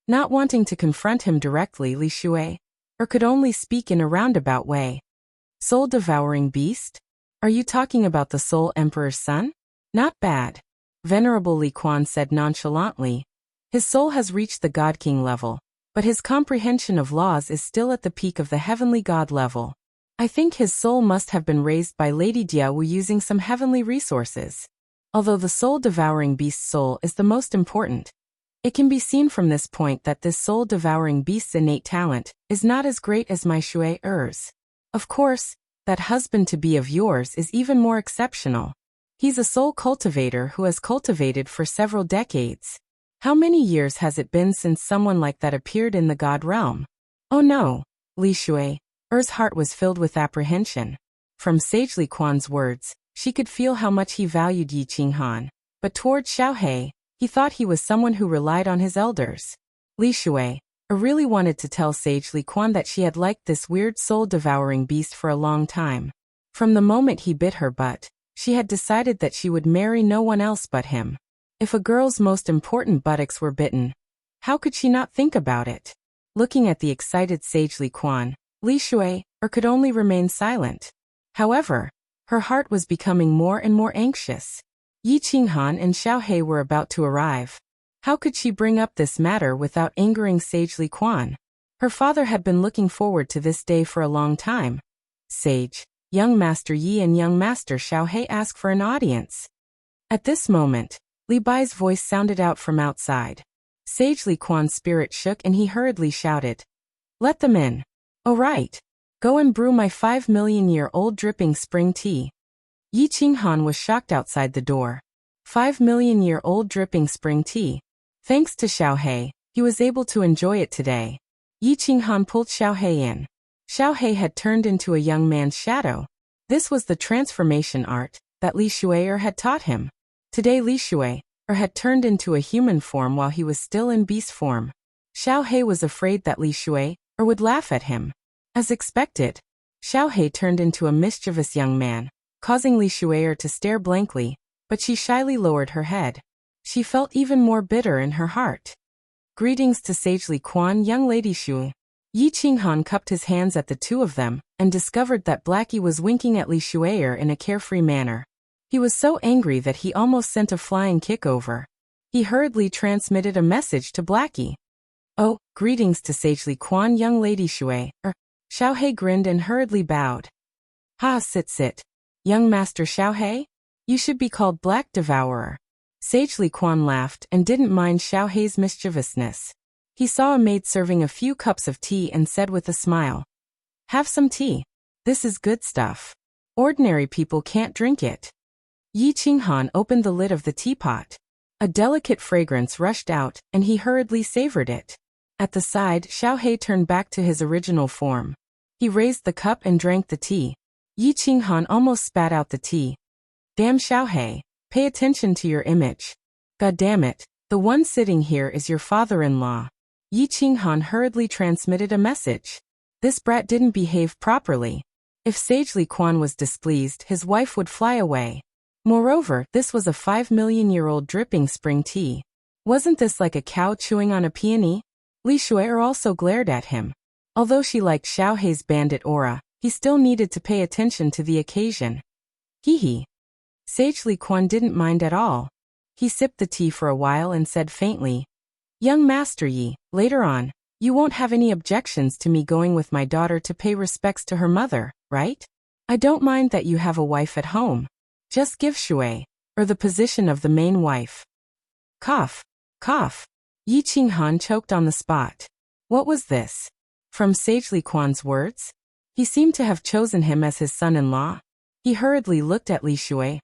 Not wanting to confront him directly, Li Shuai could only speak in a roundabout way. Soul-devouring beast? Are you talking about the Soul Emperor's son? Not bad. Venerable Li Quan said nonchalantly. His soul has reached the God King level, but his comprehension of laws is still at the peak of the heavenly God level. I think his soul must have been raised by Lady Diawu using some heavenly resources. Although the soul-devouring beast's soul is the most important, it can be seen from this point that this soul-devouring beast's innate talent is not as great as my Shuai's. Of course, that husband-to-be of yours is even more exceptional. He's a soul cultivator who has cultivated for several decades. How many years has it been since someone like that appeared in the God realm? Oh no, Li Shuai's heart was filled with apprehension. From Sage Li Quan's words, she could feel how much he valued Yi Qinghan, but toward Xiaohe, he thought he was someone who relied on his elders. Li Shuai really wanted to tell Sage Li Quan that she had liked this weird soul-devouring beast for a long time. From the moment he bit her butt, she had decided that she would marry no one else but him. If a girl's most important buttocks were bitten, how could she not think about it? Looking at the excited Sage Li Quan, Li Shuai could only remain silent. However, her heart was becoming more and more anxious. Yi Qinghan and Xiaohe were about to arrive. How could she bring up this matter without angering Sage Li Quan? Her father had been looking forward to this day for a long time. Sage, young Master Yi and young Master Xiaohe ask for an audience. At this moment, Li Bai's voice sounded out from outside. Sage Li Quan's spirit shook and he hurriedly shouted, "Let them in." "Oh right. Go and brew my 5 million-year-old dripping spring tea." Yi Qinghan was shocked outside the door. 5 million-year-old dripping spring tea. Thanks to Xiaohe, he was able to enjoy it today. Yi Qinghan pulled Xiaohe in. Xiaohe had turned into a young man's shadow. This was the transformation art, that Li Shuai had taught him. Today Li Shuai had turned into a human form while he was still in beast form. Xiao He was afraid that Li Shuai would laugh at him. As expected, Xiao He turned into a mischievous young man, causing Li Shuai to stare blankly, but she shyly lowered her head. She felt even more bitter in her heart. Greetings to Sage Li Quan, young lady Shu. Yi Qinghan cupped his hands at the two of them, and discovered that Blackie was winking at Li Shuai in a carefree manner. He was so angry that he almost sent a flying kick over. He hurriedly transmitted a message to Blackie. Oh, greetings to Sage Li Quan, young lady Shuai. Xiao He grinned and hurriedly bowed. Ha, sit. Young Master Xiao He? You should be called Black Devourer. Sage Li Quan laughed and didn't mind Xiao He's mischievousness. He saw a maid serving a few cups of tea and said with a smile, "Have some tea. This is good stuff. Ordinary people can't drink it." Yi Qinghan opened the lid of the teapot. A delicate fragrance rushed out, and he hurriedly savored it. At the side, Xiao He turned back to his original form. He raised the cup and drank the tea. Yi Qinghan almost spat out the tea. Damn Xiao He, pay attention to your image. God damn it, the one sitting here is your father-in-law. Yi Qinghan hurriedly transmitted a message. This brat didn't behave properly. If Sage Li Quan was displeased, his wife would fly away. Moreover, this was a 5 million-year-old dripping spring tea. Wasn't this like a cow chewing on a peony? Li Shuai also glared at him. Although she liked Xiao He's bandit aura, he still needed to pay attention to the occasion. Hee. Sage Li Quan didn't mind at all. He sipped the tea for a while and said faintly, "Young Master Yi, later on, you won't have any objections to me going with my daughter to pay respects to her mother, right? I don't mind that you have a wife at home. Just give Shuai, the position of the main wife." Cough. Yi Qinghan choked on the spot. What was this? From Sage Li Quan's words? He seemed to have chosen him as his son-in-law. He hurriedly looked at Li Shuai.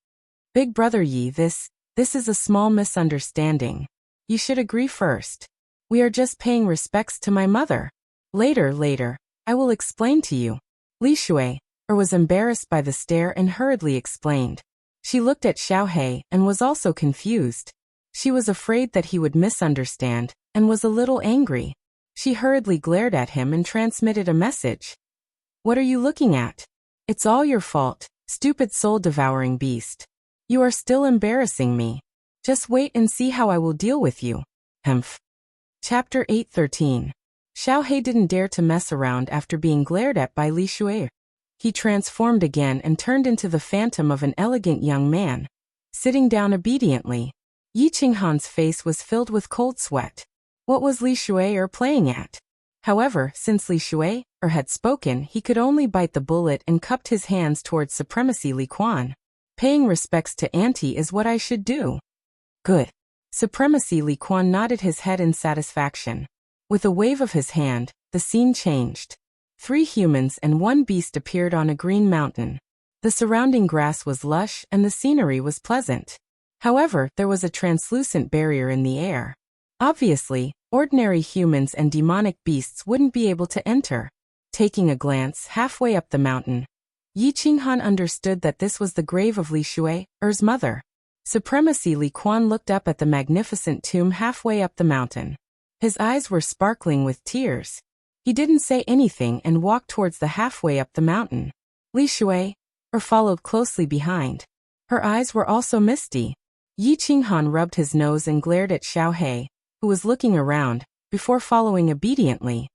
Big brother Yi, this is a small misunderstanding. You should agree first. We are just paying respects to my mother. Later, I will explain to you. Li Shuai was embarrassed by the stare and hurriedly explained. She looked at Xiao He and was also confused. She was afraid that he would misunderstand, and was a little angry. She hurriedly glared at him and transmitted a message. What are you looking at? It's all your fault, stupid soul-devouring beast. You are still embarrassing me. Just wait and see how I will deal with you. Humph. Chapter 8:13. Xiao He didn't dare to mess around after being glared at by Li Shuai. He transformed again and turned into the phantom of an elegant young man. Sitting down obediently, Yi Qinghan's face was filled with cold sweat. What was Li Shuai playing at? However, since Li Shuai had spoken, he could only bite the bullet and cupped his hands towards Supremacy Li Quan. Paying respects to Auntie is what I should do. Good. Supremacy Li Quan nodded his head in satisfaction. With a wave of his hand, the scene changed. 3 humans and 1 beast appeared on a green mountain. The surrounding grass was lush and the scenery was pleasant. However, there was a translucent barrier in the air. Obviously, ordinary humans and demonic beasts wouldn't be able to enter. Taking a glance halfway up the mountain, Yi Qinghan understood that this was the grave of Li Shuai's mother. Supremacy Li Quan looked up at the magnificent tomb halfway up the mountain. His eyes were sparkling with tears. He didn't say anything and walked towards the halfway up the mountain. Li Shuai followed closely behind. Her eyes were also misty. Yi Qinghan rubbed his nose and glared at Xiao He, who was looking around, before following obediently.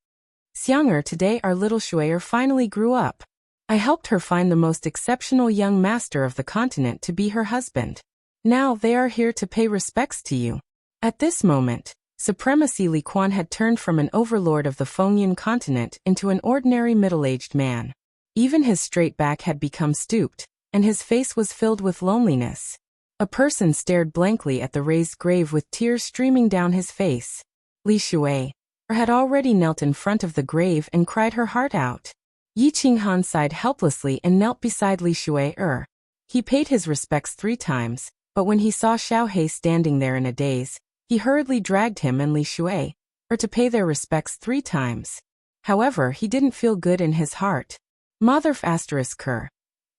Xiang'er, today our little Shuai finally grew up. I helped her find the most exceptional young master of the continent to be her husband. Now they are here to pay respects to you. At this moment, Supremacy Li Quan had turned from an overlord of the Fengyun continent into an ordinary middle-aged man. Even his straight back had become stooped, and his face was filled with loneliness. A person stared blankly at the raised grave with tears streaming down his face. Li Shuai had already knelt in front of the grave and cried her heart out. Yi Qinghan sighed helplessly and knelt beside Li Shuai. He paid his respects 3 times, but when he saw Xiao He standing there in a daze, he hurriedly dragged him and Li Shuai to pay their respects 3 times. However, he didn't feel good in his heart. Motherf***.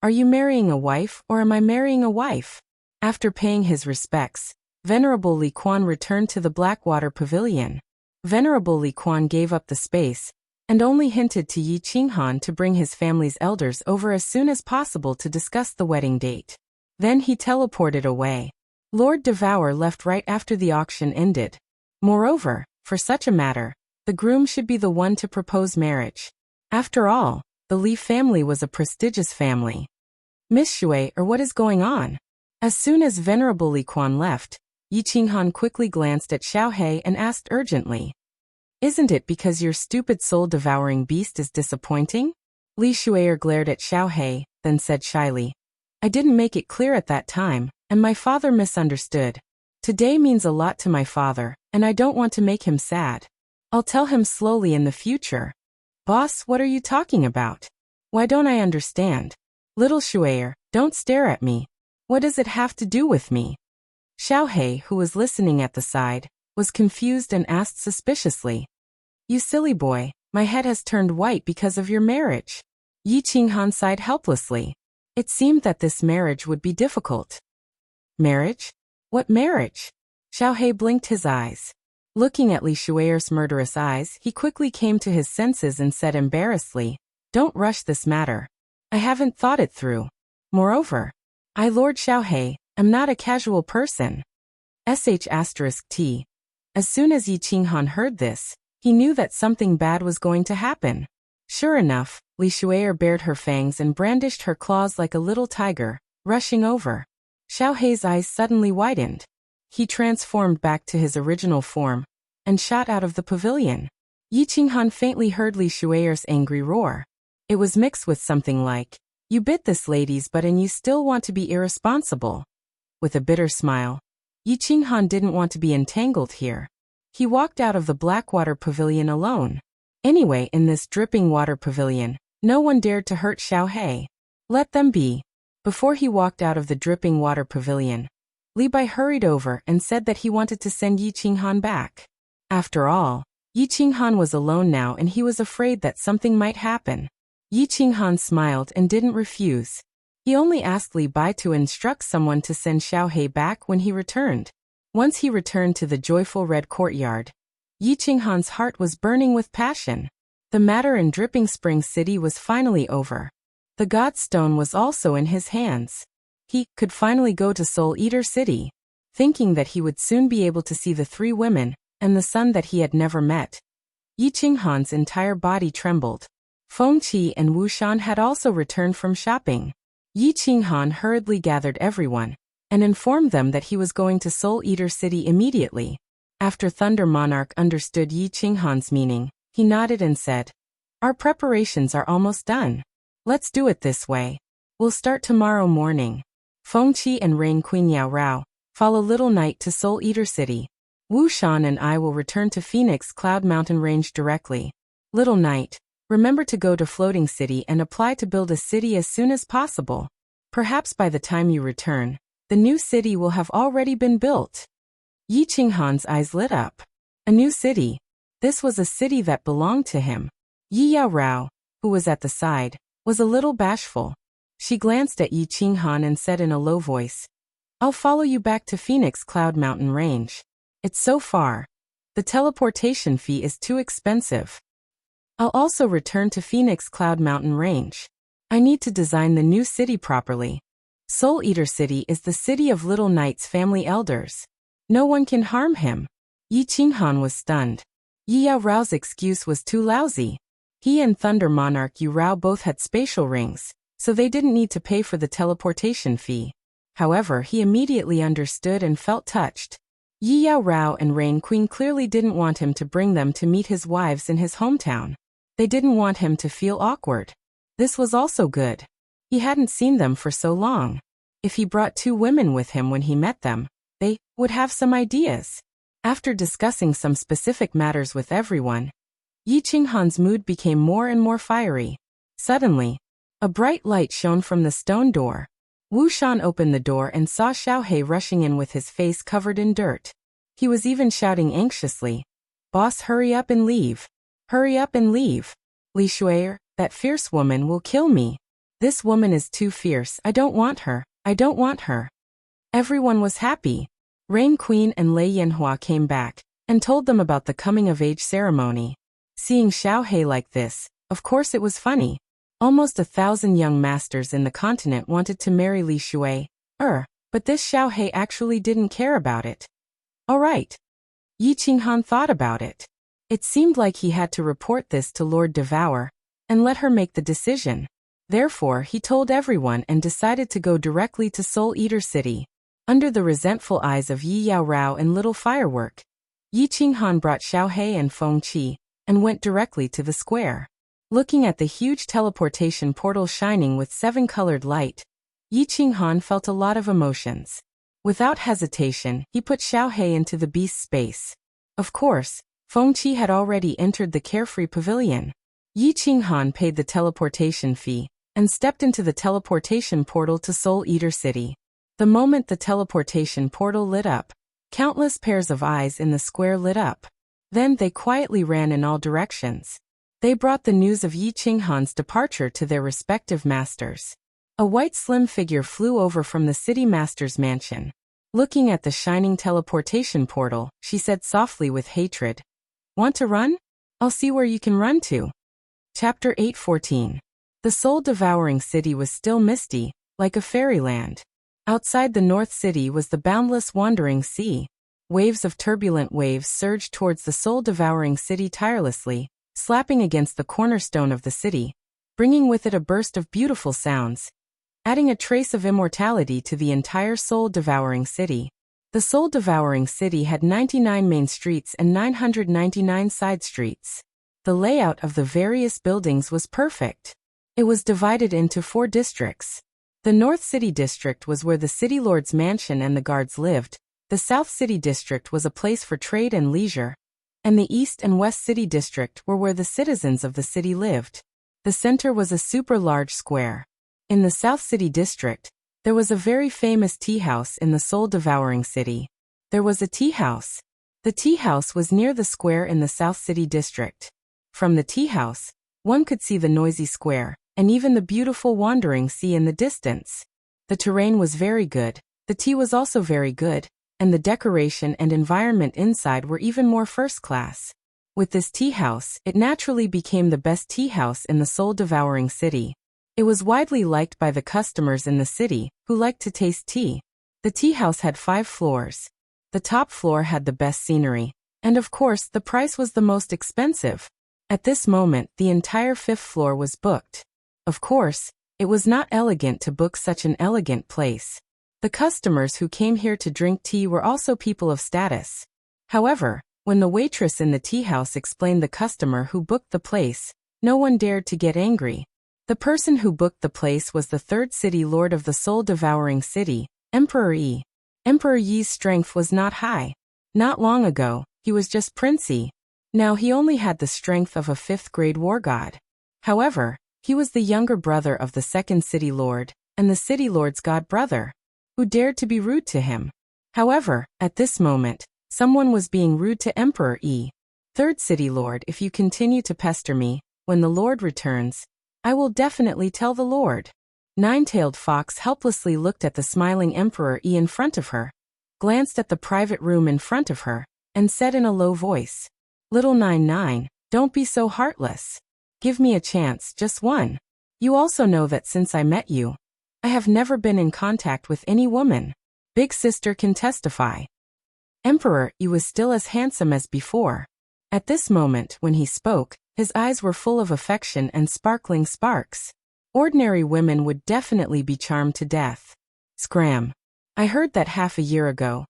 Are you marrying a wife or am I marrying a wife? After paying his respects, Venerable Li Quan returned to the Blackwater Pavilion. Venerable Li Quan gave up the space, and only hinted to Yi Qinghan to bring his family's elders over as soon as possible to discuss the wedding date. Then he teleported away. Lord Devour left right after the auction ended. Moreover, for such a matter, the groom should be the one to propose marriage. After all, the Li family was a prestigious family. Miss Shui, or what is going on? As soon as Venerable Li Quan left, Yi Qinghan quickly glanced at Xiao He and asked urgently, "Isn't it because your stupid soul-devouring beast is disappointing?" Li Shuier glared at Xiao He, then said shyly, "I didn't make it clear at that time, and my father misunderstood. Today means a lot to my father, and I don't want to make him sad. I'll tell him slowly in the future." "Boss, what are you talking about? Why don't I understand?" "Little Shuier, don't stare at me. What does it have to do with me?" Xiao He, who was listening at the side, was confused and asked suspiciously, "You silly boy, my head has turned white because of your marriage." Yi Qinghan sighed helplessly. It seemed that this marriage would be difficult. "Marriage? What marriage?" Xiao He blinked his eyes. Looking at Li Shuier's murderous eyes, he quickly came to his senses and said embarrassedly, "Don't rush this matter. I haven't thought it through. Moreover, I, Lord Xiao He, am not a casual person." *T. As soon as Yi Qinghan heard this, he knew that something bad was going to happen. Sure enough, Li Shuier bared her fangs and brandished her claws like a little tiger, rushing over. Xiao He's eyes suddenly widened. He transformed back to his original form and shot out of the pavilion. Yi Qinghan faintly heard Li Shuier's angry roar. It was mixed with something like, "You bit this lady's butt and you still want to be irresponsible." With a bitter smile, Yi Qinghan didn't want to be entangled here. He walked out of the Blackwater Pavilion alone. Anyway, in this dripping water pavilion, no one dared to hurt Xiao He. Let them be. Before he walked out of the dripping water pavilion, Li Bai hurried over and said that he wanted to send Yi Qinghan back. After all, Yi Qinghan was alone now and he was afraid that something might happen. Yi Qinghan smiled and didn't refuse. He only asked Li Bai to instruct someone to send Xiao He back when he returned. Once he returned to the joyful red courtyard, Yi Qinghan's heart was burning with passion. The matter in Dripping Spring City was finally over. The God Stone was also in his hands. He could finally go to Soul Eater City. Thinking that he would soon be able to see the three women and the son that he had never met, Yi Qinghan's entire body trembled. Feng Qi and Wu Shan had also returned from shopping. Yi Qinghan hurriedly gathered everyone and informed them that he was going to Soul Eater City immediately. After Thunder Monarch understood Yi Qinghan's meaning, he nodded and said, "Our preparations are almost done. Let's do it this way. We'll start tomorrow morning. Feng Qi and Rain Queen Yao Rao follow Little Knight to Soul Eater City. Wu Shan and I will return to Phoenix Cloud Mountain Range directly. Little Knight, remember to go to Floating City and apply to build a city as soon as possible. Perhaps by the time you return, the new city will have already been built." Yi Qinghan's eyes lit up. A new city. This was a city that belonged to him. Yi Yao Rao, who was at the side, was a little bashful. She glanced at Yi Qinghan and said in a low voice, "I'll follow you back to Phoenix Cloud Mountain Range. It's so far. The teleportation fee is too expensive. I'll also return to Phoenix Cloud Mountain Range. I need to design the new city properly. Soul Eater City is the city of Little Knight's family elders. No one can harm him." Yi Qinghan was stunned. Yi Yao Rao's excuse was too lousy. He and Thunder Monarch Yu Rao both had spatial rings, so they didn't need to pay for the teleportation fee. However, he immediately understood and felt touched. Yi Yao Rao and Rain Queen clearly didn't want him to bring them to meet his wives in his hometown. They didn't want him to feel awkward. This was also good. He hadn't seen them for so long. If he brought two women with him when he met them, they would have some ideas. After discussing some specific matters with everyone, Yi Qinghan's mood became more and more fiery. Suddenly, a bright light shone from the stone door. Wu Shan opened the door and saw Xiao He rushing in with his face covered in dirt. He was even shouting anxiously, "Boss, hurry up and leave. Hurry up and leave. Li Shuier, that fierce woman will kill me." This woman is too fierce. I don't want her. I don't want her. Everyone was happy. Rain Queen and Lei Yanhua came back and told them about the coming-of-age ceremony. Seeing Xiao He like this, of course it was funny. Almost 1,000 young masters in the continent wanted to marry Li Shui. But this Xiao He actually didn't care about it. All right. Yi Qinghan thought about it. It seemed like he had to report this to Lord Devour and let her make the decision. Therefore, he told everyone and decided to go directly to Soul Eater City. Under the resentful eyes of Yi Yao Rao and Little Firework, Yi Qinghan brought Xiao He and Feng Qi and went directly to the square. Looking at the huge teleportation portal shining with 7-colored light, Yi Qinghan felt a lot of emotions. Without hesitation, he put Xiao He into the beast space. Of course, Feng Qi had already entered the carefree pavilion. Yi Qinghan paid the teleportation fee and stepped into the teleportation portal to Soul Eater City. The moment the teleportation portal lit up, countless pairs of eyes in the square lit up. Then they quietly ran in all directions. They brought the news of Yi Qinghan's departure to their respective masters. A white slim figure flew over from the city master's mansion. Looking at the shining teleportation portal, she said softly with hatred, "Want to run? I'll see where you can run to." Chapter 8:14. The soul-devouring city was still misty, like a fairyland. Outside the North City was the boundless wandering sea. Waves of turbulent waves surged towards the soul-devouring city tirelessly, slapping against the cornerstone of the city, bringing with it a burst of beautiful sounds, adding a trace of immortality to the entire soul-devouring city. The soul-devouring city had 99 main streets and 999 side streets. The layout of the various buildings was perfect. It was divided into 4 districts. The North City District was where the City Lord's mansion and the guards lived. The South City District was a place for trade and leisure, and the East and West City District were where the citizens of the city lived. The center was a super large square. In the South City District, there was a very famous tea house in the soul-devouring city. There was a tea house. The tea house was near the square in the South City District. From the tea house, one could see the noisy square, and even the beautiful wandering sea in the distance. The terrain was very good, the tea was also very good, and the decoration and environment inside were even more first class. With this tea house, it naturally became the best tea house in the soul-devouring city. It was widely liked by the customers in the city, who liked to taste tea. The tea house had 5 floors. The top floor had the best scenery, and of course the price was the most expensive. At this moment, the entire 5th floor was booked. Of course, it was not elegant to book such an elegant place. The customers who came here to drink tea were also people of status. However, when the waitress in the tea house explained the customer who booked the place, no one dared to get angry. The person who booked the place was the 3rd city lord of the soul-devouring city, Emperor Yi. Emperor Yi's strength was not high. Not long ago, he was just princey. Now he only had the strength of a 5th-grade war god. However, he was the younger brother of the 2nd city lord, and the city lord's god brother, who dared to be rude to him. However, at this moment, someone was being rude to Emperor Yi. 3rd city lord, if you continue to pester me, when the lord returns, I will definitely tell the lord. Nine-tailed fox helplessly looked at the smiling Emperor Yi in front of her, glanced at the private room in front of her, and said in a low voice, "Little 99, don't be so heartless. Give me a chance, just one. You also know that since I met you, I have never been in contact with any woman. Big sister can testify." Emperor Yi was still as handsome as before. At this moment, when he spoke, his eyes were full of affection and sparkling sparks. Ordinary women would definitely be charmed to death. Scram. I heard that half a year ago.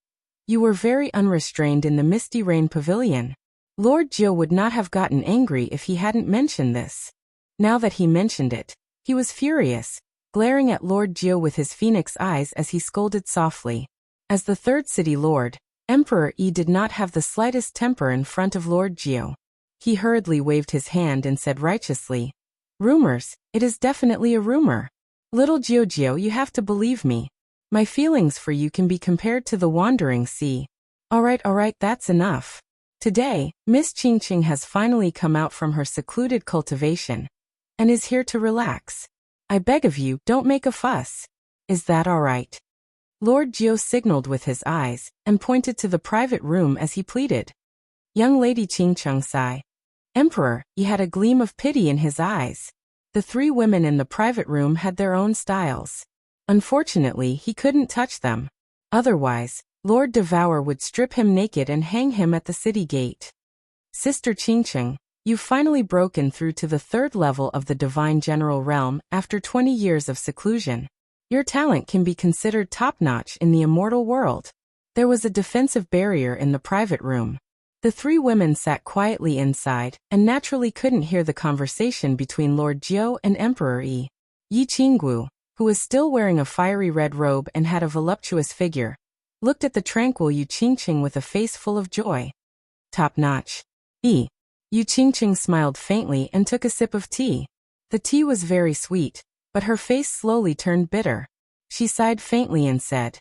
You were very unrestrained in the Misty Rain Pavilion. Lord Jiu would not have gotten angry if he hadn't mentioned this. Now that he mentioned it, he was furious, glaring at Lord Jiu with his phoenix eyes as he scolded softly. As the 3rd city lord, Emperor Yi did not have the slightest temper in front of Lord Jiu. He hurriedly waved his hand and said righteously, "Rumors, it is definitely a rumor. Little Jiu, you have to believe me. My feelings for you can be compared to the wandering sea." Alright, that's enough. Today, Miss Qingqing has finally come out from her secluded cultivation and is here to relax. I beg of you, don't make a fuss. Is that all right? Lord Jiu signaled with his eyes, and pointed to the private room as he pleaded. Young Lady Qingcheng sighed. Emperor, he had a gleam of pity in his eyes. The three women in the private room had their own styles. Unfortunately, he couldn't touch them. Otherwise, Lord Devour would strip him naked and hang him at the city gate. Sister Qingcheng, you've finally broken through to the third level of the Divine General Realm after 20 years of seclusion. Your talent can be considered top-notch in the immortal world. There was a defensive barrier in the private room. The three women sat quietly inside and naturally couldn't hear the conversation between Lord Jiu and Emperor Yi. Yi Qinggu, who was still wearing a fiery red robe and had a voluptuous figure, looked at the tranquil Yu Qingqing with a face full of joy. Top-notch. Yu Qingqing smiled faintly and took a sip of tea. The tea was very sweet, but her face slowly turned bitter. She sighed faintly and said,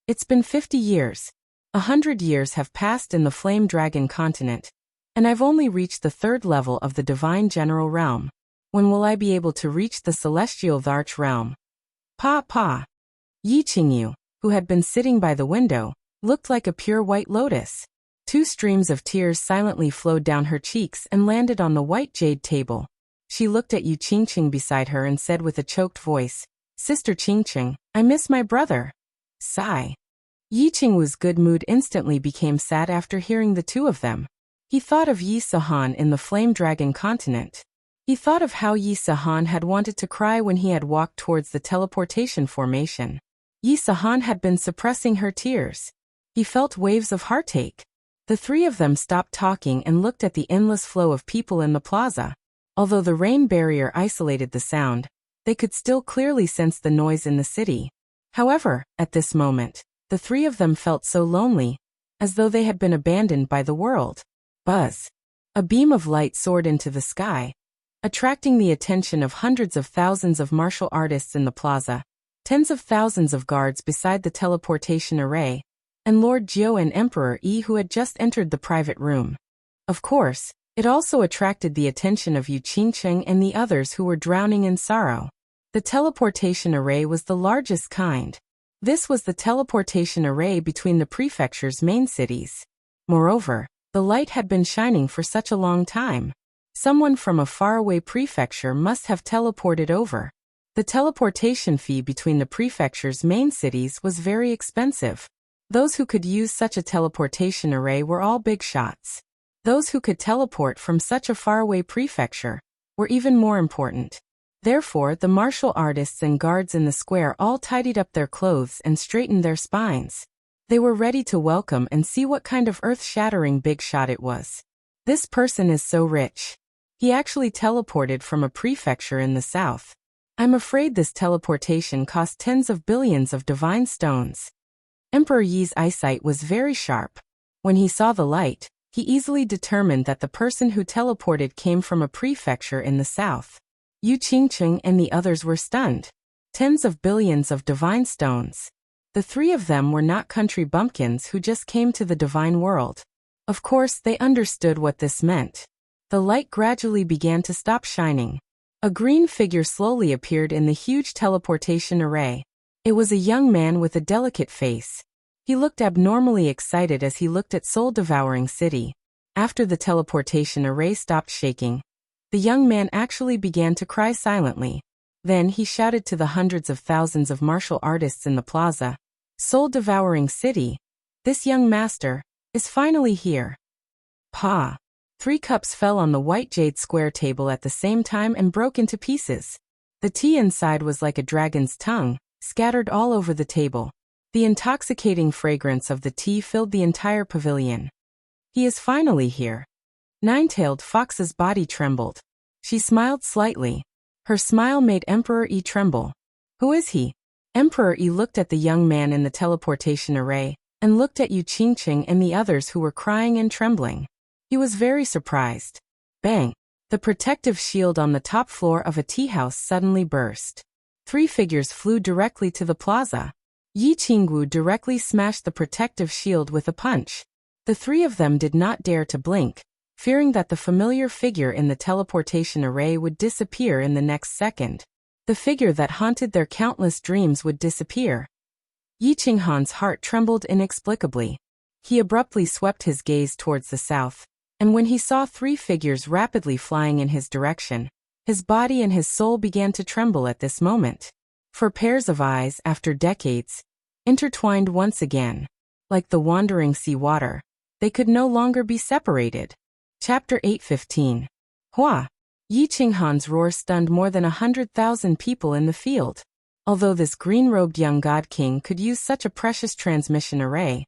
It's been 50 years. 100 years have passed in the Flame Dragon continent, and I've only reached the third level of the Divine General Realm. When will I be able to reach the Celestial Varch Realm? Pa. Yi Qingyu, who had been sitting by the window, looked like a pure white lotus. 2 streams of tears silently flowed down her cheeks and landed on the white jade table. She looked at Yu Qingqing beside her and said with a choked voice, Sister Qingqing, I miss my brother. Sigh. Yi Qingwu's good mood instantly became sad after hearing the two of them. He thought of Yi Sahan in the Flame Dragon continent. He thought of how Yi Sahan had wanted to cry when he had walked towards the teleportation formation. Yi Sahan had been suppressing her tears. He felt waves of heartache. The three of them stopped talking and looked at the endless flow of people in the plaza. Although the rain barrier isolated the sound, they could still clearly sense the noise in the city. However, at this moment, the three of them felt so lonely, as though they had been abandoned by the world. Buzz. A beam of light soared into the sky, attracting the attention of hundreds of thousands of martial artists in the plaza, tens of thousands of guards beside the teleportation array, and Lord Jiu and Emperor Yi who had just entered the private room. Of course, it also attracted the attention of Yu Qingqing and the others who were drowning in sorrow. The teleportation array was the largest kind. This was the teleportation array between the prefecture's main cities. Moreover, the light had been shining for such a long time. Someone from a faraway prefecture must have teleported over. The teleportation fee between the prefecture's main cities was very expensive. Those who could use such a teleportation array were all big shots. Those who could teleport from such a faraway prefecture were even more important. Therefore, the martial artists and guards in the square all tidied up their clothes and straightened their spines. They were ready to welcome and see what kind of earth-shattering big shot it was. This person is so rich. He actually teleported from a prefecture in the south. I'm afraid this teleportation cost tens of billions of divine stones. Emperor Yi's eyesight was very sharp. When he saw the light, he easily determined that the person who teleported came from a prefecture in the south. Yu Qingqing and the others were stunned. Tens of billions of divine stones. The three of them were not country bumpkins who just came to the divine world. Of course, they understood what this meant. The light gradually began to stop shining. A green figure slowly appeared in the huge teleportation array. It was a young man with a delicate face. He looked abnormally excited as he looked at soul-devouring city. After the teleportation array stopped shaking, the young man actually began to cry silently. Then he shouted to the hundreds of thousands of martial artists in the plaza, "Soul-devouring city, this young master is finally here." Pa! 3 cups fell on the white jade square table at the same time and broke into pieces. The tea inside was like a dragon's tongue, scattered all over the table. The intoxicating fragrance of the tea filled the entire pavilion. He is finally here. Nine-tailed Fox's body trembled. She smiled slightly. Her smile made Emperor Yi tremble. Who is he? Emperor Yi looked at the young man in the teleportation array, and looked at Yu Qingqing and the others who were crying and trembling. He was very surprised. Bang! The protective shield on the top floor of a tea house suddenly burst. 3 figures flew directly to the plaza. Yi Qingwu directly smashed the protective shield with a punch. The 3 of them did not dare to blink, fearing that the familiar figure in the teleportation array would disappear in the next second. The figure that haunted their countless dreams would disappear. Yi Qinghan's heart trembled inexplicably. He abruptly swept his gaze towards the south, and when he saw 3 figures rapidly flying in his direction, his body and his soul began to tremble at this moment. For pairs of eyes, after decades, intertwined once again. Like the wandering sea water, they could no longer be separated. Chapter 8:15. Hua! Yi Qinghan's roar stunned more than 100,000 people in the field. Although this green-robed young god king could use such a precious transmission array,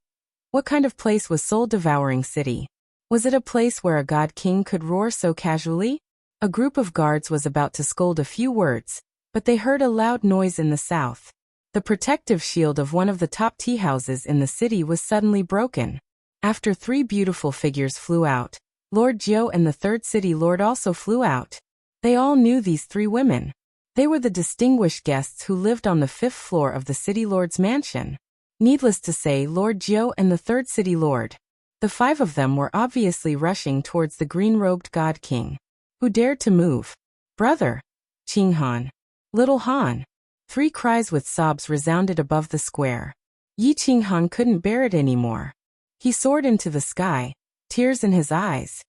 what kind of place was soul-devouring city? Was it a place where a god king could roar so casually? A group of guards was about to scold a few words, but they heard a loud noise in the south. The protective shield of one of the top tea houses in the city was suddenly broken. After 3 beautiful figures flew out, Lord Jiu and the 3rd city lord also flew out. They all knew these 3 women. They were the distinguished guests who lived on the 5th floor of the city lord's mansion. Needless to say, Lord Jiu and the 3rd city lord. The 5 of them were obviously rushing towards the green-robed god king. Who dared to move? Brother! Qinghan! Little Han! 3 cries with sobs resounded above the square. Yi Qinghan couldn't bear it anymore. He soared into the sky, tears in his eyes.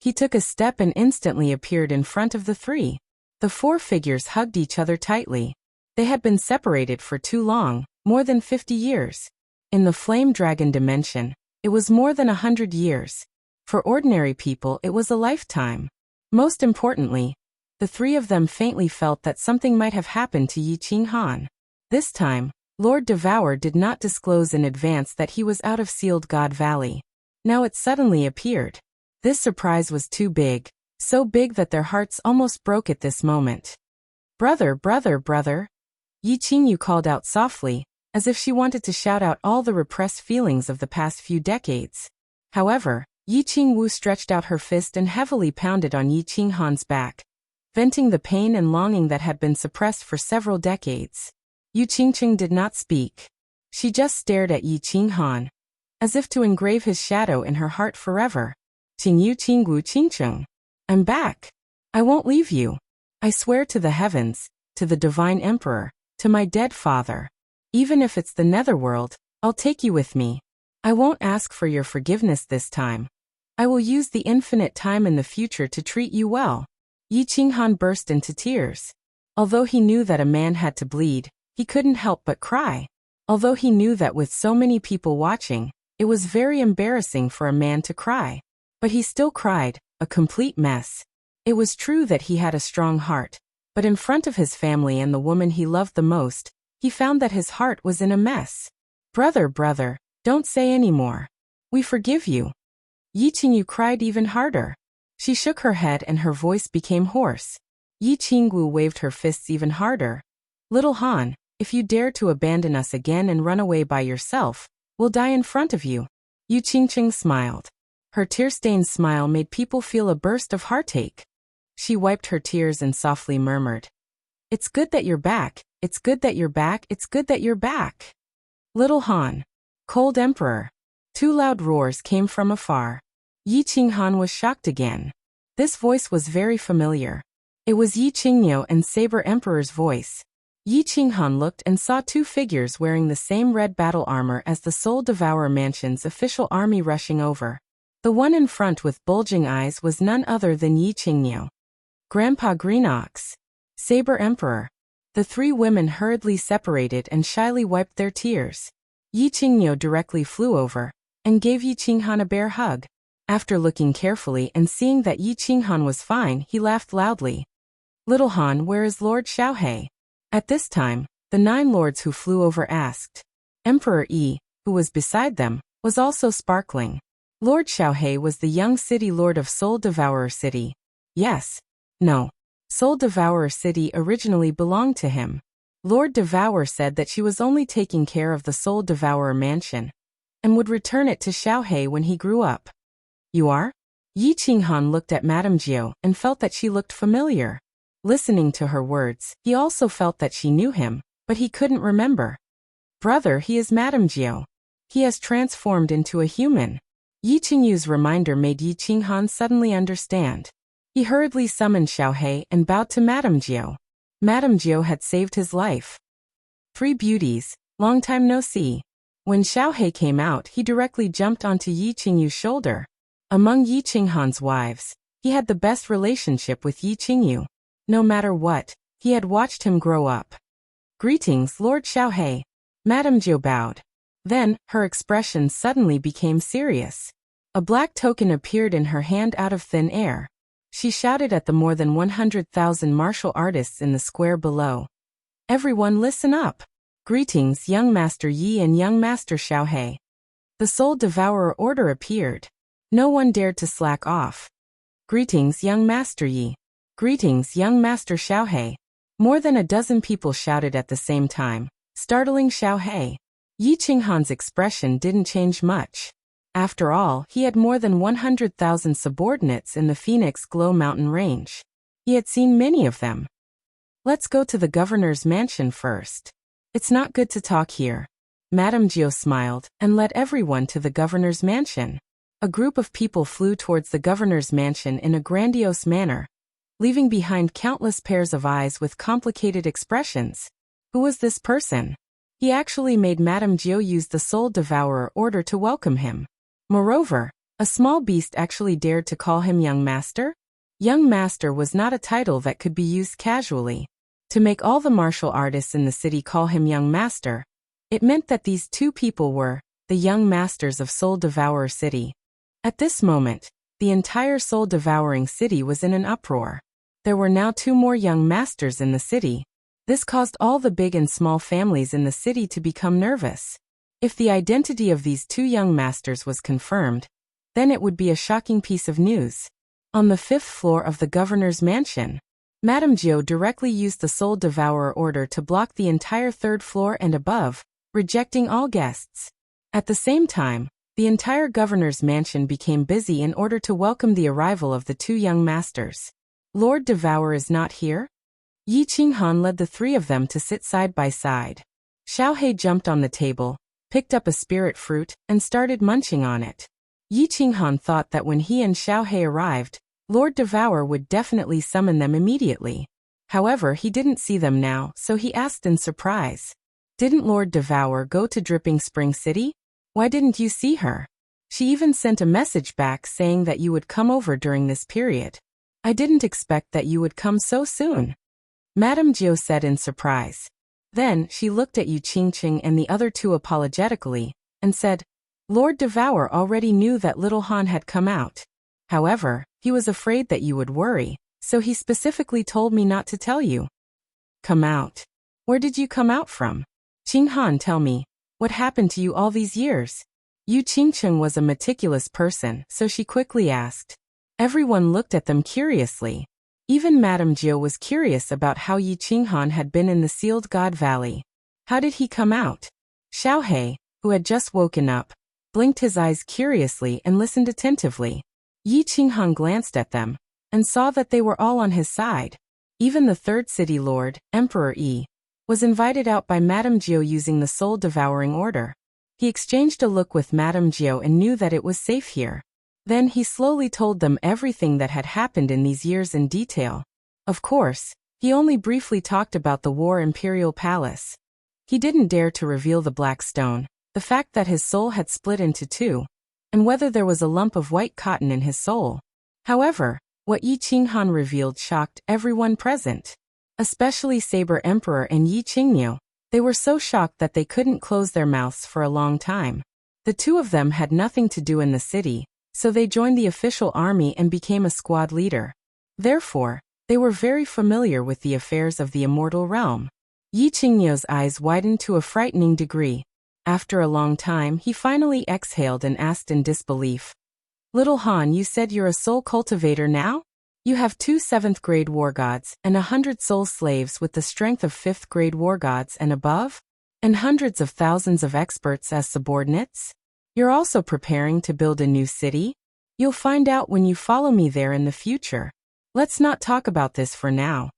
He took a step and instantly appeared in front of the 3. The 4 figures hugged each other tightly. They had been separated for too long, more than 50 years. In the flame dragon dimension, it was more than 100 years. For ordinary people, it was a lifetime. Most importantly, the 3 of them faintly felt that something might have happened to Yi Qinghan. This time, Lord Devour did not disclose in advance that he was out of Sealed God Valley. Now it suddenly appeared. This surprise was too big, so big that their hearts almost broke at this moment. Brother, brother, brother! Yi Qingyu called out softly, as if she wanted to shout out all the repressed feelings of the past few decades. However, Yi Qingwu stretched out her fist and heavily pounded on Yi Qinghan's back, venting the pain and longing that had been suppressed for several decades. Yu Qingqing did not speak. She just stared at Yi Qinghan, as if to engrave his shadow in her heart forever. Qingyu Qinggu Qingqing. I'm back. I won't leave you. I swear to the heavens, to the divine emperor, to my dead father. Even if it's the netherworld, I'll take you with me. I won't ask for your forgiveness this time. I will use the infinite time in the future to treat you well. Yi Qinghan burst into tears. Although he knew that a man had to bleed, he couldn't help but cry. Although he knew that with so many people watching, it was very embarrassing for a man to cry. But he still cried, a complete mess. It was true that he had a strong heart, but in front of his family and the woman he loved the most, he found that his heart was in a mess. Brother, brother, don't say any more. We forgive you. Yi Qingyu cried even harder. She shook her head and her voice became hoarse. Yi Qinggu waved her fists even harder. Little Han, if you dare to abandon us again and run away by yourself, we'll die in front of you. Yu Qingqing smiled. Her tear-stained smile made people feel a burst of heartache. She wiped her tears and softly murmured, "It's good that you're back, it's good that you're back, it's good that you're back." Little Han. Cold Emperor. 2 loud roars came from afar. Yi Qinghan was shocked again. This voice was very familiar. It was Yi Qingniu and Saber Emperor's voice. Yi Qinghan looked and saw 2 figures wearing the same red battle armor as the Soul Devourer Mansion's official army rushing over. The one in front with bulging eyes was none other than Yi Qingniu. Grandpa Greenox. Saber Emperor. The 3 women hurriedly separated and shyly wiped their tears. Yi Qingniu directly flew over and gave Yi Qinghan a bear hug. After looking carefully and seeing that Yi Qinghan was fine, he laughed loudly. Little Han, where is Lord Xiaohe? At this time, the 9 lords who flew over asked. Emperor Yi, who was beside them, was also sparkling. Lord Xiaohe was the young city lord of Soul Devourer City. Yes. No. Soul Devourer City originally belonged to him. Lord Devour said that she was only taking care of the Soul Devourer Mansion, and would return it to Xiaohe when he grew up. You are? Yi Qinghan looked at Madame Jiu and felt that she looked familiar. Listening to her words, he also felt that she knew him, but he couldn't remember. Brother, he is Madame Jiu. He has transformed into a human. Yi Qingyu's reminder made Yi Qinghan suddenly understand. He hurriedly summoned Xiaohe and bowed to Madame Jiu. Madame Jiu had saved his life. Three beauties, long time no see. When Xiaohei came out, he directly jumped onto Yi Qingyu's shoulder. Among Yi Qinghan's wives, he had the best relationship with Yi Qingyu. No matter what, he had watched him grow up. Greetings, Lord Xiaohei. Madame Jiu bowed. Then, her expression suddenly became serious. A black token appeared in her hand out of thin air. She shouted at the more than 100,000 martial artists in the square below. Everyone listen up. Greetings, young Master Yi and young Master Xiaohei. The Soul Devourer order appeared. No one dared to slack off. Greetings, young Master Yi. Greetings, young Master Xiaohei. More than a dozen people shouted at the same time, startling Xiaohei. Yi Qinghan's expression didn't change much. After all, he had more than 100,000 subordinates in the Phoenix Glow mountain range. He had seen many of them. Let's go to the governor's mansion first. It's not good to talk here. Madame Jiu smiled and led everyone to the governor's mansion. A group of people flew towards the governor's mansion in a grandiose manner, leaving behind countless pairs of eyes with complicated expressions. Who was this person? He actually made Madame Jiu use the Soul Devourer order to welcome him. Moreover, a small beast actually dared to call him Young Master? Young Master was not a title that could be used casually. To make all the martial artists in the city call him Young Master, it meant that these two people were the Young Masters of Soul Devourer City. At this moment, the entire Soul Devouring City was in an uproar. There were now two more Young Masters in the city. This caused all the big and small families in the city to become nervous. If the identity of these two young masters was confirmed, then it would be a shocking piece of news. On the 5th floor of the governor's mansion, Madame Jiu directly used the Soul Devourer order to block the entire 3rd floor and above, rejecting all guests. At the same time, the entire governor's mansion became busy in order to welcome the arrival of the two young masters. Lord Devourer is not here? Yi Qinghan led the three of them to sit side by side. Xiaohei jumped on the table, picked up a spirit fruit, and started munching on it. Yi Qinghan thought that when he and Xiaohei arrived, Lord Devourer would definitely summon them immediately. However, he didn't see them now, so he asked in surprise. Didn't Lord Devourer go to Dripping Spring City? Why didn't you see her? She even sent a message back saying that you would come over during this period. I didn't expect that you would come so soon. Madame Jiu said in surprise. Then, she looked at Yu Qingqing and the other two apologetically, and said, Lord Devourer already knew that little Han had come out. However, he was afraid that you would worry, so he specifically told me not to tell you. Come out. Where did you come out from? Qinghan, tell me, what happened to you all these years? Yu Qingqing was a meticulous person, so she quickly asked. Everyone looked at them curiously. Even Madame Jiu was curious about how Yi Qinghan had been in the Sealed God Valley. How did he come out? Xiaohei, who had just woken up, blinked his eyes curiously and listened attentively. Yi Qinghan glanced at them, and saw that they were all on his side. Even the 3rd city lord, Emperor Yi, was invited out by Madame Jiu using the soul-devouring order. He exchanged a look with Madame Jiu and knew that it was safe here. Then he slowly told them everything that had happened in these years in detail. Of course, he only briefly talked about the War Imperial Palace. He didn't dare to reveal the black stone, the fact that his soul had split into two, and whether there was a lump of white cotton in his soul. However, what Yi Qinghan revealed shocked everyone present, especially Saber Emperor and Yi Qingyu. They were so shocked that they couldn't close their mouths for a long time. The two of them had nothing to do in the city, so they joined the official army and became a squad leader. Therefore, they were very familiar with the affairs of the immortal realm. Yi Qingyu's eyes widened to a frightening degree. After a long time, he finally exhaled and asked in disbelief. Little Han, you said you're a soul cultivator now? You have 2 7th-grade war gods and 100 soul slaves with the strength of 5th-grade war gods and above? And hundreds of thousands of experts as subordinates? You're also preparing to build a new city? You'll find out when you follow me there in the future. Let's not talk about this for now.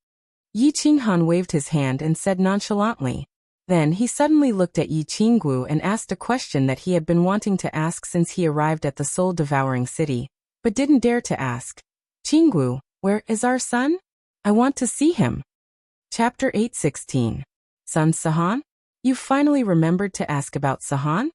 Yi Qinghan waved his hand and said nonchalantly. Then he suddenly looked at Yi Qinggu and asked a question that he had been wanting to ask since he arrived at the soul-devouring city, but didn't dare to ask. Qinggu, where is our son? I want to see him. Chapter 8:16. Son Sahan? You finally remembered to ask about Sahan?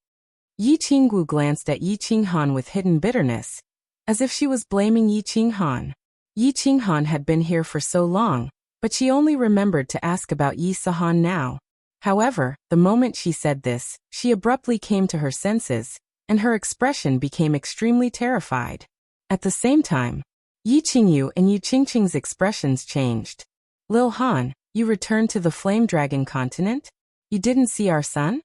Yi Qinggu glanced at Yi Qinghan with hidden bitterness, as if she was blaming Yi Qinghan. Yi Qinghan had been here for so long, but she only remembered to ask about Yi Sahan now. However, the moment she said this, she abruptly came to her senses, and her expression became extremely terrified. At the same time, Yi Qingyu and Yu Qingqing's expressions changed. Lil Han, you returned to the Flame Dragon continent? You didn't see our son?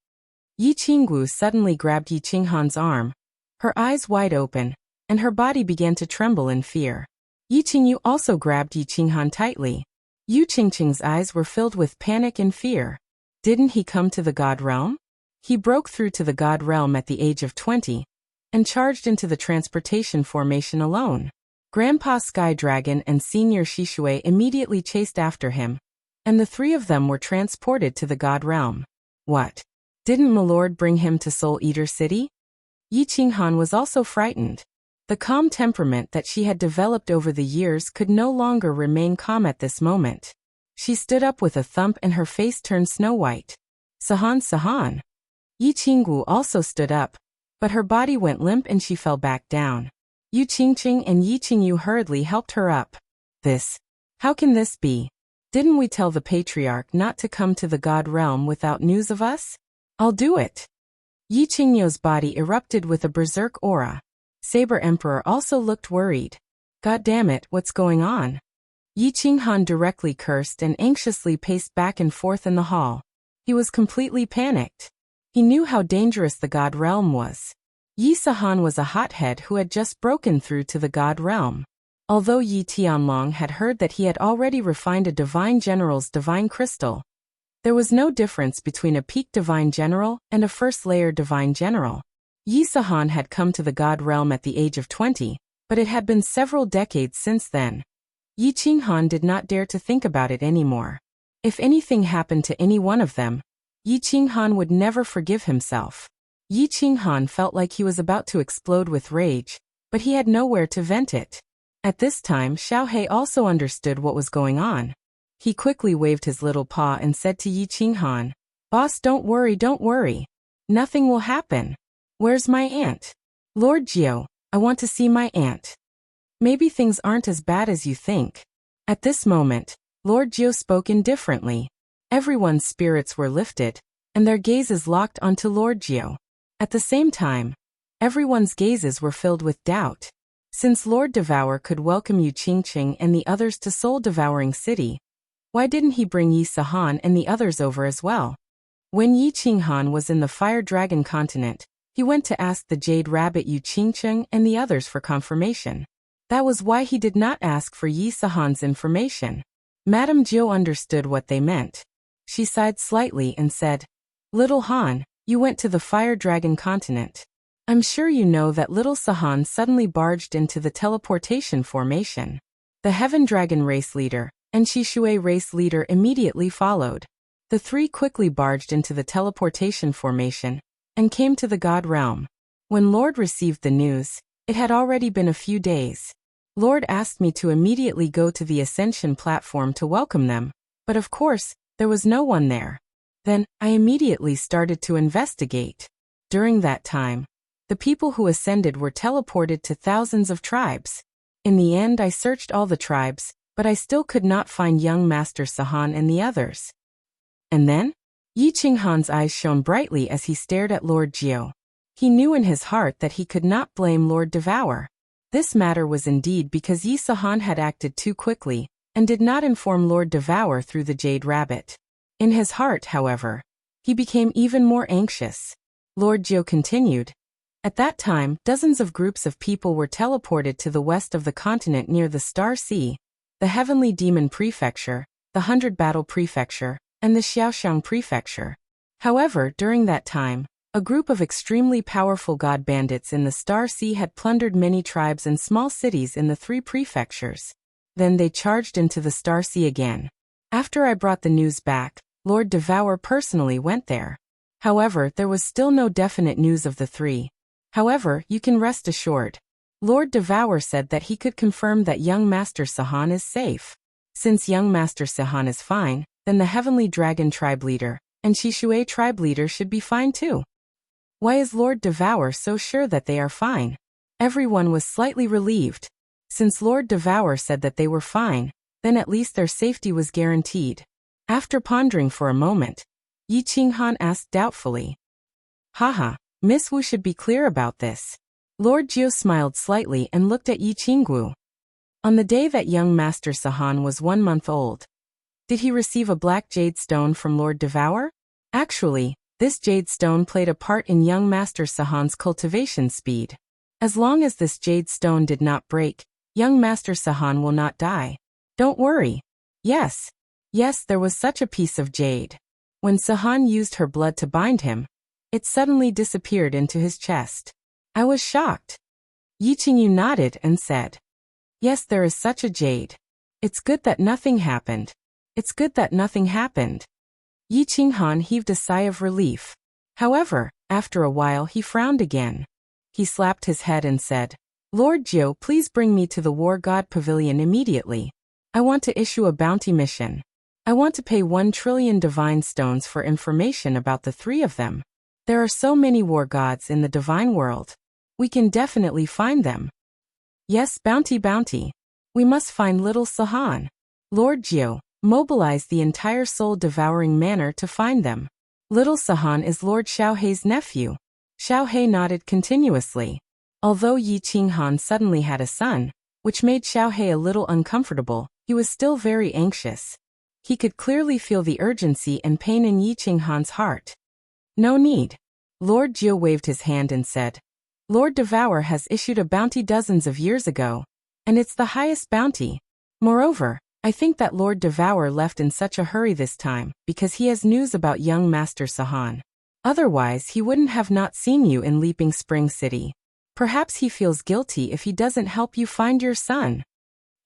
Yi Qinggu suddenly grabbed Yi Qinghan's arm, her eyes wide open, and her body began to tremble in fear. Yi Qingyu also grabbed Yi Qinghan tightly. Yu Qingqing's eyes were filled with panic and fear. Didn't he come to the God Realm? He broke through to the God Realm at the age of 20, and charged into the transportation formation alone. Grandpa Sky Dragon and Senior Shishui immediately chased after him, and the three of them were transported to the God Realm. What? Didn't Milord bring him to Soul Eater City? Yi Qinghan was also frightened. The calm temperament that she had developed over the years could no longer remain calm at this moment. She stood up with a thump and her face turned snow-white. Sahan, Sahan. Yi Qinggu also stood up, but her body went limp and she fell back down. Yu Qingqing and Yi Qingyu hurriedly helped her up. How can this be? Didn't we tell the Patriarch not to come to the God Realm without news of us? I'll do it. Yi Qingyu's body erupted with a berserk aura. Saber Emperor also looked worried. God damn it, what's going on? Yi Qinghan directly cursed and anxiously paced back and forth in the hall. He was completely panicked. He knew how dangerous the God Realm was. Yi Sahan was a hothead who had just broken through to the God Realm. Although Yi Tianlong had heard that he had already refined a Divine General's Divine Crystal, there was no difference between a peak Divine General and a first-layer Divine General. Yi Sahan had come to the God Realm at the age of 20, but it had been several decades since then. Yi Qinghan did not dare to think about it anymore. If anything happened to any one of them, Yi Qinghan would never forgive himself. Yi Qinghan felt like he was about to explode with rage, but he had nowhere to vent it. At this time, Xiaohei also understood what was going on. He quickly waved his little paw and said to Yi Qinghan, "Boss, don't worry. Nothing will happen. Where's my aunt? Lord Jiao, I want to see my aunt. Maybe things aren't as bad as you think." At this moment, Lord Jiao spoke indifferently. Everyone's spirits were lifted, and their gazes locked onto Lord Jiao. At the same time, everyone's gazes were filled with doubt. Since Lord Devour could welcome Yu Qingqing and the others to Soul Devouring City, why didn't he bring Yi Sahan and the others over as well? When Yi Qinghan was in the Fire Dragon continent, he went to ask the Jade Rabbit Yu Qingqing and the others for confirmation. That was why he did not ask for Yi Sahan's information. Madame Jiao understood what they meant. She sighed slightly and said, "Little Han, you went to the Fire Dragon continent. I'm sure you know that little Sahan suddenly barged into the teleportation formation. The Heaven Dragon race leader and Shishui race leader immediately followed. The three quickly barged into the teleportation formation and came to the God Realm. When Lord received the news, it had already been a few days. Lord asked me to immediately go to the Ascension platform to welcome them, but of course, there was no one there. Then, I immediately started to investigate. During that time, the people who ascended were teleported to thousands of tribes. In the end, I searched all the tribes, but I still could not find young Master Sahan and the others." And then? Yi Qinghan's eyes shone brightly as he stared at Lord Jiao. He knew in his heart that he could not blame Lord Devour. This matter was indeed because Yi Sahan had acted too quickly, and did not inform Lord Devour through the Jade Rabbit. In his heart, however, he became even more anxious. Lord Jiao continued, "At that time, dozens of groups of people were teleported to the west of the continent near the Star Sea, the Heavenly Demon Prefecture, the 100 Battle Prefecture, and the Xiaoxiang Prefecture. However, during that time, a group of extremely powerful god bandits in the Star Sea had plundered many tribes and small cities in the 3 prefectures. Then they charged into the Star Sea again. After I brought the news back, Lord Devour personally went there. However, there was still no definite news of the 3. However, you can rest assured. Lord Devour said that he could confirm that young Master Sahan is safe. Since young Master Sahan is fine, then the Heavenly Dragon tribe leader and Shishui tribe leader should be fine too. Why is Lord Devour so sure that they are fine? Everyone was slightly relieved. Since Lord Devour said that they were fine, then at least their safety was guaranteed. After pondering for a moment, Yi Qinghan asked doubtfully. Haha, Miss Wu should be clear about this. Lord Jiu smiled slightly and looked at Yi Qinggu. On the day that young Master Sahan was 1 month old, did he receive a black jade stone from Lord Devour? Actually, this jade stone played a part in young Master Sahan's cultivation speed. As long as this jade stone did not break, young Master Sahan will not die. Don't worry. Yes, there was such a piece of jade. When Sahan used her blood to bind him, it suddenly disappeared into his chest. I was shocked. Yi Qingyu nodded and said, yes, there is such a jade. It's good that nothing happened. It's good that nothing happened. Yi Qinghan heaved a sigh of relief. However, after a while he frowned again. He slapped his head and said, Lord Jiu, please bring me to the War God Pavilion immediately. I want to issue a bounty mission. I want to pay 1 trillion divine stones for information about the 3 of them. There are so many war gods in the divine world. We can definitely find them. Yes, bounty. We must find little Sahan. Lord Jiu, mobilize the entire soul-devouring manor to find them. Little Sahan is Lord Xiaohei's nephew. Xiaohei nodded continuously. Although Yi Qinghan suddenly had a son, which made Xiaohei a little uncomfortable, he was still very anxious. He could clearly feel the urgency and pain in Yi Qinghan's heart. No need. Lord Jiu waved his hand and said, Lord Devour has issued a bounty dozens of years ago, and it's the highest bounty. Moreover, I think that Lord Devour left in such a hurry this time because he has news about young Master Sahan. Otherwise, he wouldn't have not seen you in Leaping Spring City. Perhaps he feels guilty if he doesn't help you find your son.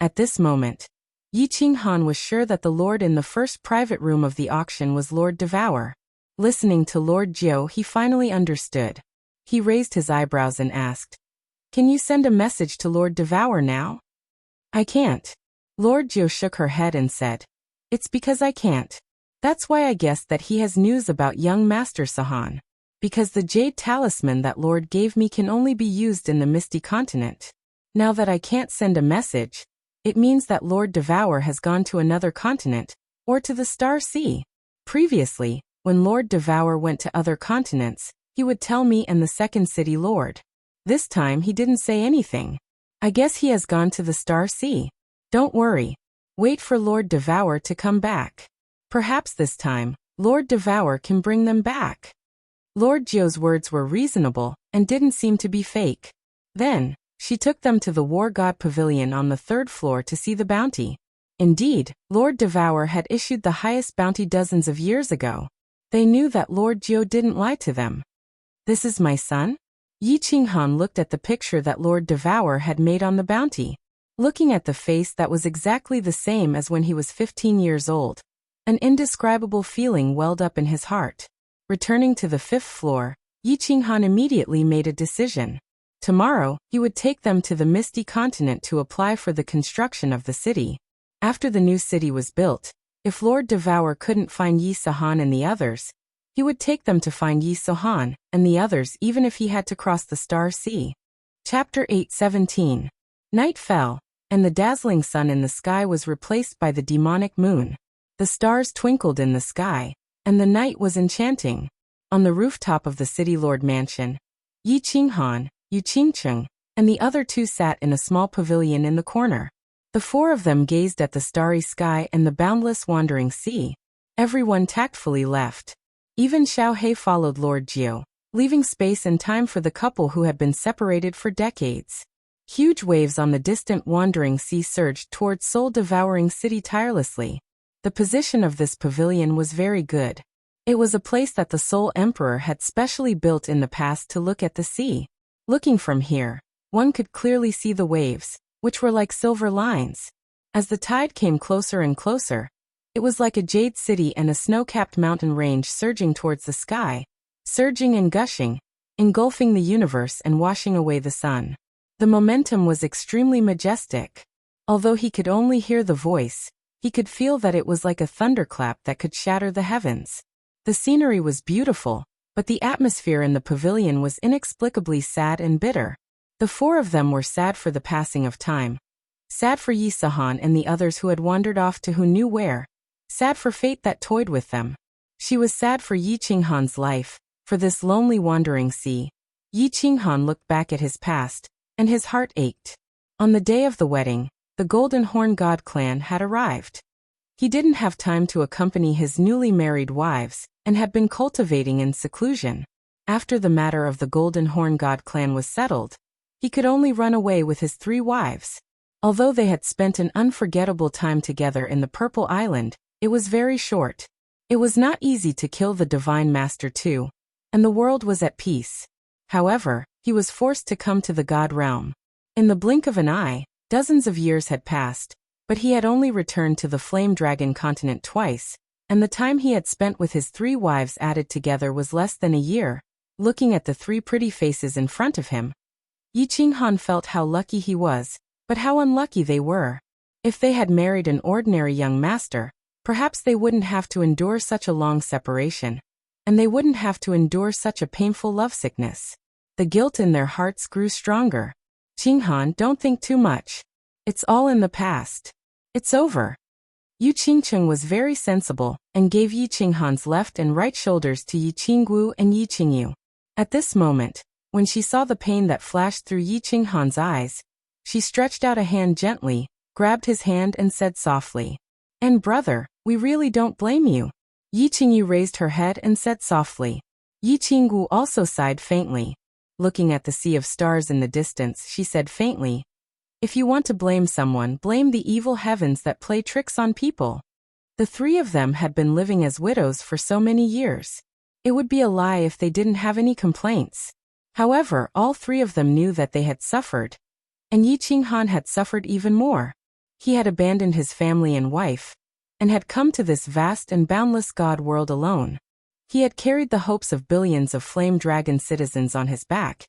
At this moment, Yi Qinghan was sure that the lord in the first private room of the auction was Lord Devour. Listening to Lord Jiu, he finally understood. He raised his eyebrows and asked, Can you send a message to Lord Devour now? I can't. Lord Jiu shook her head and said, It's because I can't. That's why I guessed that he has news about young Master Sahan. Because the jade talisman that Lord gave me can only be used in the Misty Continent. Now that I can't send a message, it means that Lord Devour has gone to another continent, or to the Star Sea. Previously, when Lord Devour went to other continents, he would tell me and the second city lord. This time he didn't say anything. I guess he has gone to the Star Sea. Don't worry. Wait for Lord Devour to come back. Perhaps this time, Lord Devour can bring them back. Lord Jiu's words were reasonable and didn't seem to be fake. Then, she took them to the War God Pavilion on the 3rd floor to see the bounty. Indeed, Lord Devour had issued the highest bounty dozens of years ago. They knew that Lord Jiu didn't lie to them. This is my son? Yi Qinghan looked at the picture that Lord Devour had made on the bounty. Looking at the face that was exactly the same as when he was 15 years old, an indescribable feeling welled up in his heart. Returning to the 5th floor, Yi Qinghan immediately made a decision. Tomorrow, he would take them to the Misty Continent to apply for the construction of the city. After the new city was built, if Lord Devour couldn't find Yi Sahan and the others, he would take them to find Yi Sahan and the others even if he had to cross the Star Sea. Chapter 8:17. Night fell, and the dazzling sun in the sky was replaced by the demonic moon. The stars twinkled in the sky, and the night was enchanting. On the rooftop of the City Lord Mansion, Yi Qinghan, Yu Qingcheng, and the other 2 sat in a small pavilion in the corner. The 4 of them gazed at the starry sky and the boundless wandering sea. Everyone tactfully left. Even Xiaohei followed Lord Jiu, leaving space and time for the couple who had been separated for decades. Huge waves on the distant wandering sea surged towards soul-devouring city tirelessly. The position of this pavilion was very good. It was a place that the Soul Emperor had specially built in the past to look at the sea. Looking from here, one could clearly see the waves, which were like silver lines. As the tide came closer and closer, it was like a jade city and a snow-capped mountain range surging towards the sky, surging and gushing, engulfing the universe and washing away the sun. The momentum was extremely majestic. Although he could only hear the voice, He could feel that it was like a thunderclap that could shatter the heavens. The scenery was beautiful, but the atmosphere in the pavilion was inexplicably sad and bitter. The four of them were sad for the passing of time. Sad for Yi Sahan and the others who had wandered off to who knew where. Sad for fate that toyed with them. She was sad for Yi Qinghan's life, for this lonely wandering sea. Yi Qinghan looked back at his past, and his heart ached. On the day of the wedding, the Golden Horn God clan had arrived. He didn't have time to accompany his newly married wives, and had been cultivating in seclusion. After the matter of the Golden Horn God clan was settled, he could only run away with his 3 wives. Although they had spent an unforgettable time together in the Purple Island, it was very short. It was not easy to kill the Divine Master too, and the world was at peace. However, he was forced to come to the God realm. In the blink of an eye, dozens of years had passed, but he had only returned to the Flame Dragon continent twice, and the time he had spent with his 3 wives added together was less than a year. Looking at the 3 pretty faces in front of him, Yi Qinghan felt how lucky he was, but how unlucky they were. If they had married an ordinary young master, perhaps they wouldn't have to endure such a long separation, and they wouldn't have to endure such a painful lovesickness. The guilt in their hearts grew stronger. Qinghan, don't think too much. It's all in the past. It's over. Yu Qingcheng was very sensible, and gave Yi Qinghan's left and right shoulders to Yi Qinggu and Yi Qingyu. At this moment, when she saw the pain that flashed through Yi Qinghan's eyes, she stretched out a hand gently, grabbed his hand and said softly, "And brother, we really don't blame you." Yi Qingyu raised her head and said softly. Yi Qinggu also sighed faintly. Looking at the sea of stars in the distance, she said faintly, "If you want to blame someone, blame the evil heavens that play tricks on people." The 3 of them had been living as widows for so many years. It would be a lie if they didn't have any complaints. However, all 3 of them knew that they had suffered. And Yi Qinghan had suffered even more. He had abandoned his family and wife, and had come to this vast and boundless God world alone. He had carried the hopes of billions of Flame Dragon citizens on his back,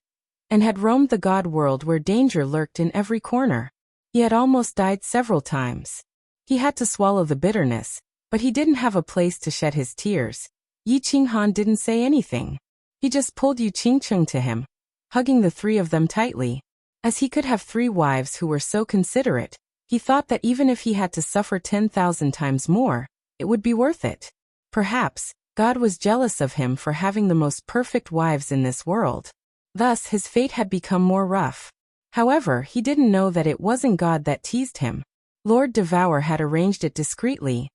and had roamed the God world where danger lurked in every corner. He had almost died several times. He had to swallow the bitterness, but he didn't have a place to shed his tears. Yi Qinghan didn't say anything. He just pulled Yu Qingcheng to him, hugging the 3 of them tightly. As he could have 3 wives who were so considerate, he thought that even if he had to suffer 10,000 times more, it would be worth it. Perhaps, God was jealous of him for having the most perfect wives in this world. Thus his fate had become more rough. However, he didn't know that it wasn't God that teased him. Lord Devour had arranged it discreetly.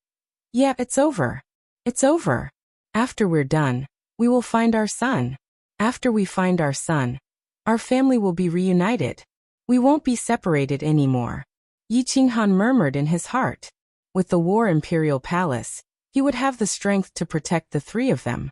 "Yeah, it's over. It's over. After we're done, we will find our son. After we find our son, our family will be reunited. We won't be separated anymore." Yi Qinghan murmured in his heart. With the War Imperial Palace, he would have the strength to protect the 3 of them.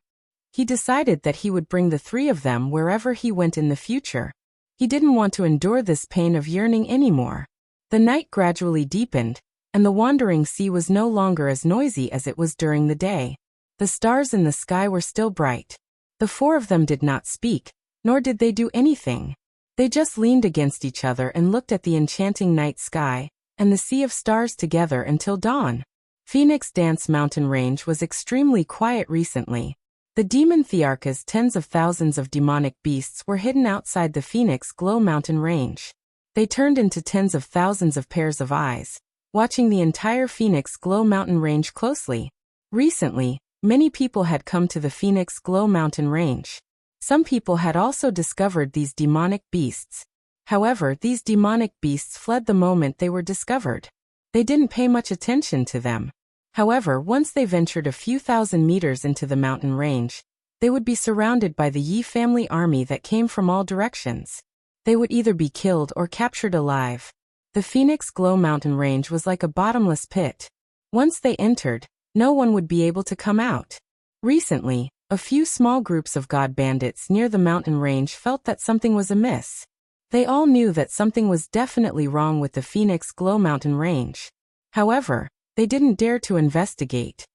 He decided that he would bring the 3 of them wherever he went in the future. He didn't want to endure this pain of yearning anymore. The night gradually deepened, and the wandering sea was no longer as noisy as it was during the day. The stars in the sky were still bright. The 4 of them did not speak, nor did they do anything. They just leaned against each other and looked at the enchanting night sky, and the sea of stars together until dawn. Phoenix Dance Mountain Range was extremely quiet recently. The demon Thearka's tens of thousands of demonic beasts were hidden outside the Phoenix Glow Mountain Range. They turned into tens of thousands of pairs of eyes, watching the entire Phoenix Glow Mountain Range closely. Recently, many people had come to the Phoenix Glow Mountain Range. Some people had also discovered these demonic beasts. However, these demonic beasts fled the moment they were discovered. They didn't pay much attention to them. However, once they ventured a few thousand meters into the mountain range, they would be surrounded by the Yi family army that came from all directions. They would either be killed or captured alive. The Phoenix Glow Mountain Range was like a bottomless pit. Once they entered, no one would be able to come out. Recently, a few small groups of god bandits near the mountain range felt that something was amiss. They all knew that something was definitely wrong with the Phoenix Glow Mountain Range. However, they didn't dare to investigate.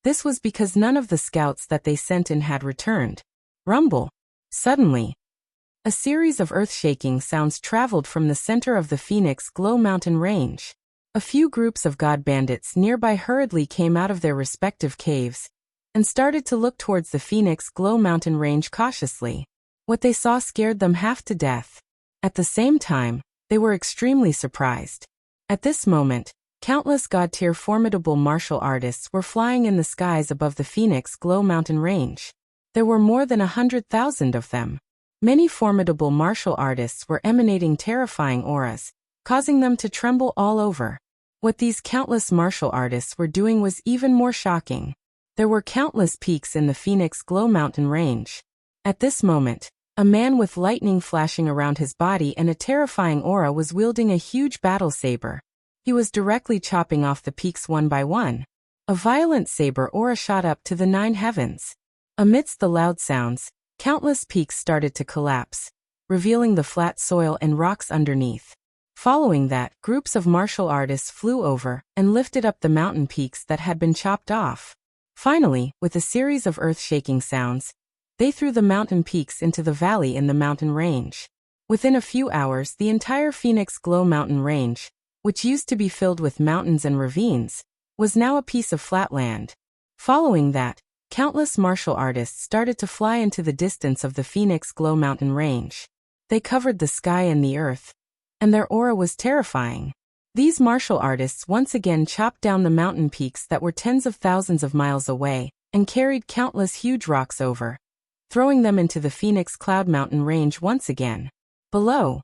This was because none of the scouts that they sent in had returned. Rumble. Suddenly, a series of earth-shaking sounds traveled from the center of the Phoenix Glow Mountain Range. A few groups of god bandits nearby hurriedly came out of their respective caves and started to look towards the Phoenix Glow mountain range cautiously. What they saw scared them half to death. At the same time, they were extremely surprised. At this moment, countless god-tier formidable martial artists were flying in the skies above the Phoenix Glow mountain range. There were more than 100,000 of them. Many formidable martial artists were emanating terrifying auras, causing them to tremble all over. What these countless martial artists were doing was even more shocking. There were countless peaks in the Phoenix Glow mountain range. At this moment, a man with lightning flashing around his body and a terrifying aura was wielding a huge battle saber. He was directly chopping off the peaks one by one. A violent saber aura shot up to the 9 heavens. Amidst the loud sounds, countless peaks started to collapse, revealing the flat soil and rocks underneath. Following that, groups of martial artists flew over and lifted up the mountain peaks that had been chopped off. Finally, with a series of earth-shaking sounds, they threw the mountain peaks into the valley in the mountain range. Within a few hours, the entire Phoenix Glow mountain range, which used to be filled with mountains and ravines, was now a piece of flat land. Following that, countless martial artists started to fly into the distance of the Phoenix Glow mountain range. They covered the sky and the earth, and their aura was terrifying. These martial artists once again chopped down the mountain peaks that were tens of thousands of miles away and carried countless huge rocks over, throwing them into the Phoenix Cloud mountain range once again. Below,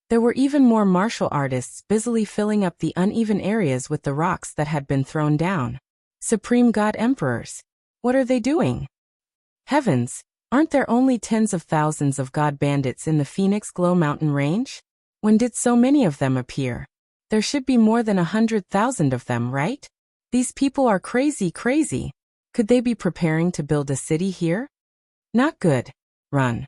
there were even more martial artists busily filling up the uneven areas with the rocks that had been thrown down. Supreme God Emperors, what are they doing? Heavens, aren't there only tens of thousands of god bandits in the Phoenix Glow mountain range? When did so many of them appear? There should be more than 100,000 of them, right? These people are crazy. Could they be preparing to build a city here? Not good. Run.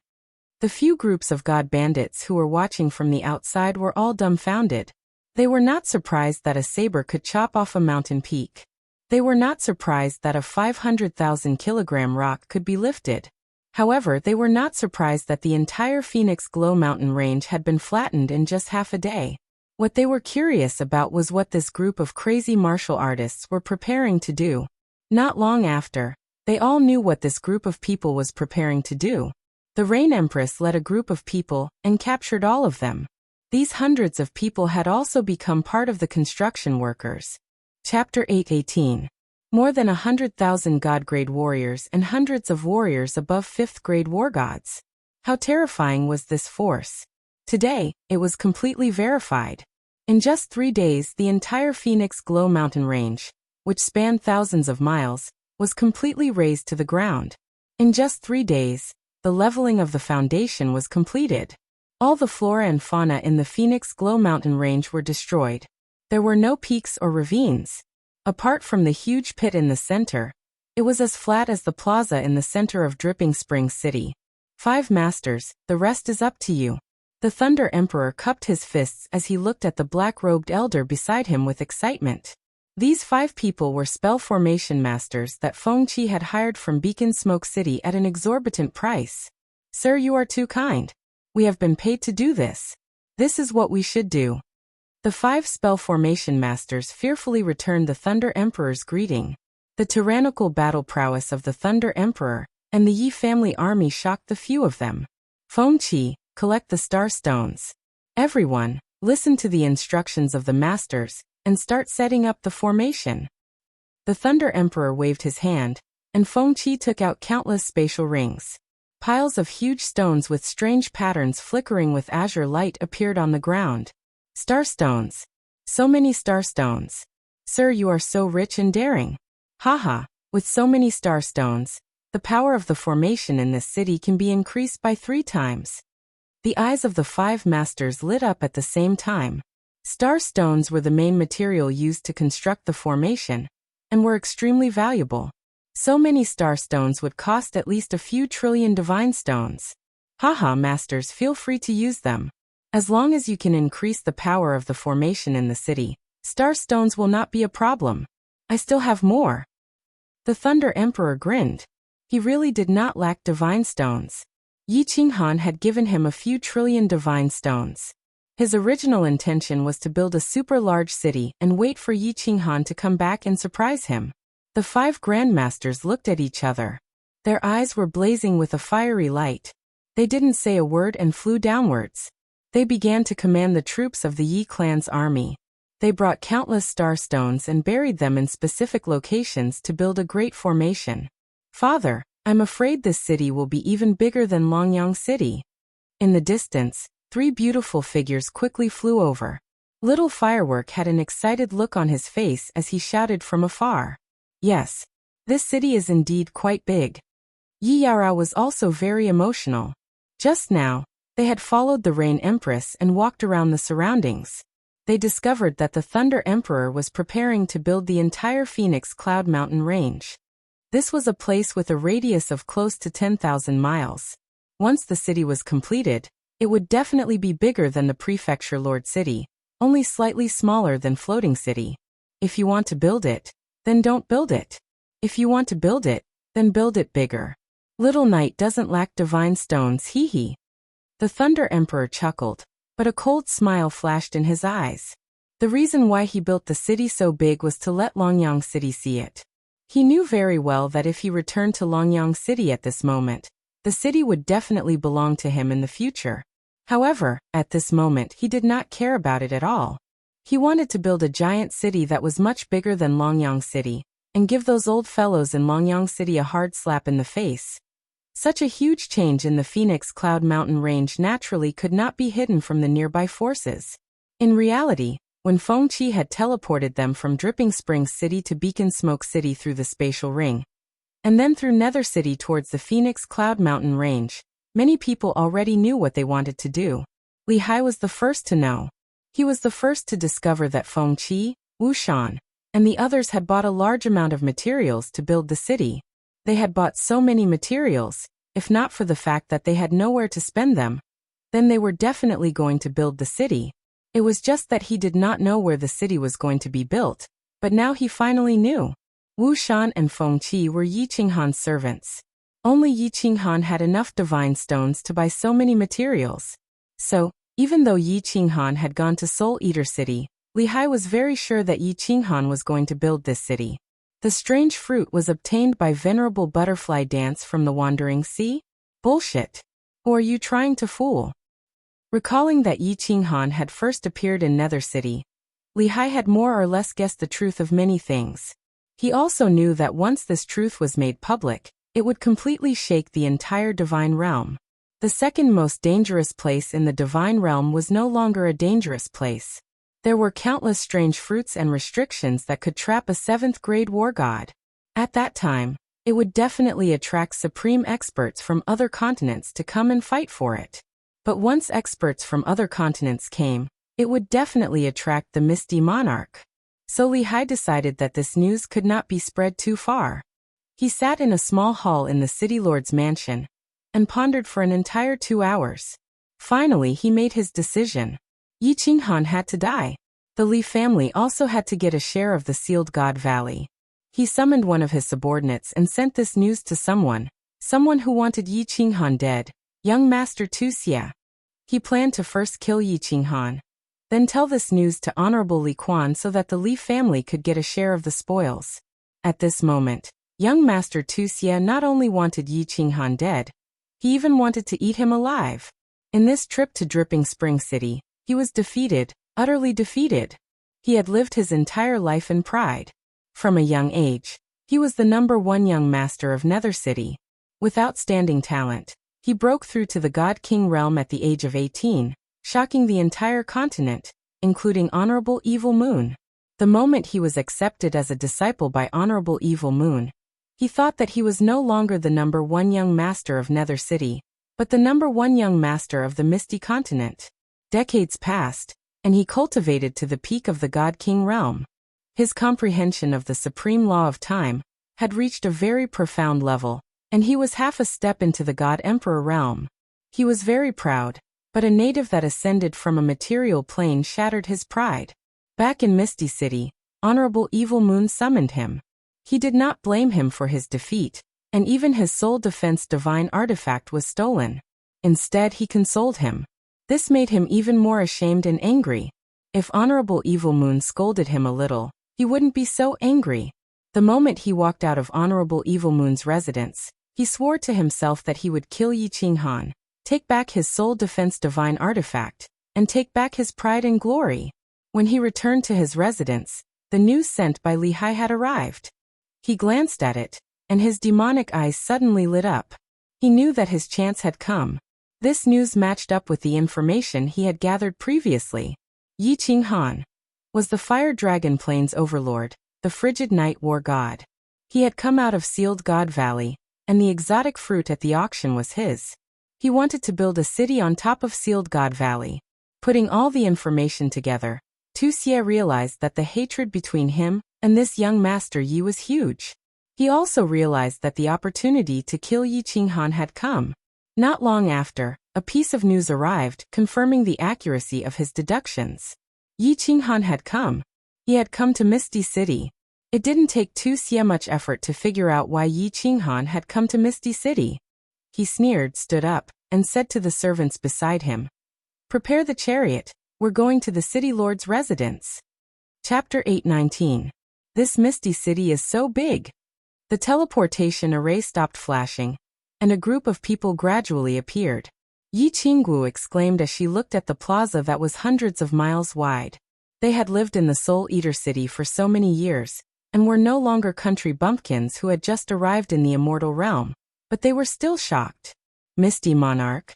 The few groups of god bandits who were watching from the outside were all dumbfounded. They were not surprised that a saber could chop off a mountain peak. They were not surprised that a 500,000 kilogram rock could be lifted. However, they were not surprised that the entire Phoenix Glow mountain range had been flattened in just half a day. What they were curious about was what this group of crazy martial artists were preparing to do. Not long after, they all knew what this group of people was preparing to do. The Rain Empress led a group of people and captured all of them. These hundreds of people had also become part of the construction workers. Chapter 8:18. More than 100,000 god-grade warriors and hundreds of warriors above 5th-grade war gods. How terrifying was this force? Today, it was completely verified. In just 3 days, the entire Phoenix Glow mountain range, which spanned thousands of miles, was completely razed to the ground. In just 3 days, the leveling of the foundation was completed. All the flora and fauna in the Phoenix Glow mountain range were destroyed. There were no peaks or ravines. Apart from the huge pit in the center, it was as flat as the plaza in the center of Dripping Springs City. 5 masters, the rest is up to you. The Thunder Emperor cupped his fists as he looked at the black-robed elder beside him with excitement. These 5 people were spell formation masters that Feng Qi had hired from Beacon Smoke City at an exorbitant price. Sir, you are too kind. We have been paid to do this. This is what we should do. The 5 spell formation masters fearfully returned the Thunder Emperor's greeting. The tyrannical battle prowess of the Thunder Emperor and the Yi family army shocked the few of them. Feng Qi, collect the star stones. Everyone, listen to the instructions of the masters and start setting up the formation. The Thunder Emperor waved his hand, and Feng Qi took out countless spatial rings. Piles of huge stones with strange patterns flickering with azure light appeared on the ground. Star stones. So many star stones. Sir, you are so rich and daring. Haha, with so many star stones, the power of the formation in this city can be increased by 3 times. The eyes of the 5 masters lit up at the same time. Star stones were the main material used to construct the formation, and were extremely valuable. So many star stones would cost at least a few trillion divine stones. Haha, masters, feel free to use them. As long as you can increase the power of the formation in the city, star stones will not be a problem. I still have more. The Thunder Emperor grinned. He really did not lack divine stones. Yi Qinghan had given him a few trillion divine stones. His original intention was to build a super large city and wait for Yi Qinghan to come back and surprise him. The 5 grandmasters looked at each other. Their eyes were blazing with a fiery light. They didn't say a word and flew downwards. They began to command the troops of the Yi clan's army. They brought countless star stones and buried them in specific locations to build a great formation. "Father, I'm afraid this city will be even bigger than Longyang City." In the distance, 3 beautiful figures quickly flew over. Little Firework had an excited look on his face as he shouted from afar. "Yes, this city is indeed quite big." Yi Yara was also very emotional. Just now, they had followed the Rain Empress and walked around the surroundings. They discovered that the Thunder Emperor was preparing to build the entire Phoenix Cloud Mountain range. This was a place with a radius of close to 10,000 miles. Once the city was completed, it would definitely be bigger than the Prefecture Lord City, only slightly smaller than Floating City. If you want to build it, then don't build it. If you want to build it, then build it bigger. Little Knight doesn't lack divine stones, hee hee. The Thunder Emperor chuckled, but a cold smile flashed in his eyes. The reason why he built the city so big was to let Longyang City see it. He knew very well that if he returned to Longyang City at this moment, the city would definitely belong to him in the future. However, at this moment he did not care about it at all. He wanted to build a giant city that was much bigger than Longyang City, and give those old fellows in Longyang City a hard slap in the face. Such a huge change in the Phoenix Cloud Mountain range naturally could not be hidden from the nearby forces. In reality, when Feng Qi had teleported them from Dripping Springs City to Beacon Smoke City through the spatial ring, and then through Nether City towards the Phoenix Cloud Mountain range, many people already knew what they wanted to do. Li Hai was the first to know. He was the first to discover that Feng Qi, Wuxian, and the others had bought a large amount of materials to build the city. They had bought so many materials, if not for the fact that they had nowhere to spend them, then they were definitely going to build the city. It was just that he did not know where the city was going to be built, but now he finally knew. Wu Shan and Feng Qi were Yi Qinghan's servants. Only Yi Qinghan had enough divine stones to buy so many materials. So, even though Yi Qinghan had gone to Soul Eater City, Li Hai was very sure that Yi Qinghan was going to build this city. The strange fruit was obtained by Venerable Butterfly Dance from the Wandering Sea? Bullshit. Or are you trying to fool? Recalling that Yi Qinghan had first appeared in Nether City, Li Hai had more or less guessed the truth of many things. He also knew that once this truth was made public, it would completely shake the entire Divine Realm. The second most dangerous place in the Divine Realm was no longer a dangerous place. There were countless strange fruits and restrictions that could trap a 7th grade war god. At that time, it would definitely attract supreme experts from other continents to come and fight for it. But once experts from other continents came, it would definitely attract the Misty Monarch. So Li Hai decided that this news could not be spread too far. He sat in a small hall in the City Lord's mansion and pondered for an entire 2 hours. Finally, he made his decision. Yi Qinghan had to die. The Li family also had to get a share of the Sealed God Valley. He summoned one of his subordinates and sent this news to someone who wanted Yi Qinghan dead, young Master Wuxia. He planned to first kill Yi Qinghan, then tell this news to Honorable Li Quan so that the Li family could get a share of the spoils. At this moment, young Master Wuxia not only wanted Yi Qinghan dead, he even wanted to eat him alive. In this trip to Dripping Spring City, he was defeated, utterly defeated. He had lived his entire life in pride. From a young age, he was the #1 young master of Nether City. With outstanding talent, he broke through to the God King realm at the age of 18, shocking the entire continent, including Honorable Evil Moon. The moment he was accepted as a disciple by Honorable Evil Moon, he thought that he was no longer the #1 young master of Nether City, but the #1 young master of the Misty Continent. Decades passed, and he cultivated to the peak of the God King realm. His comprehension of the supreme law of time had reached a very profound level, and he was half a step into the God Emperor realm. He was very proud, but a native that ascended from a material plane shattered his pride. Back in Misty City, Honorable Evil Moon summoned him. He did not blame him for his defeat, and even his soul defense divine artifact was stolen. Instead, he consoled him. This made him even more ashamed and angry. If Honorable Evil Moon scolded him a little, he wouldn't be so angry. The moment he walked out of Honorable Evil Moon's residence, he swore to himself that he would kill Yi Qinghan, take back his soul defense divine artifact, and take back his pride and glory. When he returned to his residence, the news sent by Li Hai had arrived. He glanced at it, and his demonic eyes suddenly lit up. He knew that his chance had come. This news matched up with the information he had gathered previously. Yi Qinghan was the Fire Dragon Plains overlord, the frigid night war god. He had come out of Sealed God Valley, and the exotic fruit at the auction was his. He wanted to build a city on top of Sealed God Valley. Putting all the information together, Wuxia realized that the hatred between him and this young master Yi was huge. He also realized that the opportunity to kill Yi Qinghan had come. Not long after, a piece of news arrived confirming the accuracy of his deductions. Yi Qinghan had come. He had come to Misty City. It didn't take Wuxia much effort to figure out why Yi Qinghan had come to Misty City. He sneered, stood up, and said to the servants beside him, "Prepare the chariot, we're going to the city lord's residence." Chapter 8:19. This Misty City is so big. The teleportation array stopped flashing, and a group of people gradually appeared. Yi Qingguo exclaimed as she looked at the plaza that was hundreds of miles wide. They had lived in the Soul Eater City for so many years, and were no longer country bumpkins who had just arrived in the immortal realm, but they were still shocked. Misty Monarch.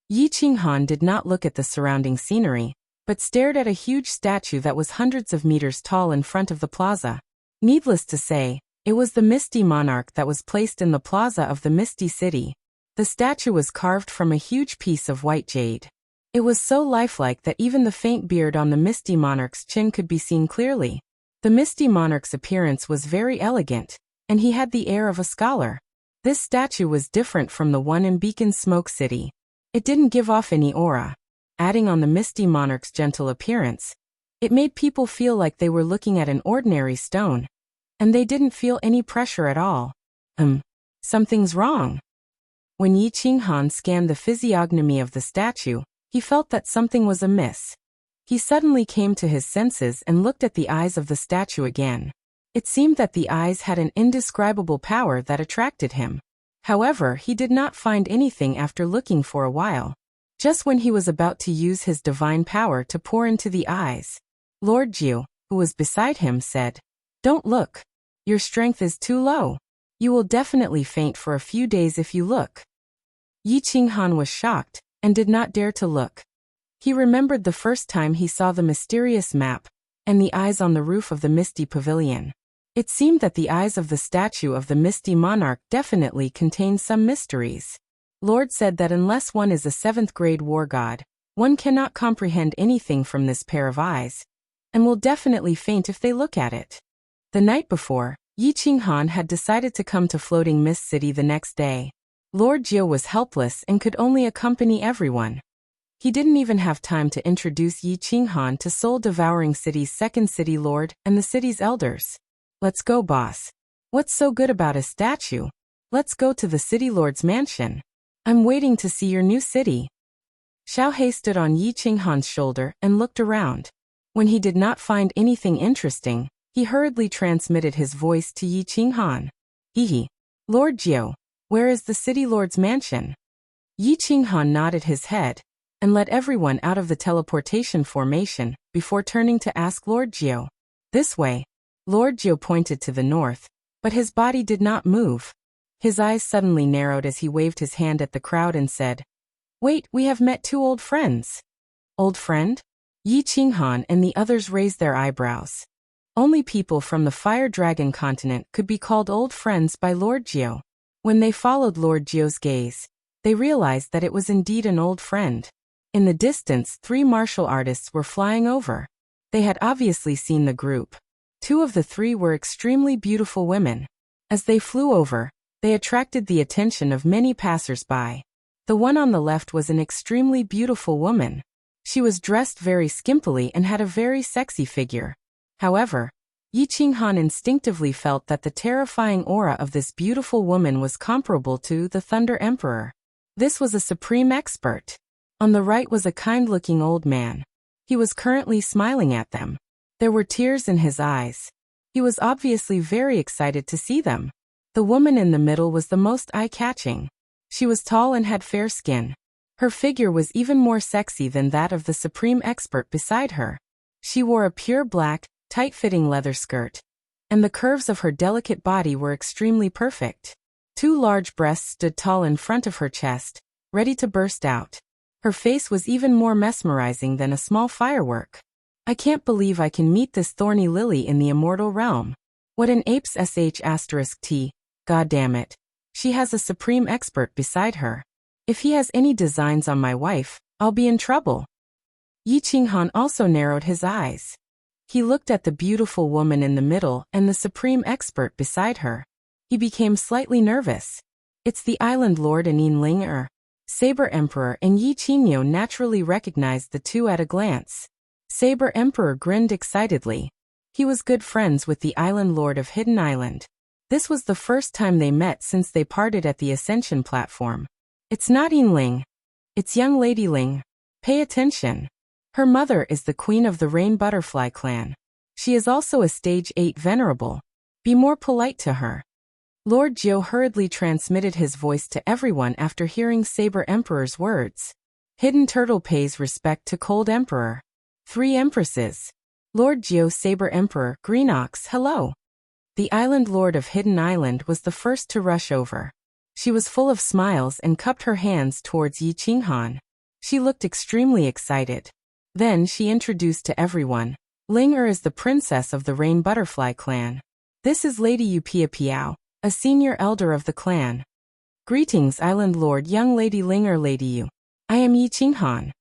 Yi Qinghan did not look at the surrounding scenery, but stared at a huge statue that was hundreds of meters tall in front of the plaza. Needless to say, it was the Misty Monarch that was placed in the plaza of the Misty City. The statue was carved from a huge piece of white jade. It was so lifelike that even the faint beard on the Misty Monarch's chin could be seen clearly. The Misty Monarch's appearance was very elegant, and he had the air of a scholar. This statue was different from the one in Beacon Smoke City. It didn't give off any aura. Adding on the Misty Monarch's gentle appearance, it made people feel like they were looking at an ordinary stone, and they didn't feel any pressure at all. Something's wrong. When Yi Qinghan scanned the physiognomy of the statue, he felt that something was amiss. He suddenly came to his senses and looked at the eyes of the statue again. It seemed that the eyes had an indescribable power that attracted him. However, he did not find anything after looking for a while. Just when he was about to use his divine power to pour into the eyes, Lord Jiu, who was beside him, said, "Don't look. Your strength is too low. You will definitely faint for a few days if you look." Yi Qinghan was shocked, and did not dare to look. He remembered the first time he saw the mysterious map, and the eyes on the roof of the Misty Pavilion. It seemed that the eyes of the statue of the Misty Monarch definitely contained some mysteries. Lord said that unless one is a 7th grade war god, one cannot comprehend anything from this pair of eyes, and will definitely faint if they look at it. The night before, Yi Qinghan had decided to come to Floating Mist City the next day. Lord Jiu was helpless and could only accompany everyone. He didn't even have time to introduce Yi Qinghan to Soul Devouring City's 2nd city lord and the city's elders. "Let's go, boss. What's so good about a statue? Let's go to the city lord's mansion. I'm waiting to see your new city." Xiao He stood on Yi Qinghan's shoulder and looked around. When he did not find anything interesting, he hurriedly transmitted his voice to Yi Qinghan. "Hehe. Lord Jiu, where is the city lord's mansion?" Yi Qinghan nodded his head, and let everyone out of the teleportation formation before turning to ask Lord Jiu. "This way." Lord Jiu pointed to the north, but his body did not move. His eyes suddenly narrowed as he waved his hand at the crowd and said, "Wait, we have met 2 old friends." "Old friend?" Yi Qinghan and the others raised their eyebrows. Only people from the Fire Dragon continent could be called old friends by Lord Jiu. When they followed Lord Jiu's gaze, they realized that it was indeed an old friend. In the distance, 3 martial artists were flying over. They had obviously seen the group. 2 of the 3 were extremely beautiful women. As they flew over, they attracted the attention of many passers-by. The one on the left was an extremely beautiful woman. She was dressed very skimpily and had a very sexy figure. However, Yi Qinghan instinctively felt that the terrifying aura of this beautiful woman was comparable to the Thunder Emperor. This was a supreme expert. On the right was a kind-looking old man. He was currently smiling at them. There were tears in his eyes. He was obviously very excited to see them. The woman in the middle was the most eye-catching. She was tall and had fair skin. Her figure was even more sexy than that of the supreme expert beside her. She wore a pure black, tight-fitting leather skirt, and the curves of her delicate body were extremely perfect. Two large breasts stood tall in front of her chest, ready to burst out. Her face was even more mesmerizing than a small firework. I can't believe I can meet this thorny lily in the immortal realm. What an ape's sh*t, god damn it. She has a supreme expert beside her. If he has any designs on my wife, I'll be in trouble. Yi Qinghan also narrowed his eyes. He looked at the beautiful woman in the middle and the supreme expert beside her. He became slightly nervous. It's the island lord and Yinling Saber Emperor, and Yi Qingyo naturally recognized the two at a glance. Saber Emperor grinned excitedly. He was good friends with the island lord of Hidden Island. This was the first time they met since they parted at the ascension platform. It's not Yinling. It's young Lady Ling. Pay attention. Her mother is the queen of the Rain Butterfly clan. She is also a stage 8 venerable. Be more polite to her. Lord Jiu hurriedly transmitted his voice to everyone after hearing Saber Emperor's words. Hidden Turtle pays respect to Cold Emperor. 3 Empresses. Lord Jiu, Saber Emperor, Green Ox, hello. The island lord of Hidden Island was the first to rush over. She was full of smiles and cupped her hands towards Yi Qinghan. She looked extremely excited. Then she introduced to everyone. Ling is the princess of the Rain Butterfly clan. This is Lady Yu Piao, a senior elder of the clan. Greetings, Island Lord, young Lady Ling Lady Yu. I am Yi Qinghan.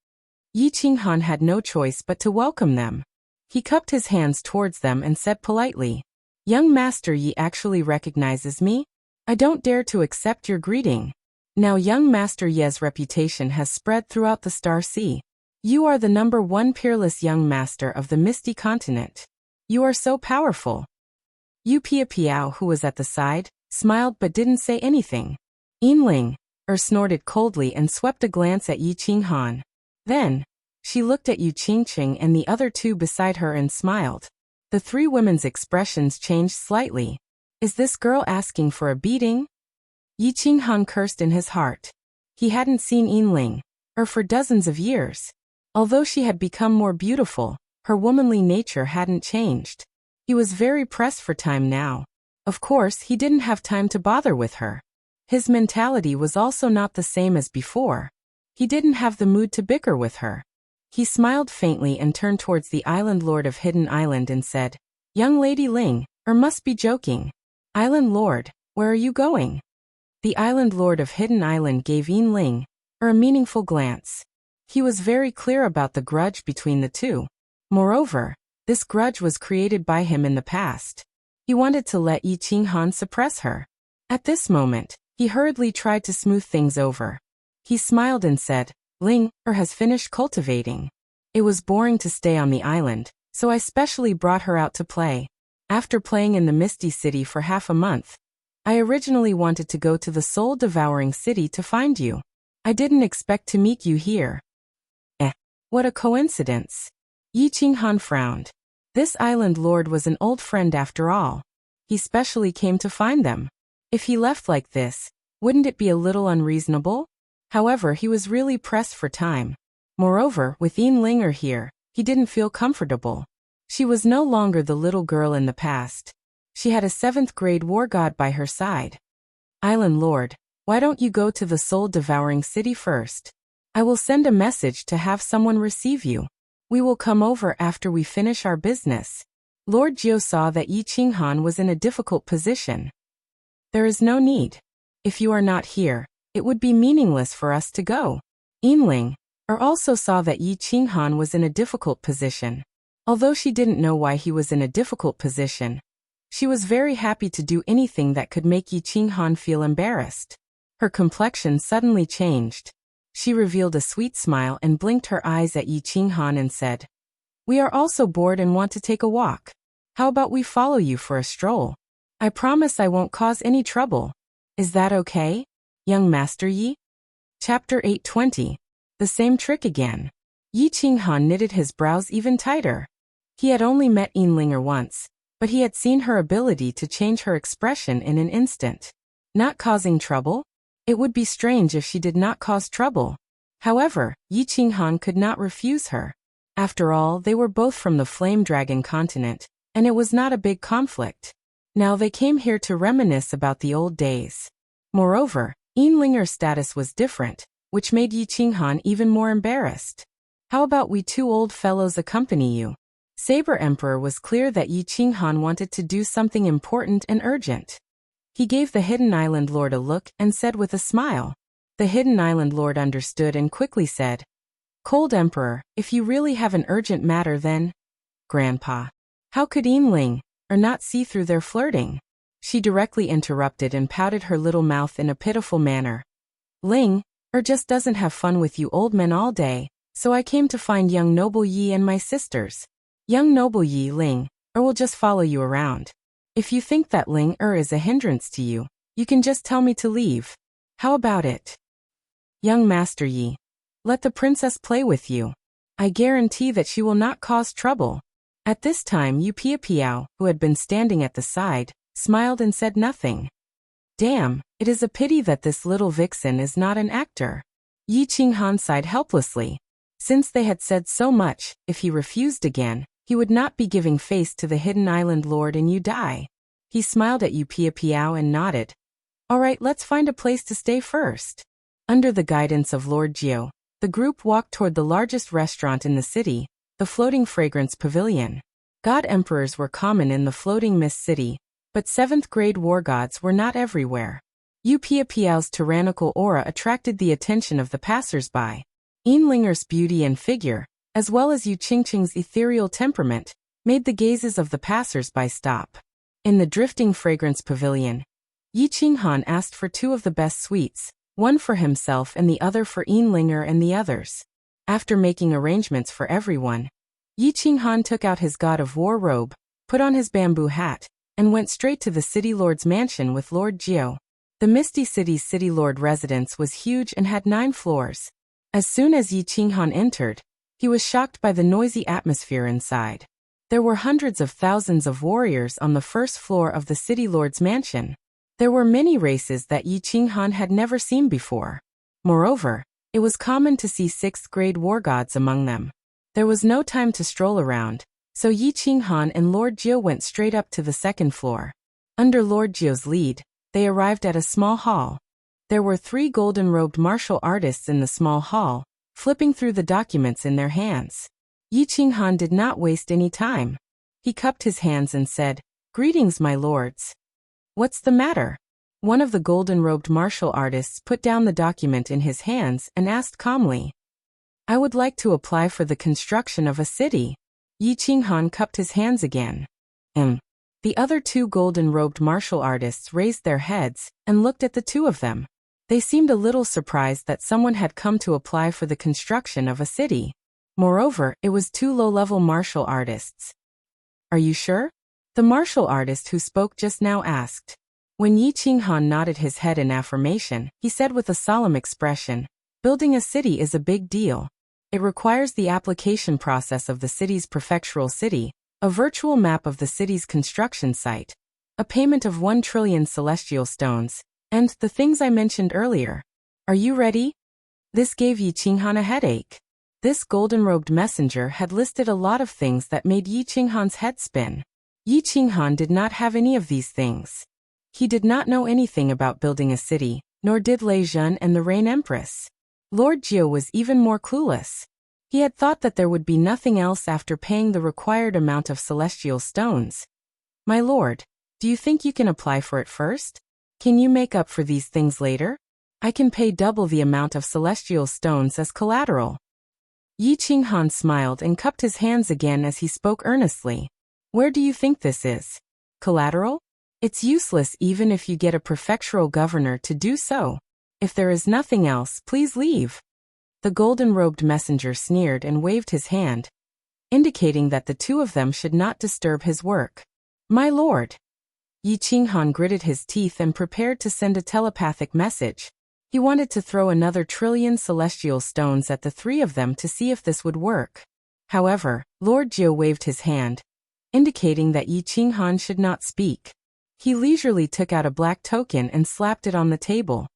Yi Qinghan had no choice but to welcome them. He cupped his hands towards them and said politely, Young Master Yi actually recognizes me? I don't dare to accept your greeting. Now young Master Ye's reputation has spread throughout the Star Sea. You are the #1 peerless young master of the Misty Continent. You are so powerful. Yu Piao, who was at the side, smiled but didn't say anything. Yinling snorted coldly and swept a glance at Yi Qinghan. Then, she looked at Yu Qingqing and the other two beside her and smiled. The 3 women's expressions changed slightly. Is this girl asking for a beating? Yi Qinghan cursed in his heart. He hadn't seen Yinling for dozens of years. Although she had become more beautiful, her womanly nature hadn't changed. He was very pressed for time now. Of course, he didn't have time to bother with her. His mentality was also not the same as before. He didn't have the mood to bicker with her. He smiled faintly and turned towards the island lord of Hidden Island and said, Young Lady Ling, must be joking. Island Lord, where are you going? The island lord of Hidden Island gave Yinling a meaningful glance. He was very clear about the grudge between the two. Moreover, this grudge was created by him in the past. He wanted to let Yi Qinghan suppress her. At this moment, he hurriedly tried to smooth things over. He smiled and said, Ling has finished cultivating. It was boring to stay on the island, so I specially brought her out to play. After playing in the Misty City for half a month, I originally wanted to go to the soul-devouring city to find you. I didn't expect to meet you here. What a coincidence. Yi Qinghan frowned. This island lord was an old friend after all. He specially came to find them. If he left like this, wouldn't it be a little unreasonable? However, he was really pressed for time. Moreover, with Yinling here, he didn't feel comfortable. She was no longer the little girl in the past. She had a 7th grade war god by her side. Island Lord, why don't you go to the soul-devouring city first? I will send a message to have someone receive you. We will come over after we finish our business. Lord Jiu saw that Yi Qinghan was in a difficult position. There is no need. If you are not here, it would be meaningless for us to go. Yinling also saw that Yi Qinghan was in a difficult position. Although she didn't know why he was in a difficult position, she was very happy to do anything that could make Yi Qinghan feel embarrassed. Her complexion suddenly changed. She revealed a sweet smile and blinked her eyes at Yi Qinghan and said, We are also bored and want to take a walk. How about we follow you for a stroll? I promise I won't cause any trouble. Is that okay, young Master Yi? Chapter 820. The same trick again. Yi Qinghan knitted his brows even tighter. He had only met Yinlinger once, but he had seen her ability to change her expression in an instant. Not causing trouble? It would be strange if she did not cause trouble. However, Yi Qinghan could not refuse her. After all, they were both from the Flame Dragon continent, and it was not a big conflict. Now they came here to reminisce about the old days. Moreover, Yinlinger's status was different, which made Yi Qinghan even more embarrassed. How about we two old fellows accompany you? Saber Emperor was clear that Yi Qinghan wanted to do something important and urgent. He gave the Hidden Island Lord a look and said with a smile. The Hidden Island Lord understood and quickly said, Cold Emperor, if you really have an urgent matter then… Grandpa. How could Yinling not see through their flirting? She directly interrupted and pouted her little mouth in a pitiful manner. Ling just doesn't have fun with you old men all day, so I came to find young noble Yi and my sisters. Young noble Yi Ling will just follow you around. If you think that Ling is a hindrance to you, you can just tell me to leave. How about it? Young Master Yi, let the princess play with you. I guarantee that she will not cause trouble. At this time Yu Piao, who had been standing at the side, smiled and said nothing. Damn, it is a pity that this little vixen is not an actor. Yi Qinghan sighed helplessly. Since they had said so much, if he refused again, he would not be giving face to the Hidden Island Lord and you die. He smiled at Yu Piao and nodded. All right, let's find a place to stay first. Under the guidance of Lord Jiu, the group walked toward the largest restaurant in the city, the Floating Fragrance Pavilion. God Emperors were common in the Floating Mist City, but 7th grade war gods were not everywhere. Yu Piao's tyrannical aura attracted the attention of the passers-by. Yinlinger's beauty and figure, as well as Yu Qingqing's ethereal temperament, made the gazes of the passers-by stop. In the Drifting Fragrance Pavilion, Yi Qinghan asked for 2 of the best suites, one for himself and the other for Yinlinger and the others. After making arrangements for everyone, Yi Qinghan took out his God of War robe, put on his bamboo hat, and went straight to the City Lord's mansion with Lord Jiu. The Misty City's City Lord residence was huge and had 9 floors. As soon as Yi Qinghan entered, he was shocked by the noisy atmosphere inside. There were hundreds of thousands of warriors on the first floor of the City Lord's mansion. There were many races that Yi Qinghan had never seen before. Moreover, it was common to see 6th grade war gods among them. There was no time to stroll around, so Yi Qinghan and Lord Jiu went straight up to the 2nd floor. Under Lord Jiu's lead, they arrived at a small hall. There were 3 golden-robed martial artists in the small hall, flipping through the documents in their hands. Yi Qinghan did not waste any time. He cupped his hands and said, Greetings, my lords. What's the matter? One of the golden-robed martial artists put down the document in his hands and asked calmly, I would like to apply for the construction of a city. Yi Qinghan cupped his hands again. The other 2 golden-robed martial artists raised their heads and looked at the 2 of them. They seemed a little surprised that someone had come to apply for the construction of a city. Moreover, it was 2 low-level martial artists. Are you sure? The martial artist who spoke just now asked. When Yi Qinghan nodded his head in affirmation, he said with a solemn expression, Building a city is a big deal. It requires the application process of the city's prefectural city, a virtual map of the city's construction site, a payment of 1 trillion celestial stones, and the things I mentioned earlier. Are you ready? This gave Yi Qinghan a headache. This golden-robed messenger had listed a lot of things that made Yi Qinghan's head spin. Yi Qinghan did not have any of these things. He did not know anything about building a city, nor did Lei Zhen and the Rain Empress. Lord Jiu was even more clueless. He had thought that there would be nothing else after paying the required amount of celestial stones. My lord, do you think you can apply for it first? Can you make up for these things later? I can pay double the amount of celestial stones as collateral. Yi Qinghan smiled and cupped his hands again as he spoke earnestly. Where do you think this is? Collateral? It's useless even if you get a prefectural governor to do so. If there is nothing else, please leave. The golden-robed messenger sneered and waved his hand, indicating that the 2 of them should not disturb his work. My lord. Yi Qinghan gritted his teeth and prepared to send a telepathic message. He wanted to throw another trillion celestial stones at the three of them to see if this would work. However, Lord Jiu waved his hand, indicating that Yi Qinghan should not speak. He leisurely took out a black token and slapped it on the table.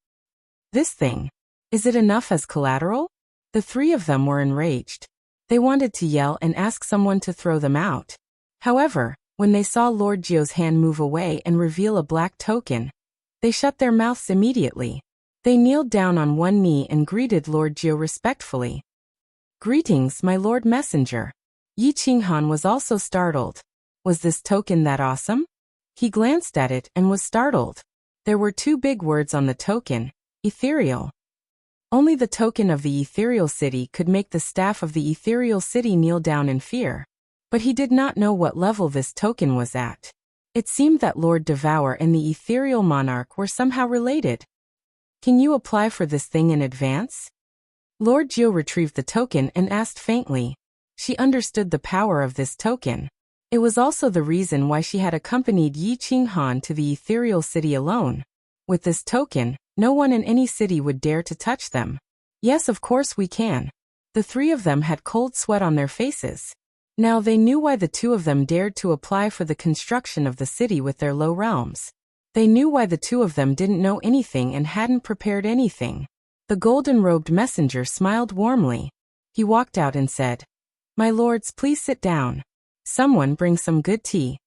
This thing. Is it enough as collateral? The three of them were enraged. They wanted to yell and ask someone to throw them out. However, when they saw Lord Jiu's hand move away and reveal a black token, they shut their mouths immediately. They kneeled down on one knee and greeted Lord Jiu respectfully. Greetings, my Lord Messenger. Yi Qinghan was also startled. Was this token that awesome? He glanced at it and was startled. There were two big words on the token, ethereal. Only the token of the ethereal city could make the staff of the ethereal city kneel down in fear. But he did not know what level this token was at. It seemed that Lord Devour and the ethereal monarch were somehow related. Can you apply for this thing in advance? Lord Jiu retrieved the token and asked faintly. She understood the power of this token. It was also the reason why she had accompanied Yi Qinghan to the ethereal city alone. With this token, no one in any city would dare to touch them. Yes, of course we can. The three of them had cold sweat on their faces. Now they knew why the two of them dared to apply for the construction of the city with their low realms. They knew why the two of them didn't know anything and hadn't prepared anything. The golden-robed messenger smiled warmly. He walked out and said, "My lords, please sit down. Someone bring some good tea."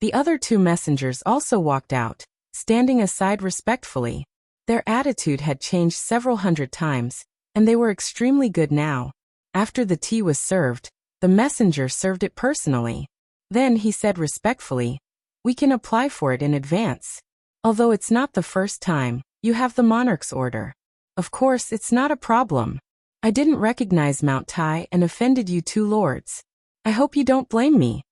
The other two messengers also walked out, standing aside respectfully. Their attitude had changed several hundred times, and they were extremely good now. After the tea was served, the messenger served it personally. Then he said respectfully, "We can apply for it in advance. Although it's not the first time, you have the monarch's order. Of course, it's not a problem. I didn't recognize Mount Tai and offended you two lords. I hope you don't blame me."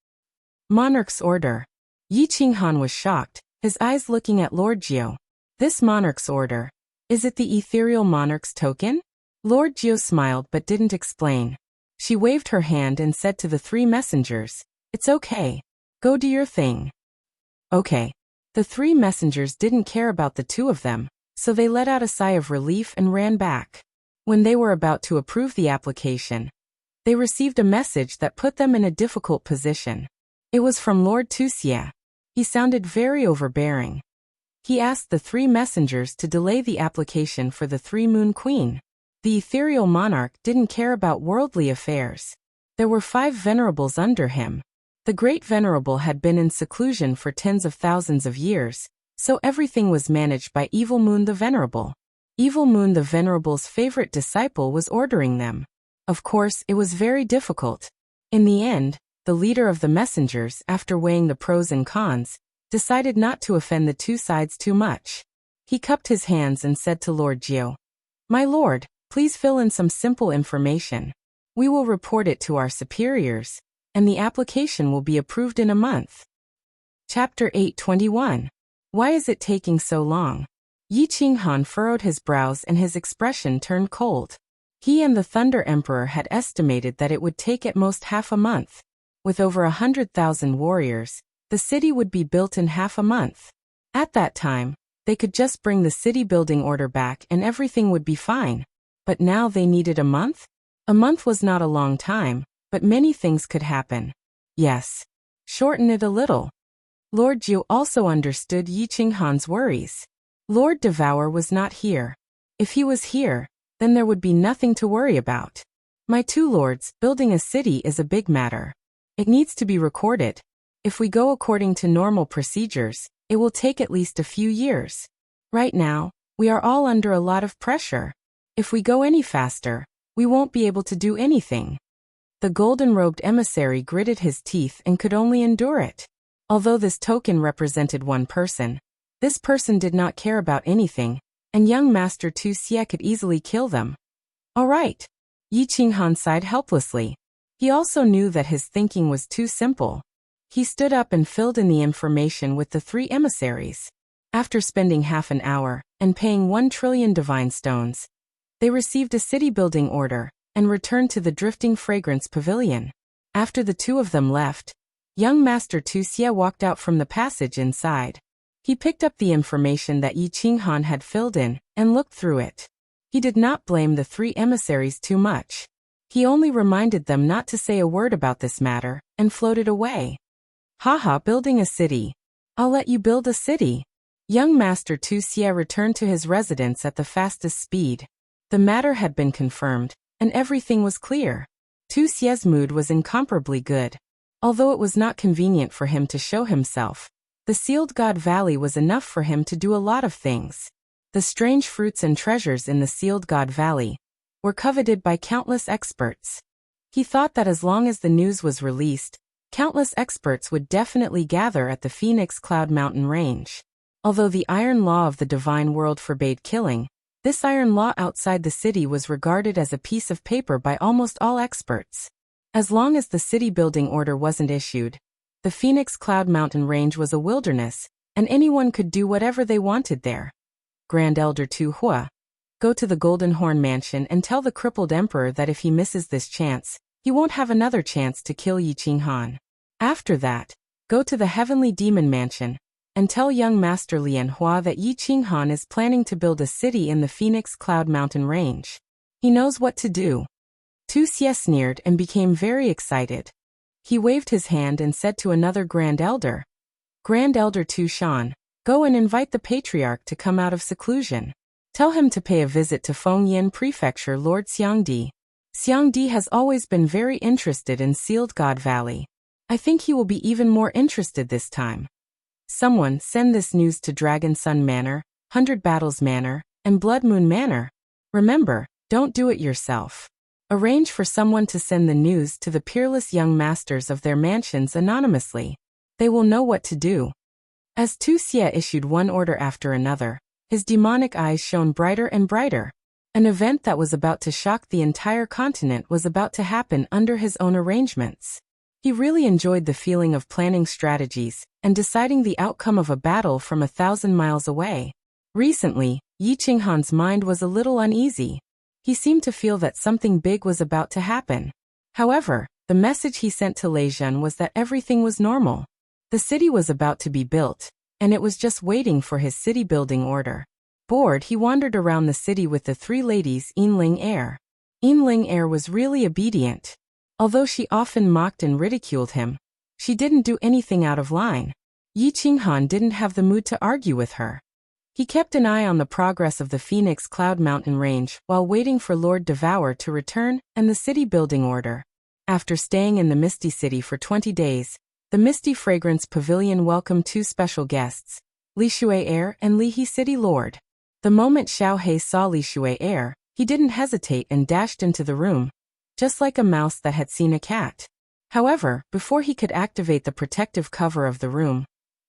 Monarch's order. Yi Qinghan was shocked, his eyes looking at Lord Jiu. This monarch's order. Is it the ethereal monarch's token? Lord Jiu smiled but didn't explain. She waved her hand and said to the three messengers, "It's okay. Go do your thing." Okay. The three messengers didn't care about the two of them, so they let out a sigh of relief and ran back. When they were about to approve the application, they received a message that put them in a difficult position. It was from Lord Wuxia. He sounded very overbearing. He asked the three messengers to delay the application for the Three-Moon Queen. The ethereal monarch didn't care about worldly affairs. There were 5 venerables under him. The Great Venerable had been in seclusion for tens of thousands of years, so everything was managed by Evil Moon the Venerable. Evil Moon the Venerable's favorite disciple was ordering them. Of course, it was very difficult. In the end, the leader of the messengers, after weighing the pros and cons, decided not to offend the two sides too much. He cupped his hands and said to Lord Jiu, "My lord, please fill in some simple information. We will report it to our superiors, and the application will be approved in a month." Chapter 821. Why is it taking so long? Yi Qinghan furrowed his brows and his expression turned cold. He and the Thunder Emperor had estimated that it would take at most half a month. With over 100,000 warriors, the city would be built in half a month. At that time, they could just bring the city building order back and everything would be fine. But now they needed a month? A month was not a long time, but many things could happen. Yes. Shorten it a little. Lord Jiu also understood Yi Qinghan's worries. Lord Devour was not here. If he was here, then there would be nothing to worry about. My two lords, building a city is a big matter. It needs to be recorded. If we go according to normal procedures, it will take at least a few years. Right now, we are all under a lot of pressure. If we go any faster, we won't be able to do anything. The golden-robed emissary gritted his teeth and could only endure it. Although this token represented one person, this person did not care about anything, and young Master Tu Xie could easily kill them. All right. Yi Qinghan sighed helplessly. He also knew that his thinking was too simple. He stood up and filled in the information with the 3 emissaries. After spending half an hour and paying 1 trillion divine stones, they received a city-building order and returned to the Drifting Fragrance Pavilion. After the two of them left, young Master Tu Xie walked out from the passage inside. He picked up the information that Yi Qinghan had filled in and looked through it. He did not blame the 3 emissaries too much. He only reminded them not to say a word about this matter and floated away. Haha, building a city. I'll let you build a city. Young Master Tu Xie returned to his residence at the fastest speed. The matter had been confirmed, and everything was clear. Tu Xie's mood was incomparably good. Although it was not convenient for him to show himself, the Sealed God Valley was enough for him to do a lot of things. The strange fruits and treasures in the Sealed God Valley were coveted by countless experts. He thought that as long as the news was released, countless experts would definitely gather at the Phoenix Cloud Mountain range. Although the iron law of the divine world forbade killing, this iron law outside the city was regarded as a piece of paper by almost all experts. As long as the city building order wasn't issued, the Phoenix Cloud Mountain range was a wilderness, and anyone could do whatever they wanted there. Grand Elder Tu Hua, go to the Golden Horn Mansion and tell the crippled emperor that if he misses this chance, he won't have another chance to kill Yi Qinghan. After that, go to the Heavenly Demon Mansion and tell young Master Lian Hua that Yi Qinghan is planning to build a city in the Phoenix Cloud Mountain range. He knows what to do. Tu Xie sneered and became very excited. He waved his hand and said to another Grand Elder, Grand Elder Tu Shan, go and invite the Patriarch to come out of seclusion. Tell him to pay a visit to Fengyin Prefecture Lord Xiangdi. Xiangdi has always been very interested in Sealed God Valley. I think he will be even more interested this time. Someone send this news to Dragon Sun Manor, 100 Battles Manor, and Blood Moon Manor. Remember, don't do it yourself. Arrange for someone to send the news to the peerless young masters of their mansions anonymously. They will know what to do. As Tu Xie issued one order after another, his demonic eyes shone brighter and brighter. An event that was about to shock the entire continent was about to happen under his own arrangements. He really enjoyed the feeling of planning strategies and deciding the outcome of a battle from 1,000 miles away. Recently, Yi Qinghan's mind was a little uneasy. He seemed to feel that something big was about to happen. However, the message he sent to Lei Zhen was that everything was normal. The city was about to be built, and it was just waiting for his city-building order. Bored, he wandered around the city with the 3 ladies Yinling Air. Yinling Air was really obedient. Although she often mocked and ridiculed him, she didn't do anything out of line. Yi Qinghan didn't have the mood to argue with her. He kept an eye on the progress of the Phoenix Cloud Mountain range while waiting for Lord Devour to return and the city-building order. After staying in the Misty City for 20 days, the Misty Fragrance Pavilion welcomed 2 special guests, Li Shui Air and Li He City Lord. The moment Xiao He saw Li Shui Air, he didn't hesitate and dashed into the room, just like a mouse that had seen a cat. However, before he could activate the protective cover of the room,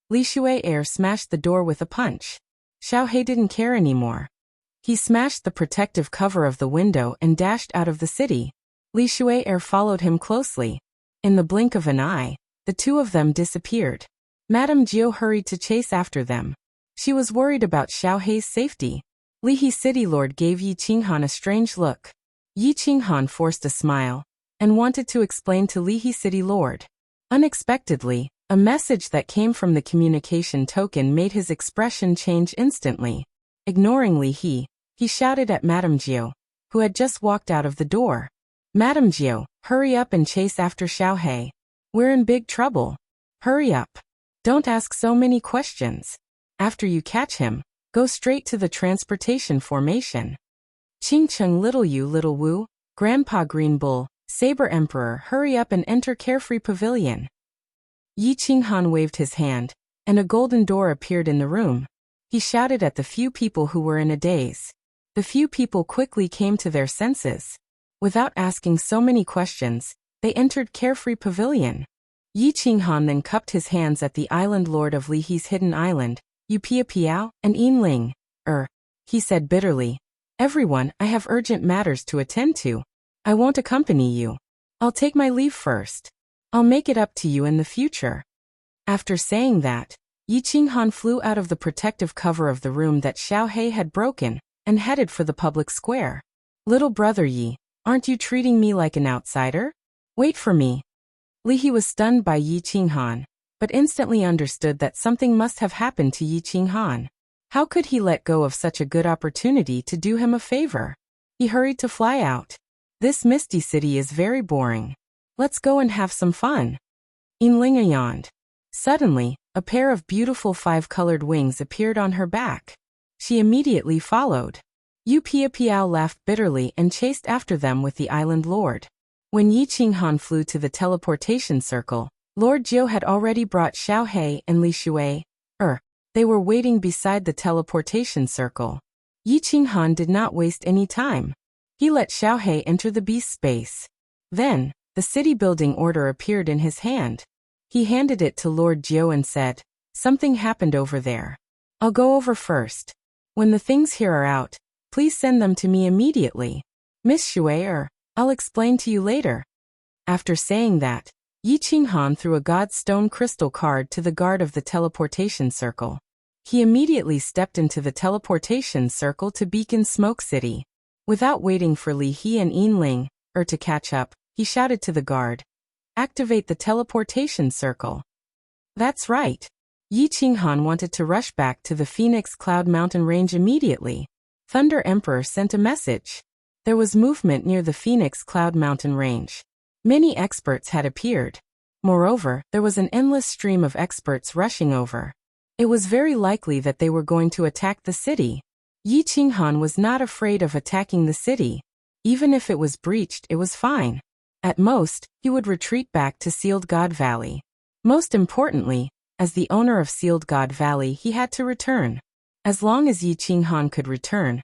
Li Shui Air smashed the door with a punch. Xiao He didn't care anymore. He smashed the protective cover of the window and dashed out of the city. Li Shui Air followed him closely. In the blink of an eye, the 2 of them disappeared. Madame Jiu hurried to chase after them. She was worried about Xiao He's safety. Li He City Lord gave Yi Qinghan a strange look. Yi Qinghan forced a smile and wanted to explain to Li He City Lord. Unexpectedly, a message that came from the communication token made his expression change instantly. Ignoring Li He, he shouted at Madame Jiu, who had just walked out of the door. Madame Jiu, hurry up and chase after Xiao He. We're in big trouble. Hurry up. Don't ask so many questions. After you catch him, go straight to the transportation formation. Ching Cheng Little You Little Wu, Grandpa Green Bull, Saber Emperor, hurry up and enter Carefree Pavilion. Yi Qinghan waved his hand, and a golden door appeared in the room. He shouted at the few people who were in a daze. The few people quickly came to their senses. Without asking so many questions, they entered Carefree Pavilion. Yi Qinghan then cupped his hands at the island lord of Li He's hidden island, Yu Pia Piao, and Yinling. He said bitterly. Everyone, I have urgent matters to attend to. I won't accompany you. I'll take my leave first. I'll make it up to you in the future. After saying that, Yi Qinghan flew out of the protective cover of the room that Xiao He had broken, and headed for the public square. Little brother Yi, aren't you treating me like an outsider? Wait for me. Li He was stunned by Yi Qinghan, but instantly understood that something must have happened to Yi Qinghan. How could he let go of such a good opportunity to do him a favor? He hurried to fly out. This misty city is very boring. Let's go and have some fun. Yinling yawned. Suddenly, a pair of beautiful five-colored wings appeared on her back. She immediately followed. Yu Piapiao laughed bitterly and chased after them with the island lord. When Yi Qinghan flew to the teleportation circle, Lord Jiu had already brought Xiao He and Li Shui. They were waiting beside the teleportation circle. Yi Qinghan did not waste any time. He let Xiao He enter the beast space. Then, the city-building order appeared in his hand. He handed it to Lord Jiu and said, "Something happened over there. I'll go over first. When the things here are out, please send them to me immediately. Miss Shui, I'll explain to you later." After saying that, Yi Qinghan threw a godstone crystal card to the guard of the teleportation circle. He immediately stepped into the teleportation circle to Beacon Smoke City. Without waiting for Li He and Yinling to catch up, he shouted to the guard, "Activate the teleportation circle." That's right. Yi Qinghan wanted to rush back to the Phoenix Cloud Mountain Range immediately. Thunder Emperor sent a message. There was movement near the Phoenix Cloud Mountain Range. Many experts had appeared. Moreover, there was an endless stream of experts rushing over. It was very likely that they were going to attack the city. Yi Qinghan was not afraid of attacking the city. Even if it was breached, it was fine. At most, he would retreat back to Sealed God Valley. Most importantly, as the owner of Sealed God Valley, he had to return. As long as Yi Qinghan could return,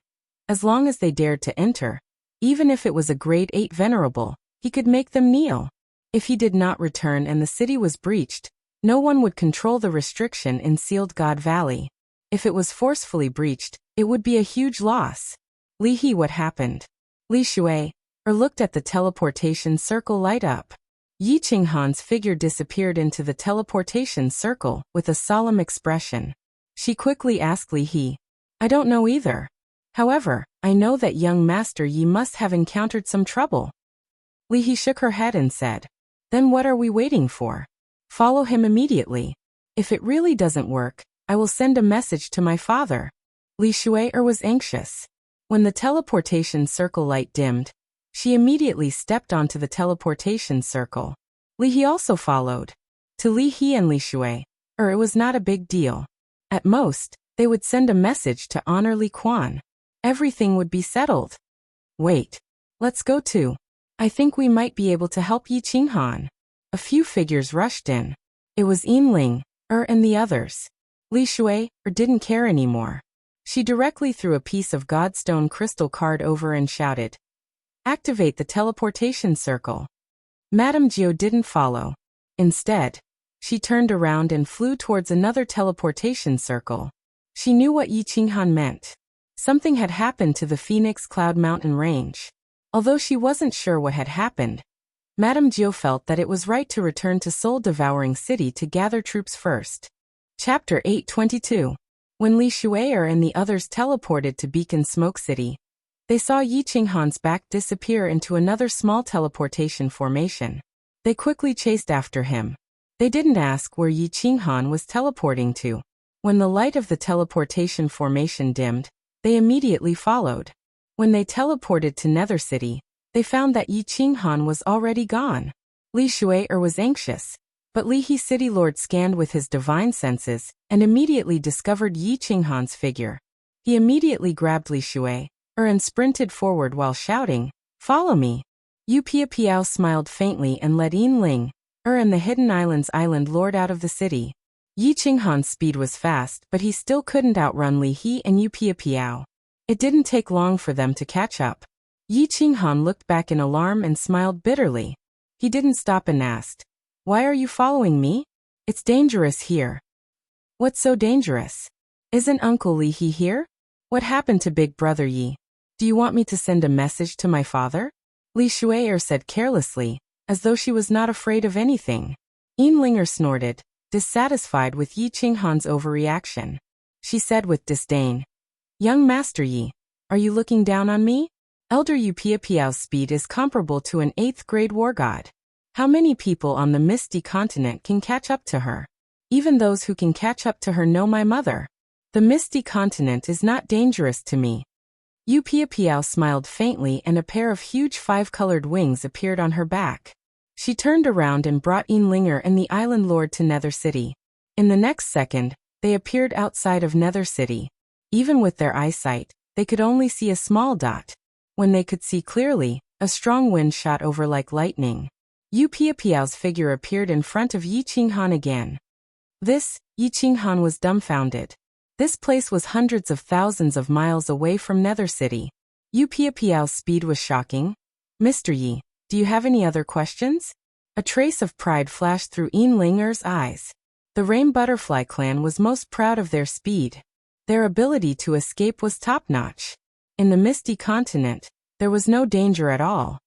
as long as they dared to enter, even if it was a grade 8 venerable, he could make them kneel. If he did not return and the city was breached, no one would control the restriction in Sealed God Valley. If it was forcefully breached, it would be a huge loss. Li He, what happened? Li Shui, looked at the teleportation circle light up. Yi Qinghan's figure disappeared into the teleportation circle with a solemn expression. She quickly asked Li He, "I don't know either. However, I know that young Master Yi must have encountered some trouble." Li He shook her head and said, "Then what are we waiting for? Follow him immediately. If it really doesn't work, I will send a message to my father." Li Shui was anxious. When the teleportation circle light dimmed, she immediately stepped onto the teleportation circle. Li He also followed. To Li He and Li Shui, it was not a big deal. At most, they would send a message to honor Li Quan. Everything would be settled. Wait. Let's go too. I think we might be able to help Yi Qinghan. A few figures rushed in. It was Yinling, and the others. Li Shui, didn't care anymore. She directly threw a piece of godstone crystal card over and shouted, "Activate the teleportation circle." Madame Jiu didn't follow. Instead, she turned around and flew towards another teleportation circle. She knew what Yi Qinghan meant. Something had happened to the Phoenix Cloud Mountain Range. Although she wasn't sure what had happened, Madame Jiu felt that it was right to return to Soul-Devouring City to gather troops first. Chapter 822. When Li Shui and the others teleported to Beacon Smoke City, they saw Yi Qinghan's back disappear into another small teleportation formation. They quickly chased after him. They didn't ask where Yi Qinghan was teleporting to. When the light of the teleportation formation dimmed, they immediately followed. When they teleported to Nether City, they found that Yi Qinghan was already gone. Li Shui was anxious, but Li He City Lord scanned with his divine senses and immediately discovered Yi Qinghan's figure. He immediately grabbed Li Shui and sprinted forward while shouting, "Follow me." Yu Piapiao smiled faintly and led Yinling, and the Hidden Islands Island Lord out of the city. Yi Qinghan's speed was fast, but he still couldn't outrun Li He and Yu Piapiao. It didn't take long for them to catch up. Yi Qinghan looked back in alarm and smiled bitterly. He didn't stop and asked, "Why are you following me? It's dangerous here." "What's so dangerous? Isn't Uncle Li He here? What happened to Big Brother Yi? Do you want me to send a message to my father?" Li Shui said carelessly, as though she was not afraid of anything. Yinling snorted, dissatisfied with Yi Qinghan's overreaction. She said with disdain, "Young Master Yi, are you looking down on me? Elder Yu Piapiao's speed is comparable to an 8th grade war god. How many people on the Misty Continent can catch up to her? Even those who can catch up to her know my mother. The misty continent is not dangerous to me. Yu Piapiao smiled faintly and a pair of huge five-colored wings appeared on her back. She turned around and brought Linger and the island lord to Nether City. In the next second, they appeared outside of Nether City. Even with their eyesight, they could only see a small dot. When they could see clearly, a strong wind shot over like lightning. Yu Piapiao's figure appeared in front of Yi Qinghan again. Yi Qinghan was dumbfounded. This place was hundreds of thousands of miles away from Nether City. Yu Piapiao's speed was shocking. Mr. Yi, do you have any other questions? A trace of pride flashed through Linger's eyes. The Rain Butterfly clan was most proud of their speed. Their ability to escape was top-notch. In the misty continent, there was no danger at all.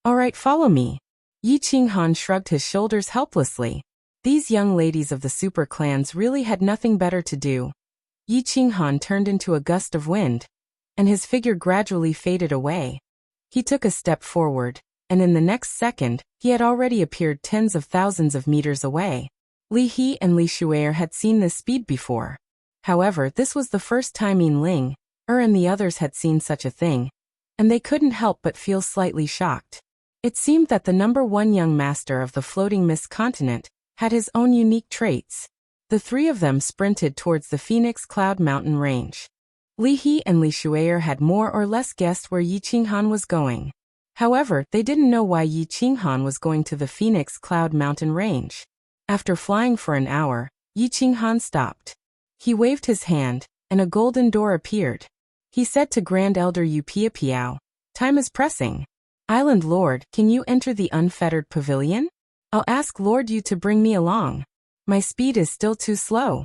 All right, follow me. Yi Qinghan shrugged his shoulders helplessly. These young ladies of the super clans really had nothing better to do. Yi Qinghan turned into a gust of wind, and his figure gradually faded away. He took a step forward, and in the next second, he had already appeared tens of thousands of meters away. Li He and Li Shu'er had seen this speed before. However, this was the first time Linger and the others had seen such a thing, and they couldn't help but feel slightly shocked. It seemed that the #1 young master of the floating mist continent had his own unique traits. The three of them sprinted towards the Phoenix Cloud Mountain range. Li He and Li Shu'er had more or less guessed where Yi Qinghan was going. However, they didn't know why Yi Qinghan was going to the Phoenix Cloud Mountain range. After flying for an hour, Yi Qinghan stopped. He waved his hand, and a golden door appeared. He said to Grand Elder Yu Piapiao, "Time is pressing. Island Lord, can you enter the unfettered pavilion? I'll ask Lord Yu to bring me along. My speed is still too slow."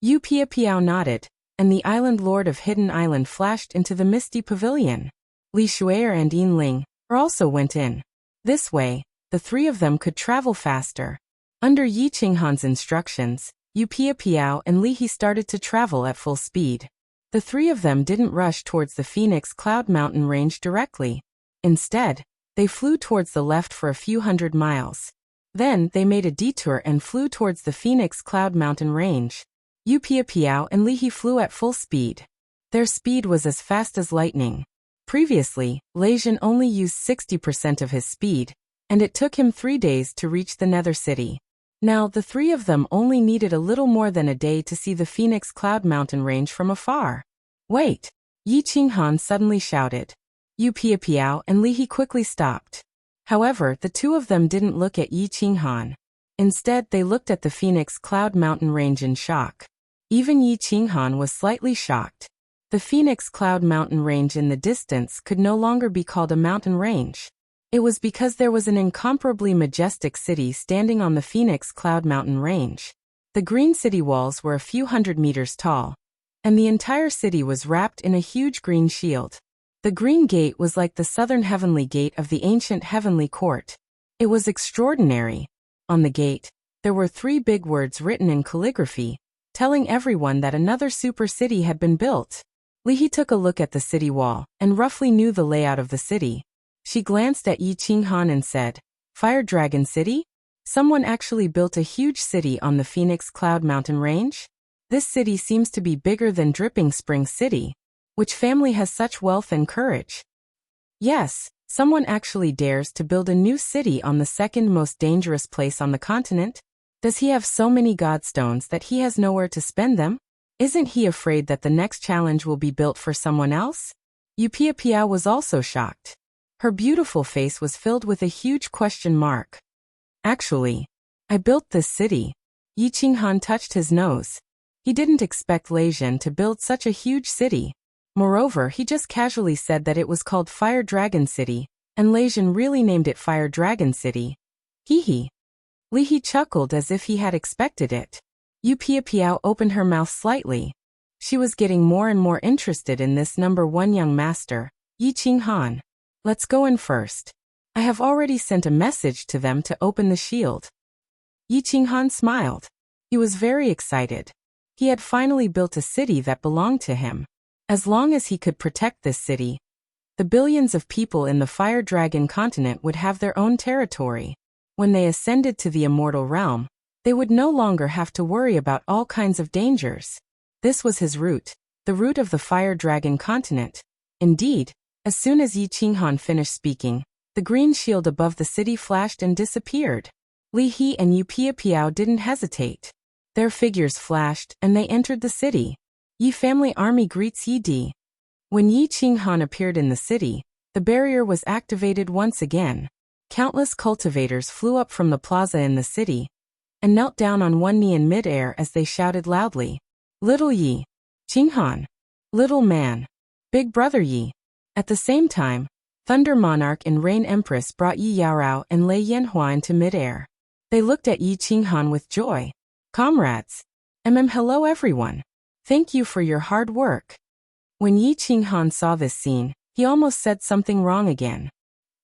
Yu Piapiao nodded, and the Island Lord of Hidden Island flashed into the misty pavilion. Li Shu'er and Linger also went in. This way, the three of them could travel faster. Under Yi Qinghan's instructions, Yu Piapiao and Li He started to travel at full speed. The three of them didn't rush towards the Phoenix Cloud Mountain range directly. Instead, they flew towards the left for a few hundred miles. Then, they made a detour and flew towards the Phoenix Cloud Mountain range. Yu Piapiao and Li He flew at full speed. Their speed was as fast as lightning. Previously, Leijin only used 60% of his speed, and it took him 3 days to reach the Nether City. Now, the three of them only needed a little more than a day to see the Phoenix Cloud Mountain range from afar. Wait! Yi Qinghan suddenly shouted. Yu Piapiao and Li He quickly stopped. However, the two of them didn't look at Yi Qinghan. Instead, they looked at the Phoenix Cloud Mountain range in shock. Even Yi Qinghan was slightly shocked. The Phoenix Cloud Mountain range in the distance could no longer be called a mountain range. It was because there was an incomparably majestic city standing on the Phoenix Cloud Mountain range. The green city walls were a few hundred meters tall, and the entire city was wrapped in a huge green shield. The Green Gate was like the southern heavenly gate of the ancient heavenly court. It was extraordinary. On the gate, there were 3 big words written in calligraphy, telling everyone that another super city had been built. Li He took a look at the city wall, and roughly knew the layout of the city. She glanced at Yi Qinghan and said, "Fire Dragon City? Someone actually built a huge city on the Phoenix Cloud Mountain range? This city seems to be bigger than Dripping Spring City. Which family has such wealth and courage?" Yes, someone actually dares to build a new city on the second most dangerous place on the continent. Does he have so many godstones that he has nowhere to spend them? Isn't he afraid that the next challenge will be built for someone else? Yu Piapiao was also shocked. Her beautiful face was filled with a huge question mark. Actually, I built this city. Yi Qinghan touched his nose. He didn't expect Leijin to build such a huge city. Moreover, he just casually said that it was called Fire Dragon City, and Leijin really named it Fire Dragon City. Hee hee. Li He chuckled as if he had expected it. Yu Piapiao opened her mouth slightly. She was getting more and more interested in this #1 young master, Yi Qinghan. Let's go in first. I have already sent a message to them to open the shield. Yi Qinghan smiled. He was very excited. He had finally built a city that belonged to him. As long as he could protect this city, the billions of people in the Fire Dragon continent would have their own territory. When they ascended to the immortal realm, They would no longer have to worry about all kinds of dangers. This was his route, the route of the Fire Dragon continent. Indeed, as soon as Yi Qinghan finished speaking, the green shield above the city flashed and disappeared. Li He and Yu Piapiao didn't hesitate. Their figures flashed, and they entered the city. Yi family army greets Yi Di. When Yi Qinghan appeared in the city, the barrier was activated once again. Countless cultivators flew up from the plaza in the city and knelt down on one knee in mid-air as they shouted loudly, "Little Yi! Qinghan! Little man! Big brother Yi!" At the same time, Thunder Monarch and Rain Empress brought Yi Yaorao and Lei Yanhua into mid-air. They looked at Yi Qinghan with joy. "Comrades! Hello everyone! Thank you for your hard work." When Yi Qinghan saw this scene, he almost said something wrong again.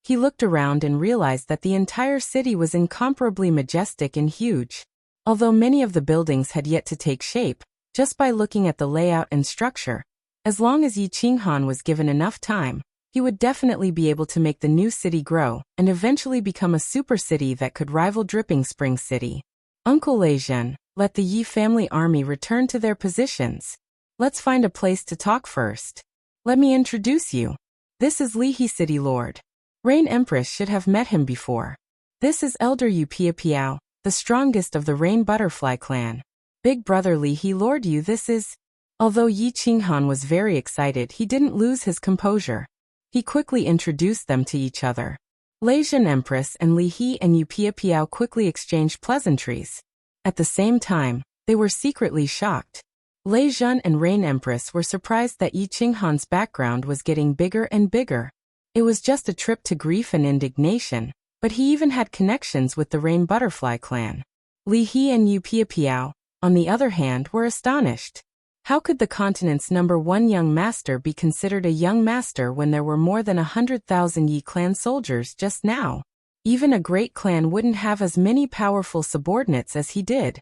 He looked around and realized that the entire city was incomparably majestic and huge. Although many of the buildings had yet to take shape, just by looking at the layout and structure, as long as Yi Qinghan was given enough time, he would definitely be able to make the new city grow and eventually become a super city that could rival Dripping Spring City. "Uncle Lei Zhen, let the Yi family army return to their positions. Let's find a place to talk first. Let me introduce you. This is Li He City Lord. Rain Empress should have met him before. This is Elder Yu Piapiao, the strongest of the Rain Butterfly clan. Big brother Li He Lord Yu, this is..." Although Yi Qinghan was very excited, he didn't lose his composure. He quickly introduced them to each other. Lei Zhen Empress and Li He and Yu Piapiao quickly exchanged pleasantries. At the same time, they were secretly shocked. Lei Zhen and Rain Empress were surprised that Yi Qinghan's background was getting bigger and bigger. It was just a trip to grief and indignation, but he even had connections with the Rain Butterfly clan. Li He and Yu Piapiao, on the other hand, were astonished. How could the continent's #1 young master be considered a young master when there were more than 100,000 Yi clan soldiers just now? Even a great clan wouldn't have as many powerful subordinates as he did.